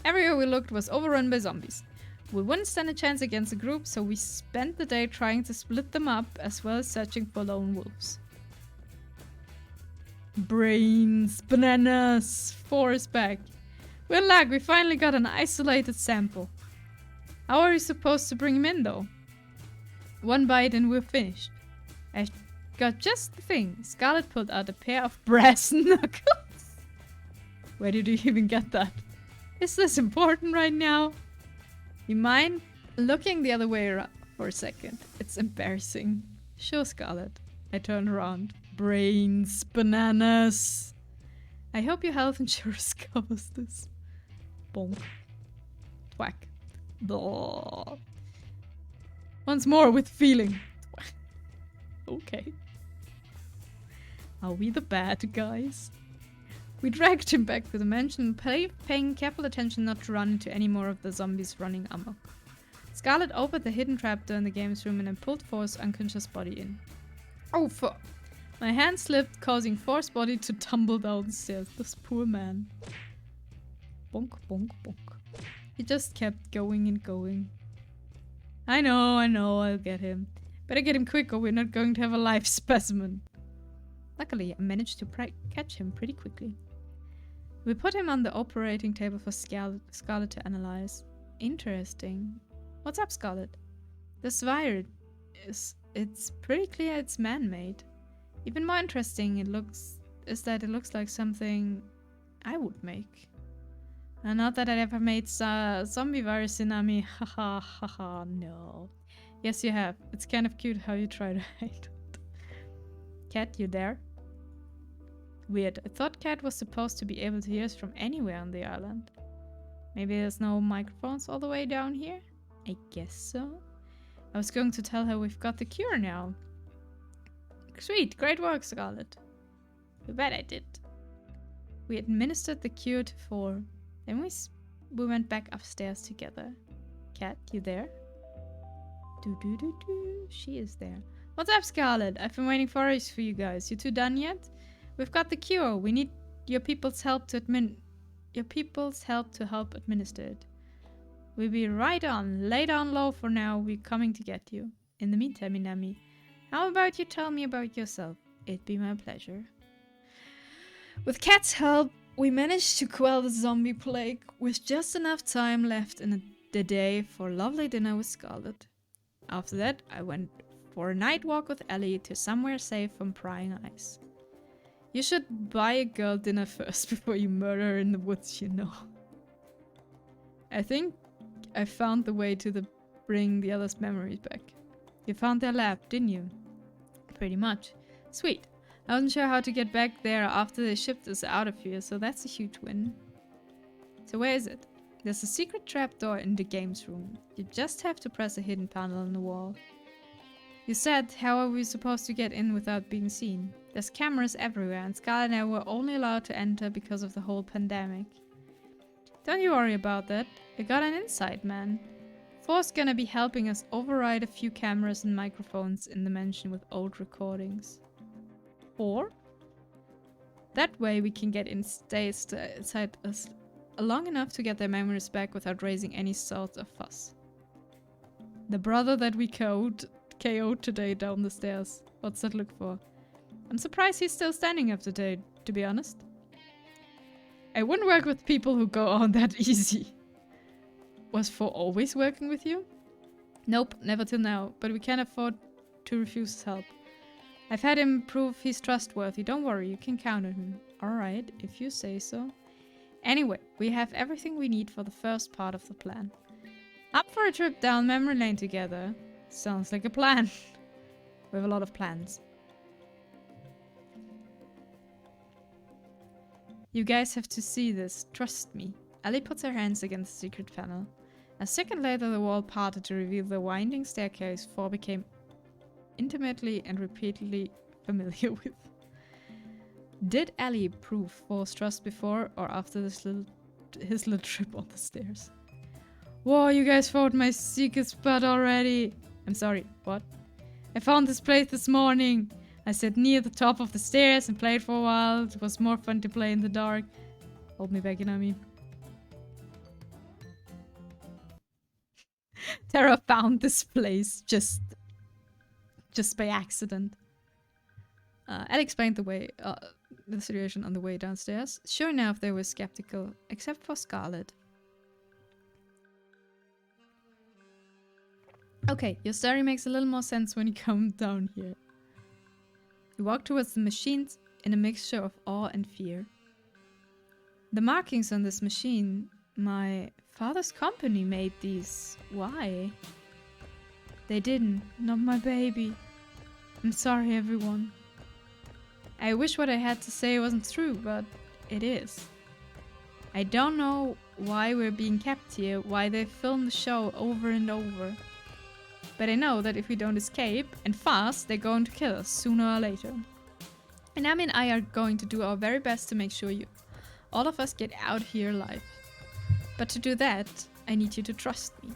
Everywhere we looked was overrun by zombies. We wouldn't stand a chance against a group, so we spent the day trying to split them up, as well as searching for lone wolves. Brains, bananas, 4 is back. We're in luck, we finally got an isolated sample. How are we supposed to bring him in, though? 1 bite and we're finished. I got just the thing. Scarlet pulled out a pair of brass knuckles. Where did you even get that? Is this important right now? You mind looking the other way around for a second? It's embarrassing. Sure, Scarlet. I turned around. Brains, bananas. I hope your health insurance covers this. Bonk. Thwack. Blah. Once more with feeling. Okay. Are we the bad guys? We dragged him back to the mansion, paying careful attention not to run into any more of the zombies running amok. Scarlet opened the hidden trapdoor in the games room and then pulled For's unconscious body in. Oh fuck! My hand slipped, causing For's body to tumble down the stairs. This poor man. Bonk, bonk, bonk. He just kept going and going. I know, I'll get him. Better get him quick or we're not going to have a live specimen. Luckily, I managed to catch him pretty quickly. We put him on the operating table for Scarlet to analyze. Interesting. What's up, Scarlet? This virus it's pretty clear it's man-made. Even more interesting is that it looks like something I would make. And not that I ever made zombie virus tsunami. Haha, haha, no. Yes, you have. It's kind of cute how you try to hide it. Cat, you there? Weird. I thought Cat was supposed to be able to hear us from anywhere on the island. Maybe there's no microphones all the way down here? I guess so. I was going to tell her we've got the cure now. Sweet, great work, Scarlet. You bet I did. We administered the cure to 4. Then we went back upstairs together. Cat, you there? Do. She is there. What's up, Scarlet? I've been waiting for hours for you guys. You two done yet? We've got the cure. We need your people's help to help administer it. We'll be right on. Lay down low for now. We're coming to get you. In the meantime, Inami, how about you tell me about yourself? It'd be my pleasure. With Cat's help, we managed to quell the zombie plague with just enough time left in the day for a lovely dinner with Scarlet. After that, I went for a night walk with Ellie to somewhere safe from prying eyes. You should buy a girl dinner first before you murder her in the woods, you know. I think I found the way to bring the others' memories back. You found their lab, didn't you? Pretty much. Sweet. I wasn't sure how to get back there after they shipped us out of here, so that's a huge win. So where is it? There's a secret trapdoor in the games room. You just have to press a hidden panel on the wall. You said, how are we supposed to get in without being seen? There's cameras everywhere, and Scarlet and I were only allowed to enter because of the whole pandemic. Don't you worry about that. I got an insight, man. For's gonna be helping us override a few cameras and microphones in the mansion with old recordings. Or that way we can get stay inside us long enough to get their memories back without raising any sort of fuss. The brother that we KO'd today down the stairs. What's that look for? I'm surprised he's still standing up today, to be honest. I wouldn't work with people who go on that easy. Was 4 always working with you? Nope, never till now, but we can't afford to refuse his help. I've had him prove he's trustworthy. Don't worry, you can count on him. Alright, if you say so. Anyway, we have everything we need for the first part of the plan. Up for a trip down memory lane together. Sounds like a plan. We have a lot of plans. You guys have to see this. Trust me. Ellie puts her hands against the secret panel. A second later, the wall parted to reveal the winding staircase 4 became intimately and repeatedly familiar with. Did Ellie prove 4's trust before or after his little trip on the stairs? Whoa, you guys found my secret spot already. I'm sorry, what? I found this place this morning. I sat near the top of the stairs and played for a while. It was more fun to play in the dark. Hold me back, Inami. Tara found this place just by accident. Ellie explained the situation on the way downstairs. Sure enough, they were skeptical, except for Scarlet. Okay, your story makes a little more sense when you come down here. You walk towards the machines in a mixture of awe and fear. The markings on this machine, my father's company made these. Why? They didn't, not my baby. I'm sorry, everyone. I wish what I had to say wasn't true, but it is. I don't know why we're being kept here, why they film the show over and over. But I know that if we don't escape, and fast, they're going to kill us sooner or later. And Ami and I are going to do our very best to make sure all of us get out here alive. But to do that, I need you to trust me.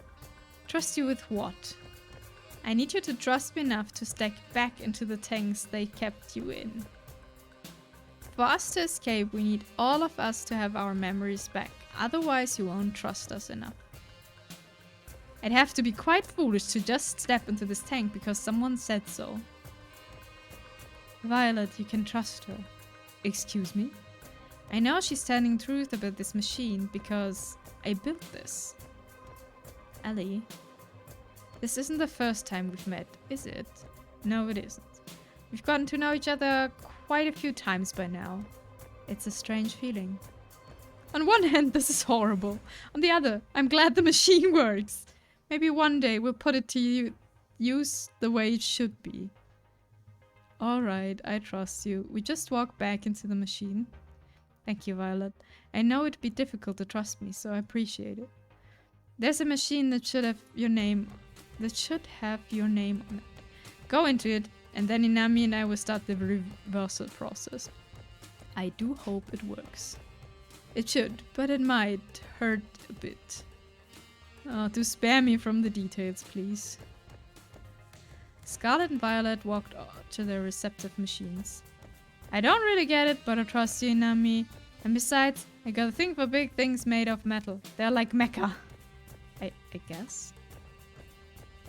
Trust you with what? I need you to trust me enough to stack back into the tanks they kept you in. For us to escape, we need all of us to have our memories back. Otherwise, you won't trust us enough. I'd have to be quite foolish to just step into this tank because someone said so. Violet, you can trust her. Excuse me? I know she's telling the truth about this machine because I built this. Ellie, this isn't the first time we've met, is it? No, it isn't. We've gotten to know each other quite a few times by now. It's a strange feeling. On one hand, this is horrible. On the other, I'm glad the machine works. Maybe one day we'll put it to use the way it should be. Alright, I trust you. We just walk back into the machine. Thank you, Violet. I know it'd be difficult to trust me, so I appreciate it. There's a machine that should have your name on it. Go into it, and then Inami and I will start the reversal process. I do hope it works. It should, but it might hurt a bit. Do spare me from the details, please. Scarlet and Violet walked to their receptive machines. I don't really get it, but I trust you, Inami. And besides, I got a thing for big things made of metal. They're like mecha. I guess.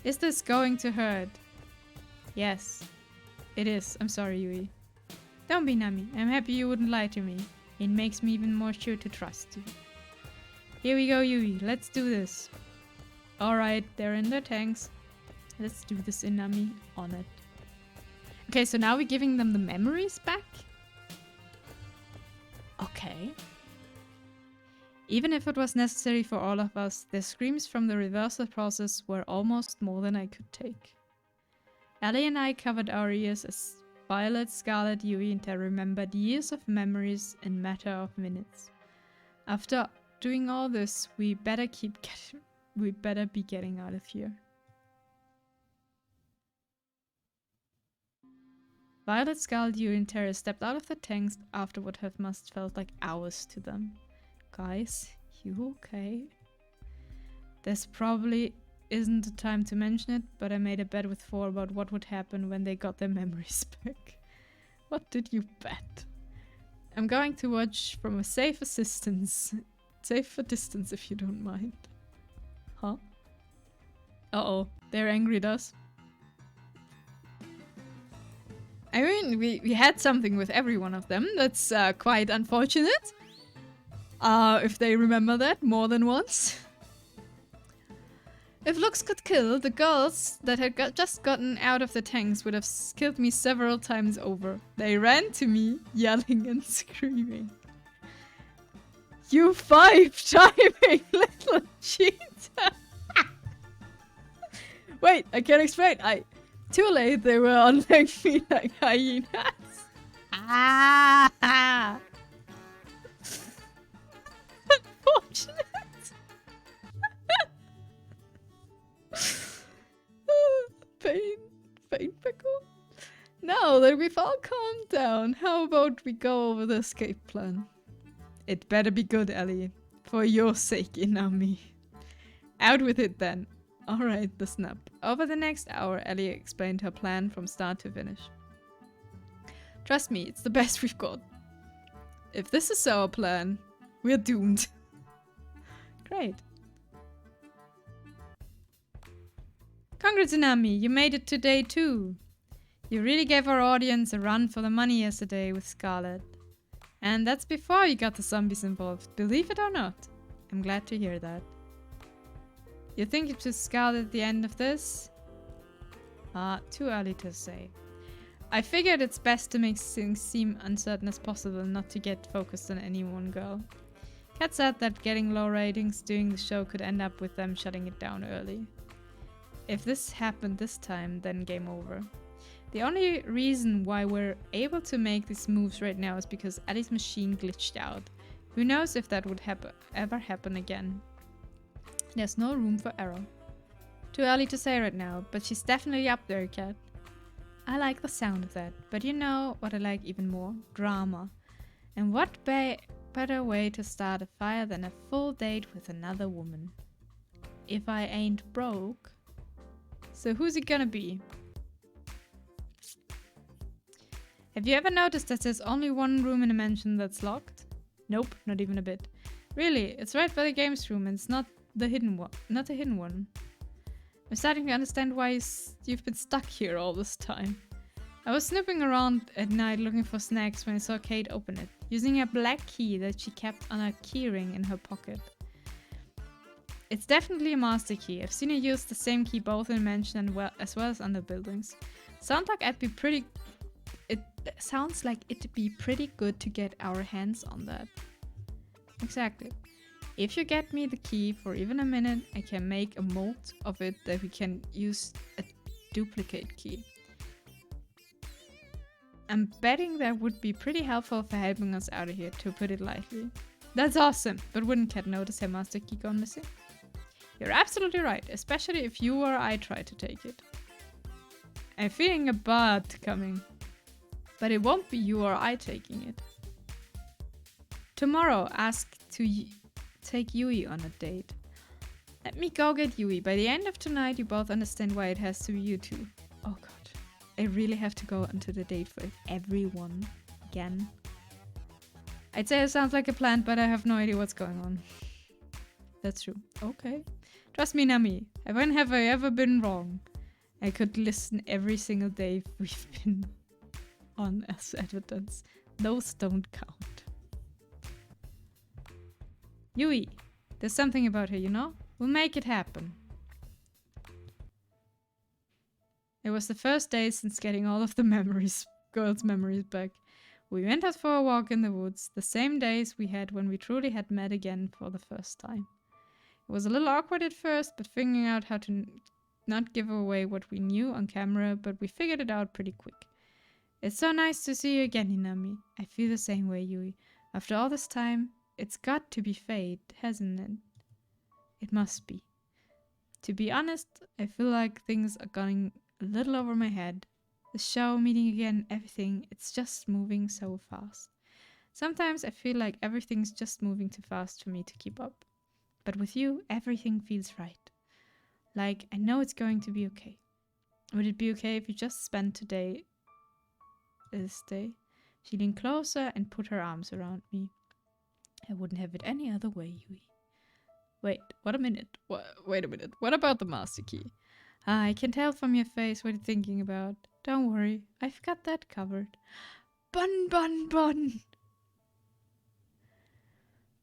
Is this going to hurt? Yes. It is. I'm sorry, Yui. Don't be, Nami. I'm happy you wouldn't lie to me. It makes me even more sure to trust you. Here we go, Yui. Let's do this. Alright, they're in their tanks. Let's do this, Inami. On it. Okay, so now we're giving them the memories back? Okay. Even if it was necessary for all of us, the screams from the reversal process were almost more than I could take. Ellie and I covered our ears as Violet, Scarlet, Yui, and I remembered years of memories in a matter of minutes. After doing all this, we better be getting out of here. Violet, Scarlet, Yuri, and Terra stepped out of the tanks after what must felt like hours to them. Guys, you okay? This probably isn't the time to mention it, but I made a bet with 4 about what would happen when they got their memories back. What did you bet? I'm going to watch from a safer distance if you don't mind. Huh? Uh-oh, they're angry at us. I mean, we had something with every one of them. That's quite unfortunate. If they remember that more than once. If looks could kill, the girls that had just gotten out of the tanks would have killed me several times over. They ran to me, yelling and screaming. You 5-timing little cheater! Wait, I can't explain. Too late, they were unlike me like hyenas. Ah! Unfortunate. Pain pickle. Now that we've all calmed down, how about we go over the escape plan? It better be good, Ellie. For your sake, Inami. Out with it then. Alright, the snap. Over the next hour, Ellie explained her plan from start to finish. Trust me, it's the best we've got. If this is our plan, we're doomed. Great. Congrats, Inami, you made it today too. You really gave our audience a run for the money yesterday with Scarlet. And that's before you got the zombies involved, believe it or not. I'm glad to hear that. You think it's just Scarlet at the end of this? Too early to say. I figured it's best to make things seem uncertain as possible and not to get focused on any one girl. Kat said that getting low ratings during the show could end up with them shutting it down early. If this happened this time, then game over. The only reason why we're able to make these moves right now is because Ellie's machine glitched out. Who knows if that would ever happen again. There's no room for error. Too early to say right now, but she's definitely up there, Kat. I like the sound of that, but you know what I like even more? Drama. And what better way to start a fire than a full date with another woman? If I ain't broke... So who's it gonna be? Have you ever noticed that there's only one room in a mansion that's locked? Nope, not even a bit. Really, it's right by the games room and it's not the hidden one. Not the hidden one. I'm starting to understand why you've been stuck here all this time. I was snooping around at night looking for snacks when I saw Kate open it, using a black key that she kept on a keyring in her pocket. It's definitely a master key. I've seen her use the same key both in the mansion and as well as under buildings. Sounds like it'd be pretty good to get our hands on that. Exactly. If you get me the key for even a minute, I can make a mold of it that we can use a duplicate key. I'm betting that would be pretty helpful for helping us out of here, to put it lightly. That's awesome, but wouldn't Kat notice her master key gone missing? You're absolutely right, especially if you or I try to take it. I'm feeling a but coming. But it won't be you or I taking it. Tomorrow, ask to take Yui on a date. Let me go get Yui. By the end of tonight, you both understand why it has to be you two. Oh god. I really have to go onto the date with everyone again. I'd say it sounds like a plan, but I have no idea what's going on. That's true. Okay. Trust me, Nami. When have I ever been wrong? I could listen every single day we've been on as evidence. Those don't count. Yui. There's something about her, you know? We'll make it happen. It was the first day since getting all of the girls' memories back. We went out for a walk in the woods, the same days we had when we truly had met again for the first time. It was a little awkward at first, but figuring out how to not give away what we knew on camera, but we figured it out pretty quick. It's so nice to see you again, Hinami. I feel the same way, Yui. After all this time, it's got to be fate, hasn't it? It must be. To be honest, I feel like things are going a little over my head. The show, meeting again, everything, it's just moving so fast. Sometimes I feel like everything's just moving too fast for me to keep up. But with you, everything feels right. Like, I know it's going to be okay. Would it be okay if you just spent this day? She leaned closer and put her arms around me. I wouldn't have it any other way, Yui. Wait a minute. What about the master key? I can tell from your face what you're thinking about. Don't worry, I've got that covered. Bun, bun, bun!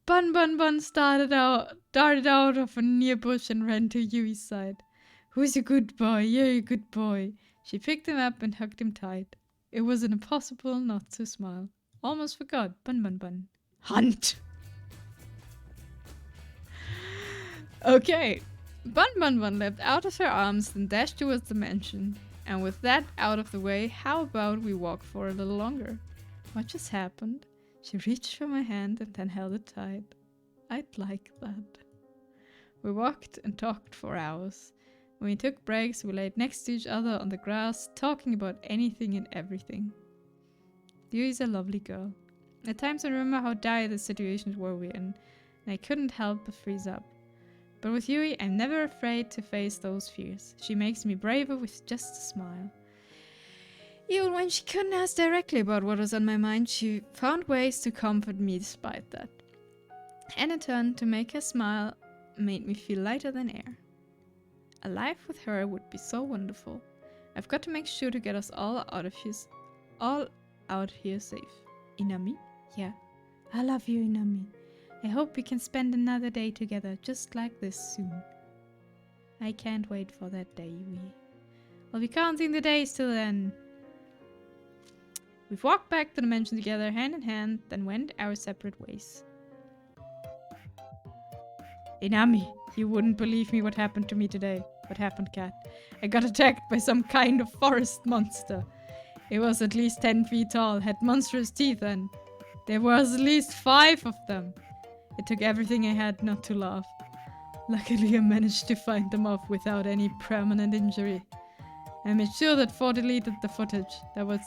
Bun Bun Bun darted out of a near bush and ran to Yui's side. Who's a good boy? You're a good boy. She picked him up and hugged him tight. It was impossible not to smile. Almost forgot. Bun Bun Bun. Hunt! Okay. Bun Bun Bun leapt out of her arms and dashed towards the mansion. And with that out of the way, how about we walk for a little longer? What just happened? She reached for my hand and then held it tight. I'd like that. We walked and talked for hours. When we took breaks, we laid next to each other on the grass, talking about anything and everything. Yui's a lovely girl. At times I remember how dire the situations were we're in, and I couldn't help but freeze up. But with Yui, I'm never afraid to face those fears. She makes me braver with just a smile. Even when she couldn't ask directly about what was on my mind, she found ways to comfort me despite that. And in turn, to make her smile made me feel lighter than air. A life with her would be so wonderful. I've got to make sure to get us all out here safe. Inami? Yeah. I love you, Inami. I hope we can spend another day together just like this soon. I can't wait for that day, Yui. I'll be counting the days till then. We've walked back to the mansion together, hand in hand, then went our separate ways. Inami, you wouldn't believe me what happened to me today. What happened, Cat? I got attacked by some kind of forest monster. It was at least 10 feet tall, had monstrous teeth, and there was at least 5 of them. It took everything I had not to laugh. Luckily, I managed to fight them off without any permanent injury. I made sure that 4 deleted the footage. That was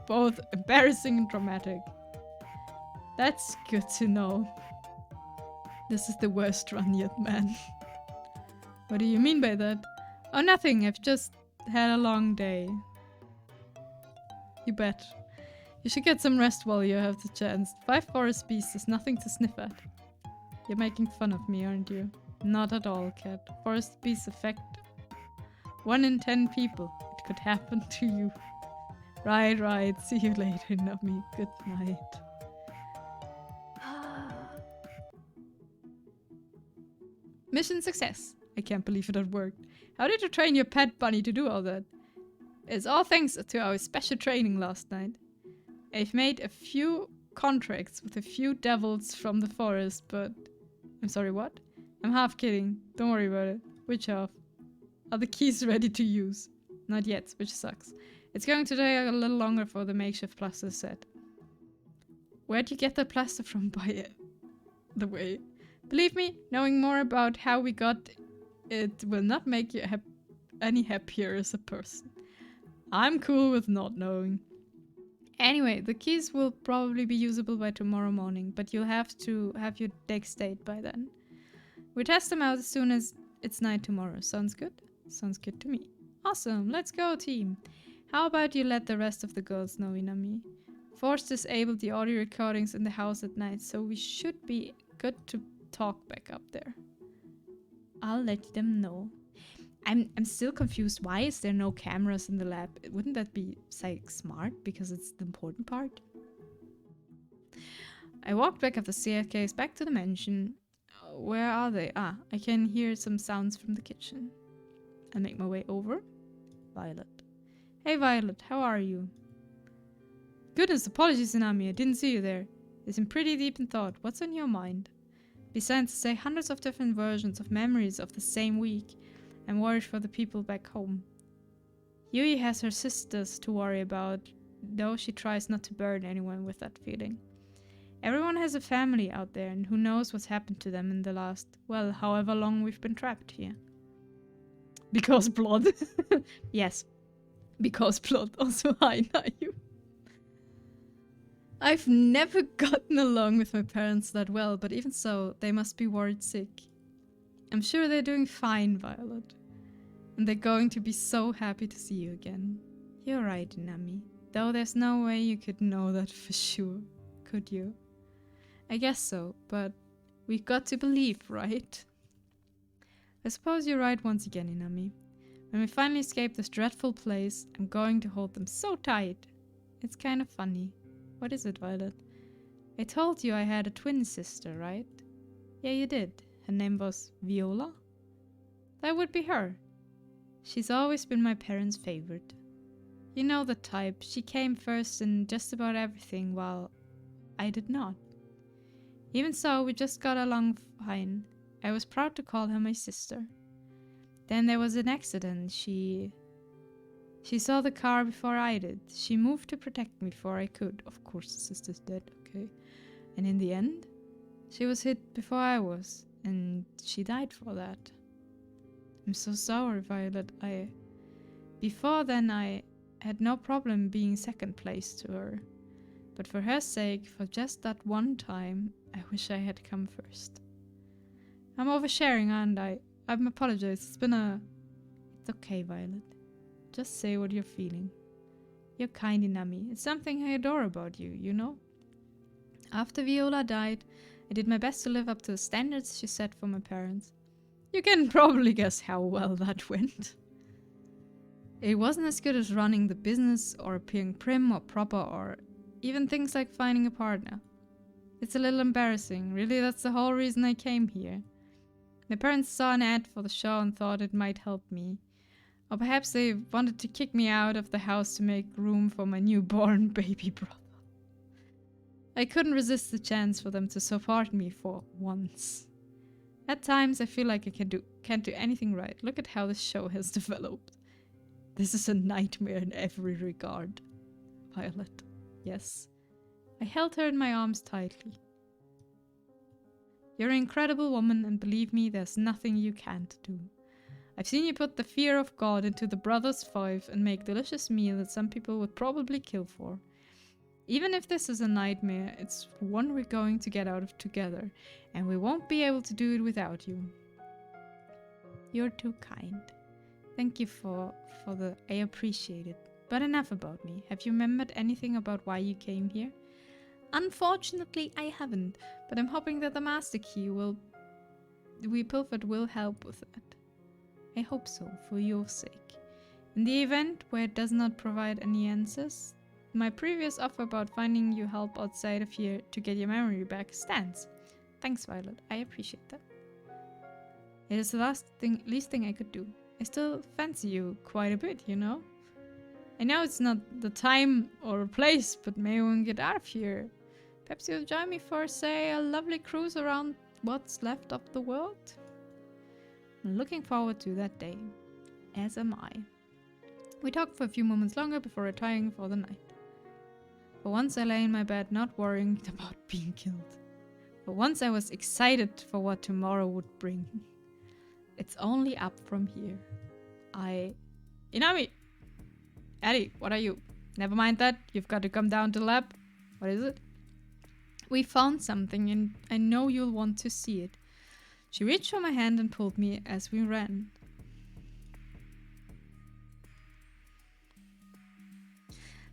both embarrassing and dramatic. That's good to know. This is the worst run yet, man. What do you mean by that? Oh, nothing. I've just had a long day. You bet. You should get some rest while you have the chance. 5 forest beasts is nothing to sniff at. You're making fun of me, aren't you? Not at all, Cat. Forest beasts affect 1 in 10 people. It could happen to you. Right. See you later, Nami. Good night. Mission success. I can't believe it had worked. How did you train your pet bunny to do all that? It's all thanks to our special training last night. I've made a few contracts with a few devils from the forest, but... I'm sorry, what? I'm half kidding. Don't worry about it. Which half? Are the keys ready to use? Not yet, which sucks. It's going to take a little longer for the makeshift plaster set. Where'd you get that plaster from, by the way? Believe me, knowing more about how we got it will not make you any happier as a person. I'm cool with not knowing. Anyway, the keys will probably be usable by tomorrow morning, but you'll have to have your deck state by then. We'll test them out as soon as it's night tomorrow. Sounds good? Sounds good to me. Awesome, let's go, team. How about you let the rest of the girls know, Inami? Force disabled the audio recordings in the house at night, so we should be good to talk back up there. I'll let them know. I'm still confused. Why is there no cameras in the lab? Wouldn't that be, like, smart? Because it's the important part. I walked back up the staircase, back to the mansion. Where are they? Ah, I can hear some sounds from the kitchen. I make my way over. Violet. Hey Violet, how are you? Goodness, apologies Inami, I didn't see you there. You seem pretty deep in thought. What's on your mind? Besides, to say hundreds of different versions of memories of the same week. I'm worried for the people back home. Yui has her sisters to worry about, though she tries not to burden anyone with that feeling. Everyone has a family out there, and who knows what's happened to them in the last, well, however long we've been trapped here. Because blood. Yes. Because blood. Also, hi, Nayu. I've never gotten along with my parents that well, but even so, they must be worried sick. I'm sure they're doing fine, Violet. And they're going to be so happy to see you again. You're right, Inami. Though there's no way you could know that for sure, could you? I guess so, but we've got to believe, right? I suppose you're right once again, Inami. When we finally escape this dreadful place, I'm going to hold them so tight. It's kind of funny. What is it, Violet? I told you I had a twin sister, right? Yeah, you did. Her name was Viola? That would be her. She's always been my parents' favorite. You know the type. She came first in just about everything, while I did not. Even so, we just got along fine. I was proud to call her my sister. Then there was an accident. She saw the car before I did. She moved to protect me before I could. Of course, the sister's dead, okay. And in the end, she was hit before I was, and she died for that. I'm so sorry, Violet. Before then, I had no problem being second place to her. But for her sake, for just that one time, I wish I had come first. I'm oversharing, aren't I? I'm apologized. It's okay, Violet. Just say what you're feeling. You're kind, Inami. It's something I adore about you, you know? After Viola died, I did my best to live up to the standards she set for my parents. You can probably guess how well that went. It wasn't as good as running the business or appearing prim or proper or even things like finding a partner. It's a little embarrassing. Really, that's the whole reason I came here. My parents saw an ad for the show and thought it might help me. Or perhaps they wanted to kick me out of the house to make room for my newborn baby brother. I couldn't resist the chance for them to support me for once. At times I feel like I can't do anything right. Look at how this show has developed. This is a nightmare in every regard. Violet. Yes. I held her in my arms tightly. You're an incredible woman, and believe me, there's nothing you can't do. I've seen you put the fear of God into the Brothers Five and make delicious meal that some people would probably kill for. Even if this is a nightmare, it's one we're going to get out of together, and we won't be able to do it without you. You're too kind. Thank you for the... I appreciate it. But enough about me. Have you remembered anything about why you came here? Unfortunately, I haven't, but I'm hoping that the master key we pilfered will help with that. I hope so, for your sake. In the event where it does not provide any answers, my previous offer about finding you help outside of here to get your memory back stands. Thanks, Violet. I appreciate that. It is the least thing I could do. I still fancy you quite a bit, you know? I know it's not the time or place, but maybe when we get out of here, perhaps you'll join me for, say, a lovely cruise around what's left of the world? I'm looking forward to that day. As am I. We talked for a few moments longer before retiring for the night. For once I lay in my bed not worrying about being killed. For once I was excited for what tomorrow would bring. It's only up from here. Inami! Eddie, what are you? Never mind that. You've got to come down to the lab. What is it? We found something and I know you'll want to see it. She reached for my hand and pulled me as we ran.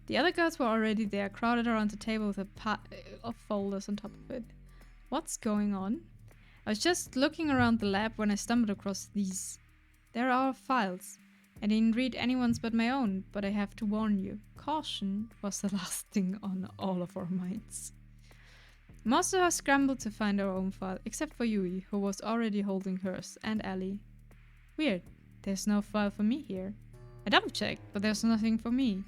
The other girls were already there, crowded around the table with a pile of folders on top of it. What's going on? I was just looking around the lab when I stumbled across these. They're our files. I didn't read anyone's but my own, but I have to warn you. Caution was the last thing on all of our minds. Most of us scrambled to find our own file, except for Yui, who was already holding hers, and Ellie. Weird. There's no file for me here. I double-checked, but there's nothing for me.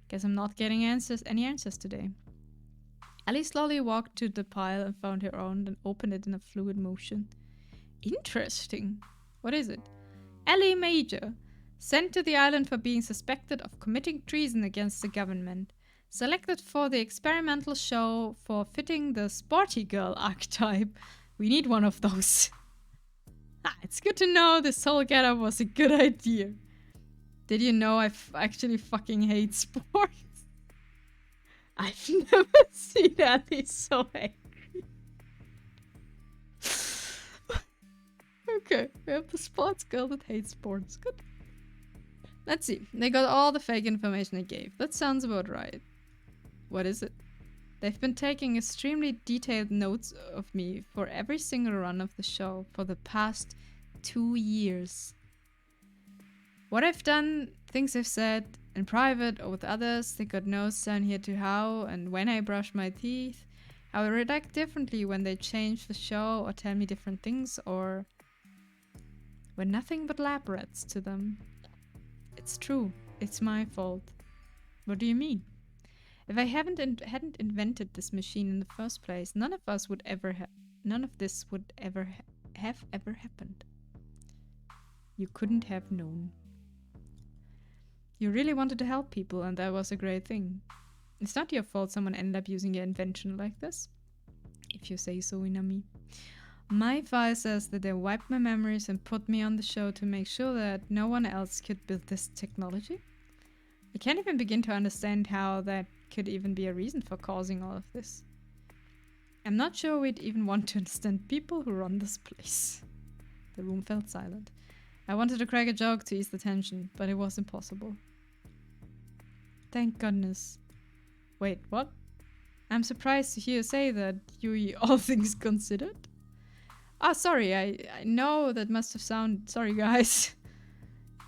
Guess I'm not getting any answers today. Ellie slowly walked to the pile and found her own, then opened it in a fluid motion. Interesting. What is it? Ellie Major, sent to the island for being suspected of committing treason against the government. Selected for the experimental show for fitting the sporty girl archetype. We need one of those. It's good to know this whole getup was a good idea. Did you know I actually fucking hate sports? I've never seen Ellie so angry. Okay, we have the sports girl that hates sports. Good. Let's see. They got all the fake information I gave. That sounds about right. What is it? They've been taking extremely detailed notes of me for every single run of the show for the past 2 years. What I've done, things I've said, in private or with others, they got notes down here to how and when I brush my teeth, I will react differently when they change the show or tell me different things, or when nothing but lab rats to them. It's true. It's my fault. What do you mean? If I hadn't invented this machine in the first place, none of this would ever have ever happened. You couldn't have known. You really wanted to help people, and that was a great thing. It's not your fault someone ended up using your invention like this. If you say so, Inami. My file says that they wiped my memories and put me on the show to make sure that no one else could build this technology. I can't even begin to understand how that could even be a reason for causing all of this. I'm not sure we'd even want to understand people who run this place. The room felt silent. I wanted to crack a joke to ease the tension, but it was impossible. Thank goodness. Wait, what? I'm surprised to hear you say that, Yui, all things considered. Oh, sorry, I know that must have sounded... Sorry, guys.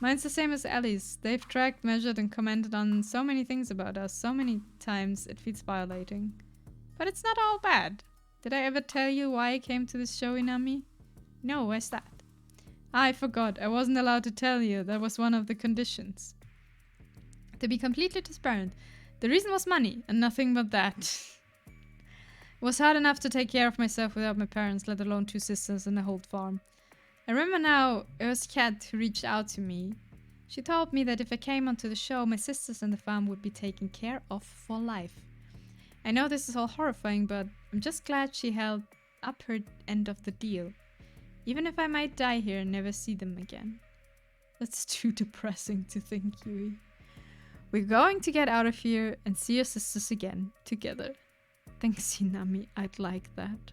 Mine's the same as Ellie's. They've tracked, measured, and commented on so many things about us, so many times it feels violating. But it's not all bad. Did I ever tell you why I came to this show, Inami? No, where's that? I forgot. I wasn't allowed to tell you. That was one of the conditions. To be completely transparent, the reason was money, and nothing but that. It was hard enough to take care of myself without my parents, let alone 2 sisters and a whole farm. I remember now, it was Kat who reached out to me. She told me that if I came onto the show, my sisters and the farm would be taken care of for life. I know this is all horrifying, but I'm just glad she held up her end of the deal. Even if I might die here and never see them again. That's too depressing to think, Yui. We're going to get out of here and see your sisters again, together. Thanks, Hinami. I'd like that.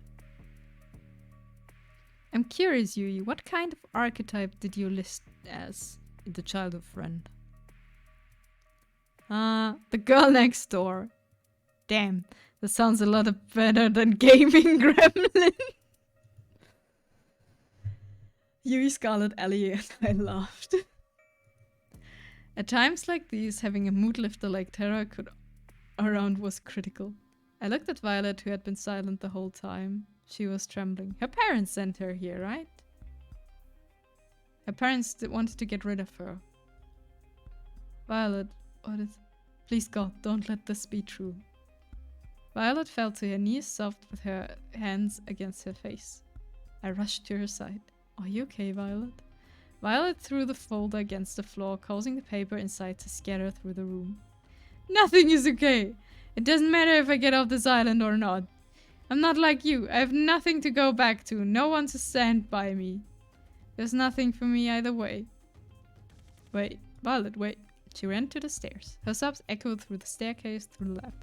I'm curious, Yui, what kind of archetype did you list as in the childhood friend? The girl next door. Damn, that sounds a lot better than gaming gremlin. Yui, Scarlet, Ellie, and I laughed. At times like these, having a mood lifter like Terra around was critical. I looked at Violet, who had been silent the whole time. She was trembling. Her parents sent her here, right? Her parents wanted to get rid of her. Violet, what is... Please God, don't let this be true. Violet fell to her knees, sobbed with her hands against her face. I rushed to her side. Are you okay, Violet? Violet threw the folder against the floor, causing the paper inside to scatter through the room. Nothing is okay. It doesn't matter if I get off this island or not. I'm not like you. I have nothing to go back to. No one to stand by me. There's nothing for me either way. Wait, Violet, wait. She ran to the stairs. Her sobs echoed through the staircase, through the lab.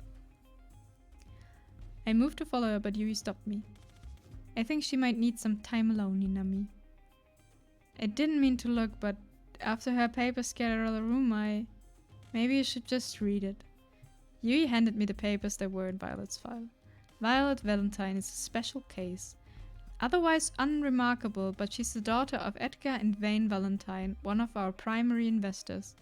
I moved to follow her, but Yui stopped me. I think she might need some time alone, Inami. I didn't mean to look, but after her paper scattered all the room, maybe you should just read it. Yui handed me the papers that were in Violet's file. Violet Valentine is a special case. Otherwise unremarkable, but she's the daughter of Edgar and Vane Valentine, one of our primary investors.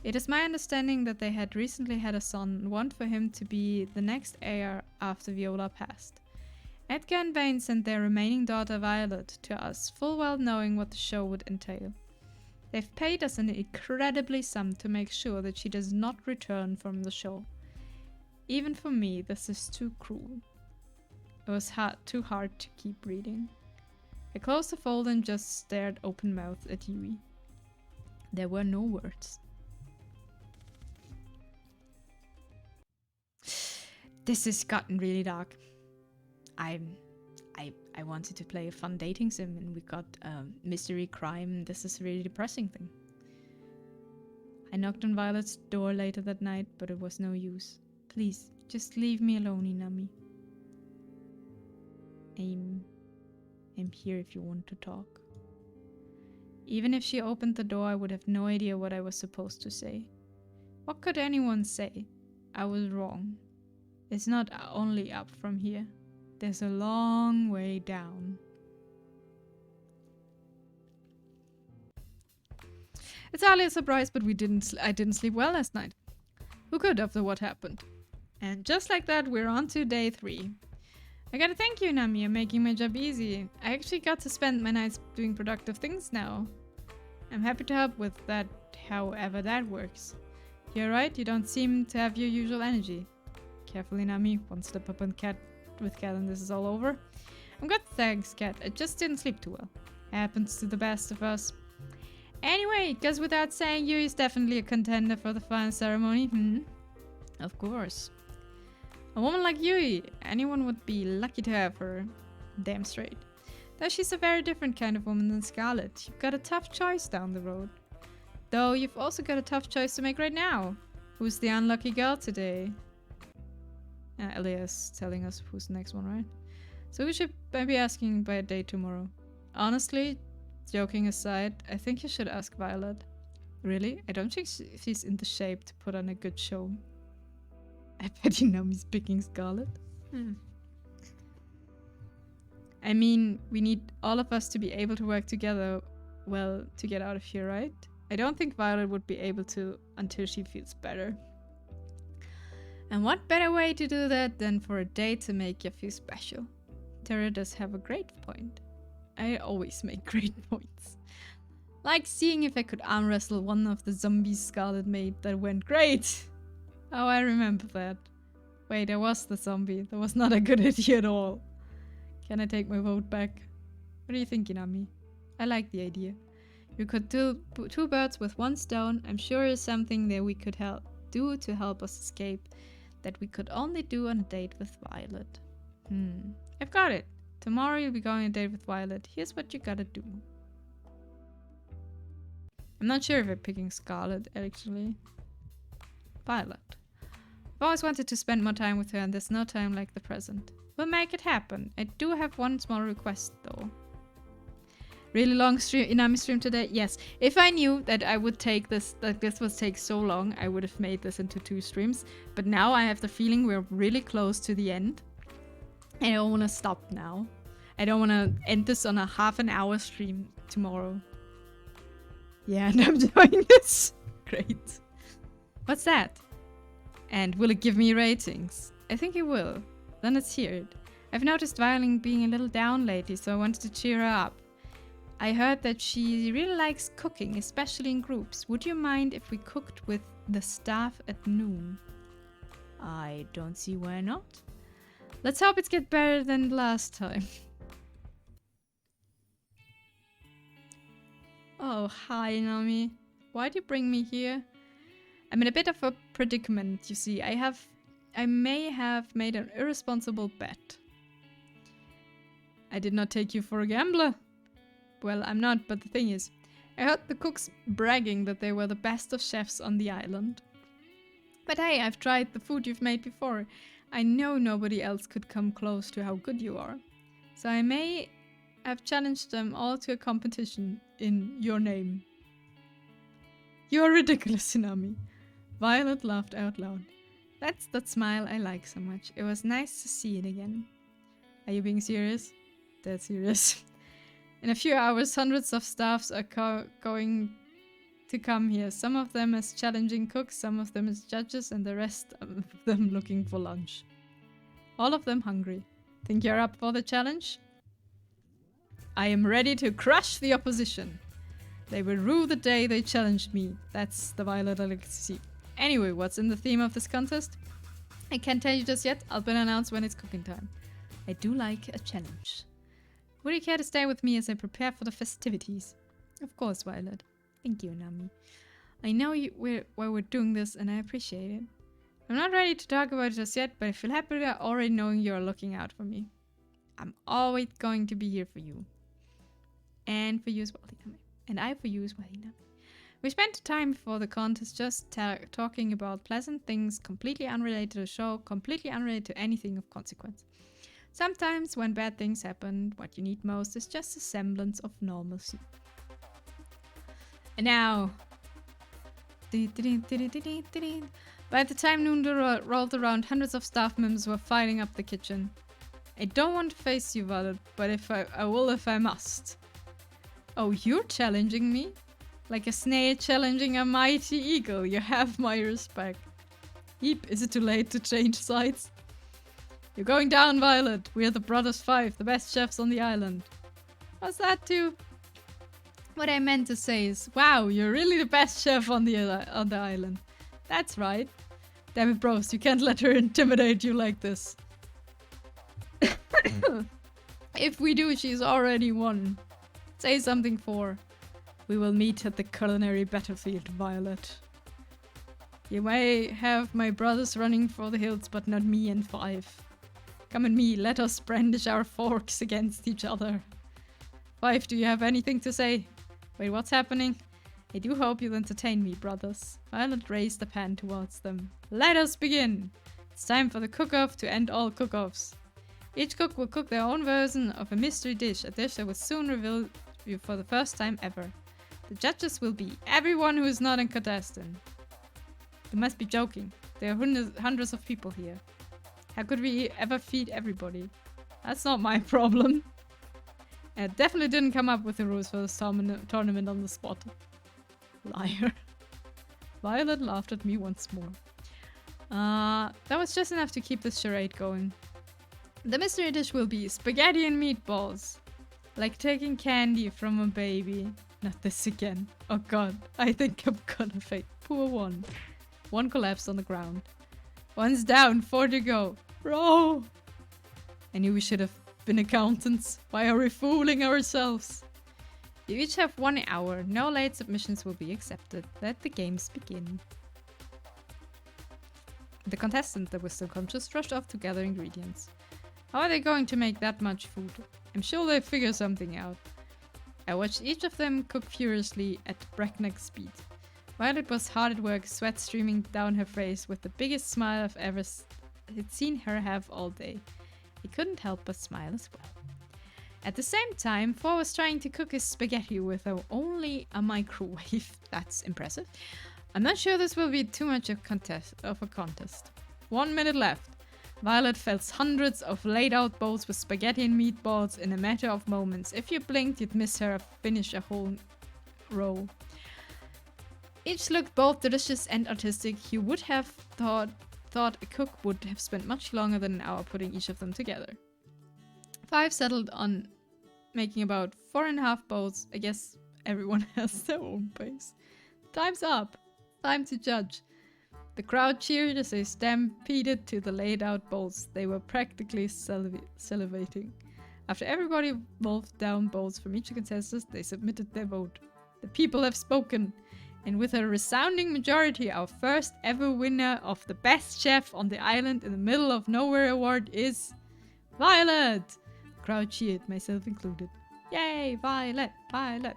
It is my understanding that they had recently had a son and want for him to be the next heir after Viola passed. Edgar and Vane sent their remaining daughter Violet to us, full well knowing what the show would entail. They've paid us an incredibly sum to make sure that she does not return from the show. Even for me, this is too cruel. It was too hard to keep reading. I closed the folder and just stared open-mouthed at Yui. There were no words. This has gotten really dark. I wanted to play a fun dating sim and we got mystery crime. This is a really depressing thing. I knocked on Violet's door later that night, but it was no use. Please, just leave me alone, Inami. I'm here if you want to talk. Even if she opened the door, I would have no idea what I was supposed to say. What could anyone say? I was wrong. It's not only up from here. There's a long way down. It's hardly a surprise, but I didn't sleep well last night. Who could after what happened? And just like that, we're on to day 3. I gotta thank you, Nami. You're making my job easy. I actually got to spend my nights doing productive things now. I'm happy to help with that, however that works. You're right, you don't seem to have your usual energy. Carefully, Nami. One slip up on Cat and this is all over. I'm good, thanks, Cat. I just didn't sleep too well. Happens to the best of us. Anyway, it goes without saying Yuri's definitely a contender for the final ceremony. Of course. A woman like Yuri, anyone would be lucky to have her. Damn straight. Though she's a very different kind of woman than Scarlet. You've got a tough choice down the road. Though you've also got a tough choice to make right now. Who's the unlucky girl today? Elias telling us who's the next one, right? So we should maybe asking by a date tomorrow. Honestly, joking aside, I think you should ask Violet. Really? I don't think she's in the shape to put on a good show. I bet you know me picking Scarlet. I mean, we need all of us to be able to work together well to get out of here, right? I don't think Violet would be able to until she feels better. And what better way to do that than for a date to make you feel special? Terra does have a great point. I always make great points. Like seeing if I could arm wrestle one of the zombies Scarlet made that went great. Oh, I remember that. Wait, I was the zombie. That was not a good idea at all. Can I take my vote back? What are you thinking, Ami? I like the idea. You could do two birds with one stone. I'm sure it's something that we could do to help us escape that we could only do on a date with Violet. I've got it. Tomorrow you'll be going on a date with Violet. Here's what you gotta do. I'm not sure if I'm picking Scarlet, actually. Violet. I've always wanted to spend more time with her, and there's no time like the present. We'll make it happen. I do have one small request, though. Really long Inami stream today? Yes. If I knew that I would take this, that this would take so long, I would have made this into 2 streams. But now I have the feeling we're really close to the end. And I don't want to stop now. I don't want to end this on a half an hour stream tomorrow. Yeah, and I'm doing this. Great. What's that? And will it give me ratings? I think it will. Then let's hear it. I've noticed Violet being a little down lately, so I wanted to cheer her up. I heard that she really likes cooking, especially in groups. Would you mind if we cooked with the staff at noon? I don't see why not. Let's hope it's get better than last time. Oh, hi, Nami. Why'd you bring me here? I'm in a bit of a predicament, you see. I may have made an irresponsible bet. I did not take you for a gambler. Well, I'm not, but the thing is, I heard the cooks bragging that they were the best of chefs on the island. But hey, I've tried the food you've made before. I know nobody else could come close to how good you are. So I may have challenged them all to a competition in your name. You're ridiculous, Inami. Violet laughed out loud. That's that smile I like so much. It was nice to see it again. Are you being serious? Dead serious. In a few hours, hundreds of staffs are going to come here. Some of them as challenging cooks, some of them as judges, and the rest of them looking for lunch. All of them hungry. Think you're up for the challenge? I am ready to crush the opposition. They will rue the day they challenged me. That's the Violet I like to see. Anyway, what's in the theme of this contest? I can't tell you just yet. I'll be announced when it's cooking time. I do like a challenge. Would you care to stay with me as I prepare for the festivities? Of course, Violet. Thank you, Nami. I know why we're doing this, and I appreciate it. I'm not ready to talk about it just yet, but I feel happy already knowing you're looking out for me. I'm always going to be here for you. And for you as well, Nami. And I for you as well, Nami. We spent time before the contest just talking about pleasant things, completely unrelated to the show, completely unrelated to anything of consequence. Sometimes when bad things happen, what you need most is just a semblance of normalcy. And now... By the time noon rolled around, hundreds of staff members were filing up the kitchen. I don't want to face you, Violet, but I will if I must. Oh, you're challenging me? Like a snail challenging a mighty eagle. You have my respect. Heap, is it too late to change sides? You're going down, Violet. We're the Brothers 5, the best chefs on the island. What's that too? What I meant to say is, wow, you're really the best chef on the island. That's right. Damn it, bros, you can't let her intimidate you like this. If we do, she's already won. Say something for. We will meet at the culinary battlefield, Violet. You may have my brothers running for the hills, but not me and 5. Come and me, let us brandish our forks against each other. 5, do you have anything to say? Wait, what's happening? I do hope you'll entertain me, brothers. Violet raised the pan towards them. Let us begin! It's time for the cook-off to end all cook-offs. Each cook will cook their own version of a mystery dish, a dish that will soon reveal you for the first time ever. The judges will be everyone who is not a contestant. You must be joking. There are hundreds of people here. How could we ever feed everybody? That's not my problem. I definitely didn't come up with the rules for this tournament on the spot. Liar. Violet laughed at me once more. That was just enough to keep this charade going. The mystery dish will be spaghetti and meatballs. Like taking candy from a baby. Not this again. Oh god, I think I'm gonna faint. Poor one. One collapsed on the ground. One's down, 4 to go. Bro! I knew we should have been accountants. Why are we fooling ourselves? You each have 1 hour. No late submissions will be accepted. Let the games begin. The contestant that was still conscious rushed off to gather ingredients. How are they going to make that much food? I'm sure they'll figure something out. I watched each of them cook furiously at breakneck speed. Violet was hard at work, sweat streaming down her face with the biggest smile I've ever seen her have all day. I couldn't help but smile as well. At the same time, 4 was trying to cook his spaghetti with only a microwave. That's impressive. I'm not sure this will be too much of a contest. 1 minute left. Violet fills hundreds of laid out bowls with spaghetti and meatballs in a matter of moments. If you blinked, you'd miss her finish a whole row. Each looked both delicious and artistic. You would have thought a cook would have spent much longer than an hour putting each of them together. 5 settled on making about 4.5 bowls. I guess everyone has their own pace. Time's up. Time to judge. The crowd cheered as they stampeded to the laid out bowls. They were practically salivating. After everybody wolfed down bowls from each contestant, they submitted their vote. The people have spoken. And with a resounding majority, our first ever winner of the best chef on the island in the middle of nowhere award is Violet! The crowd cheered, myself included. Yay, Violet, Violet.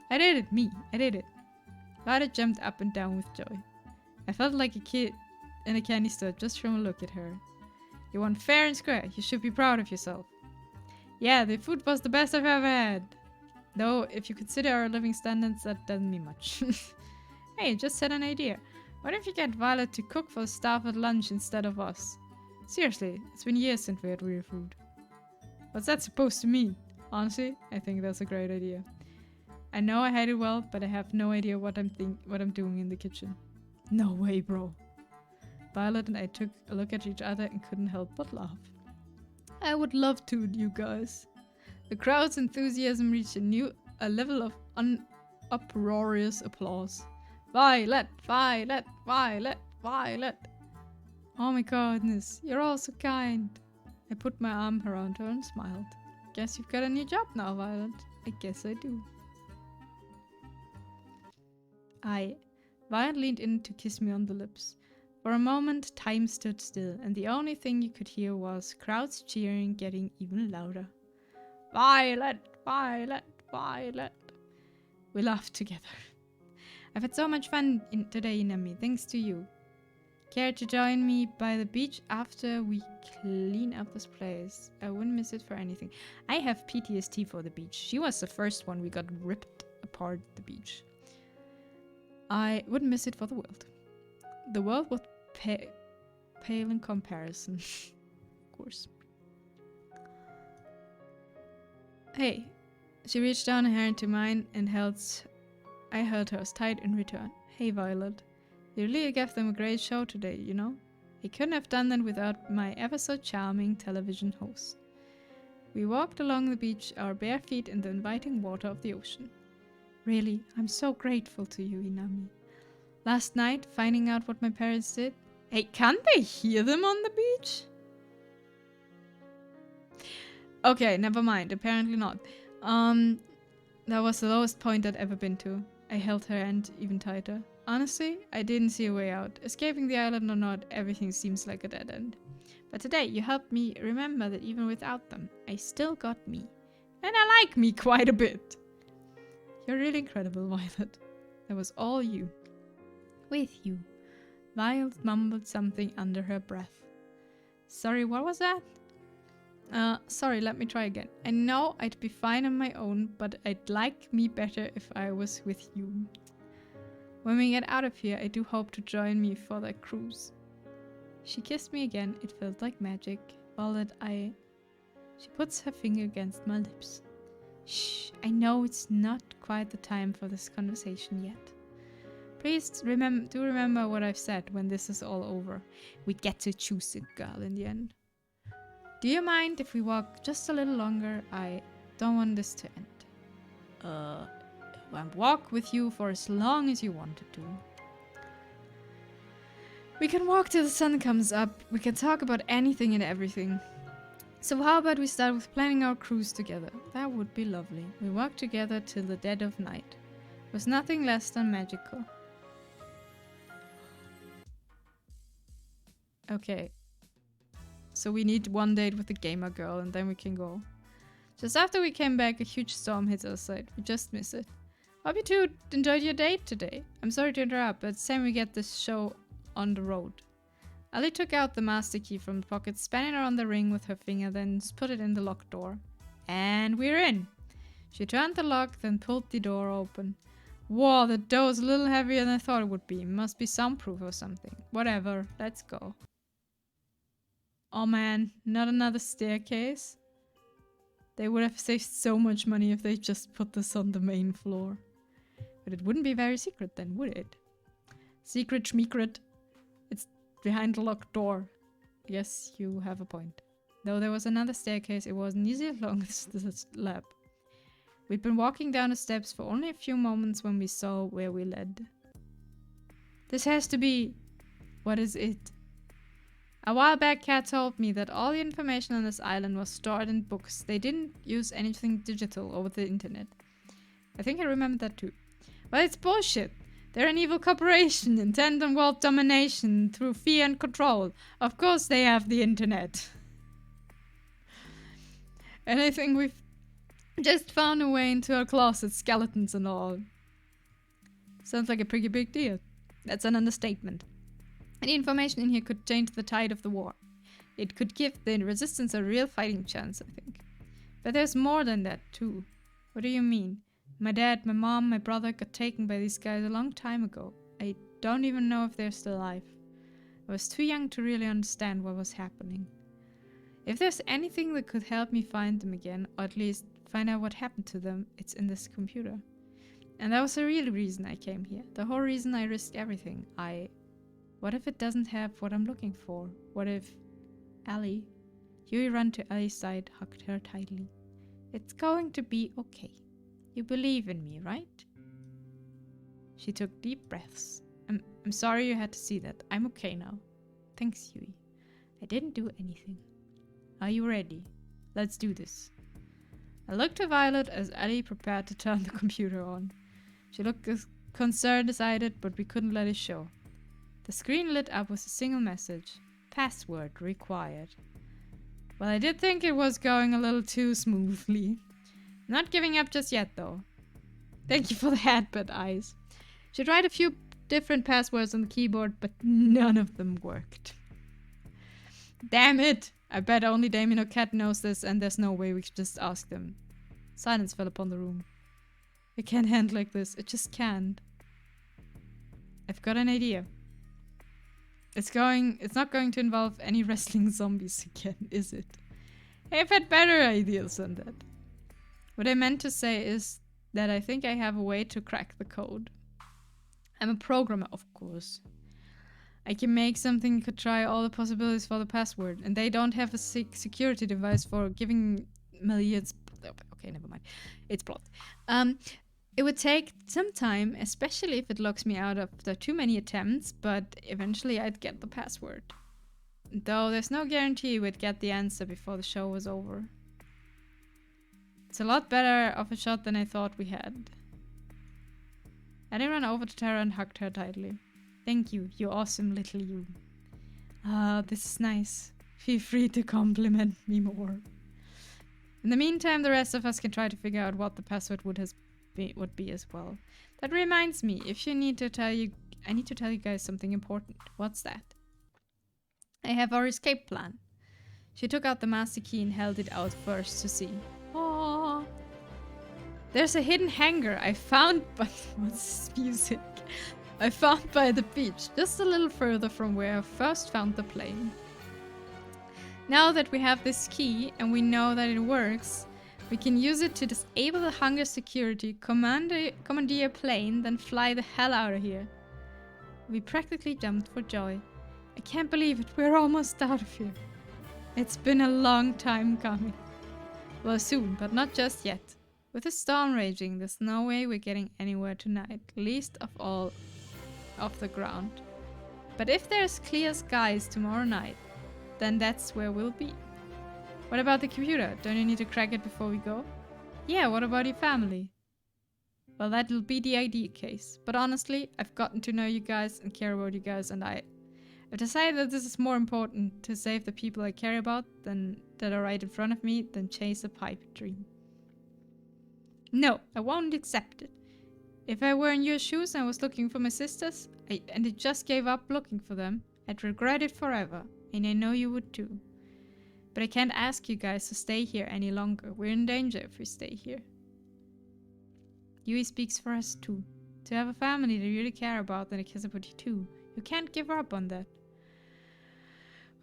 I did it, me, I did it. Violet jumped up and down with joy. I felt like a kid in a candy store just from a look at her. You won fair and square, you should be proud of yourself. Yeah, the food was the best I've ever had. Though, if you consider our living standards, that doesn't mean much. Hey, just had an idea. What if you get Violet to cook for the staff at lunch instead of us? Seriously, it's been years since we had real food. What's that supposed to mean? Honestly, I think that's a great idea. I know I hide it well, but I have no idea what I'm doing in the kitchen. No way, bro. Violet and I took a look at each other and couldn't help but laugh. I would love to, you guys. The crowd's enthusiasm reached a level of uproarious applause. Violet, Violet, Violet, Violet. Oh my goodness, you're all so kind. I put my arm around her and smiled. Guess you've got a new job now, Violet. I guess I do. Violet leaned in to kiss me on the lips. For a moment, time stood still, and the only thing you could hear was crowds cheering getting even louder. Violet, Violet, Violet. We laughed together. I've had so much fun today, Inami, thanks to you. Care to join me by the beach after we clean up this place? I wouldn't miss it for anything. I have PTSD for the beach. She was the first one we got ripped apart at the beach. I wouldn't miss it for the world. The world was pale in comparison. Of course. Hey. She reached down her hand to mine and I held hers tight in return. Hey, Violet. You really gave them a great show today, you know? I couldn't have done that without my ever so charming television host. We walked along the beach, our bare feet in the inviting water of the ocean. Really, I'm so grateful to you, Inami. Last night, finding out what my parents did. Hey, can't they hear them on the beach? Okay, never mind. Apparently not. That was the lowest point I'd ever been to. I held her hand even tighter. Honestly, I didn't see a way out. Escaping the island or not, everything seems like a dead end. But today, you helped me remember that even without them, I still got me. And I like me quite a bit. You're really incredible, Violet. That was all you. With you. Violet mumbled something under her breath. Sorry, what was that? Sorry, let me try again. I know I'd be fine on my own, but I'd like me better if I was with you. When we get out of here, I do hope to join me for that cruise. She kissed me again. It felt like magic. She puts her finger against my lips. Shh, I know it's not quite the time for this conversation yet. Please remember what I've said when this is all over. We get to choose a girl in the end. Do you mind if we walk just a little longer? I don't want this to end. I'll walk with you for as long as you wanted to. We can walk till the sun comes up. We can talk about anything and everything. So how about we start with planning our cruise together? That would be lovely. We walked together till the dead of night. It was nothing less than magical. Okay. So we need one date with the gamer girl and then we can go. Just after we came back, a huge storm hit our side. We just missed it. Hope you two enjoyed your date today. I'm sorry to interrupt, but it's time we get this show on the road. Ali took out the master key from the pocket, span it around the ring with her finger, then put it in the locked door. And we're in! She turned the lock, then pulled the door open. Whoa, the door's a little heavier than I thought it would be. Must be soundproof or something. Whatever, let's go. Oh man, not another staircase? They would have saved so much money if they just put this on the main floor. But it wouldn't be very secret then, would it? Secret schmeekret. It's behind the locked door. Yes, you have a point. Though there was another staircase, it wasn't nearly as long as this lab. We'd been walking down the steps for only a few moments when we saw where we led. This has to be... What is it? A while back, Kat told me that all the information on this island was stored in books. They didn't use anything digital over the internet. I think I remember that too. But it's bullshit. They're an evil corporation, intent on world domination through fear and control. Of course they have the internet. And I think we've just found a way into our closet, skeletons and all. Sounds like a pretty big deal. That's an understatement. Any information in here could change the tide of the war. It could give the resistance a real fighting chance, I think. But there's more than that, too. What do you mean? My dad, my mom, my brother got taken by these guys a long time ago. I don't even know if they're still alive. I was too young to really understand what was happening. If there's anything that could help me find them again, or at least find out what happened to them, it's in this computer. And that was the real reason I came here. The whole reason I risked everything. What if it doesn't have what I'm looking for? What if... Ellie? Huey ran to Ellie's side, hugged her tightly. It's going to be okay. You believe in me, right? She took deep breaths. I'm sorry you had to see that. I'm okay now. Thanks, Huey. I didn't do anything. Are you ready? Let's do this. I looked to Violet as Ellie prepared to turn the computer on. She looked as concerned as I did, but we couldn't let it show. The screen lit up with a single message. Password required. Well, I did think it was going a little too smoothly. Not giving up just yet, though. Thank you for the headbutt, eyes. She tried a few different passwords on the keyboard, but none of them worked. Damn it! I bet only Damien or Kat knows this, and there's no way we could just ask them. Silence fell upon the room. It can't end like this. It just can't. I've got an idea. It's not going to involve any wrestling zombies again, is it? I've had better ideas than that. What I meant to say is that I think I have a way to crack the code. I'm a programmer, of course. I can make something could try all the possibilities for the password, and they don't have a security device for giving millions. Okay, never mind. It's blocked. It would take some time, especially if it locks me out after too many attempts, but eventually I'd get the password. Though there's no guarantee we'd get the answer before the show was over. It's a lot better of a shot than I thought we had. Eddie ran over to Tara and hugged her tightly. Thank you, you awesome little you. Ah, this is nice. Feel free to compliment me more. In the meantime, the rest of us can try to figure out what the password would be as well. That reminds me, I need to tell you guys something important. What's that? I have our escape plan. She took out the master key and held it out for us to see. Aww. There's a hidden hangar I found by what's this music? I found by the beach, just a little further from where I first found the plane. Now that we have this key and we know that it works, we can use it to disable the hangar security, commandeer a plane, then fly the hell out of here. We practically jumped for joy. I can't believe it, we're almost out of here. It's been a long time coming. Well, soon, but not just yet. With the storm raging, there's no way we're getting anywhere tonight, least of all off the ground. But if there's clear skies tomorrow night, then that's where we'll be. What about the computer? Don't you need to crack it before we go? Yeah, what about your family? Well, that'll be the ID case. But honestly, I've gotten to know you guys and care about you guys, and I've decided that this is more important to save the people I care about that are right in front of me than chase a pipe dream. No, I won't accept it. If I were in your shoes and I was looking for my sisters, and I just gave up looking for them, I'd regret it forever, and I know you would too. But I can't ask you guys to stay here any longer. We're in danger if we stay here. Yui speaks for us too. To have a family that you really care about and that cares about you too. You can't give up on that.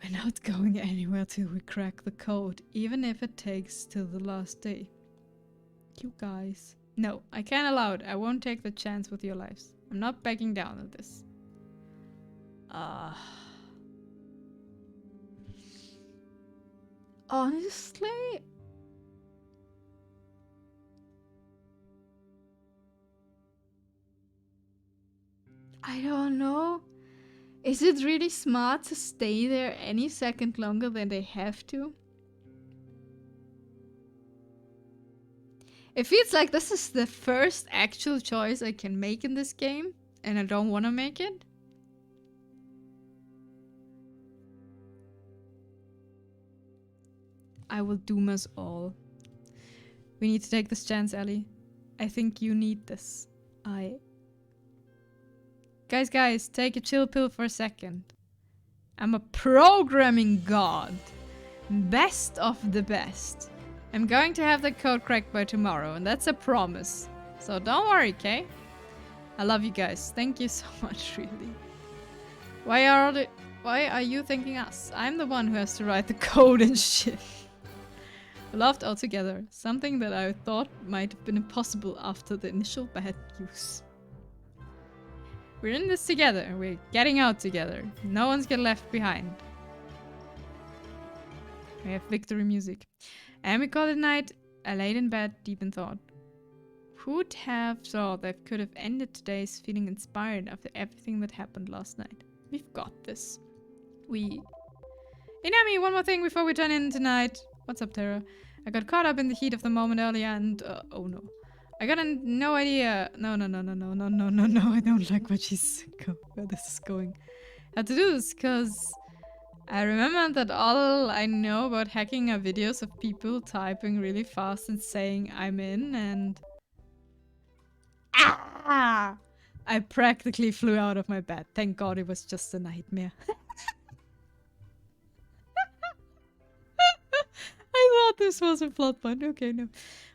We're not going anywhere till we crack the code, even if it takes till the last day. You guys. No, I can't allow it. I won't take the chance with your lives. I'm not backing down on this. Honestly, I don't know. Is it really smart to stay there any second longer than they have to? It feels like this is the first actual choice I can make in this game, and I don't want to make it. I will doom us all. We need to take this chance, Ellie. I think you need this. Guys, take a chill pill for a second. I'm a programming god. Best of the best. I'm going to have the code cracked by tomorrow, and that's a promise. So don't worry, okay? I love you guys. Thank you so much, really. Why are you thanking us? I'm the one who has to write the code and shit. We laughed all together, something that I thought might have been impossible after the initial bad news. We're in this together, we're getting out together. No one's get left behind. We have victory music. And we called it night. I laid in bed, deep in thought. Who'd have thought that could have ended today's feeling inspired after everything that happened last night? We've got this. Hey Nami, one more thing before we turn in tonight. What's up, Tara? I got caught up in the heat of the moment earlier and... oh no. I got no idea... No. I don't like where this is going. I had to do this because... I remember that all I know about hacking are videos of people typing really fast and saying I'm in and... Ah! I practically flew out of my bed. Thank God it was just a nightmare. I thought this was a plot point. Okay, no.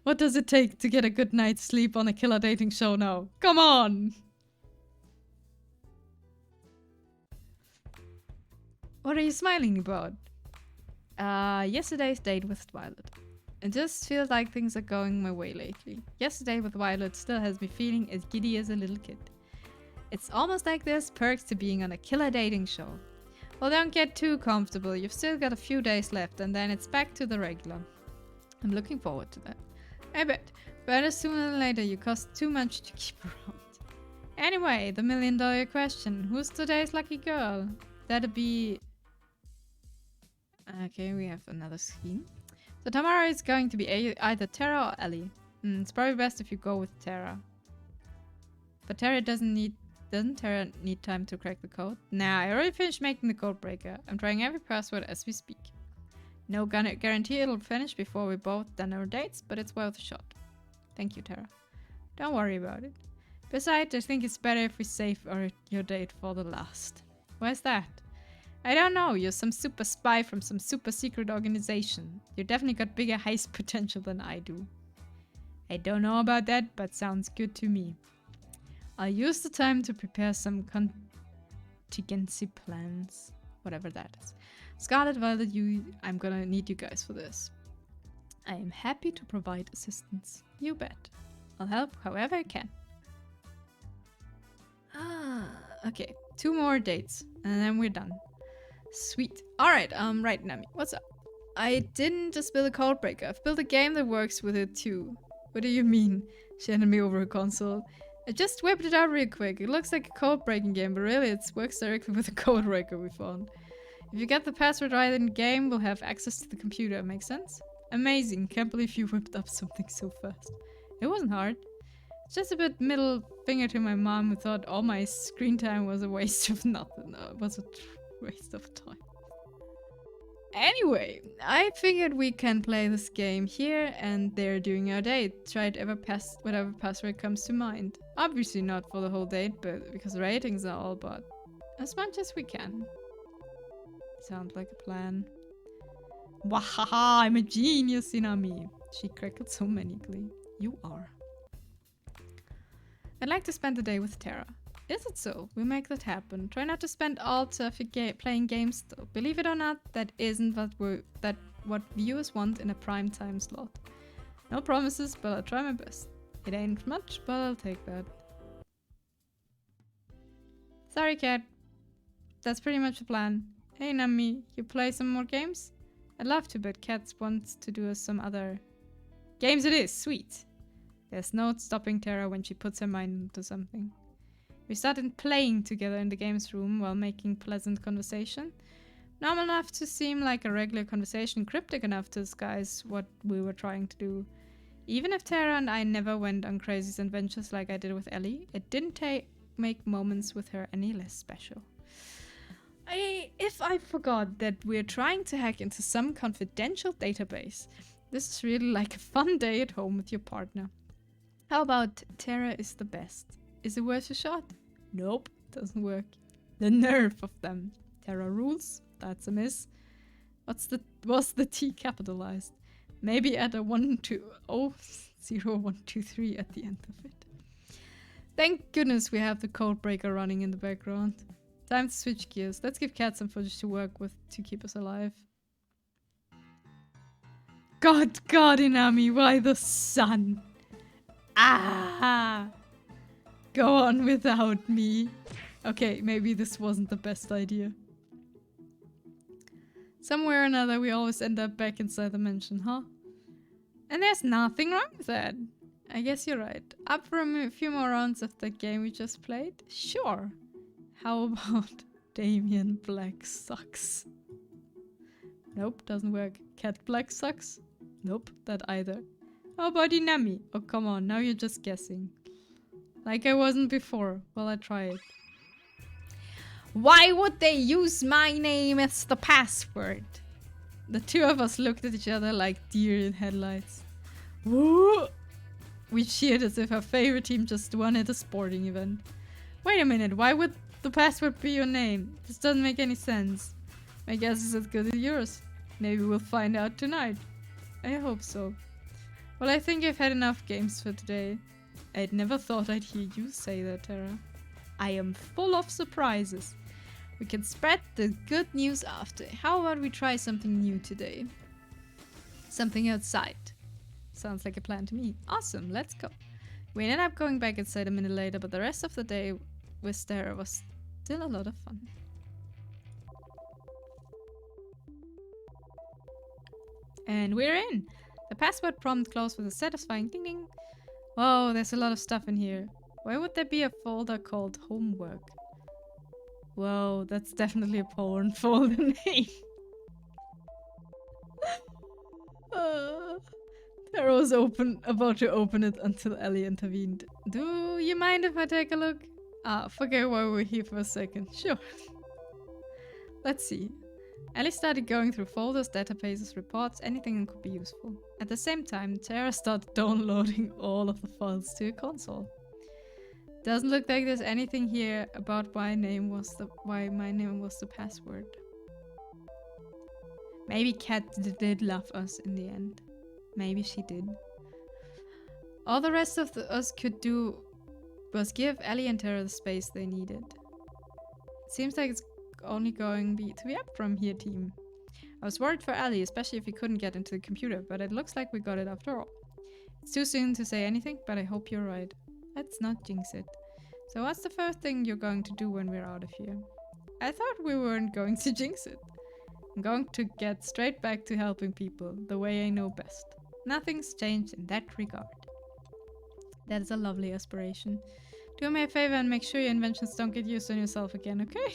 What does it take to get a good night's sleep on a killer dating show now? Come on! What are you smiling about? Yesterday's date with Violet. It just feels like things are going my way lately. Yesterday with Violet still has me feeling as giddy as a little kid. It's almost like there's perks to being on a killer dating show. Well, don't get too comfortable. You've still got a few days left and then it's back to the regular. I'm looking forward to that. I bet. Better sooner than later. You cost too much to keep around. Anyway, the million-dollar question. Who's today's lucky girl? That'd be... Okay, we have another scheme. So tomorrow is going to be either Tara or Ellie. It's probably best if you go with Tara. But Tara doesn't Tara need time to crack the code? Nah, I already finished making the code breaker. I'm trying every password as we speak. No guarantee it'll finish before we both done our dates, but it's worth a shot. Thank you, Tara. Don't worry about it. Besides, I think it's better if we save your date for the last. Where's that? I don't know. You're some super spy from some super secret organization. You definitely got bigger heist potential than I do. I don't know about that, but sounds good to me. I'll use the time to prepare some contingency plans. Whatever that is. Scarlet, Violet, I'm gonna need you guys for this. I am happy to provide assistance. You bet. I'll help however I can. Okay. 2 more dates, and then we're done. Sweet. Alright, right, Nami. What's up? I didn't just build a code breaker. I've built a game that works with it too. What do you mean? She handed me over a console. I just whipped it out real quick. It looks like a code breaking game, but really it works directly with the code breaker we found. If you get the password right in the game, we'll have access to the computer. Make sense? Amazing. Can't believe you whipped up something so fast. It wasn't hard. It's just a bit middle finger to my mom who thought all my screen time was a waste of nothing. No, it was a waste of time. Anyway, I figured we can play this game here and there during our date. Try to whatever password comes to mind. Obviously not for the whole date, but because ratings are all, but as much as we can. Sounds like a plan. Wahaha, I'm a genius, Inami. She crackled so manically. You are. I'd like to spend the day with Tara. Is it so? We'll make that happen. Try not to spend all traffic playing games though. Believe it or not, that isn't what viewers want in a prime time slot. No promises, but I'll try my best. It ain't much, but I'll take that. Sorry, cat. That's pretty much the plan. Hey, Nami, you play some more games? I'd love to, but Cat wants to do some other games. It is sweet. There's no stopping Tara when she puts her mind into something. We started playing together in the games room while making pleasant conversation. Normal enough to seem like a regular conversation, cryptic enough to disguise what we were trying to do. Even if Tara and I never went on crazy adventures like I did with Ellie, it didn't make moments with her any less special. If I forgot that we're trying to hack into some confidential database, this is really like a fun day at home with your partner. How about Tara is the best? Is it worth a shot? Nope, doesn't work. The nerve of them. Tara rules, that's a miss. Was the T capitalized? Maybe add a 0123 at the end of it. Thank goodness we have the code breaker running in the background. Time to switch gears. Let's give Cat some footage to work with to keep us alive. God, Inami, why the sun? Ah! Go on without me. Okay, maybe this wasn't the best idea. Somewhere or another, we always end up back inside the mansion, huh? And there's nothing wrong with that. I guess you're right. Up for a few more rounds of that game we just played? Sure. How about Damien Black Sucks? Nope, doesn't work. Cat Black Sucks? Nope, that either. How about Inami? Oh, come on, now you're just guessing. Like I wasn't before. Well, I tried. Why would they use my name as the password? The two of us looked at each other like deer in headlights. Woo! We cheered as if our favorite team just won at a sporting event. Wait a minute, why would the password be your name? This doesn't make any sense. My guess is as good as yours. Maybe we'll find out tonight. I hope so. Well, I think I've had enough games for today. I'd never thought I'd hear you say that, Tara. I am full of surprises. We can spread the good news after. How about we try something new today? Something outside. Sounds like a plan to me. Awesome, let's go. We ended up going back inside a minute later, but the rest of the day with Tara was still a lot of fun. And we're in! The password prompt closed with a satisfying ding ding. Whoa, there's a lot of stuff in here. Why would there be a folder called homework? Whoa, that's definitely a porn folder name. Tara was about to open it until Ellie intervened. Do you mind if I take a look? Forget why we're here for a second. Sure. Let's see. Ellie started going through folders, databases, reports, anything that could be useful. At the same time, Tara started downloading all of the files to a console. Doesn't look like there's anything here about why my name was the password. Maybe Cat did love us in the end. Maybe she did. All the rest of us could do was give Ellie and Tara the space they needed. Seems like it's only going to be up from here, team. I was worried for Ellie, especially if we couldn't get into the computer, but it looks like we got it after all. It's too soon to say anything, but I hope you're right. Let's not jinx it. So what's the first thing you're going to do when we're out of here? I thought we weren't going to jinx it. I'm going to get straight back to helping people, the way I know best. Nothing's changed in that regard. That is a lovely aspiration. Do me a favor and make sure your inventions don't get used on yourself again, okay?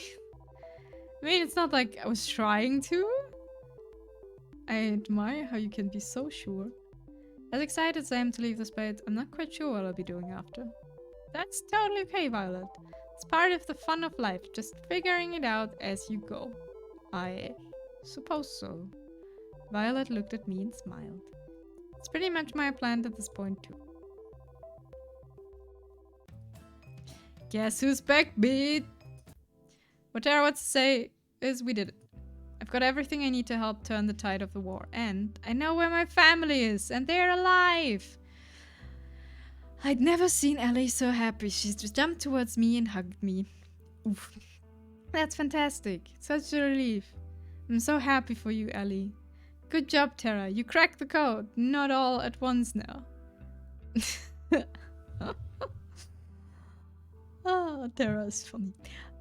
I mean, it's not like I was trying to. I admire how you can be so sure. As excited as I am to leave this place, I'm not quite sure what I'll be doing after. That's totally okay, Violet. It's part of the fun of life, just figuring it out as you go. I suppose so. Violet looked at me and smiled. It's pretty much my plan at this point too. Guess who's back, beat? What Tara wants to say is we did it. I've got everything I need to help turn the tide of the war, and I know where my family is, and they're alive! I'd never seen Ellie so happy. She just jumped towards me and hugged me. Oof. That's fantastic. Such a relief. I'm so happy for you, Ellie. Good job, Tara. You cracked the code. Not all at once now. Tara is funny.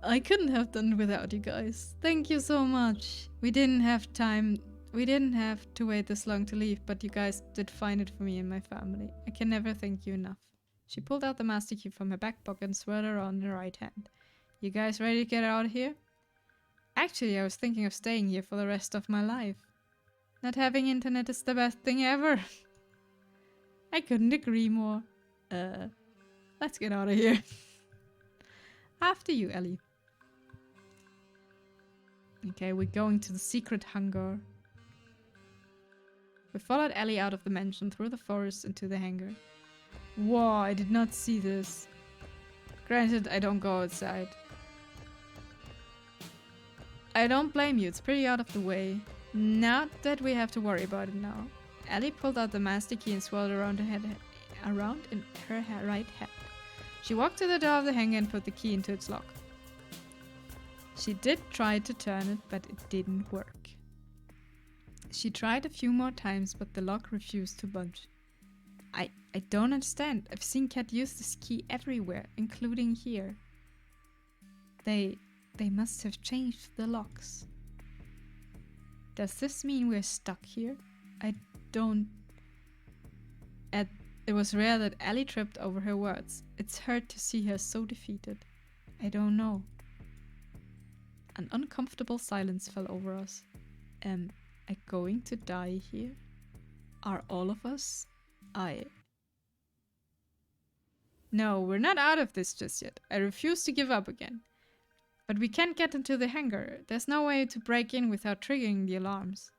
I couldn't have done it without you guys. Thank you so much. We didn't have to wait this long to leave, but you guys did find it for me and my family. I can never thank you enough. She pulled out the master key from her back pocket and swirled it around in her right hand. You guys ready to get out of here? Actually, I was thinking of staying here for the rest of my life. Not having internet is the best thing ever. I couldn't agree more. Let's get out of here. After you, Ellie. Okay, we're going to the secret hangar. We followed Ellie out of the mansion, through the forest, into the hangar. Whoa, I did not see this. Granted, I don't go outside. I don't blame you, it's pretty out of the way. Not that we have to worry about it now. Ellie pulled out the master key and swirled around in her right hand. She walked to the door of the hangar and put the key into its lock. She did try to turn it, but it didn't work. She tried a few more times, but the lock refused to budge. I don't understand. I've seen Cat use this key everywhere, including here. They must have changed the locks. Does this mean we're stuck here? I don't... It was rare that Ellie tripped over her words. It's hard to see her so defeated. I don't know. An uncomfortable silence fell over us. Am I going to die here? Are all of us? No, we're not out of this just yet. I refuse to give up again. But we can't get into the hangar. There's no way to break in without triggering the alarms.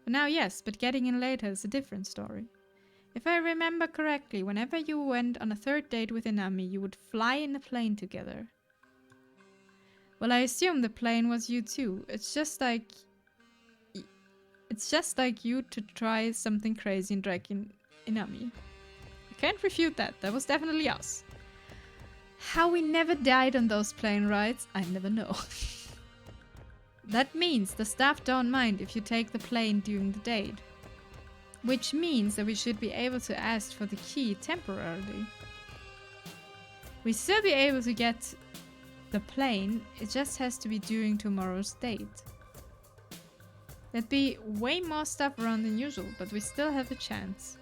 For now, yes, but getting in later is a different story. If I remember correctly, whenever you went on a third date with Inami, you would fly in a plane together. Well, I assume the plane was you too. It's just like you to try something crazy and drag in Inami. I can't refute that. That was definitely us. How we never died on those plane rides, I never know. That means the staff don't mind if you take the plane during the date. Which means that we should be able to ask for the key temporarily. We still be able to get the plane, it just has to be during tomorrow's date. There'd be way more stuff around than usual, but we still have a chance.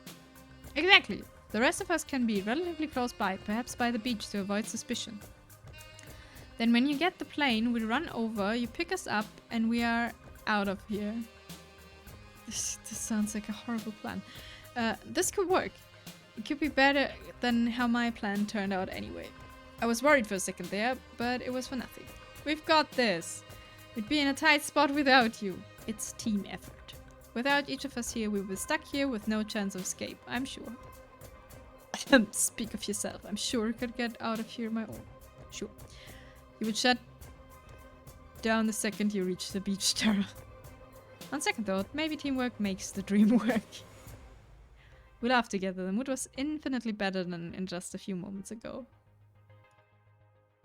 Exactly. The rest of us can be relatively close by, perhaps by the beach to avoid suspicion. Then when you get the plane, we run over, you pick us up, and we are out of here. This sounds like a horrible plan. This could work. It could be better than how my plan turned out anyway. I was worried for a second there, but it was for nothing. We've got this. We'd be in a tight spot without you. It's team effort. Without each of us here, we would be stuck here with no chance of escape, I'm sure. Speak of yourself. I'm sure I could get out of here my own. Sure. You would shut down the second you reach the beach, Tara. On second thought, maybe teamwork makes the dream work. We laughed together. The mood was infinitely better than in just a few moments ago.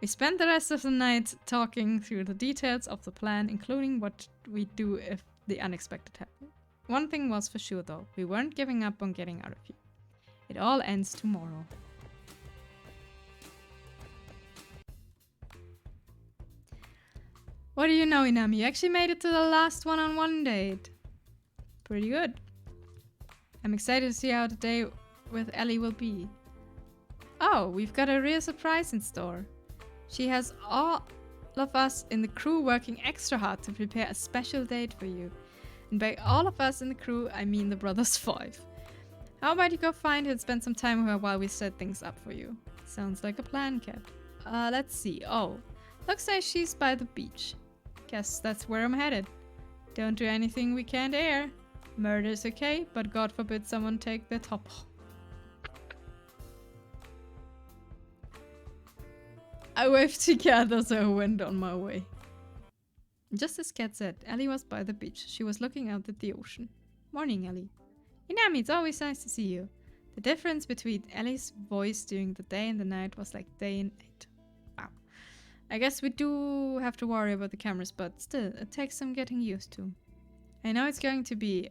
We spent the rest of the night talking through the details of the plan, including what we'd do if the unexpected happened. One thing was for sure though, we weren't giving up on getting out of here. It all ends tomorrow. What do you know, Inami? You actually made it to the last one-on-one date. Pretty good. I'm excited to see how the day with Ellie will be. Oh, we've got a real surprise in store. She has all of us in the crew working extra hard to prepare a special date for you. And by all of us in the crew, I mean the Brothers 5. How about you go find her and spend some time with her while we set things up for you? Sounds like a plan, Cat. Let's see. Oh, looks like she's by the beach. Guess that's where I'm headed. Don't do anything we can't air. Murder's okay, but God forbid someone take their top off. I waved together, so I went on my way. Just as Kat said, Ellie was by the beach. She was looking out at the ocean. Morning, Ellie. Inami, it's always nice to see you. The difference between Ellie's voice during the day and the night was like day and night. Wow. I guess we do have to worry about the cameras, but still, it takes some getting used to. I know it's going to be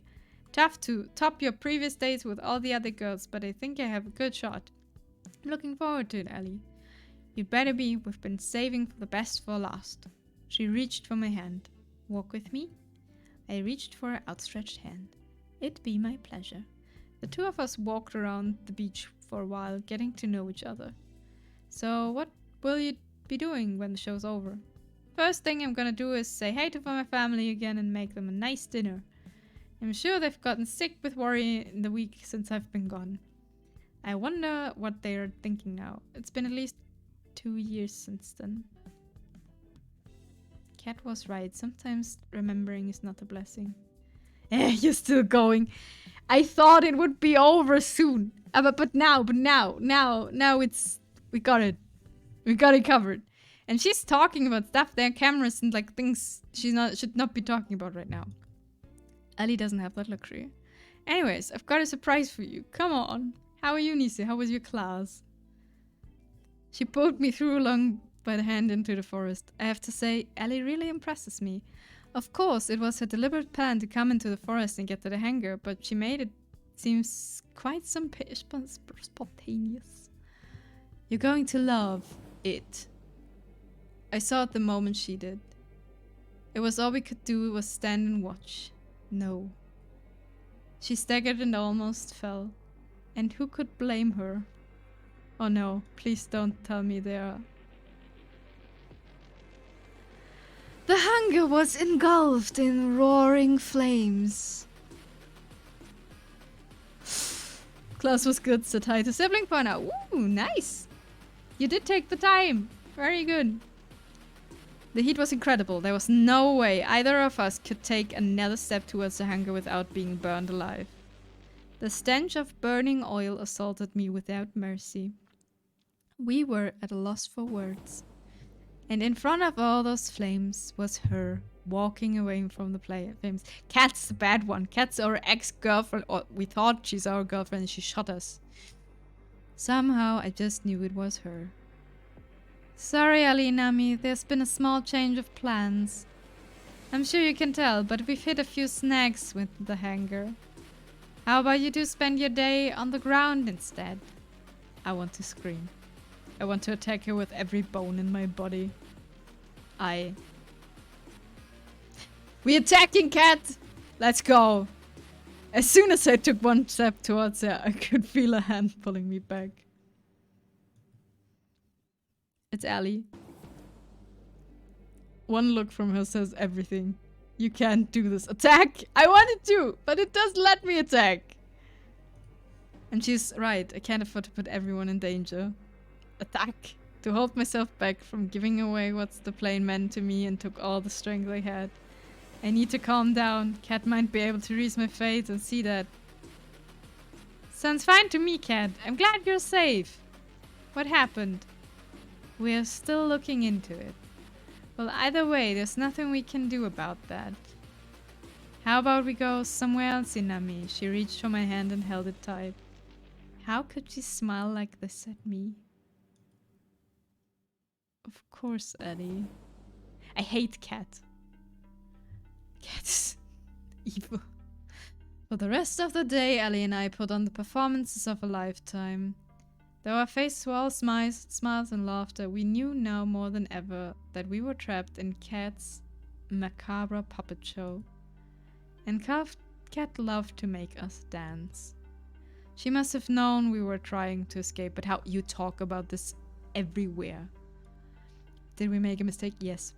tough to top your previous dates with all the other girls, but I think I have a good shot. I'm looking forward to it, Ellie. You'd better be. We've been saving for the best for last. She reached for my hand. Walk with me? I reached for her outstretched hand. It'd be my pleasure. The two of us walked around the beach for a while, getting to know each other. So what will you be doing when the show's over? First thing I'm gonna do is say hey to my family again and make them a nice dinner. I'm sure they've gotten sick with worry in the week since I've been gone. I wonder what they're thinking now. It's been at least 2 years since then. Cat was right. Sometimes remembering is not a blessing. You're still going. I thought it would be over soon. But now it's... We got it. We got it covered. And she's talking about stuff, there are cameras and like things she should not be talking about right now. Ellie doesn't have that luxury. Anyways, I've got a surprise for you. Come on. How are you, Nise? How was your class? She pulled me through along by the hand into the forest. I have to say, Ellie really impresses me. Of course, it was her deliberate plan to come into the forest and get to the hangar, but she made it seem quite spontaneous. You're going to love it. I saw it the moment she did. It was all we could do was stand and watch. No. She staggered and almost fell. And who could blame her? Oh no, please don't tell me they are. The hunger was engulfed in roaring flames. Class was good, said hi to sibling partner. Ooh, nice. You did take the time. Very good. The heat was incredible. There was no way either of us could take another step towards the hangar without being burned alive. The stench of burning oil assaulted me without mercy. We were at a loss for words. And in front of all those flames was her, walking away from the flames. Kat's the bad one. Kat's our ex-girlfriend. Or we thought she's our girlfriend and she shot us. Somehow I just knew it was her. Sorry, Ali Nami, there's been a small change of plans. I'm sure you can tell, but we've hit a few snags with the hangar. How about you two spend your day on the ground instead? I want to scream. I want to attack her with every bone in my body. We attacking, Cat! Let's go! As soon as I took one step towards her, I could feel a hand pulling me back. It's Ellie. One look from her says everything. You can't do this. Attack! I wanted to, but it doesn't let me attack. And she's right. I can't afford to put everyone in danger. Attack! To hold myself back from giving away what's the plane meant to me and took all the strength I had. I need to calm down. Cat might be able to read my face and see that. Sounds fine to me, Cat. I'm glad you're safe. What happened? We're still looking into it. Well, either way, there's nothing we can do about that. How about we go somewhere else, Inami? She reached for my hand and held it tight. How could she smile like this at me? Of course, Eddie. I hate Cat. Cat's evil. For the rest of the day, Ellie and I put on the performances of a lifetime. Though our faces were all smiles and laughter, we knew now more than ever that we were trapped in Cat's macabre puppet show. And Cat loved to make us dance. She must have known we were trying to escape, but how you talk about this everywhere. Did we make a mistake? Yes.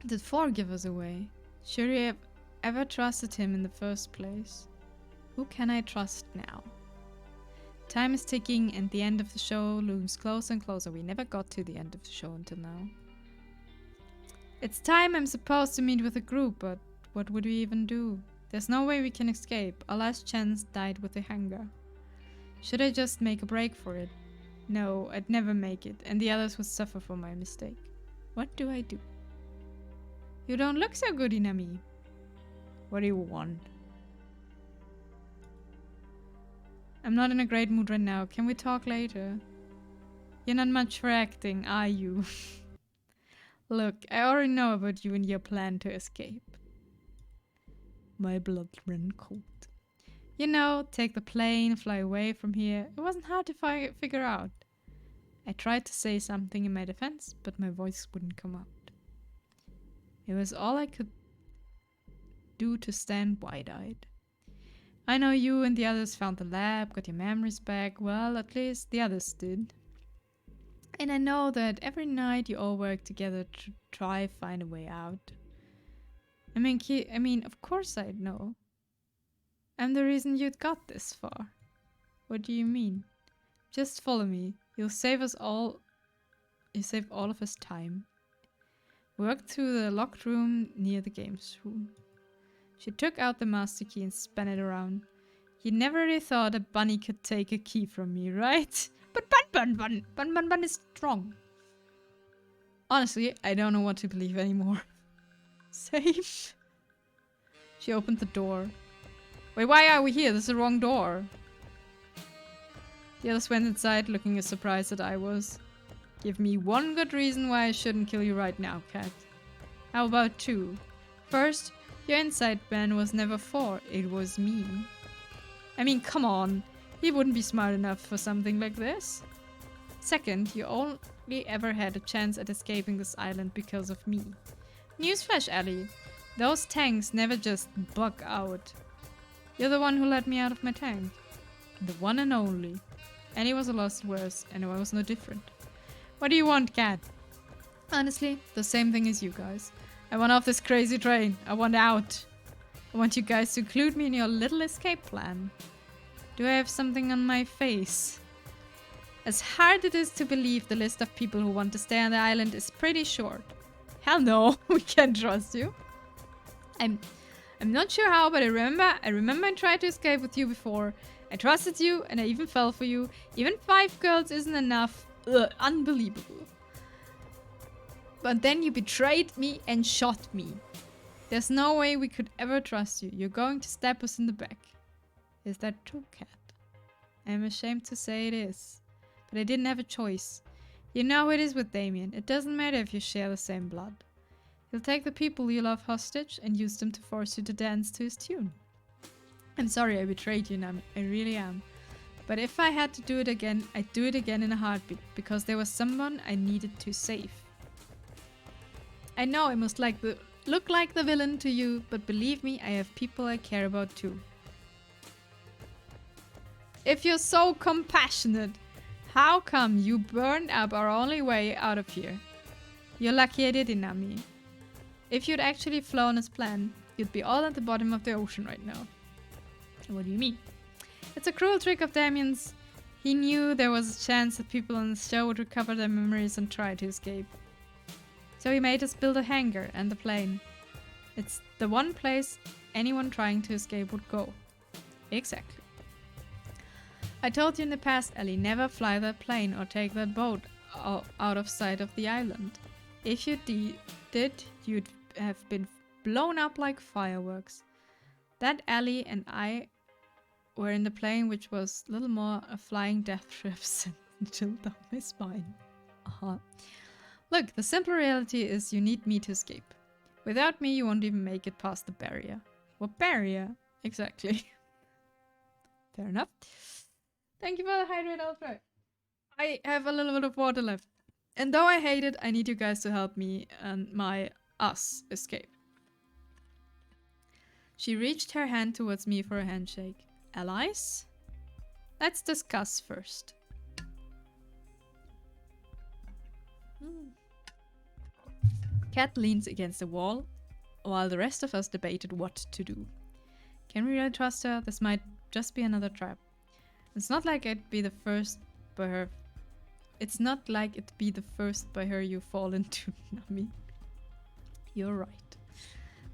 Did Thor give us away? Should we have ever trusted him in the first place? Who can I trust now? Time is ticking and the end of the show looms closer and closer. We never got to the end of the show until now. It's time. I'm supposed to meet with a group, but what would we even do? There's no way we can escape. Our last chance died with the hangar. Should I just make a break for it? No, I'd never make it, and the others would suffer for my mistake. What do I do? You don't look so good, Inami. What do you want? I'm not in a great mood right now. Can we talk later? You're not much for acting, are you? Look, I already know about you and your plan to escape. My blood ran cold. You know, take the plane, fly away from here. It wasn't hard to figure out. I tried to say something in my defense, but my voice wouldn't come out. It was all I could do to stand wide-eyed. I know you and the others found the lab, got your memories back. Well, at least the others did. And I know that every night you all work together to try find a way out. I mean, of course I know. I'm the reason you'd got this far. What do you mean? Just follow me. You'll save us all. You save all of us time. We walked through the locked room near the games room. She took out the master key and spun it around. You never really thought a bunny could take a key from me, right? But Bun is strong. Honestly, I don't know what to believe anymore. Safe. She opened the door. Wait, why are we here? This is the wrong door. The others went inside, looking as surprised as I was. Give me one good reason why I shouldn't kill you right now, Cat. How about two? First, your inside man was never Thor, it was me. I mean, come on. He wouldn't be smart enough for something like this. Second, you only ever had a chance at escaping this island because of me. Newsflash, Ellie. Those tanks never just bug out. You're the one who let me out of my tank. The one and only. Annie was a lost worse, and I was no different. What do you want, Cat? Honestly, the same thing as you guys. I want off this crazy train. I want out. I want you guys to include me in your little escape plan. Do I have something on my face? As hard it is to believe, the list of people who want to stay on the island is pretty short. Hell no, we can't trust you. I'm not sure how, but I remember I tried to escape with you before. I trusted you, and I even fell for you. Even 5 girls isn't enough. Ugh, unbelievable. But then you betrayed me and shot me. There's no way we could ever trust you. You're going to stab us in the back. Is that true, Cat? I'm ashamed to say it is. But I didn't have a choice. You know how it is with Damien. It doesn't matter if you share the same blood. He'll take the people you love hostage and use them to force you to dance to his tune. I'm sorry I betrayed you, Nami. I really am. But if I had to do it again, I'd do it again in a heartbeat, because there was someone I needed to save. I know I must look like the villain to you, but believe me, I have people I care about too. If you're so compassionate, how come you burned up our only way out of here? You're lucky I did, Inami. If you'd actually flown as planned, you'd be all at the bottom of the ocean right now. What do you mean? It's a cruel trick of Damien's. He knew there was a chance that people on the show would recover their memories and try to escape. So he made us build a hangar and a plane. It's the one place anyone trying to escape would go. Exactly. I told you in the past, Ellie, never fly that plane or take that boat out of sight of the island. If you did, you'd have been blown up like fireworks. That Ellie and I were in the plane, which was little more a flying death trip sent chilled down my spine. Look, the simple reality is you need me to escape. Without me, you won't even make it past the barrier. What barrier? Exactly. Fair enough. Thank you for the hydrate, Alfred. I have a little bit of water left. And though I hate it, I need you guys to help me and us escape. She reached her hand towards me for a handshake. Allies? Let's discuss first. Cat leans against the wall, while the rest of us debated what to do. Can we really trust her? This might just be another trap. It's not like it'd be the first by her. It's not like it'd be the first by her you fall into, Nami. You're right.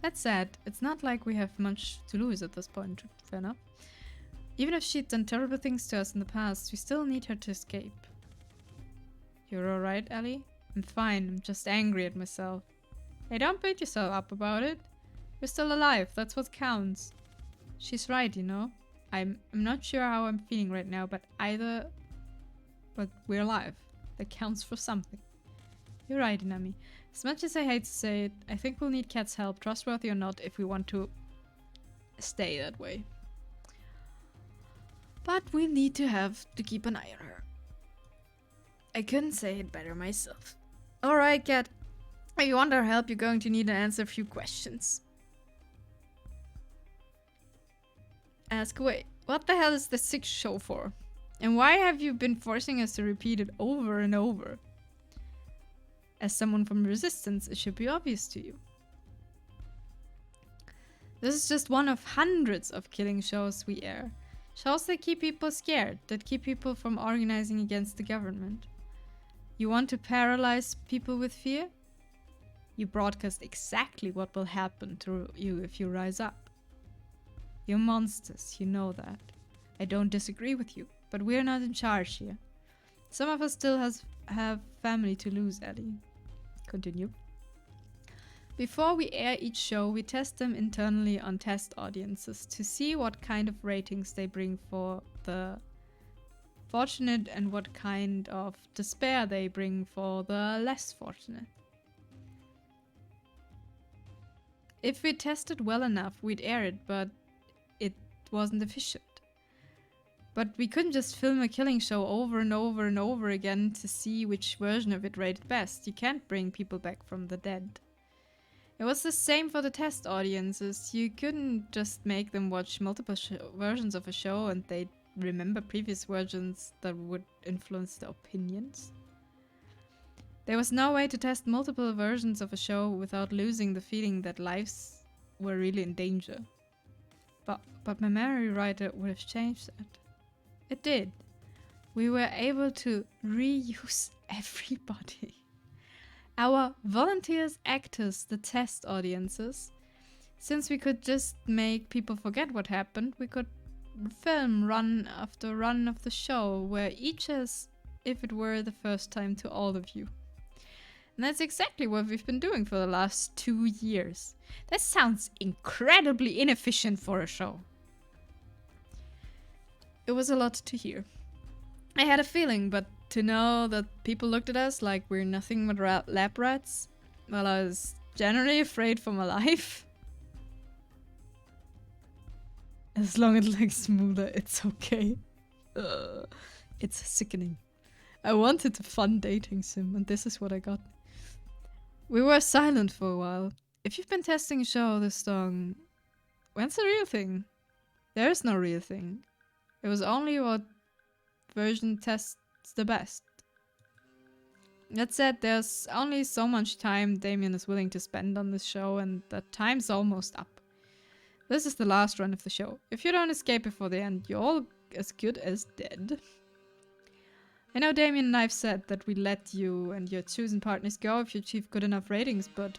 That said, it's not like we have much to lose at this point, fair enough. Even if she'd done terrible things to us in the past, we still need her to escape. You're alright, Ellie? I'm fine, I'm just angry at myself. Hey, don't beat yourself up about it. You're still alive, that's what counts. She's right, you know. I'm not sure how I'm feeling right now, but we're alive. That counts for something. You're right, Inami. As much as I hate to say it, I think we'll need Cat's help, trustworthy or not, if we want to stay that way. But we need to keep an eye on her. I couldn't say it better myself. Alright, Cat. If you want our help, you're going to need to answer a few questions. Ask away. What the hell is the 6th show for? And why have you been forcing us to repeat it over and over? As someone from Resistance, it should be obvious to you. This is just one of hundreds of killing shows we air. Shows that keep people scared, that keep people from organizing against the government. You want to paralyze people with fear? You broadcast exactly what will happen to you if you rise up. You're monsters, you know that. I don't disagree with you, but we're not in charge here. Some of us still have family to lose, Ellie. Continue. Before we air each show, we test them internally on test audiences to see what kind of ratings they bring for the fortunate and what kind of despair they bring for the less fortunate. If we tested well enough, we'd air it, but it wasn't efficient. But we couldn't just film a killing show over and over and over again to see which version of it rated best. You can't bring people back from the dead. It was the same for the test audiences. You couldn't just make them watch multiple versions of a show and they'd remember previous versions that would influence their opinions. There was no way to test multiple versions of a show without losing the feeling that lives were really in danger. But my memory writer would have changed that. It did. We were able to reuse everybody. Our volunteers, actors, the test audiences. Since we could just make people forget what happened, we could film run after run of the show where each as if it were the first time to all of you. And that's exactly what we've been doing for the last 2 years. That sounds incredibly inefficient for a show. It was a lot to hear. I had a feeling, but to know that people looked at us like we're nothing but lab rats, well, I was generally afraid for my life. As long as it looks smoother, it's okay. It's sickening. I wanted a fun dating sim, and this is what I got. We were silent for a while. If you've been testing a show this long, when's the real thing? There is no real thing. It was only what version tests the best. That said, there's only so much time Damien is willing to spend on this show, and that time's almost up. This is the last run of the show. If you don't escape before the end, you're all as good as dead. I know Damien and I've said that we let you and your chosen partners go if you achieve good enough ratings, but...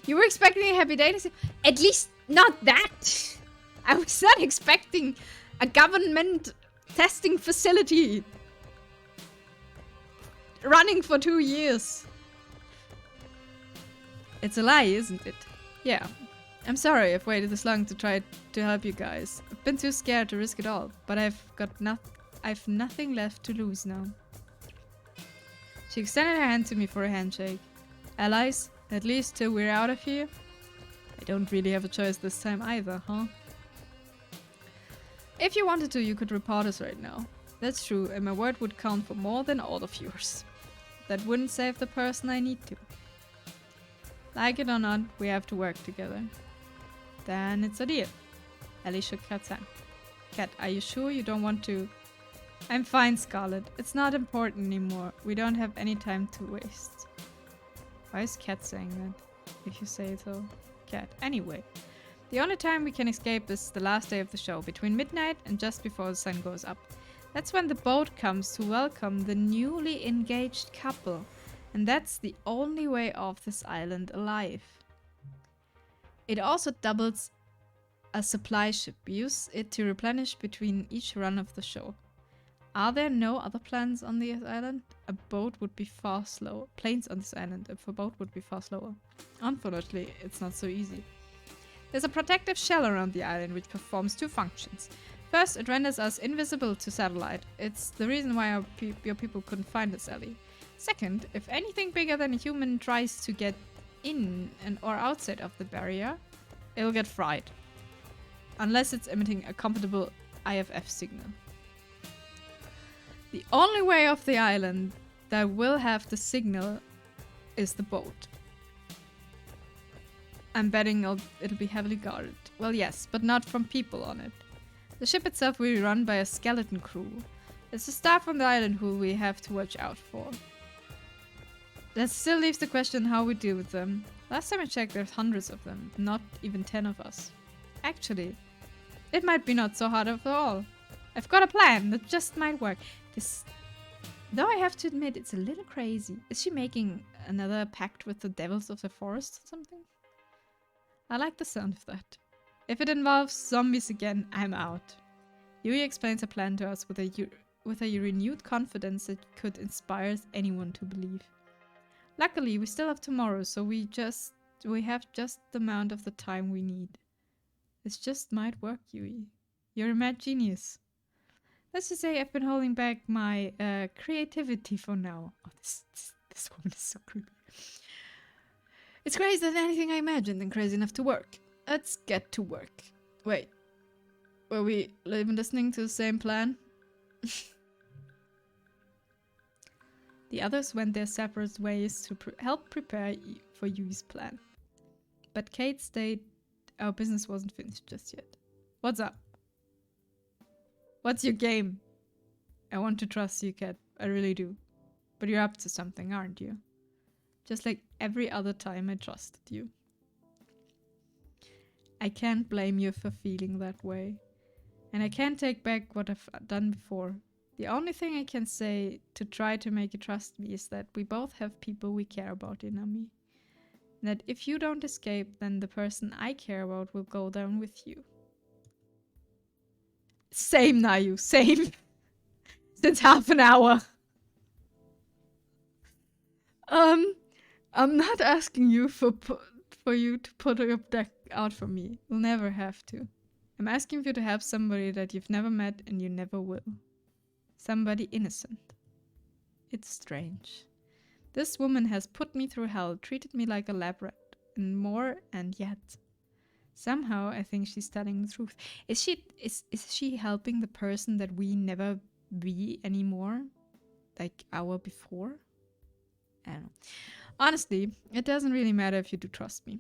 You were expecting a happy day? At least not that! I was not expecting a government testing facility running for 2 years. It's a lie, isn't it? Yeah. I'm sorry I've waited this long to try to help you guys. I've been too scared to risk it all, but I've nothing left to lose now. She extended her hand to me for a handshake. Allies, at least till we're out of here? I don't really have a choice this time either, huh? If you wanted to, you could report us right now. That's true, and my word would count for more than all of yours. That wouldn't save the person I need to. Like it or not, we have to work together. Then it's a deal. Ellie shook Kat's hand. Kat, are you sure you don't want to? I'm fine, Scarlet. It's not important anymore. We don't have any time to waste. Why is Kat saying that? If you say so. Kat. Anyway. The only time we can escape is the last day of the show, between midnight and just before the sun goes up. That's when the boat comes to welcome the newly engaged couple. And that's the only way off this island alive. It also doubles a supply ship. Use it to replenish between each run of the show. Are there no other plans on this island? A boat would be far slower. Planes on this island, a boat would be far slower. Unfortunately, it's not so easy. There's a protective shell around the island which performs 2 functions. First, it renders us invisible to satellite. It's the reason why your people couldn't find us, Ellie. Second, if anything bigger than a human tries to get in and or outside of the barrier, it'll get fried. Unless it's emitting a compatible IFF signal. The only way off the island that will have the signal is the boat. I'm betting it'll be heavily guarded. Well, yes, but not from people on it. The ship itself will be run by a skeleton crew. It's the staff on the island who we have to watch out for. That still leaves the question how we deal with them. Last time I checked, there's hundreds of them, not even 10 of us. Actually, it might be not so hard after all. I've got a plan that just might work. Though I have to admit, it's a little crazy. Is she making another pact with the devils of the forest or something? I like the sound of that. If it involves zombies again, I'm out. Yui explains her plan to us with a renewed confidence that could inspire anyone to believe. Luckily, we still have tomorrow, so we have just the amount of the time we need. This just might work, Yui. You're a mad genius. Let's just say I've been holding back my creativity for now. Oh, this woman is so creepy. It's crazier than anything I imagined and crazy enough to work. Let's get to work. Wait. Were we even listening to the same plan? The others went their separate ways to help prepare for Yui's plan. But Kate stayed. Our business wasn't finished just yet. What's up? What's your game? I want to trust you, Kat. I really do. But you're up to something, aren't you? Just like every other time I trusted you. I can't blame you for feeling that way. And I can't take back what I've done before. The only thing I can say to try to make you trust me is that we both have people we care about in Ami. That if you don't escape, then the person I care about will go down with you. Same, Nayu, same. Since half an hour. I'm not asking you for you to put your deck out for me. You'll never have to. I'm asking you to have somebody that you've never met and you never will. Somebody innocent. It's strange. This woman has put me through hell, treated me like a lab rat, and more, and yet somehow I think she's telling the truth. Is she helping the person that we never be anymore? Like our before? I don't know. Honestly, it doesn't really matter if you do trust me.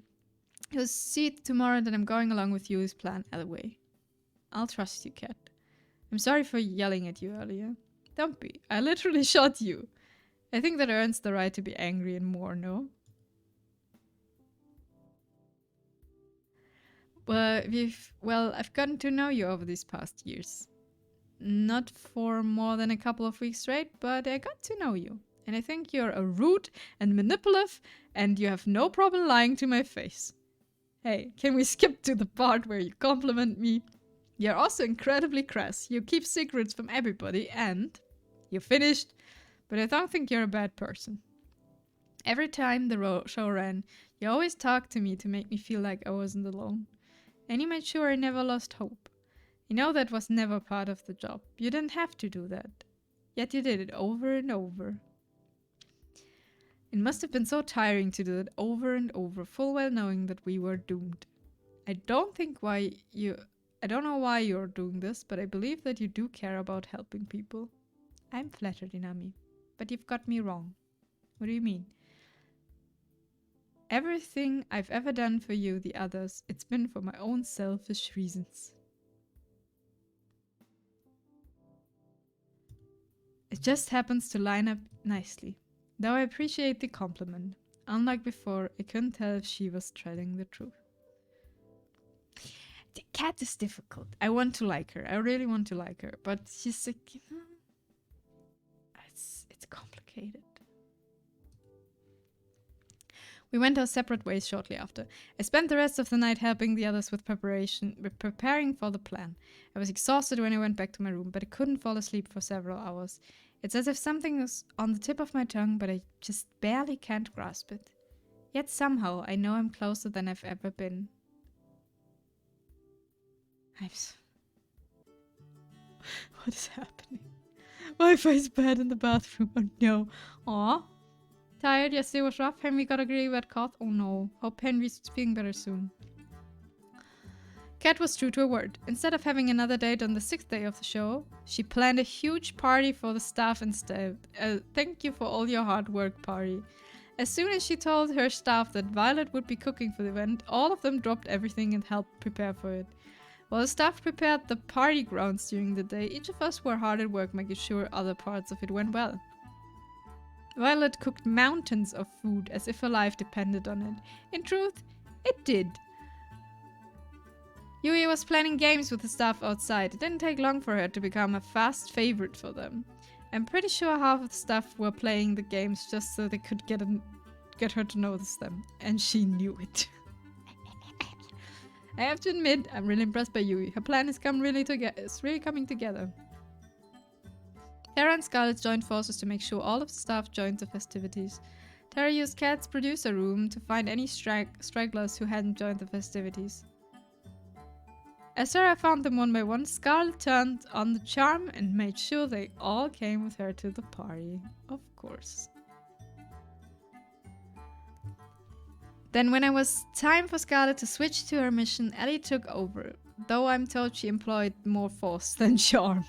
You'll see tomorrow that I'm going along with Yui's plan anyway. I'll trust you, Cat. I'm sorry for yelling at you earlier. Don't be. I literally shot you. I think that earns the right to be angry and more, no? Well, I've gotten to know you over these past years. Not for more than a couple of weeks straight, but I got to know you. And I think you're a rude and manipulative, and you have no problem lying to my face. Hey, can we skip to the part where you compliment me? You're also incredibly crass. You keep secrets from everybody, and you're finished, but I don't think you're a bad person. Every time the show ran, you always talked to me to make me feel like I wasn't alone. And you made sure I never lost hope. You know that was never part of the job. You didn't have to do that. Yet you did it over and over. It must have been so tiring to do it over and over, full well knowing that we were doomed. I don't know why you're doing this, but I believe that you do care about helping people. I'm flattered, Inami, but you've got me wrong. What do you mean? Everything I've ever done for you, the others, it's been for my own selfish reasons. It just happens to line up nicely. Though I appreciate the compliment. Unlike before, I couldn't tell if she was telling the truth. The cat is difficult. I want to like her. I really want to like her. But she's like, it's complicated. We went our separate ways shortly after. I spent the rest of the night helping the others with preparing for the plan. I was exhausted when I went back to my room, but I couldn't fall asleep for several hours. It's as if something was on the tip of my tongue, but I just barely can't grasp it. Yet somehow I know I'm closer than I've ever been. What is happening? Wi-Fi is bad in the bathroom. Oh no. Aw. Tired? Yesterday was rough. Henry got a really bad cough. Oh no. Hope Henry's feeling better soon. Kat was true to her word. Instead of having another date on the 6th day of the show, she planned a huge party for the staff instead. Thank you for all your hard work party. As soon as she told her staff that Violet would be cooking for the event, all of them dropped everything and helped prepare for it. While the staff prepared the party grounds during the day, each of us were hard at work making sure other parts of it went well. Violet cooked mountains of food as if her life depended on it. In truth, it did. Yui was planning games with the staff outside. It didn't take long for her to become a fast favorite for them. I'm pretty sure half of the staff were playing the games just so they could get her to notice them. And she knew it. I have to admit, I'm really impressed by Yui. Her plan is really coming together. Tara and Scarlett joined forces to make sure all of the staff joined the festivities. Tara used Kat's producer room to find any stragglers who hadn't joined the festivities. As Tara found them one by one, Scarlett turned on the charm and made sure they all came with her to the party. Of course. Then when it was time for Scarlett to switch to her mission, Ellie took over, though I'm told she employed more force than charm.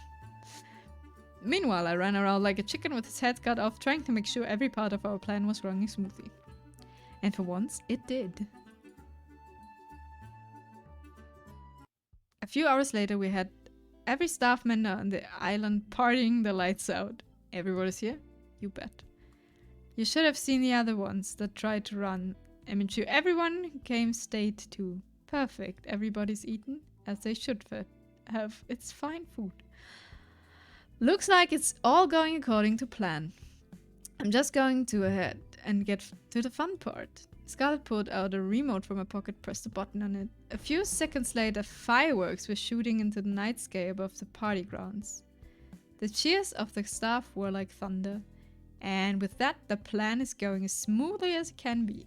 Meanwhile, I ran around like a chicken with its head cut off, trying to make sure every part of our plan was running smoothly. And for once, it did. A few hours later, we had every staff member on the island partying the lights out. Everybody's here? You bet. You should have seen the other ones that tried to run. I made sure everyone who came stayed too. Perfect. Everybody's eaten as they should have. It's fine food. Looks like it's all going according to plan. I'm just going to ahead and get to the fun part. Scarlett pulled out a remote from her pocket, pressed a button on it. A few seconds later, fireworks were shooting into the night sky above the party grounds. The cheers of the staff were like thunder. And with that, the plan is going as smoothly as it can be.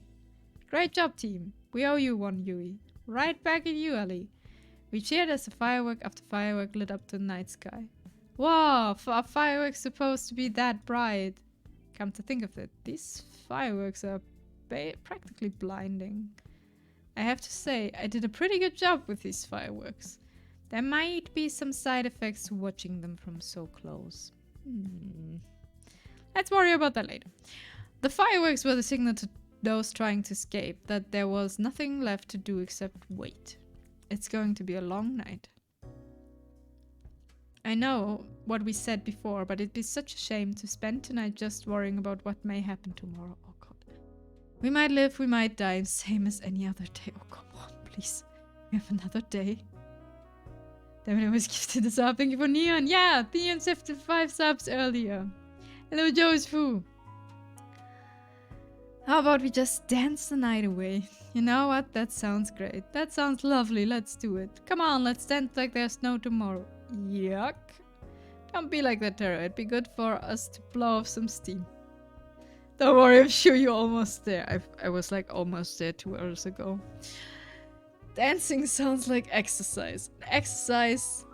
Great job, team. We owe you one, Yui. Right back at you, Ellie. We cheered as the firework after firework lit up the night sky. Wow, are fireworks supposed to be that bright? Come to think of it, these fireworks are practically blinding. I have to say, I did a pretty good job with these fireworks. There might be some side effects to watching them from so close. Let's worry about that later. The fireworks were the signal to those trying to escape that there was nothing left to do except wait. It's going to be a long night. I know what we said before, but it'd be such a shame to spend tonight just worrying about what may happen tomorrow. Oh god. We might live, we might die, same as any other day. Oh come on, please. We have another day. Damn it, I was gifted a sub. Thank you for Neon. Yeah, Neon 75 subs earlier. Hello, Joe's Foo. How about we just dance the night away? You know what? That sounds great. That sounds lovely. Let's do it. Come on, let's dance like there's no tomorrow. Yuck. Don't be like that, Tara. It'd be good for us to blow off some steam. Don't worry, I'm sure you're almost there. I was like almost there 2 hours ago. Dancing sounds like exercise. Exercise.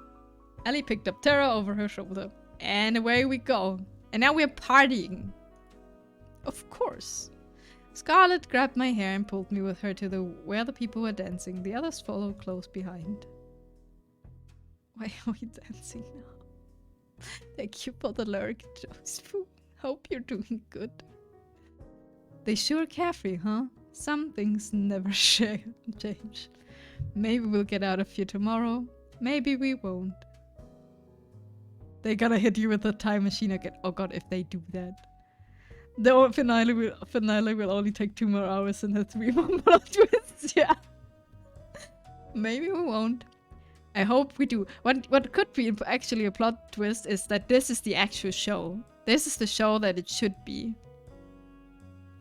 Ellie picked up Tara over her shoulder. And away we go. And now we're partying. Of course. Scarlet grabbed my hair and pulled me with her to where the people were dancing. The others followed close behind. Why are we dancing now? Thank you for the lyric, Josephine. Hope you're doing good. They sure carefree, huh? Some things never change. Maybe we'll get out of here tomorrow. Maybe we won't. They're gonna hit you with a time machine again. Oh god, if they do that. The finale will only take 2 more hours and have 3 more plot twists. Yeah. Maybe we won't. I hope we do. What could be actually a plot twist is that this is the actual show. This is the show that it should be.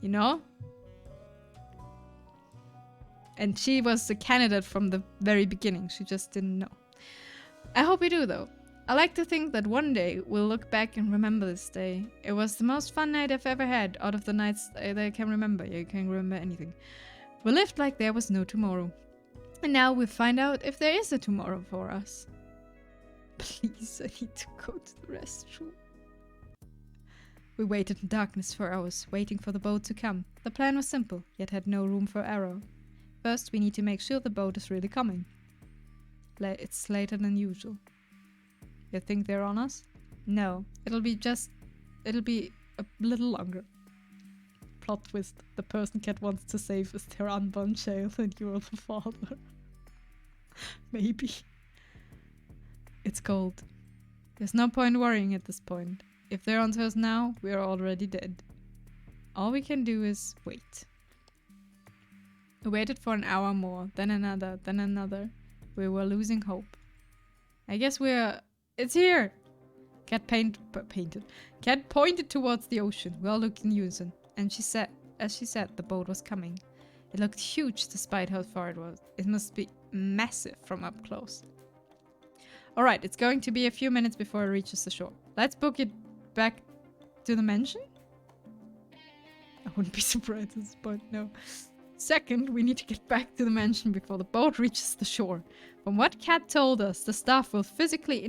You know? And she was the candidate from the very beginning. She just didn't know. I hope we do, though. I like to think that one day we'll look back and remember this day. It was the most fun night I've ever had out of the nights that I can remember. You can't remember anything. We lived like there was no tomorrow. And now we'll find out if there is a tomorrow for us. Please, I need to go to the restroom. We waited in darkness for hours, waiting for the boat to come. The plan was simple, yet had no room for error. First, we need to make sure the boat is really coming. It's later than usual. You think they're on us? No, it'll be a little longer. Plot twist, the person Cat wants to save is their unborn child and you're the father. Maybe. It's cold. There's no point worrying at this point. If they're onto us now, we are already dead. All we can do is wait. We waited for an hour more, then another, then another. We were losing hope. I guess it's here! Cat Cat pointed towards the ocean. We all looked in unison. And as she said, the boat was coming. It looked huge despite how far it was. It must be massive from up close. Alright, it's going to be a few minutes before it reaches the shore. Let's book it back to the mansion? I wouldn't be surprised at this point, no. Second, we need to get back to the mansion before the boat reaches the shore. From what Cat told us, the staff will physically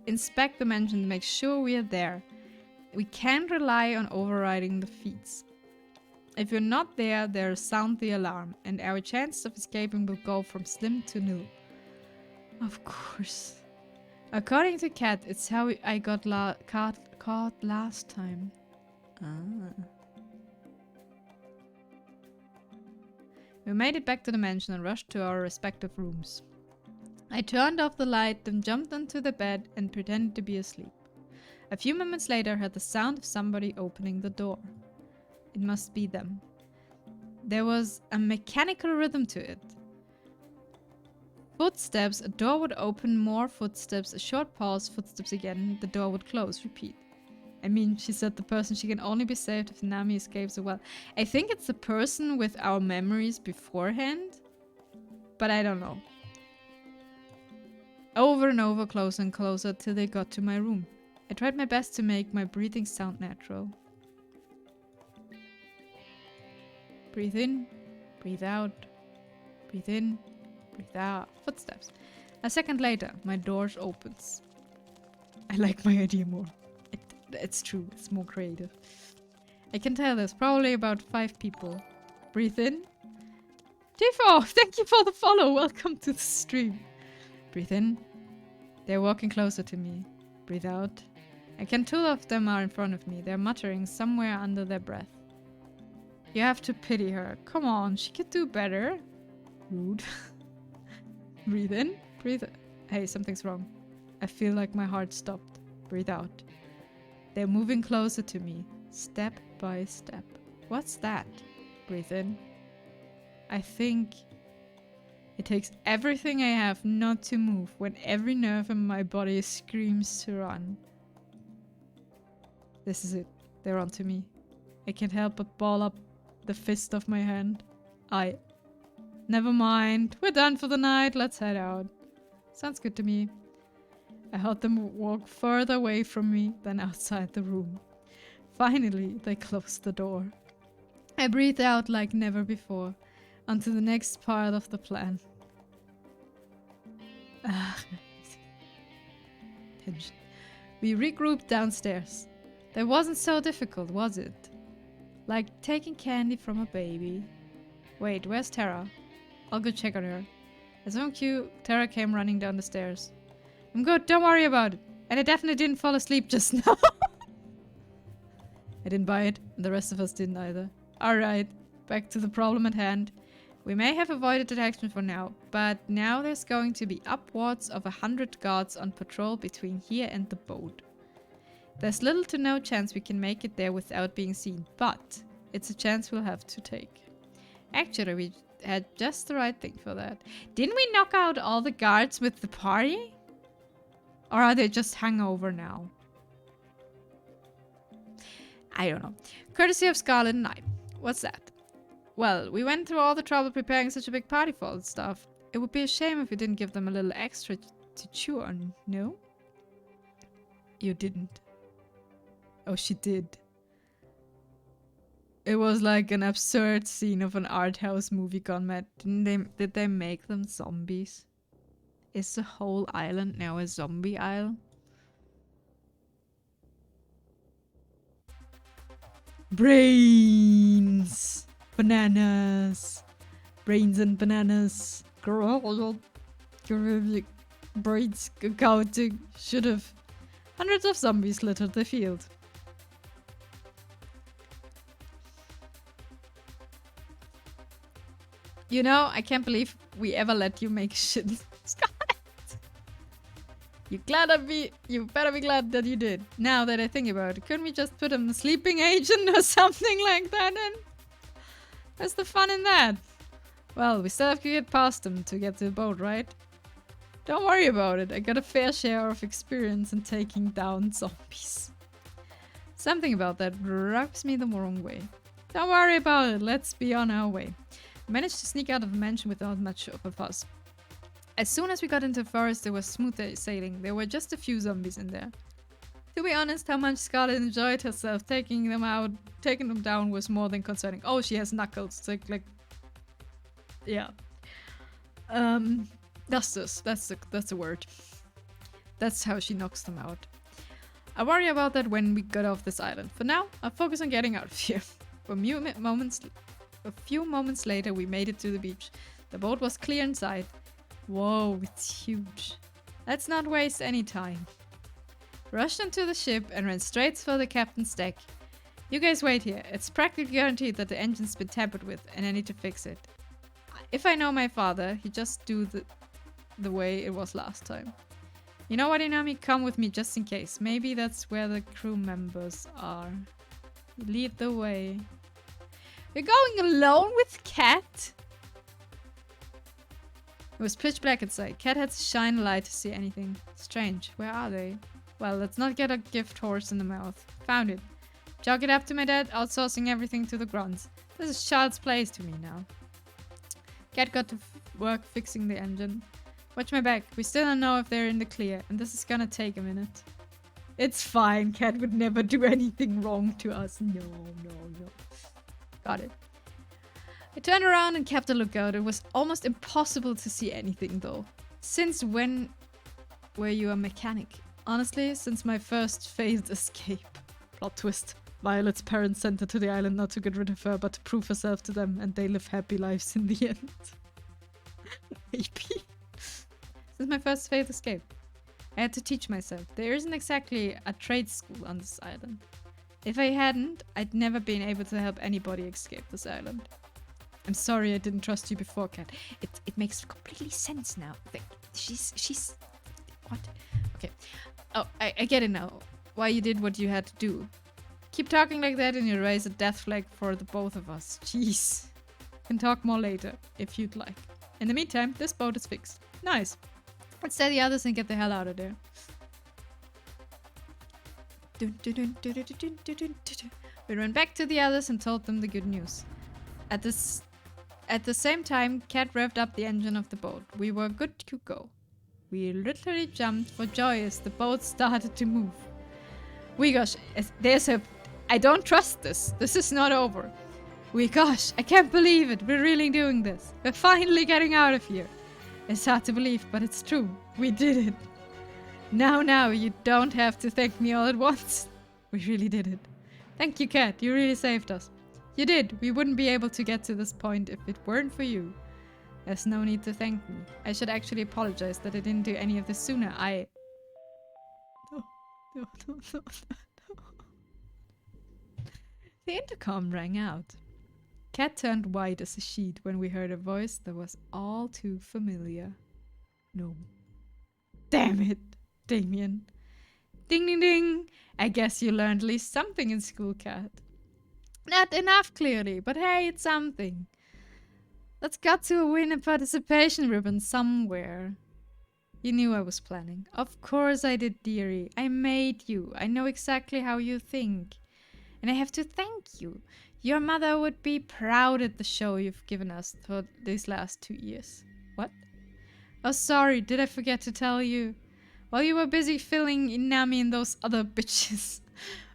inspect the mansion to make sure we are there. We can't rely on overriding the feeds. If you're not there, they'll sound the alarm, and our chances of escaping will go from slim to nil. Of course. According to Cat, it's how I got caught last time. Ah. We made it back to the mansion and rushed to our respective rooms. I turned off the light, then jumped onto the bed and pretended to be asleep. A few moments later, I heard the sound of somebody opening the door. It must be them. There was a mechanical rhythm to it. Footsteps, a door would open, more footsteps, a short pause, footsteps again, the door would close, repeat. I mean, she said the person she can only be saved if Nami escapes as well. I think it's the person with our memories beforehand, but I don't know. Over and over, closer and closer, till they got to my room. I tried my best to make my breathing sound natural. Breathe in, breathe out, breathe in, breathe out. Footsteps. A second later, my door opens. I like my idea more. It's true, it's more creative. I can tell there's probably about 5 people. Breathe in. Tifo, thank you for the follow. Welcome to the stream. Breathe in. They're walking closer to me. Breathe out. I can 2 of them are in front of me. They're muttering somewhere under their breath. You have to pity her. Come on, she could do better. Rude. Breathe in, breathe. Hey, something's wrong. I feel like my heart stopped. Breathe out. They're moving closer to me, step by step. What's that? Breathe in. I think it takes everything I have not to move when every nerve in my body screams to run. This is it. They're onto me. I can't help but ball up the fist of my hand. Never mind. We're done for the night. Let's head out. Sounds good to me. I heard them walk further away from me than outside the room. Finally, they closed the door. I breathed out like never before, onto the next part of the plan. Tension. We regrouped downstairs. That wasn't so difficult, was it? Like taking candy from a baby. Wait, where's Tara? I'll go check on her. As on cue, Tara came running down the stairs. I'm good, don't worry about it. And I definitely didn't fall asleep just now. I didn't buy it, and the rest of us didn't either. Alright, back to the problem at hand. We may have avoided detection for now, but now there's going to be upwards of 100 guards on patrol between here and the boat. There's little to no chance we can make it there without being seen, but it's a chance we'll have to take. Actually, we had just the right thing for that. Didn't we knock out all the guards with the party? Or are they just hungover now? I don't know. Courtesy of Scarlet and I. What's that? Well, we went through all the trouble preparing such a big party for all the stuff. It would be a shame if we didn't give them a little extra to chew on, no? You didn't. Oh, she did. It was like an absurd scene of an art house movie gone mad. Did they make them zombies? Is the whole island now a zombie isle? Brains! Bananas! Brains and bananas. Girl, brains counting. Should've. Hundreds of zombies littered the field. You know, I can't believe we ever let you make shit. Scarlet! You better be glad that you did. Now that I think about it, couldn't we just put him a sleeping agent or something like that in? Where's the fun in that? Well, we still have to get past them to get to the boat, right? Don't worry about it. I got a fair share of experience in taking down zombies. Something about that rubs me the wrong way. Don't worry about it. Let's be on our way. I managed to sneak out of the mansion without much of a fuss. As soon as we got into the forest, there was smooth sailing. There were just a few zombies in there. To be honest, how much Scarlet enjoyed herself taking them down was more than concerning. Oh, she has knuckles. Like yeah. Dusters. That's the word. That's how she knocks them out. I worry about that when we get off this island. For now, I'll focus on getting out of here. A few moments later, we made it to the beach. The boat was clear in sight. Whoa, it's huge. Let's not waste any time. Rushed into the ship and ran straight for the captain's deck. You guys wait here. It's practically guaranteed that the engine's been tampered with and I need to fix it. If I know my father, he'd just do the way it was last time. You know what, Inami? Come with me just in case. Maybe that's where the crew members are. Lead the way. You're going alone with Cat? It was pitch black outside. Cat had to shine a light to see anything. Strange. Where are they? Well, let's not get a gift horse in the mouth. Found it. Chalk it up to my dad, outsourcing everything to the grunts. This is child's play to me now. Cat got to work fixing the engine. Watch my back. We still don't know if they're in the clear, and this is gonna take a minute. It's fine. Cat would never do anything wrong to us. No. Got it. I turned around and kept a lookout. It was almost impossible to see anything, though. Since when were you a mechanic? Honestly, since my first failed escape. Plot twist. Violet's parents sent her to the island not to get rid of her, but to prove herself to them, and they live happy lives in the end. Maybe. Since my first failed escape. I had to teach myself. There isn't exactly a trade school on this island. If I hadn't, I'd never been able to help anybody escape this island. I'm sorry I didn't trust you before, Cat. It makes completely sense now. Like, she's... What? Okay. Oh, I get it now. Why you did what you had to do. Keep talking like that and you raise a death flag for the both of us. Jeez. Can talk more later, if you'd like. In the meantime, this boat is fixed. Nice. Let's stay the others and get the hell out of there. We ran back to the others and told them the good news. At the same time, Cat revved up the engine of the boat. We were good to go. We literally jumped for joy as the boat started to move. Gosh, there's a... I don't trust this. This is not over. Gosh, I can't believe it. We're really doing this. We're finally getting out of here. It's hard to believe, but it's true. We did it. Now, you don't have to thank me all at once. We really did it. Thank you, Cat. You really saved us. You did. We wouldn't be able to get to this point if it weren't for you. There's no need to thank me. I should actually apologize that I didn't do any of this sooner. No. The intercom rang out. Cat turned white as a sheet when we heard a voice that was all too familiar. No. Damn it, Damien. Ding ding ding. I guess you learned at least something in school, Cat. Not enough, clearly, but hey, it's something. Let's got to win a participation ribbon somewhere. You knew I was planning. Of course I did, dearie. I made you. I know exactly how you think. And I have to thank you. Your mother would be proud at the show you've given us for these last 2 years. What? Oh, sorry. Did I forget to tell you? While you were busy filling Inami and those other bitches,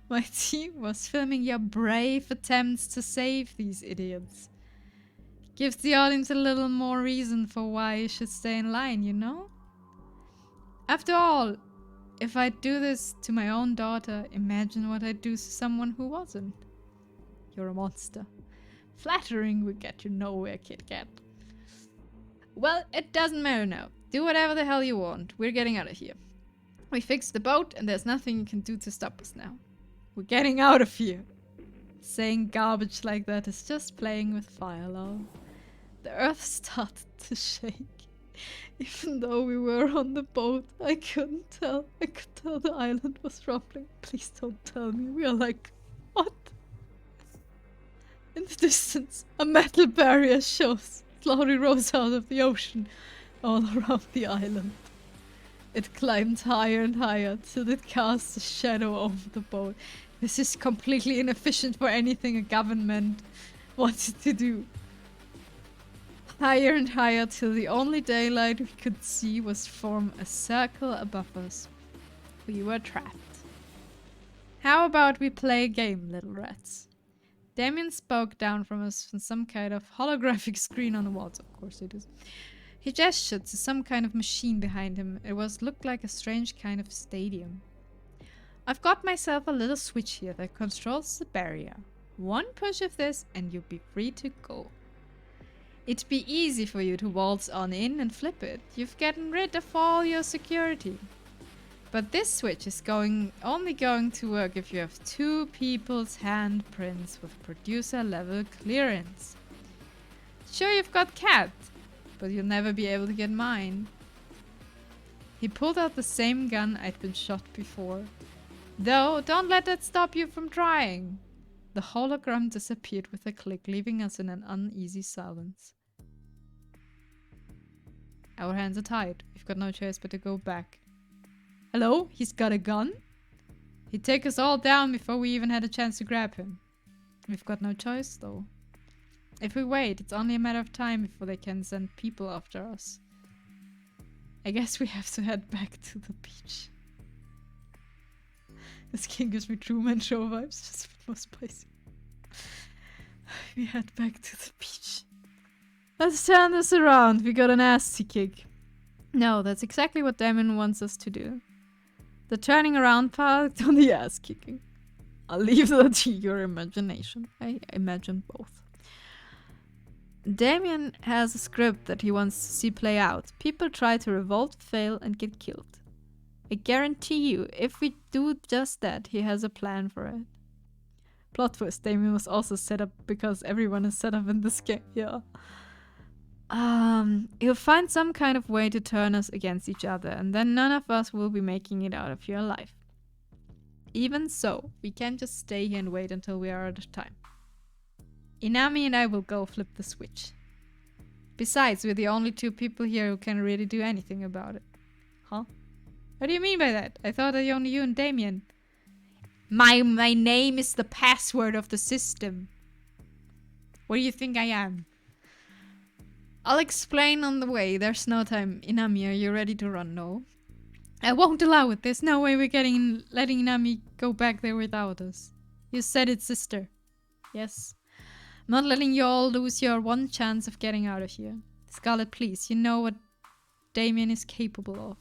my team was filming your brave attempts to save these idiots. Gives the audience a little more reason for why you should stay in line, you know? After all, if I do this to my own daughter, imagine what I'd do to someone who wasn't. You're a monster. Flattering will get you nowhere, Kit Kat. Well, it doesn't matter now. Do whatever the hell you want. We're getting out of here. We fixed the boat and there's nothing you can do to stop us now. We're getting out of here. Saying garbage like that is just playing with fire, lol. The earth started to shake. Even though we were on the boat, I couldn't tell. I could tell the island was rumbling. Please don't tell me. We are like, what? In the distance, a metal barrier slowly rose out of the ocean all around the island. It climbed higher and higher till it cast a shadow over the boat. This is completely inefficient for anything a government wanted to do. Higher and higher till the only daylight we could see was form a circle above us. We were trapped. How about we play a game, little rats? Damien spoke down from us from some kind of holographic screen on the walls. Of course it is. He gestured to some kind of machine behind him. Looked like a strange kind of stadium. I've got myself a little switch here that controls the barrier. One push of this and you'll be free to go. It'd be easy for you to waltz on in and flip it. You've gotten rid of all your security. But this switch is only going to work if you have 2 people's handprints with producer level clearance. Sure, you've got Cat, but you'll never be able to get mine. He pulled out the same gun I'd been shot before. Though, don't let that stop you from trying. The hologram disappeared with a click, leaving us in an uneasy silence. Our hands are tied. We've got no choice but to go back. Hello? He's got a gun? He'd take us all down before we even had a chance to grab him. We've got no choice, though. If we wait, it's only a matter of time before they can send people after us. I guess we have to head back to the beach. This game gives me Truman Show vibes, just a bit more spicy. We head back to the beach. Let's turn this around. We got an ass to kick. No, that's exactly what Damon wants us to do. The turning around part on the ass kicking. I'll leave that to your imagination. I imagine both. Damien has a script that he wants to see play out. People try to revolt, fail, and get killed. I guarantee you, if we do just that, he has a plan for it. Plot twist, Damien was also set up because everyone is set up in this game. Yeah. He'll find some kind of way to turn us against each other, and then none of us will be making it out of here alive. Even so, we can't just stay here and wait until we are out of time. Inami and I will go flip the switch. Besides, we're the only two people here who can really do anything about it. Huh? What do you mean by that? I thought that only you and Damien. My name is the password of the system. What do you think I am? I'll explain on the way. There's no time. Inami, are you ready to run? No. I won't allow it. There's no way we're letting Inami go back there without us. You said it, sister. Yes. I'm not letting you all lose your one chance of getting out of here. Scarlet, please. You know what Damien is capable of.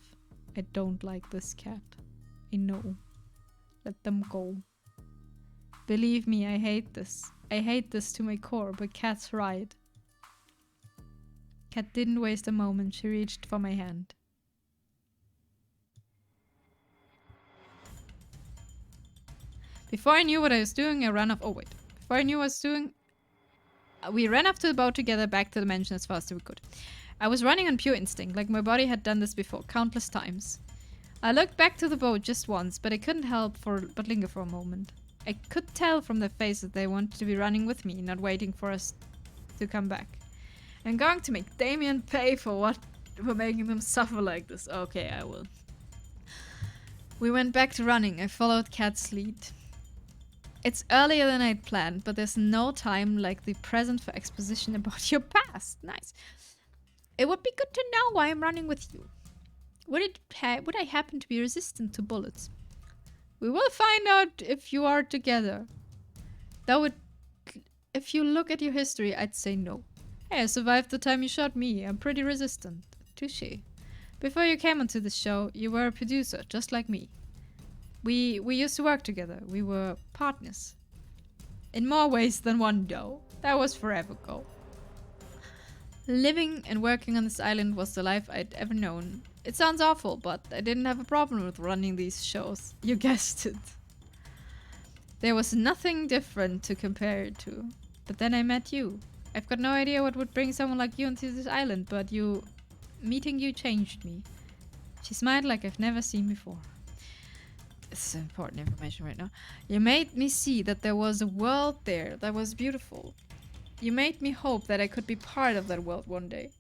I don't like this cat. I know. Let them go. Believe me, I hate this. I hate this to my core, but Cat's right. Cat didn't waste a moment. She reached for my hand. Before I knew what I was doing, I ran off. Oh, wait. Before I knew what I was doing, we ran up to the boat together, back to the mansion as fast as we could. I was running on pure instinct, like my body had done this before, countless times. I looked back to the boat just once, but I couldn't help but linger for a moment. I could tell from their faces they wanted to be running with me, not waiting for us to come back. I'm going to make Damien pay for making them suffer like this. Okay, I will. We went back to running. I followed Cat's lead. It's earlier than I'd planned, but there's no time like the present for exposition about your past. Nice. It would be good to know why I'm running with you. Would I happen to be resistant to bullets? We will find out if you are together. If you look at your history, I'd say no. Hey, I survived the time you shot me. I'm pretty resistant. Touché. Before you came onto the show, you were a producer, just like me. We used to work together. We were partners. In more ways than one, though. That was forever ago. Living and working on this island was the life I'd ever known. It sounds awful, but I didn't have a problem with running these shows. You guessed it. There was nothing different to compare it to. But then I met you. I've got no idea what would bring someone like you onto this island, but meeting you changed me. She smiled like I've never seen before. This is important information right now. You made me see that there was a world there that was beautiful. You made me hope that I could be part of that world one day.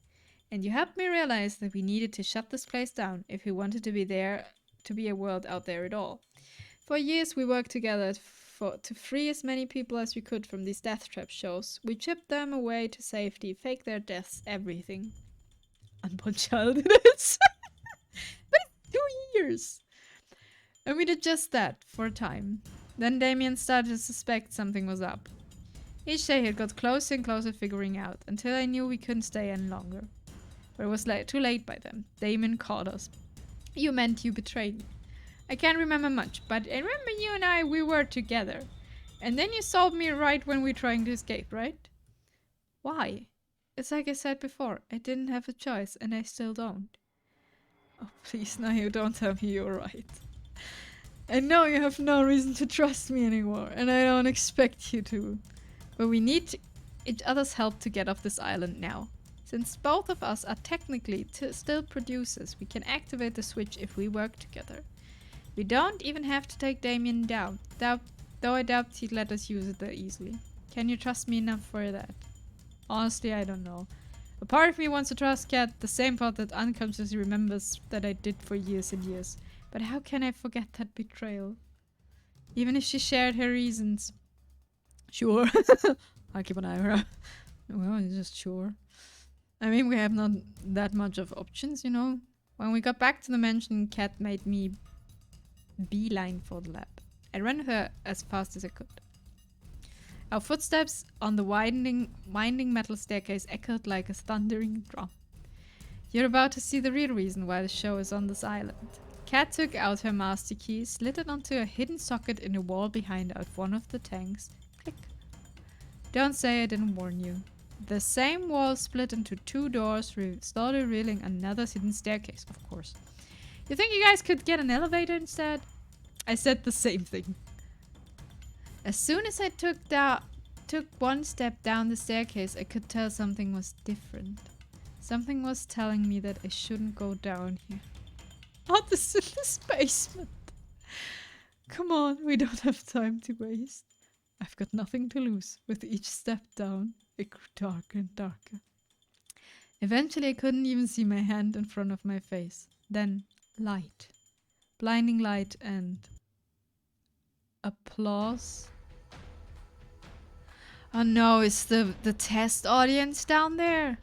And you helped me realize that we needed to shut this place down if we wanted to be a world out there at all. For years we worked together to free as many people as we could from these death trap shows. We chipped them away to safety, faked their deaths, everything. Unborn child it is. But it's 2 years. And we did just that for a time. Then Damien started to suspect something was up. Each day it got closer and closer figuring out, until I knew we couldn't stay any longer. But it was too late by then. Damien caught us. You meant you betrayed me. I can't remember much, but I remember you and we were together. And then you sold me right when we were trying to escape, right? Why? It's like I said before, I didn't have a choice, and I still don't. Oh, please, now you don't tell me you're right. I know you have no reason to trust me anymore, and I don't expect you to. But we need each other's help to get off this island now. Since both of us are technically still producers, we can activate the switch if we work together. We don't even have to take Damien down, though I doubt he'd let us use it that easily. Can you trust me enough for that? Honestly, I don't know. A part of me wants to trust Cat, the same part that unconsciously remembers that I did for years and years. But how can I forget that betrayal? Even if she shared her reasons. Sure. I'll keep an eye on her. Well, just sure. I mean, we have not that much of options, you know. When we got back to the mansion, Cat made me beeline for the lab. I ran with her as fast as I could. Our footsteps on the winding metal staircase echoed like a thundering drum. You're about to see the real reason why the show is on this island. Cat took out her master key, slid it onto a hidden socket in the wall behind one of the tanks. Click. Don't say I didn't warn you. The same wall split into 2 doors, slowly revealing another hidden staircase, of course. You think you guys could get an elevator instead? I said the same thing. As soon as I took one step down the staircase, I could tell something was different. Something was telling me that I shouldn't go down here. Oh, this is this basement. Come on, we don't have time to waste. I've got nothing to lose. With each step down, it grew darker and darker. Eventually, I couldn't even see my hand in front of my face. Then, light. Blinding light and applause. Oh no, it's the test audience down there.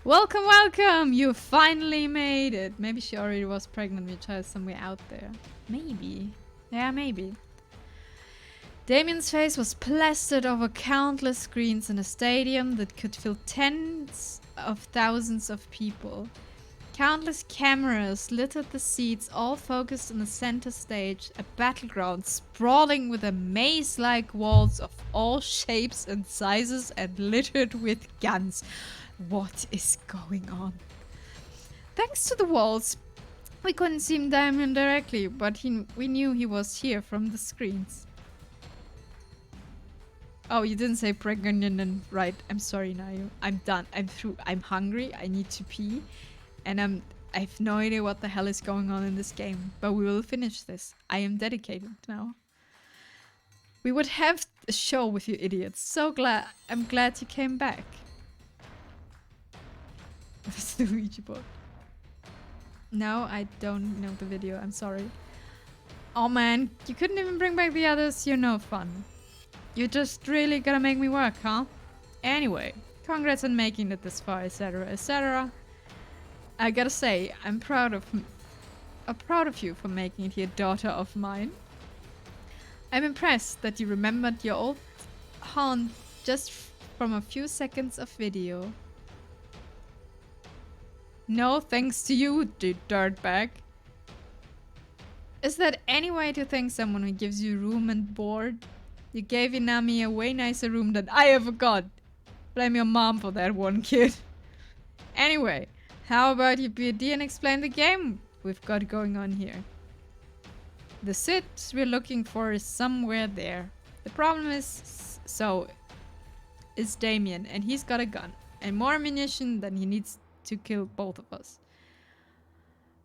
Welcome, welcome! You finally made it. Maybe she already was pregnant with a child somewhere out there. Maybe. Yeah, maybe. Damien's face was plastered over countless screens in a stadium that could fill tens of thousands of people. Countless cameras littered the seats, all focused on the center stage, a battleground sprawling with a maze-like walls of all shapes and sizes and littered with guns. What is going on? Thanks to the walls, we couldn't see Damien directly, but we knew he was here from the screens. Oh, you didn't say pregnant, right? I'm sorry, Nayu. I'm done. I'm through. I'm hungry. I need to pee. And I have no idea what the hell is going on in this game. But we will finish this. I am dedicated now. We would have a show with you idiots. So glad. I'm glad you came back. That's the Ouija board. No, I don't know the video. I'm sorry. Oh man, you couldn't even bring back the others. You're no fun. You're just really gonna make me work, huh? Anyway, congrats on making it this far, etc., etc. I gotta say, I'm proud of you for making it here, daughter of mine. I'm impressed that you remembered your old haunt just from a few seconds of video. No thanks to you, dirtbag. Is that any way to thank someone who gives you room and board? You gave Inami a way nicer room than I ever got. Blame your mom for that one, kid. Anyway, how about you be a D and explain the game we've got going on here? The Sid we're looking for is somewhere there. The problem is Damien, and he's got a gun and more ammunition than he needs to kill both of us.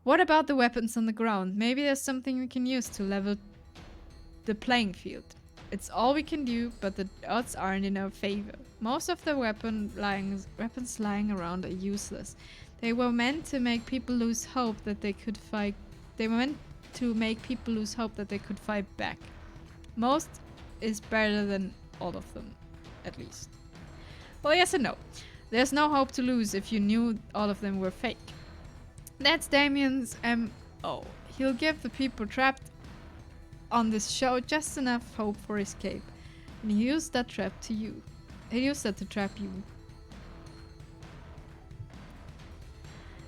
What about the weapons on the ground? Maybe there's something we can use to level the playing field. It's all we can do, but the odds aren't in our favor. Most of the weapons lying around are useless. They were meant to make people lose hope that they could fight. They were meant to make people lose hope that they could fight back. Most is better than all of them, at least. Well, yes and no. There's no hope to lose if you knew all of them were fake. That's Damien's MO. He'll give the people trapped on this show just enough hope for escape. And he used that trap to you. He used that to trap you.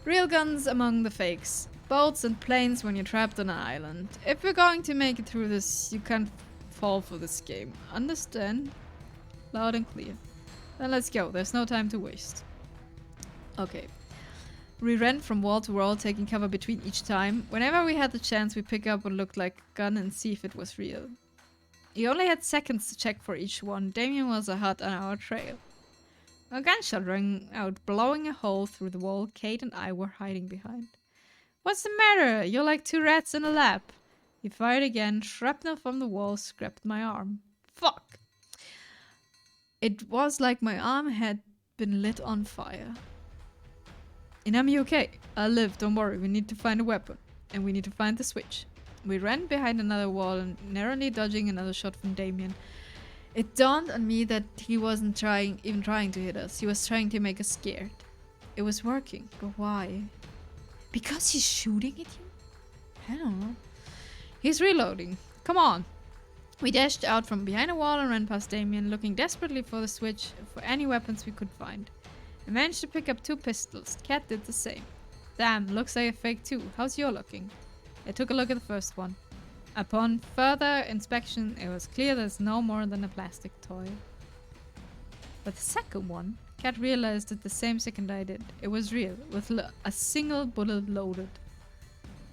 Real guns among the fakes. Boats and planes when you're trapped on an island. If we're going to make it through this, you can't fall for this game. Understand? Loud and clear. Then let's go. There's no time to waste. Okay. We ran from wall to wall, taking cover between each time. Whenever we had the chance, we pick up what looked like a gun and see if it was real. You only had seconds to check for each one. Damien was a hut on our trail. A gunshot rang out, blowing a hole through the wall Kate and I were hiding behind. What's the matter? You're like two rats in a lab. He fired again. Shrapnel from the wall scraped my arm. Fuck! It was like my arm had been lit on fire. Inami, okay. I'll live, don't worry. We need to find a weapon. And we need to find the switch. We ran behind another wall and narrowly dodging another shot from Damien. It dawned on me that he wasn't even trying to hit us. He was trying to make us scared. It was working, but why? Because he's shooting at you? I don't know. He's reloading. Come on. We dashed out from behind a wall and ran past Damien, looking desperately for the switch, for any weapons we could find. I managed to pick up 2 pistols. Cat did the same. Damn, looks like a fake too. How's your looking? I took a look at the first one. Upon further inspection, it was clear that it's no more than a plastic toy. But the second one, Cat realized it the same second I did. It was real, with a single bullet loaded.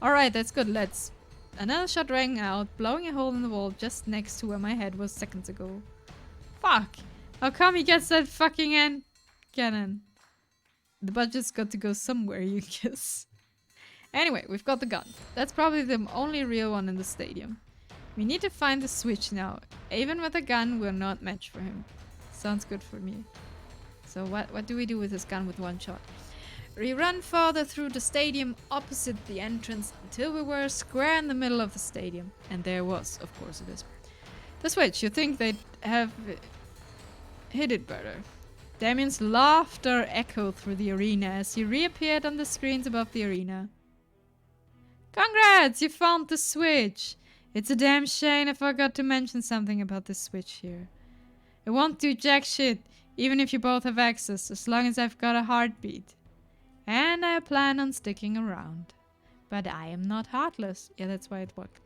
Alright, that's good, let's... Another shot rang out, blowing a hole in the wall just next to where my head was seconds ago. Fuck! How come he gets that fucking end cannon? The budget's got to go somewhere, you guess. Anyway, we've got the gun. That's probably the only real one in the stadium. We need to find the switch now. Even with a gun, we're not matched for him. Sounds good for me. So what do we do with this gun with one shot? We run further through the stadium opposite the entrance until we were square in the middle of the stadium. And there was, of course it is. The switch, you'd think they'd have hit it better. Damien's laughter echoed through the arena as he reappeared on the screens above the arena. Congrats! You found the switch! It's a damn shame I forgot to mention something about this switch here. It won't do jack shit, even if you both have access, as long as I've got a heartbeat. And I plan on sticking around. But I am not heartless. Yeah, that's why it worked.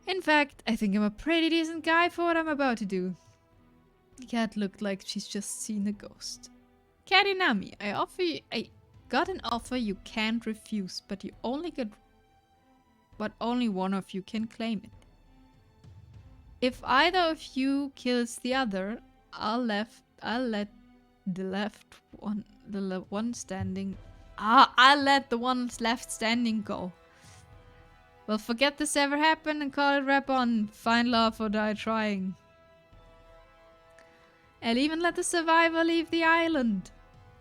In fact, I think I'm a pretty decent guy for what I'm about to do. Cat looked like she's just seen a ghost. Cat Inami, I got an offer you can't refuse, but only one of you can claim it. If either of you kills the other, I'll let the one left standing go. Well, forget this ever happened and call it rap on. Find love or die trying. I'll even let the survivor leave the island.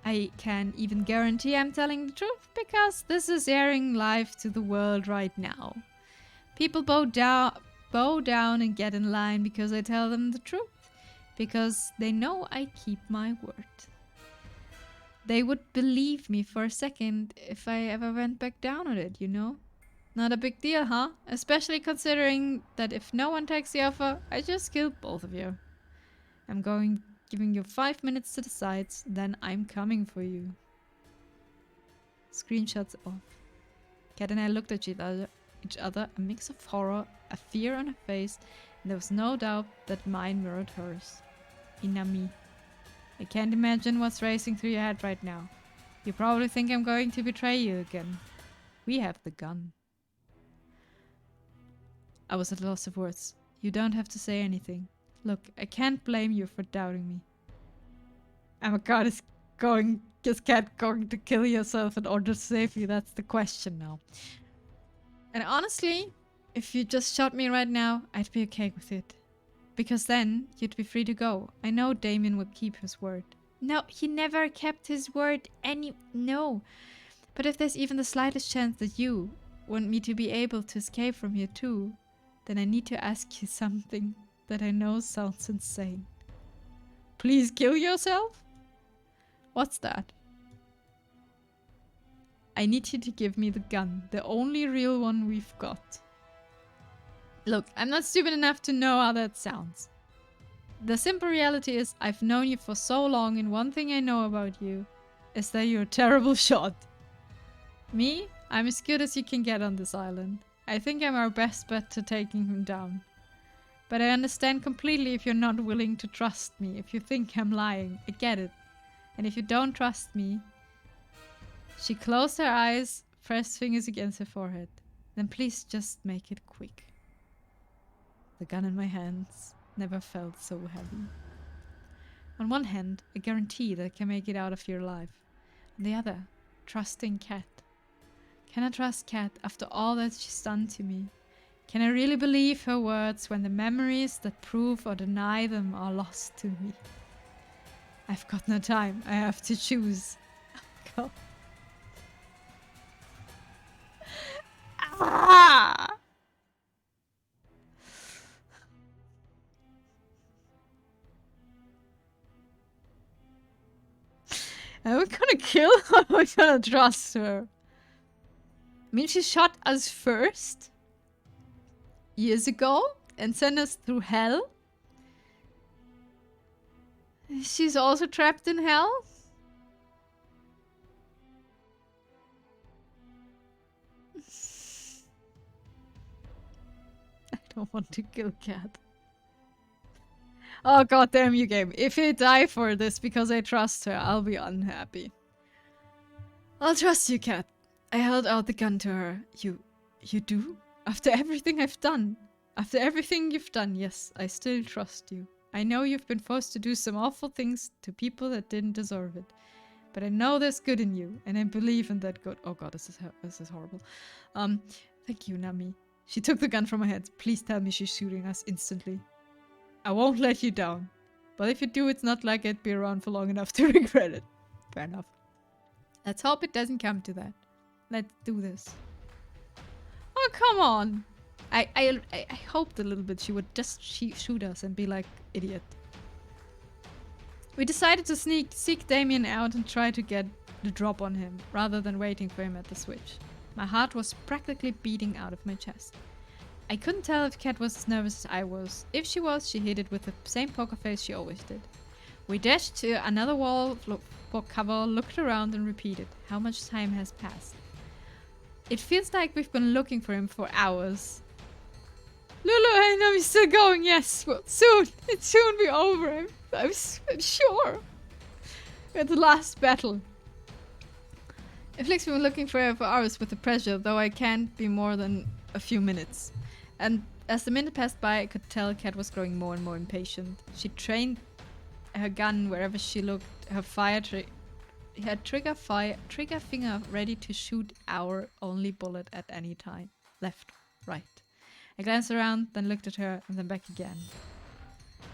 I can even guarantee I'm telling the truth because this is airing live to the world right now. People bow down and get in line because I tell them the truth. Because they know I keep my word. They would believe me for a second if I ever went back down on it, you know? Not a big deal, huh? Especially considering that if no one takes the offer, I just killed both of you. I'm giving you 5 minutes to decide, then I'm coming for you. Screenshots off. Kat and I looked at each other, a mix of horror, a fear on her face, and there was no doubt that mine mirrored hers. Inami. I can't imagine what's racing through your head right now. You probably think I'm going to betray you again. We have the gun. I was at a loss of words. You don't have to say anything. Look, I can't blame you for doubting me. Oh my god, is Cat going to kill yourself in order to save you? That's the question now. And honestly, if you just shot me right now, I'd be okay with it. Because then, you'd be free to go. I know Damien would keep his word. No, he never kept his word No. But if there's even the slightest chance that you want me to be able to escape from here too, then I need to ask you something that I know sounds insane. Please kill yourself? What's that? I need you to give me the gun, the only real one we've got. Look, I'm not stupid enough to know how that sounds. The simple reality is I've known you for so long, and one thing I know about you is that you're a terrible shot. Me? I'm as good as you can get on this island. I think I'm our best bet to taking him down. But I understand completely if you're not willing to trust me, if you think I'm lying. I get it. And if you don't trust me... She closed her eyes, pressed fingers against her forehead. Then please just make it quick. The gun in my hands never felt so heavy. On one hand, a guarantee that I can make it out of here alive. On the other, trusting Cat. Can I trust Cat after all that she's done to me? Can I really believe her words when the memories that prove or deny them are lost to me? I've got no time. I have to choose. Go. Ah! Are we gonna kill her or are we gonna trust her? I mean, she shot us first years ago and sent us through hell. She's also trapped in hell. I don't want to kill Cat. Oh goddamn you game. If I die for this because I trust her, I'll be unhappy. I'll trust you, Cat. I held out the gun to her. You do? After everything I've done. After everything you've done, yes, I still trust you. I know you've been forced to do some awful things to people that didn't deserve it. But I know there's good in you, and I believe in that good. Oh god, this is horrible. Thank you, Nami. She took the gun from my hands. Please tell me she's shooting us instantly. I won't let you down. But if you do, it's not like I'd be around for long enough to regret it. Fair enough. Let's hope it doesn't come to that. Let's do this. Oh, come on! I hoped a little bit she would just shoot us and be like, idiot. We decided to seek Damien out and try to get the drop on him, rather than waiting for him at the switch. My heart was practically beating out of my chest. I couldn't tell if Kat was as nervous as I was. If she was, she hid it with the same poker face she always did. We dashed to another wall book cover, looked around and repeated, how much time has passed. It feels like we've been looking for him for hours. Lulu, I know he's still going, yes, well, soon. It'll soon be over, I'm sure. We're at the last battle. It flicks been looking for her for hours with the pressure, though I can't be more than a few minutes. And as the minute passed by, I could tell Kat was growing more and more impatient. She trained her gun wherever she looked, her trigger finger ready to shoot our only bullet at any time. Left, right. I glanced around, then looked at her, and then back again.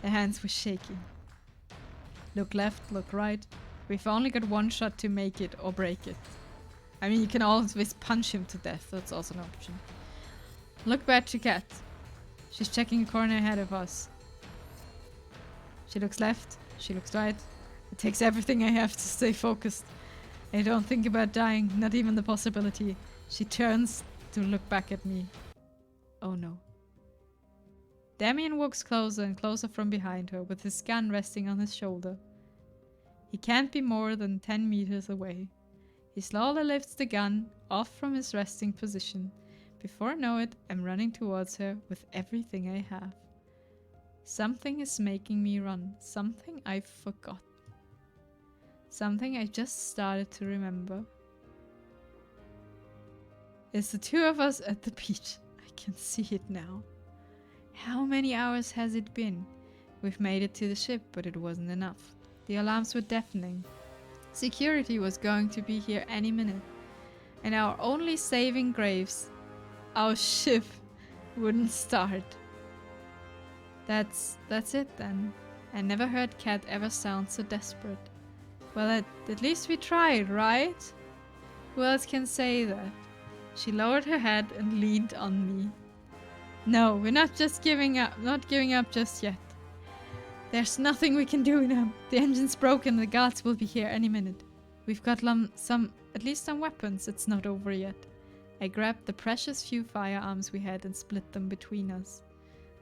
Her hands were shaking. Look left, look right. We've only got one shot to make it or break it. I mean, you can always punch him to death. That's also an option. Look back to Kat. She's checking a corner ahead of us. She looks left. She looks right. It takes everything I have to stay focused. I don't think about dying, not even the possibility. She turns to look back at me. Oh no. Damien walks closer and closer from behind her, with his gun resting on his shoulder. He can't be more than 10 meters away. He slowly lifts the gun off from his resting position. Before I know it, I'm running towards her with everything I have. Something is making me run. Something I forgot. Something I just started to remember. It's the two of us at the beach. I can see it now. How many hours has it been? We've made it to the ship, but it wasn't enough. The alarms were deafening. Security was going to be here any minute. And our only saving grace, our ship, wouldn't start. That's it then. I never heard Kat ever sound so desperate. Well, at least we tried, right? Who else can say that? She lowered her head and leaned on me. No, we're not giving up just yet. There's nothing we can do now. The engine's broken, the guards will be here any minute. We've got at least some weapons, it's not over yet. I grabbed the precious few firearms we had and split them between us.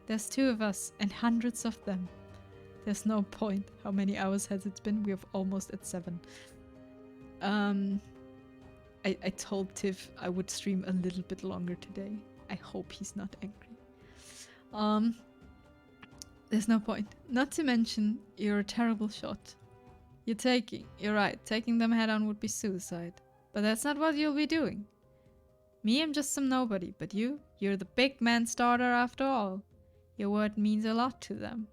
There's two of us and hundreds of them. There's no point. How many hours has it been? We're almost at 7. I told Tiff I would stream a little bit longer today. I hope he's not angry. There's no point. Not to mention, you're a terrible shot. You're right, taking them head on would be suicide. But that's not what you'll be doing. Me, I'm just some nobody, but you're the big man's daughter after all. Your word means a lot to them.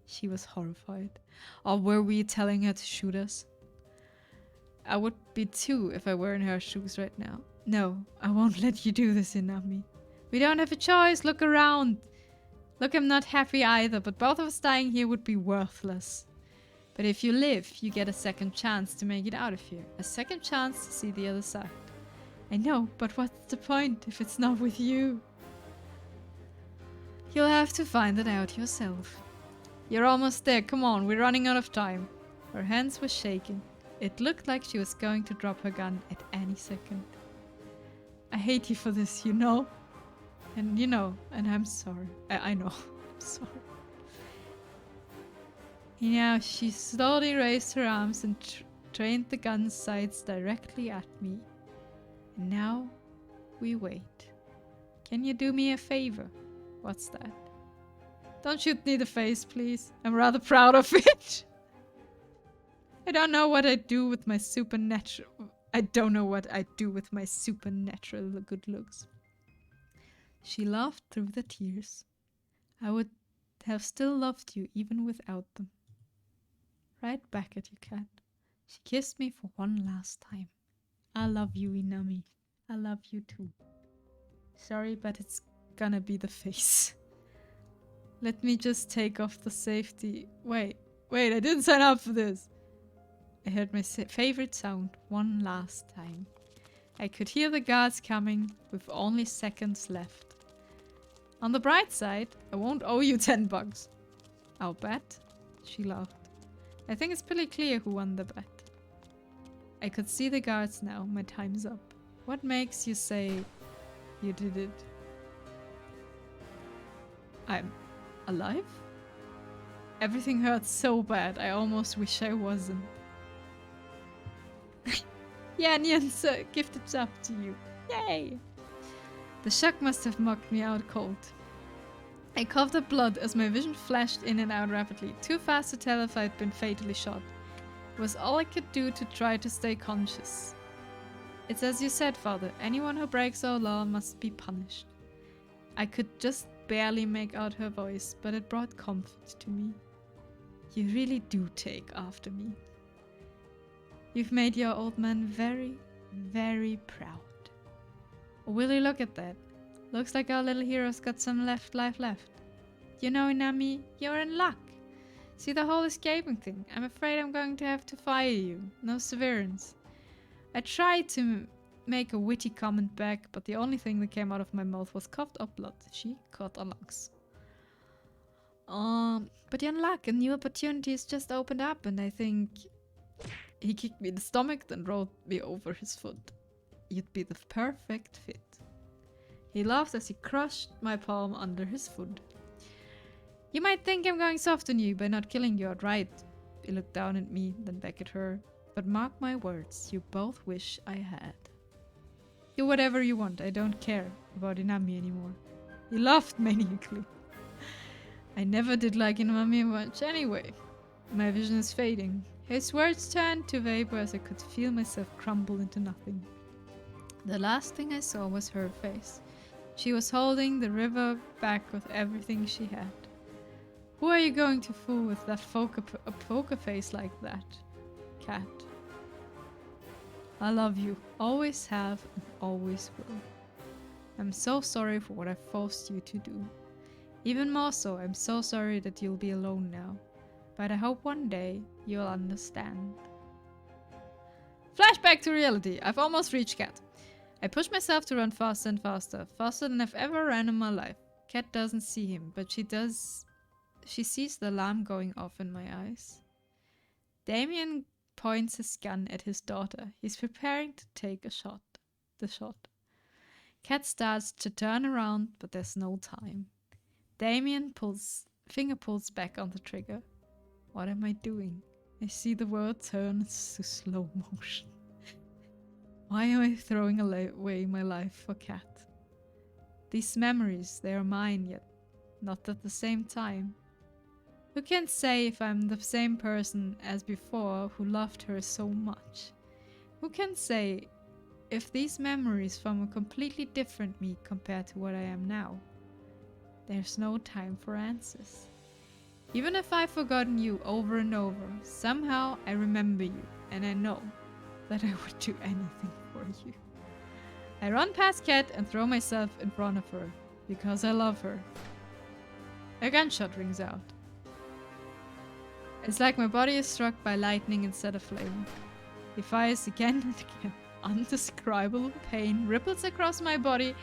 She was horrified. Or were we telling her to shoot us? I would be too if I were in her shoes right now. No, I won't let you do this, Inami. We don't have a choice, look around. Look, I'm not happy either, but both of us dying here would be worthless. But if you live, you get a second chance to make it out of here. A second chance to see the other side. I know, but what's the point if it's not with you? You'll have to find it out yourself. You're almost there, come on, we're running out of time. Her hands were shaking. It looked like she was going to drop her gun at any second. I hate you for this, you know? And I'm sorry. I know, I'm sorry. Now she slowly raised her arms and trained the gun's sights directly at me. And now we wait. Can you do me a favor? What's that? Don't shoot me in the face, please. I'm rather proud of it. I don't know what I do with my supernatural good looks. She laughed through the tears. I would have still loved you even without them. Right back at you, cat. She kissed me for one last time. I love you, Inami. I love you too. Sorry, but it's gonna be the face. Let me just take off the safety. Wait, I didn't sign up for this. I heard my favorite sound one last time. I could hear the guards coming with only seconds left. On the bright side, I won't owe you 10 bucks. I'll bet. She laughed. I think it's pretty clear who won the bet. I could see the guards now. My time's up. What makes you say you did it? I'm alive? Everything hurts so bad. I almost wish I wasn't. Yeah, Nian's gifted up to you. Yay! The shock must have knocked me out cold. I coughed up blood as my vision flashed in and out rapidly, too fast to tell if I'd been fatally shot. It was all I could do to try to stay conscious. It's as you said, Father. Anyone who breaks our law must be punished. I could just barely make out her voice, but it brought comfort to me. You really do take after me. You've made your old man very, very proud. Will you look at that? Looks like our little hero's got some life left. You know, Inami, you're in luck. See the whole escaping thing? I'm afraid I'm going to have to fire you. No severance. I tried to make a witty comment back, but the only thing that came out of my mouth was coughed up blood. She caught our lungs. But you're in luck. A new opportunity has just opened up, and I think he kicked me in the stomach, then rolled me over his foot. You'd be the perfect fit. He laughed as he crushed my palm under his foot. You might think I'm going soft on you by not killing you outright. He looked down at me, then back at her. But mark my words, you both wish I had. Do whatever you want, I don't care about Inami anymore. He laughed maniacally. I never did like Inami much anyway. My vision is fading. His words turned to vapor as I could feel myself crumble into nothing. The last thing I saw was her face. She was holding the river back with everything she had. Who are you going to fool with that poker face like that? Cat. I love you. Always have and always will. I'm so sorry for what I forced you to do. Even more so, I'm so sorry that you'll be alone now. But I hope one day you'll understand. Flashback to reality. I've almost reached Cat. I push myself to run faster and faster. Faster than I've ever ran in my life. Cat doesn't see him, but she does. She sees the alarm going off in my eyes. Damien points his gun at his daughter. He's preparing to take a shot. The shot. Cat starts to turn around, but there's no time. Damien pulls back on the trigger. What am I doing? I see the world turn to slow motion. Why am I throwing away my life for Cat? These memories, they are mine, yet not at the same time. Who can say if I'm the same person as before who loved her so much? Who can say if these memories form a completely different me compared to what I am now? There's no time for answers. Even if I've forgotten you over and over, somehow I remember you, and I know that I would do anything for you. I run past Cat and throw myself in front of her, because I love her. A gunshot rings out. It's like my body is struck by lightning instead of flame. He fires again and again. Undescribable pain ripples across my body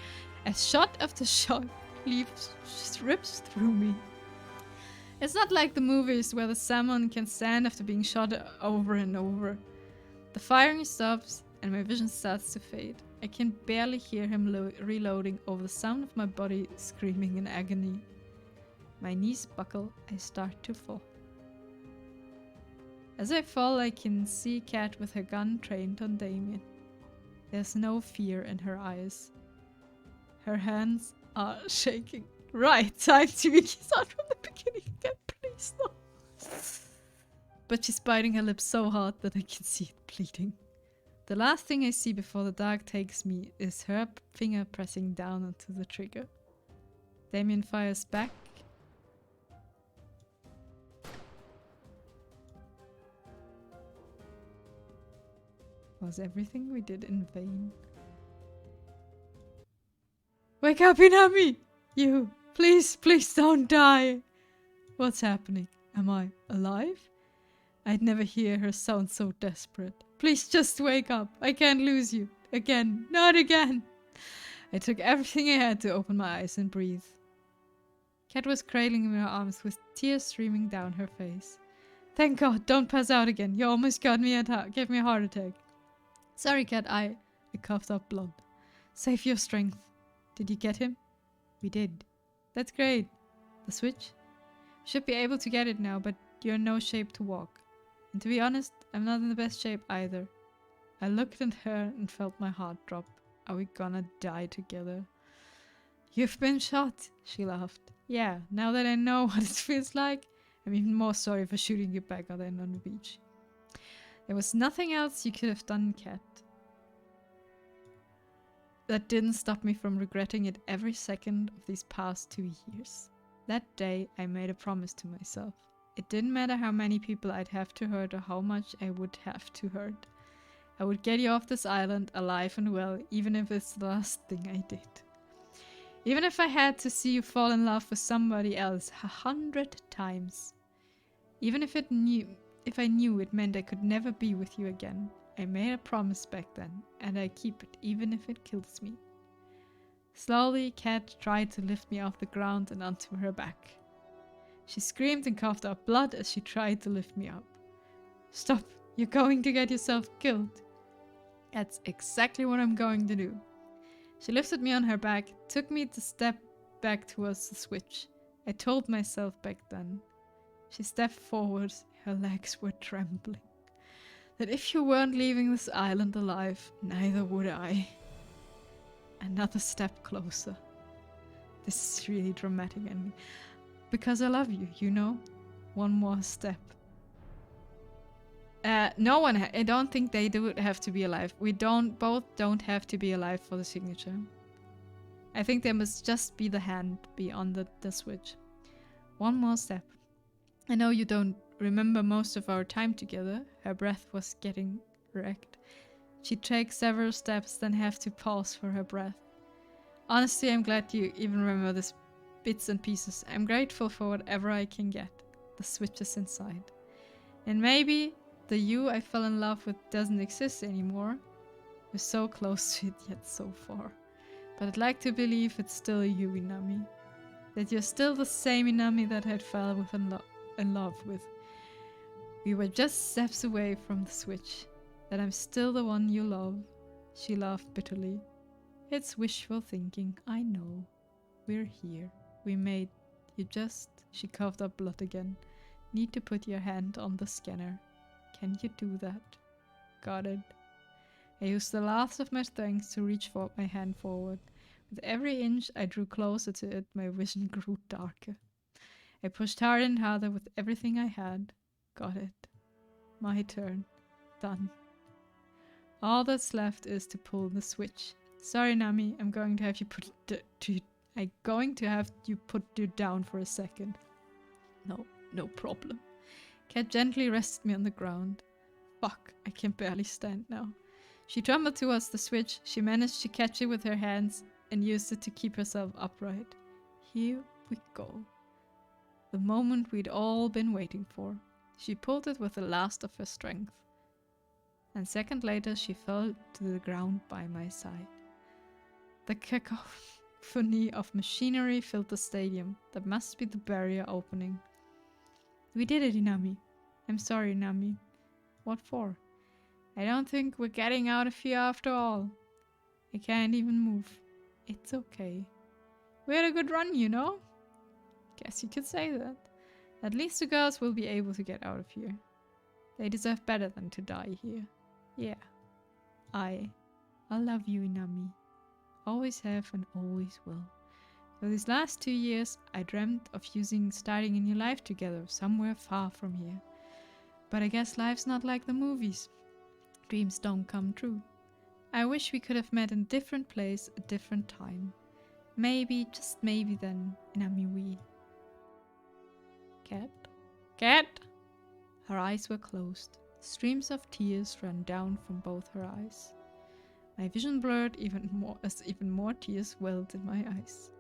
as shot after shot rips through me. It's not like the movies where the salmon can stand after being shot over and over. The firing stops and my vision starts to fade. I can barely hear him reloading over the sound of my body screaming in agony. My knees buckle, I start to fall. As I fall, I can see Cat with her gun trained on Damien. There's no fear in her eyes. Her hands are shaking. Right, time to start from the beginning again, please no. But she's biting her lips so hard that I can see it bleeding. The last thing I see before the dark takes me is her finger pressing down onto the trigger. Damien fires back. Was everything we did in vain? Wake up, Inami! You! Please, please don't die! What's happening? Am I alive? I'd never hear her sound so desperate. Please just wake up. I can't lose you. Again. Not again. I took everything I had to open my eyes and breathe. Cat was cradling in her arms with tears streaming down her face. Thank God, don't pass out again. You almost gave me a heart attack. Sorry, Cat, I coughed up blood. Save your strength. Did you get him? We did. That's great. The switch? Should be able to get it now, but you're in no shape to walk. And to be honest, I'm not in the best shape either. I looked at her and felt my heart drop. Are we gonna die together? You've been shot, she laughed. Yeah, now that I know what it feels like, I'm even more sorry for shooting you back on the beach. There was nothing else you could have done, Cat. That didn't stop me from regretting it every second of these past 2 years. That day, I made a promise to myself. It didn't matter how many people I'd have to hurt or how much I would have to hurt. I would get you off this island alive and well, even if it's the last thing I did. Even if I had to see you fall in love with somebody else 100 times. Even if I knew it meant I could never be with you again. I made a promise back then, and I keep it even if it kills me. Slowly, Cat tried to lift me off the ground and onto her back. She screamed and coughed up blood as she tried to lift me up. Stop, you're going to get yourself killed. That's exactly what I'm going to do. She lifted me on her back, took me to step back towards the switch. I told myself back then. She stepped forward, her legs were trembling. That if you weren't leaving this island alive, neither would I. Another step closer. This is really dramatic ending. Because I love you, you know? One more step. No one, I don't think they do have to be alive. We both don't have to be alive for the signature. I think there must just be the hand be on the switch. One more step. I know you don't remember most of our time together. Her breath was getting wrecked. She'd take several steps, then have to pause for her breath. Honestly, I'm glad you even remember these bits and pieces. I'm grateful for whatever I can get. The switch is inside. And maybe the you I fell in love with doesn't exist anymore. We're so close to it yet so far. But I'd like to believe it's still you, Inami. That you're still the same Inami that I'd fell in love with. We were just steps away from the switch. That I'm still the one you love. She laughed bitterly. It's wishful thinking, I know. We're here. We made you just... She coughed up blood again. Need to put your hand on the scanner. Can you do that? Got it. I used the last of my strength to reach for my hand forward. With every inch I drew closer to it, my vision grew darker. I pushed harder and harder with everything I had. Got it. My turn. Done. All that's left is to pull the switch. Sorry, Nami, I'm going to have you put you down for a second. No problem. Cat gently rested me on the ground. Fuck, I can barely stand now. She trembled towards the switch. She managed to catch it with her hands and used it to keep herself upright. Here we go. The moment we'd all been waiting for. She pulled it with the last of her strength. And a second later she fell to the ground by my side. The cacophony of machinery filled the stadium. That must be the barrier opening. We did it, Inami. I'm sorry, Inami. What for? I don't think we're getting out of here after all. I can't even move. It's okay. We had a good run, you know? Guess you could say that. At least the girls will be able to get out of here. They deserve better than to die here. Yeah. I love you, Inami. Always have and always will. For these last 2 years, I dreamt of starting a new life together, somewhere far from here. But I guess life's not like the movies. Dreams don't come true. I wish we could have met in a different place, a different time. Maybe, just maybe then, Inami we... Cat? Cat? Her eyes were closed. Streams of tears ran down from both her eyes. My vision blurred even more as even more tears welled in my eyes.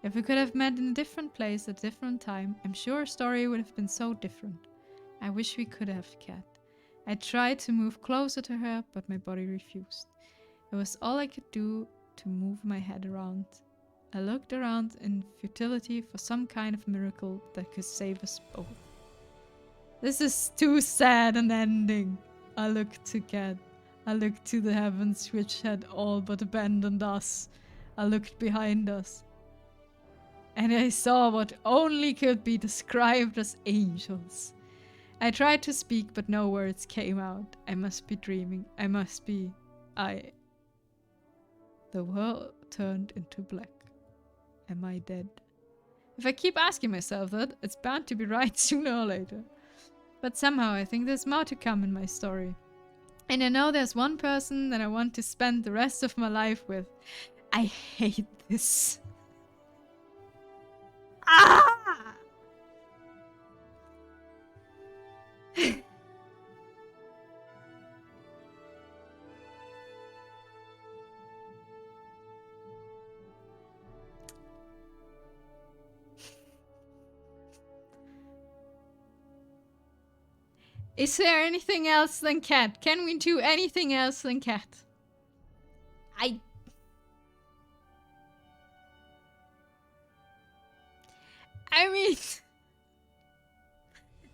If we could have met in a different place at a different time, I'm sure our story would have been so different. I wish we could have, Cat. I tried to move closer to her, but my body refused. It was all I could do to move my head around. I looked around in futility for some kind of miracle that could save us both. This is too sad an ending. I looked to Cat. I looked to the heavens which had all but abandoned us. I looked behind us. And I saw what only could be described as angels. I tried to speak, but no words came out. I must be dreaming. I must be... The world turned into black. Am I dead? If I keep asking myself that, it's bound to be right sooner or later. But somehow I think there's more to come in my story. And I know there's one person that I want to spend the rest of my life with. I hate this. Ah! Is there anything else than Cat? Can we do anything else than Cat? I mean,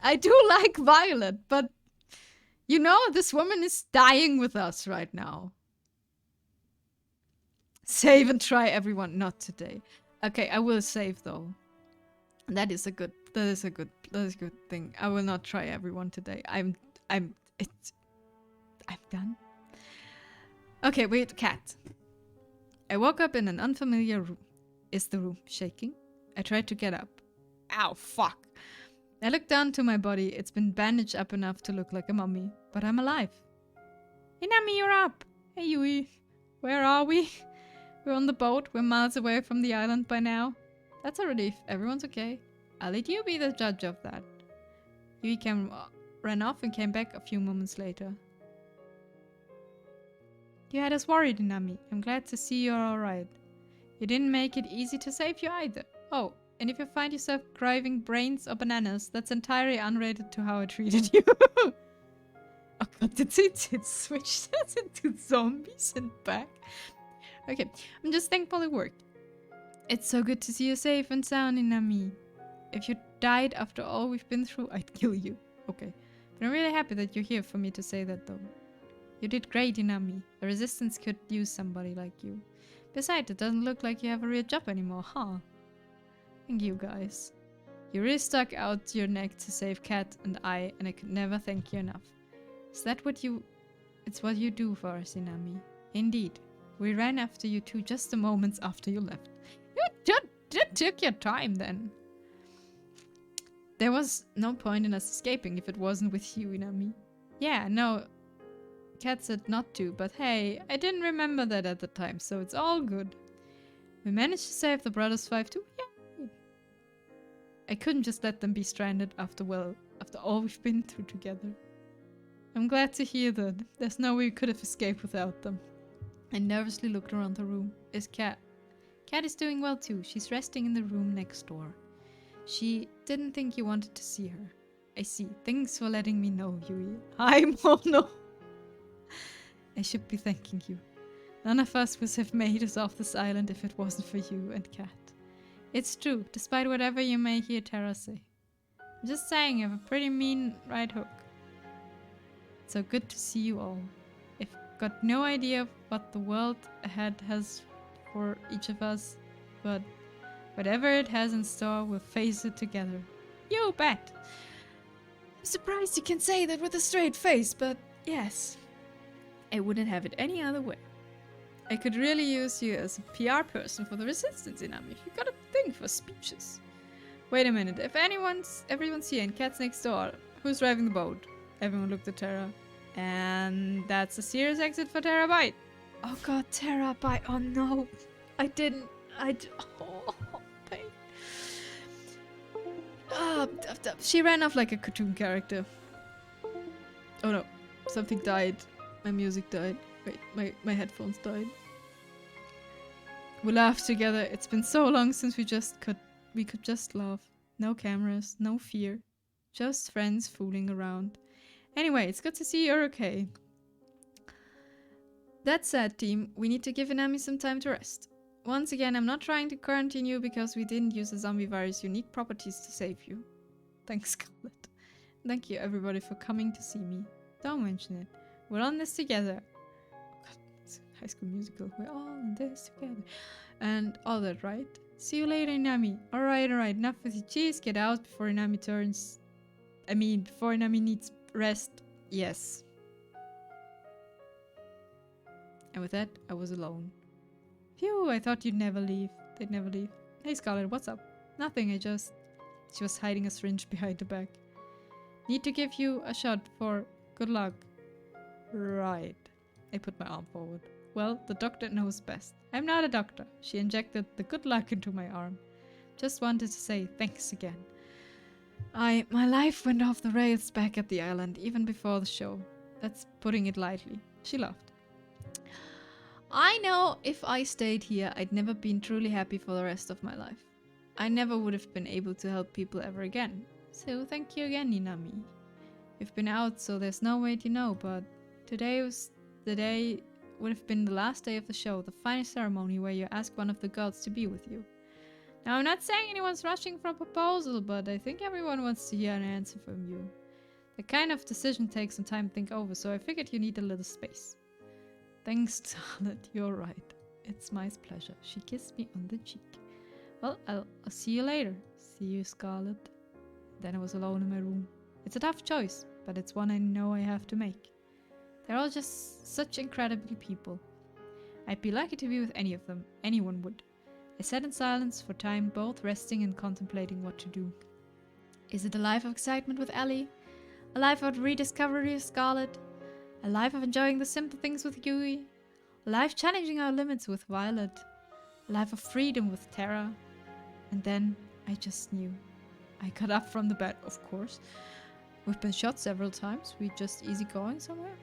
I do like Violet, but you know, this woman is dying with us right now. Save and try everyone. Not today. Okay, I will save though. That is a good thing. I will not try everyone today. I'm done. Okay, wait, Cat. I woke up in an unfamiliar room. Is the room shaking? I tried to get up. Ow, fuck. I looked down to my body. It's been bandaged up enough to look like a mummy, but I'm alive. Inami, you're up. Hey, Yui. Where are we? We're on the boat. We're miles away from the island by now. That's a relief. Everyone's okay. I'll let you be the judge of that. Yui ran off and came back a few moments later. You had us worried, Inami. I'm glad to see you're alright. You didn't make it easy to save you either. Oh, and if you find yourself craving brains or bananas, that's entirely unrelated to how I treated you. Oh god, did it switch us into zombies and back? Okay, I'm just thankful it worked. It's so good to see you safe and sound, Inami. If you died after all we've been through, I'd kill you. Okay, but I'm really happy that you're here for me to say that though. You did great, Inami. The Resistance could use somebody like you. Besides, it doesn't look like you have a real job anymore, huh? Thank you, guys. You really stuck out your neck to save Cat and I could never thank you enough. Is that what you... It's what you do for us, Inami. Indeed. We ran after you too just the moments after you left. You took your time then. There was no point in us escaping if it wasn't with you, Inami. Yeah, no... Cat said not to, but hey, I didn't remember that at the time, so it's all good. We managed to save the brothers 5 too. Yay! I couldn't just let them be stranded after all we've been through together. I'm glad to hear that. There's no way we could have escaped without them. I nervously looked around the room. Is Cat? Cat is doing well too. She's resting in the room next door. She didn't think you wanted to see her. I see. Thanks for letting me know, Yui. Hi, Mono. I should be thanking you. None of us would have made us off this island if it wasn't for you and Cat. It's true, despite whatever you may hear Terra say. I'm just saying, you have a pretty mean right hook. It's so good to see you all. I've got no idea what the world ahead has for each of us, but whatever it has in store, we'll face it together. You bet! I'm surprised you can say that with a straight face, but yes. I wouldn't have it any other way. I could really use you as a PR person for the Resistance, Inami. You got a thing for speeches. Wait a minute, if everyone's here and Cat's next door, who's driving the boat? Everyone looked at Terra. And that's a serious exit for Terabyte. Oh god, Terabyte, oh no. I didn't Oh, pain. She ran off like a cartoon character. Oh no, something died. My music died. Wait, my headphones died. We laughed together. It's been so long since we could just laugh. No cameras, no fear. Just friends fooling around. Anyway, it's good to see you're okay. That said, team, we need to give Inami some time to rest. Once again, I'm not trying to quarantine you because we didn't use the zombie virus' unique properties to save you. Thanks, Scarlet. Thank you, everybody, for coming to see me. Don't mention it. We're on this together. God, it's High School Musical. We're all in this together. And all that, right? See you later, Inami. Alright. Enough with your cheese. Get out before Inami before Inami needs rest. Yes. And with that, I was alone. Phew, I thought you'd never leave. They'd never leave. Hey, Scarlet, what's up? Nothing, She was hiding a syringe behind her back. Need to give you a shot for good luck. Right. I put my arm forward. Well, the doctor knows best. I'm not a doctor. She injected the good luck into my arm. Just wanted to say thanks again. My life went off the rails back at the island, even before the show. That's putting it lightly. She laughed. I know if I stayed here, I'd never been truly happy for the rest of my life. I never would have been able to help people ever again. So thank you again, Inami. You've been out, so there's no way to know, but today would have been the last day of the show, the final ceremony where you ask one of the gods to be with you. Now, I'm not saying anyone's rushing for a proposal, but I think everyone wants to hear an answer from you. The kind of decision takes some time to think over, so I figured you need a little space. Thanks, Scarlet. You're right. It's my pleasure. She kissed me on the cheek. Well, I'll see you later. See you, Scarlet. Then I was alone in my room. It's a tough choice, but it's one I know I have to make. They're all just such incredible people. I'd be lucky to be with any of them. Anyone would. I sat in silence for time, both resting and contemplating what to do. Is it a life of excitement with Ellie? A life of rediscovery of Scarlet? A life of enjoying the simple things with Yui? A life challenging our limits with Violet? A life of freedom with Terra? And then I just knew. I got up from the bed, of course. We've been shot several times. We just easy going somewhere.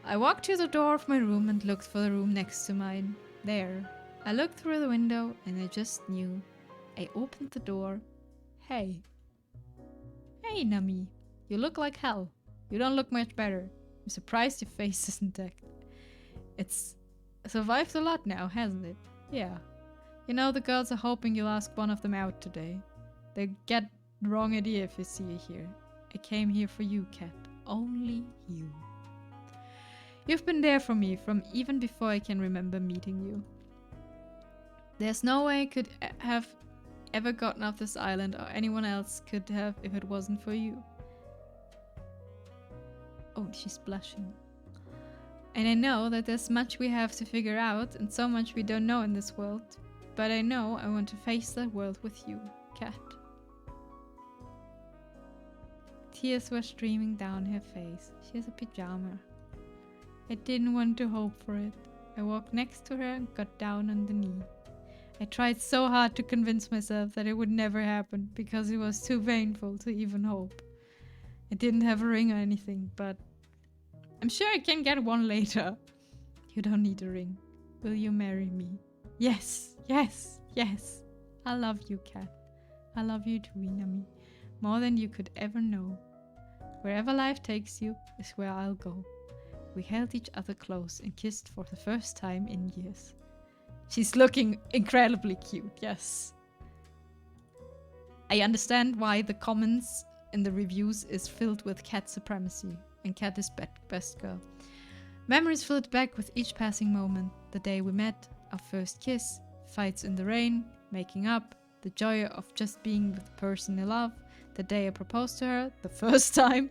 I walked to the door of my room and looked for the room next to mine. There. I looked through the window and I just knew. I opened the door. Hey. Hey, Nami. You look like hell. You don't look much better. I'm surprised your face isn't decked. It's survived a lot now, hasn't it? Yeah. You know, the girls are hoping you'll ask one of them out today. They get the wrong idea if they see you here. I came here for you, Cat. Only you. You've been there for me from even before I can remember meeting you. There's no way I could have ever gotten off this island, or anyone else could have if it wasn't for you. Oh, she's blushing. And I know that there's much we have to figure out and so much we don't know in this world. But I know I want to face that world with you, Cat. Tears were streaming down her face. She has a pyjama. I didn't want to hope for it. I walked next to her and got down on the knee. I tried so hard to convince myself that it would never happen because it was too painful to even hope. I didn't have a ring or anything, but I'm sure I can get one later. You don't need a ring. Will you marry me? Yes, yes, yes. I love you, Cat. I love you too, Inami. More than you could ever know. Wherever life takes you is where I'll go. We held each other close and kissed for the first time in years. She's looking incredibly cute, yes. I understand why the comments in the reviews is filled with Cat supremacy, and Cat is best girl. Memories float back with each passing moment. The day we met, our first kiss, fights in the rain, making up, the joy of just being with the person I love, the day I proposed to her, the first time,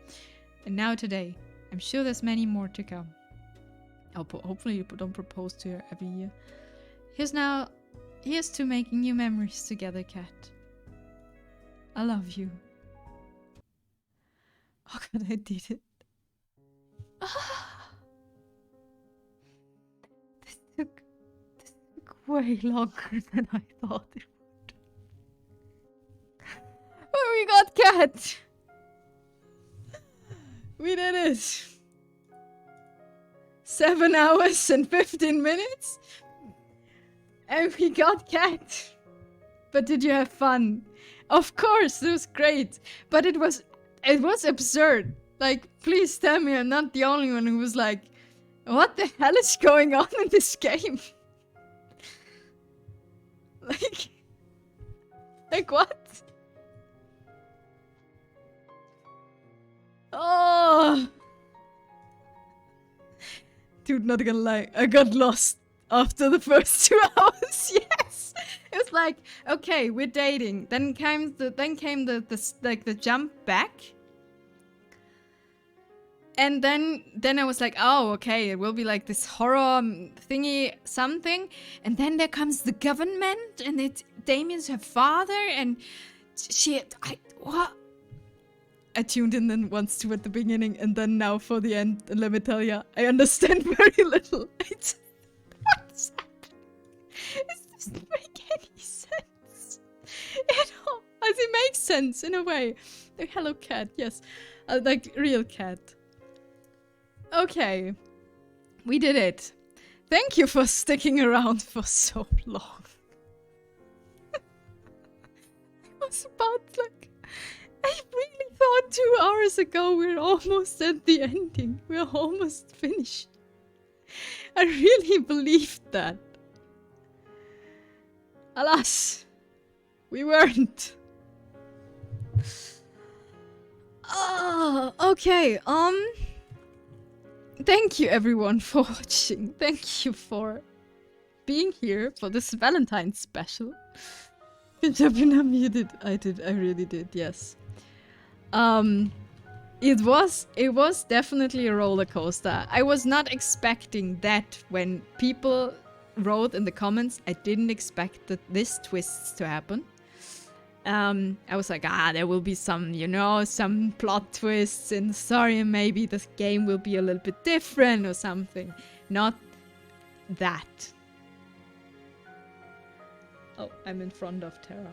and now today. I'm sure there's many more to come. Hopefully you don't propose to her every year. Here's to making new memories together, Cat. I love you. Oh god, I did it. This took way longer than I thought it would. But we got Cat! We did it! 7 hours and 15 minutes? And we got Cat! But did you have fun? Of course, it was great! But it was absurd. Like, please tell me I'm not the only one who was like, what the hell is going on in this game? Like what? Oh! Dude, not gonna lie, I got lost after the first 2 hours. Yes, it was like, okay, we're dating. Then came the jump back. And then I was like, oh, okay, it will be like this horror thingy something. And then there comes the government, and Damien's her father, and what? I tuned in then once to at the beginning, and then now for the end. And let me tell you, I understand very little. What's happening? It doesn't make any sense at all. As it makes sense in a way. Like, hello, cat. Yes, like real cat. Okay, we did it. Thank you for sticking around for so long. It was about like, I really thought 2 hours ago we're almost at the ending. We're almost finished. I really believed that. Alas, we weren't. Oh, okay, thank you everyone for watching. Thank you for being here for this Valentine's special. Good job, Yunami, you did. I really did, yes. It was definitely a roller coaster. I was not expecting that when people wrote in the comments. I didn't expect this twists to happen. I was like, there will be some, some plot twists in the story, and maybe this game will be a little bit different or something. Not that. Oh, I'm in front of Terra.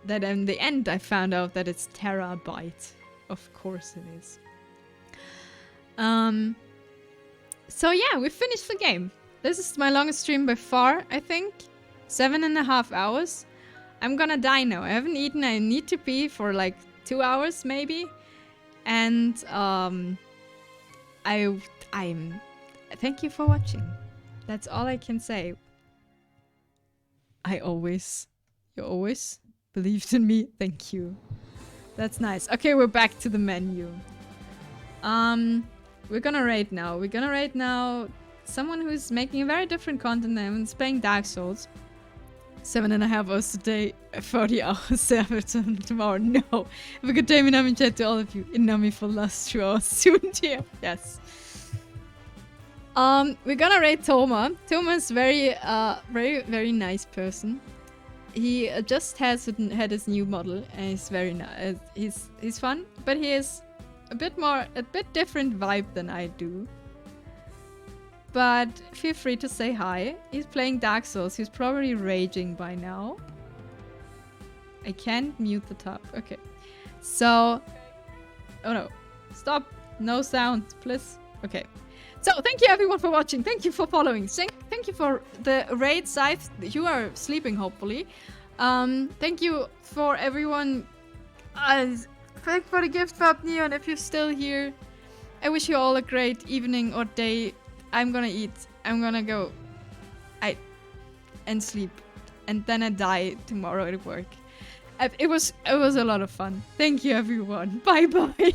That in the end I found out that it's terabyte. Of course it is. So yeah, we finished the game. This is my longest stream by far, I think. 7.5 hours. I'm gonna die now. I haven't eaten. I need to pee for like 2 hours maybe. And thank you for watching. That's all I can say. You always believed in me. Thank you. That's nice. Okay, we're back to the menu. We're gonna raid now. We're gonna raid now someone who's making a very different content and is playing Dark Souls. 7.5 hours today, 40 hours after tomorrow. No. Have a good day, Minami chat to all of you. Inami for the last 2 hours soon, dear. Yes. We're gonna raid Toma. Toma is very, very nice person. He just had his new model, and he's very nice. He's fun, but he is a bit different vibe than I do. But feel free to say hi. He's playing Dark Souls. He's probably raging by now. I can't mute the top. Okay. So... Oh no. Stop. No sound, please. Okay. So, thank you everyone for watching. Thank you for following. Thank you for the raid Scythe. You are sleeping, hopefully. Thank you for everyone. Thank you for the gift, Fab Neon, if you're still here. I wish you all a great evening or day. I'm gonna eat. I'm gonna go and sleep, and then I die tomorrow at work. It was a lot of fun. Thank you everyone. Bye bye.